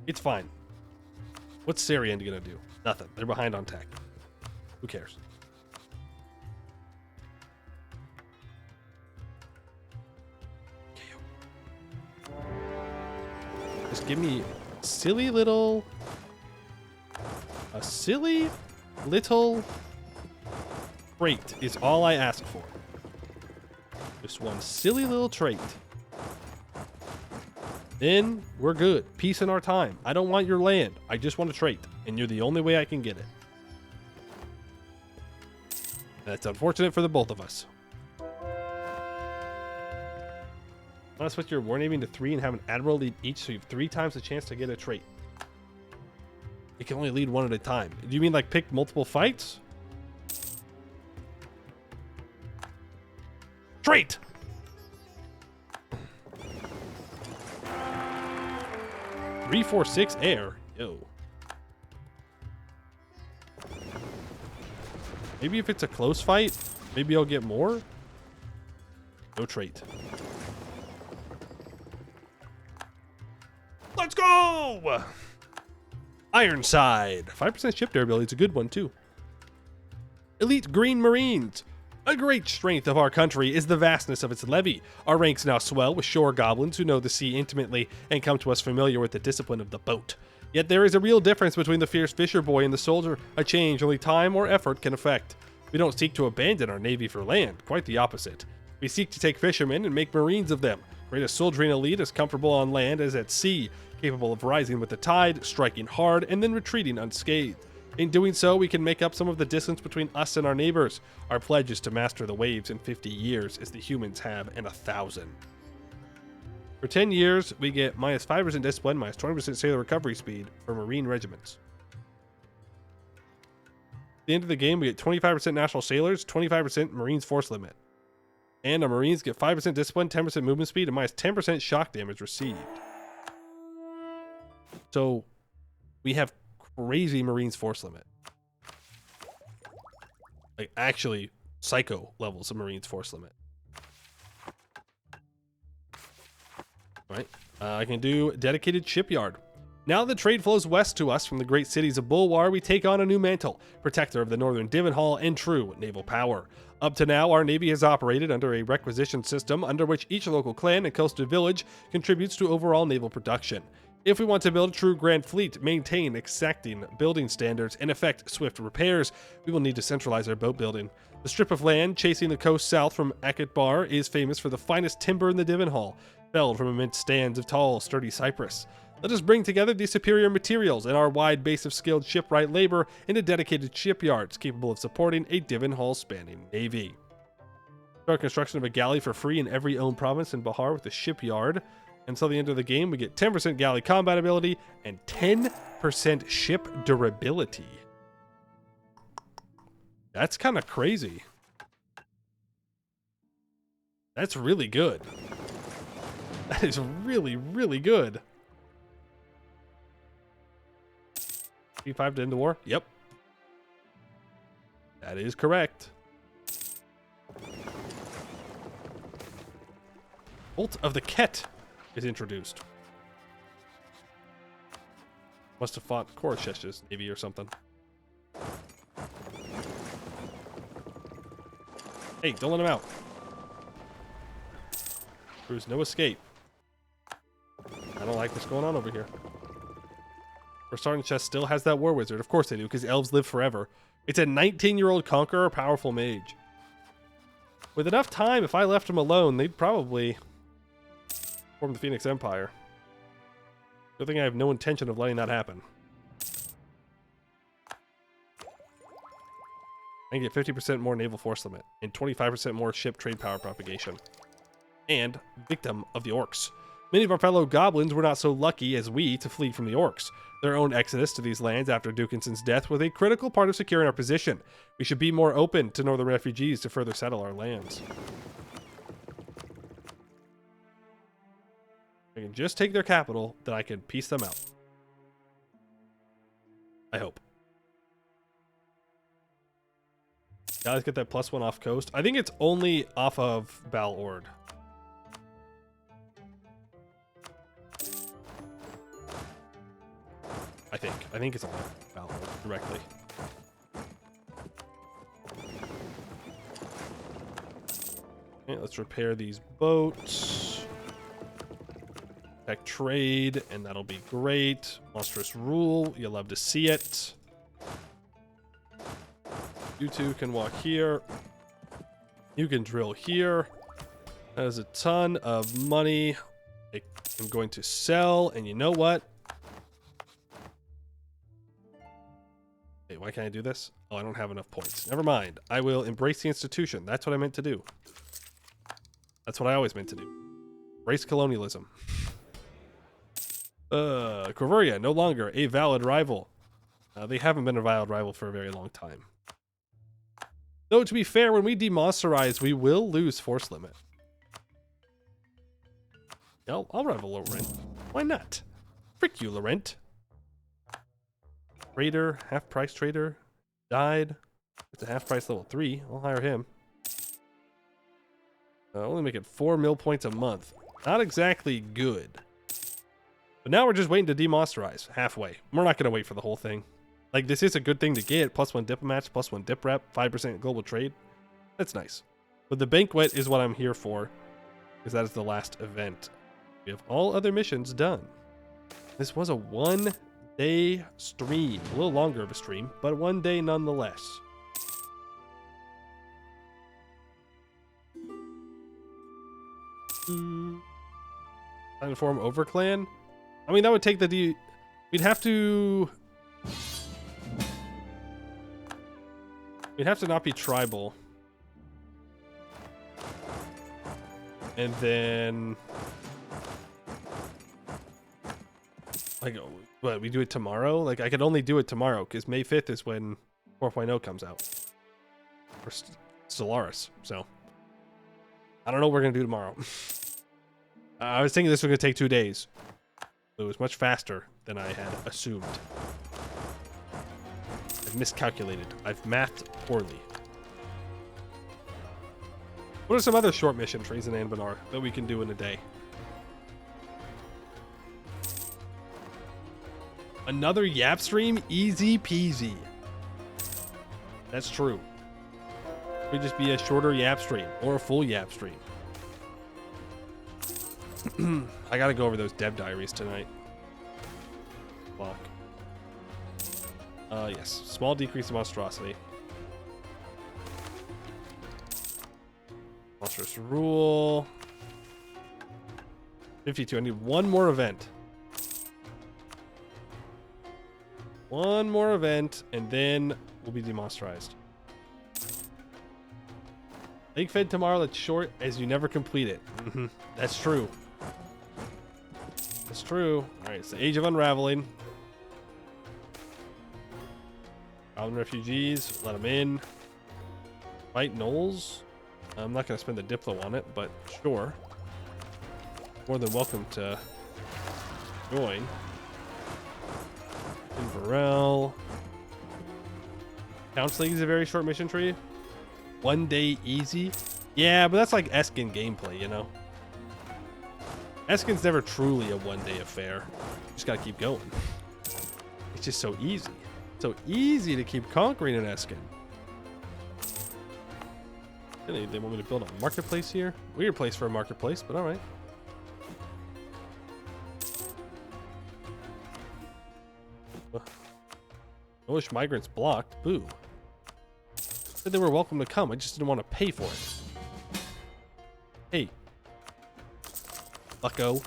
It's fine. What's Syrian gonna do? Nothing. They're behind on tech. Who cares? Just give me a silly little trait is all I ask for. Just one silly little trait. Then we're good. Peace in our time. I don't want your land. I just want a trait. And you're the only way I can get it. That's unfortunate for the both of us. Want to switch your war navy to 3 and have an admiral lead each, so you have 3 times the chance to get a trait. You can only lead one at a time. Do you mean like pick multiple fights? Trait! Three, 4, 6 air. Yo. Maybe if it's a close fight, maybe I'll get more. No trait. Let's go! Ironside. 5% ship durability is a good one, too. Elite Green Marines. A great strength of our country is the vastness of its levy. Our ranks now swell with shore goblins who know the sea intimately and come to us familiar with the discipline of the boat. Yet there is a real difference between the fierce fisher boy and the soldier, a change only time or effort can effect. We don't seek to abandon our navy for land, quite the opposite. We seek to take fishermen and make marines of them, create a soldiering elite as comfortable on land as at sea, capable of rising with the tide, striking hard, and then retreating unscathed. In doing so, we can make up some of the distance between us and our neighbors. Our pledge is to master the waves in 50 years as the humans have in 1,000. For 10 years, we get minus 5% discipline, minus 20% sailor recovery speed for Marine regiments. At the end of the game, we get 25% national sailors, 25% Marines force limit. And our Marines get 5% discipline, 10% movement speed, and minus 10% shock damage received. So, we have crazy Marines force limit. Like, actually, psycho levels of Marines force limit. Right? I can do dedicated shipyard. Now the trade flows west to us from the great cities of Bulwar, we take on a new mantle, protector of the northern Divenhall and true naval power. Up to now, our navy has operated under a requisition system under which each local clan and coastal village contributes to overall naval production. If we want to build a true grand fleet, maintain exacting building standards, and effect swift repairs, we will need to centralize our boat building. The strip of land chasing the coast south from Akatbar is famous for the finest timber in the Divenhall, felled from immense stands of tall, sturdy cypress. Let us bring together these superior materials and our wide base of skilled shipwright labor into dedicated shipyards capable of supporting a Divenhall-spanning navy. Start construction of a galley for free in every owned province in Bahar with a shipyard. Until the end of the game, we get 10% galley combat ability and 10% ship durability. That's kind of crazy. That's really good. That is really, really good. P5 to end the war? Yep. That is correct. Bolt of the Ket is introduced. Must have fought Koreshesh's navy or something. Hey, don't let him out. There's no escape. I don't like what's going on over here. Our starting chest still has that war wizard. Of course they do, because elves live forever. It's a 19-year-old conqueror, powerful mage. With enough time, if I left him alone, they'd probably form the Phoenix Empire. Good thing I have no intention of letting that happen. I can get 50% more naval force limit and 25% more ship trade power propagation. And victim of the orcs. Many of our fellow goblins were not so lucky as we to flee from the orcs. Their own exodus to these lands after Dukinson's death was a critical part of securing our position. We should be more open to northern refugees to further settle our lands. I can just take their capital, then I can piece them out. I hope. Guys, get that +1 off coast. I think it's only off of Balord. I I think it's all available directly. Okay, let's repair these boats. Tech trade, and that'll be great. Monstrous rule, you'll love to see it. You two can walk here. You can drill here. That is a ton of money. I'm going to sell, and you know what? Hey, why can't I do this? Oh, I don't have enough points. Never mind. I will embrace the institution. That's what I meant to do. That's what I always meant to do. Embrace colonialism. Corveria, no longer a valid rival. They haven't been a valid rival for a very long time. Though, to be fair, when we demonsterize, we will lose force limit. I'll rival Laurent. Why not? Frick you, Laurent. Trader, half-price trader, died. It's a half-price level 3. I'll hire him. Only making 4 mil points a month. Not exactly good. But now we're just waiting to demonsterize halfway. We're not going to wait for the whole thing. Like, this is a good thing to get. +1 diplomats, +1 dip rep, 5% global trade. That's nice. But the banquet is what I'm here for, because that is the last event. We have all other missions done. This was a 1-day stream. A little longer of a stream, but 1 day nonetheless. Time to form Overclan? I mean, that would take the we'd have to not be tribal. And then like, what, we do it tomorrow? Like, I could only do it tomorrow because May 5th is when 4.0 comes out. Or Stellaris, so I don't know what we're gonna do tomorrow. I was thinking this was gonna take 2 days. It was much faster than I had assumed. I've miscalculated. I've mathed poorly. What are some other short mission trees in Anbennar that we can do in a day? Another Yap stream? Easy peasy. That's true. It could just be a shorter Yap stream or a full Yap stream. I gotta go over those dev diaries tonight. Block. Yes. Small decrease in monstrosity. Monstrous rule. 52. I need one more event. One more event, and then we'll be demonsterized. Lake Fed tomorrow that's short as you never complete it. That's true. That's true. Alright, it's the Age of Unraveling. Goblin refugees, let them in. Fight Knolls. I'm not going to spend the Diplo on it, but sure. More than welcome to join. Inverell. Counseling is a very short mission tree. 1 day easy. Yeah, but that's like Eskin gameplay, you know? Eskin's never truly a 1 day affair. You just gotta keep going. It's just so easy. So easy to keep conquering an Eskin. Really, they want me to build a marketplace here? Weird place for a marketplace, but alright. Polish migrants blocked. Boo. Said they were welcome to come. I just didn't want to pay for it. Hey. Bucko.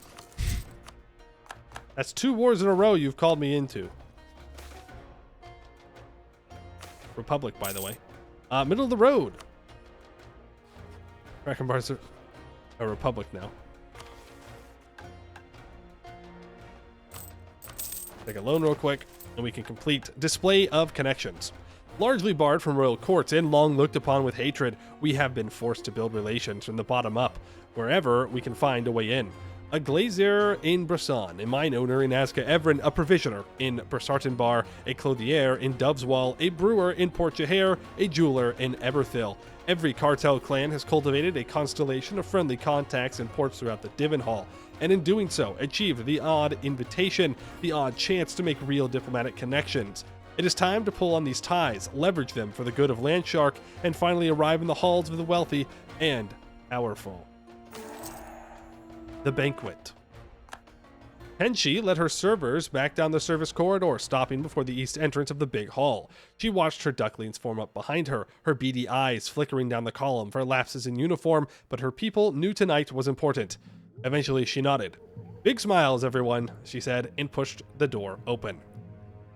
That's 2 wars in a row you've called me into. Republic, by the way. Middle of the road. Kraken bars are a republic now. Take a loan real quick, and we can complete Display of Connections. Largely barred from royal courts and long looked upon with hatred, we have been forced to build relations from the bottom up, wherever we can find a way in. a glazier in Brisson, a mine owner in Asca Evren, a provisioner in Bersartenbar, a clothier in Doveswall, a brewer in Port Jaher, a jeweler in Eberthil. Every cartel clan has cultivated a constellation of friendly contacts in ports throughout the Divenhall, and in doing so, achieved the odd invitation, the odd chance to make real diplomatic connections. It is time to pull on these ties, leverage them for the good of Landshark, and finally arrive in the halls of the wealthy and powerful. The banquet. Tenchi led her servers back down the service corridor, stopping before the east entrance of the big hall. She watched her ducklings form up behind her, her beady eyes flickering down the column for lapses in uniform, but her people knew tonight was important. Eventually, she nodded. "Big smiles, everyone," she said, and pushed the door open.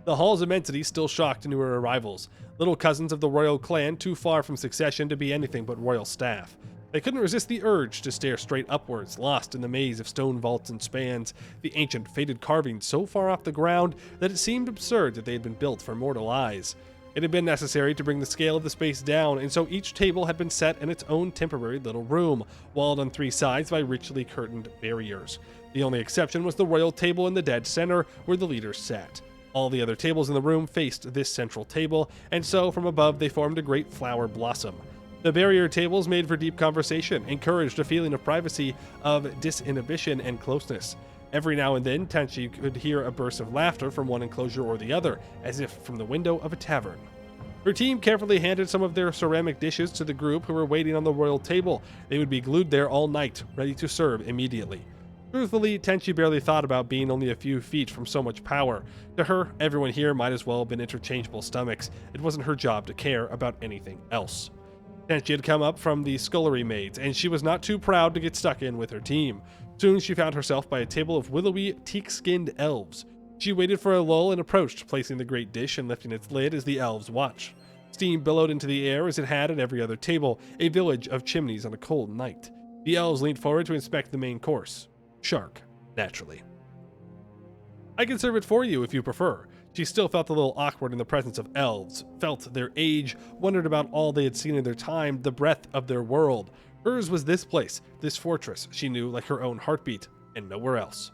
The hall's immensity still shocked newer arrivals, little cousins of the royal clan too far from succession to be anything but royal staff. They couldn't resist the urge to stare straight upwards, lost in the maze of stone vaults and spans, the ancient faded carvings so far off the ground that it seemed absurd that they had been built for mortal eyes. It had been necessary to bring the scale of the space down, and so each table had been set in its own temporary little room, walled on three sides by richly curtained barriers. The only exception was the royal table in the dead center, where the leaders sat. All the other tables in the room faced this central table, and so from above they formed a great flower blossom. The barrier tables made for deep conversation, encouraged a feeling of privacy, of disinhibition and closeness. Every now and then, Tenchi could hear a burst of laughter from one enclosure or the other, as if from the window of a tavern. Her team carefully handed some of their ceramic dishes to the group who were waiting on the royal table. They would be glued there all night, ready to serve immediately. Truthfully, Tenchi barely thought about being only a few feet from so much power. To her, everyone here might as well have been interchangeable stomachs. It wasn't her job to care about anything else. Tenchi had come up from the scullery maids, and she was not too proud to get stuck in with her team. Soon she found herself by a table of willowy, teak-skinned elves. She waited for a lull and approached, placing the great dish and lifting its lid as the elves watched. Steam billowed into the air as it had at every other table, a village of chimneys on a cold night. The elves leaned forward to inspect the main course. Shark, naturally. "I can serve it for you if you prefer." She still felt a little awkward in the presence of elves, felt their age, wondered about all they had seen in their time, the breadth of their world. Hers was this place, this fortress she knew like her own heartbeat, and nowhere else.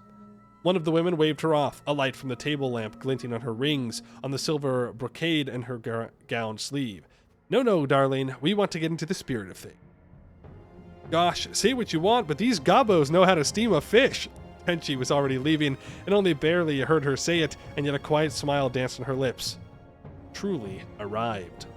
One of the women waved her off, a light from the table lamp glinting on her rings, on the silver brocade and her gown sleeve. No, darling, we want to get into the spirit of things." "Gosh, say what you want, but these gobos know how to steam a fish." Tenchi was already leaving, and only barely heard her say it, and yet a quiet smile danced on her lips. Truly arrived.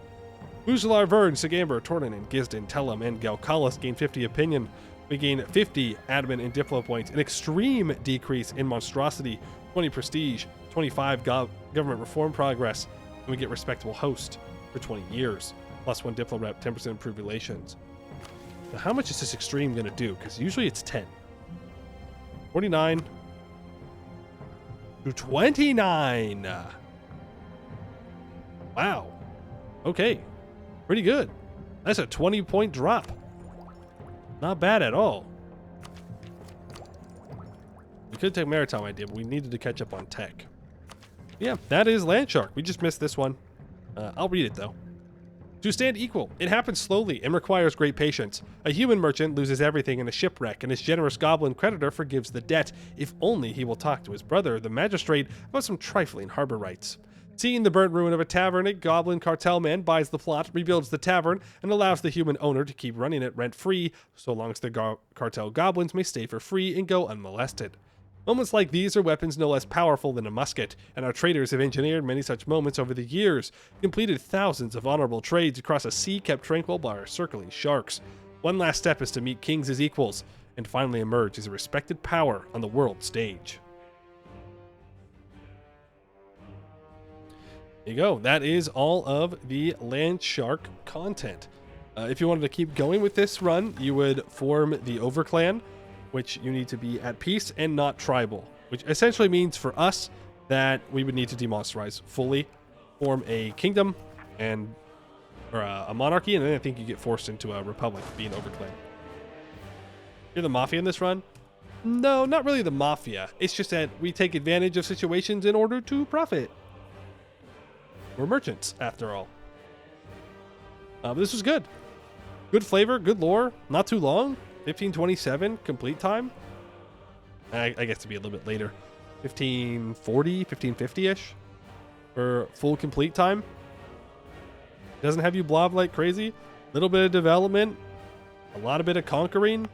Uzalar, Vern, Sigamber, Tornin, Gisden, Tellum, and Galkalis gained 50 opinion. We gain 50 admin and diplo points, an extreme decrease in monstrosity, 20 prestige, 25 government reform progress, and we get respectable host for 20 years, plus 1 diplo rep, 10% improved relations. Now, how much is this extreme going to do? Because usually it's 10. 49 to 29. Wow. Okay. Pretty good. That's a 20-point drop. Not bad at all. We could take maritime idea, but we needed to catch up on tech. Yeah, that is Landshark. We just missed this one. I'll read it, though. To stand equal, it happens slowly and requires great patience. A human merchant loses everything in a shipwreck, and his generous goblin creditor forgives the debt, if only he will talk to his brother, the magistrate, about some trifling harbor rights. Seeing the burnt ruin of a tavern, a goblin cartel man buys the plot, rebuilds the tavern, and allows the human owner to keep running it rent-free, so long as the cartel goblins may stay for free and go unmolested. Moments like these are weapons no less powerful than a musket, and our traders have engineered many such moments over the years, completed thousands of honorable trades across a sea kept tranquil by our circling sharks. One last step is to meet kings as equals, and finally emerge as a respected power on the world stage. There you go. That is all of the Landshark content. If you wanted to keep going with this run, you would form the Overclan, which you need to be at peace and not tribal, which essentially means for us that we would need to demonsterize fully, form a kingdom and or a monarchy, and then I think you get forced into a republic, being Overclan. You're the mafia in this run? No, not really the mafia. It's just that we take advantage of situations in order to profit. We're merchants, after all. But this was good. Good flavor, good lore, not too long. 15:27 complete time. I guess to be a little bit later. 1540, 1550-ish for full complete time. Doesn't have you blob like crazy. Little bit of development. A lot of bit of conquering.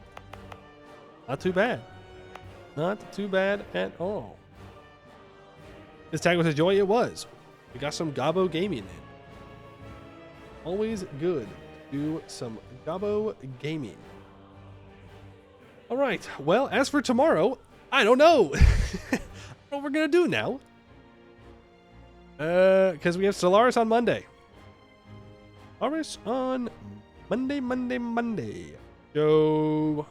Not too bad. Not too bad at all. This tag was a joy. It was. We got some Gobbo gaming in. Always good to do some Gobbo gaming. All right. Well, as for tomorrow, I don't know. I don't know what we're going to do now. Because we have Stellaris on Monday. Stellaris on Monday. So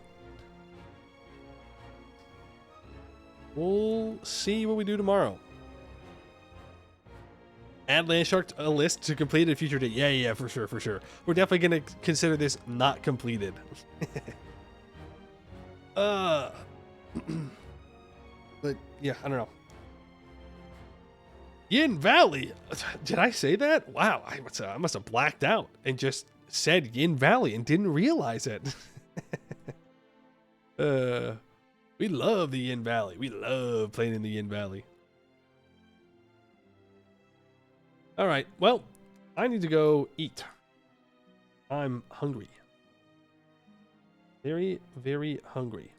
we'll see what we do tomorrow. Add Landshark a list to complete a future date. Yeah, for sure. We're definitely going to consider this not completed. But yeah, I don't know. Yin Valley. Did I say that? Wow, I must have blacked out and just said Yin Valley and didn't realize it. We love the Yin Valley. We love playing in the Yin Valley. All right, well, I need to go eat. I'm hungry. Very, very hungry.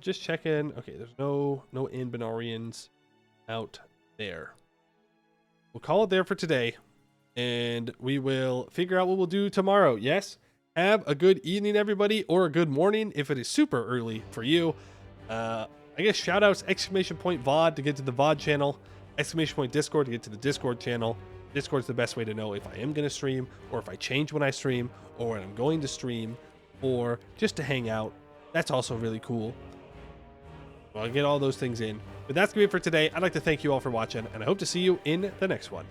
Just checking. Okay, there's no Anbennarians out there. We'll call it there for today, and we will figure out what we'll do tomorrow. Yes, have a good evening, everybody, or a good morning if it is super early for you. I guess shout outs, !VOD to get to the VOD channel, !Discord to get to the Discord channel. Discord's the best way to know if I am going to stream, or if I change when I stream, or when I'm going to stream, or just to hang out. That's also really cool. Well, I'll get all those things in. But that's going to be it for today. I'd like to thank you all for watching, and I hope to see you in the next one.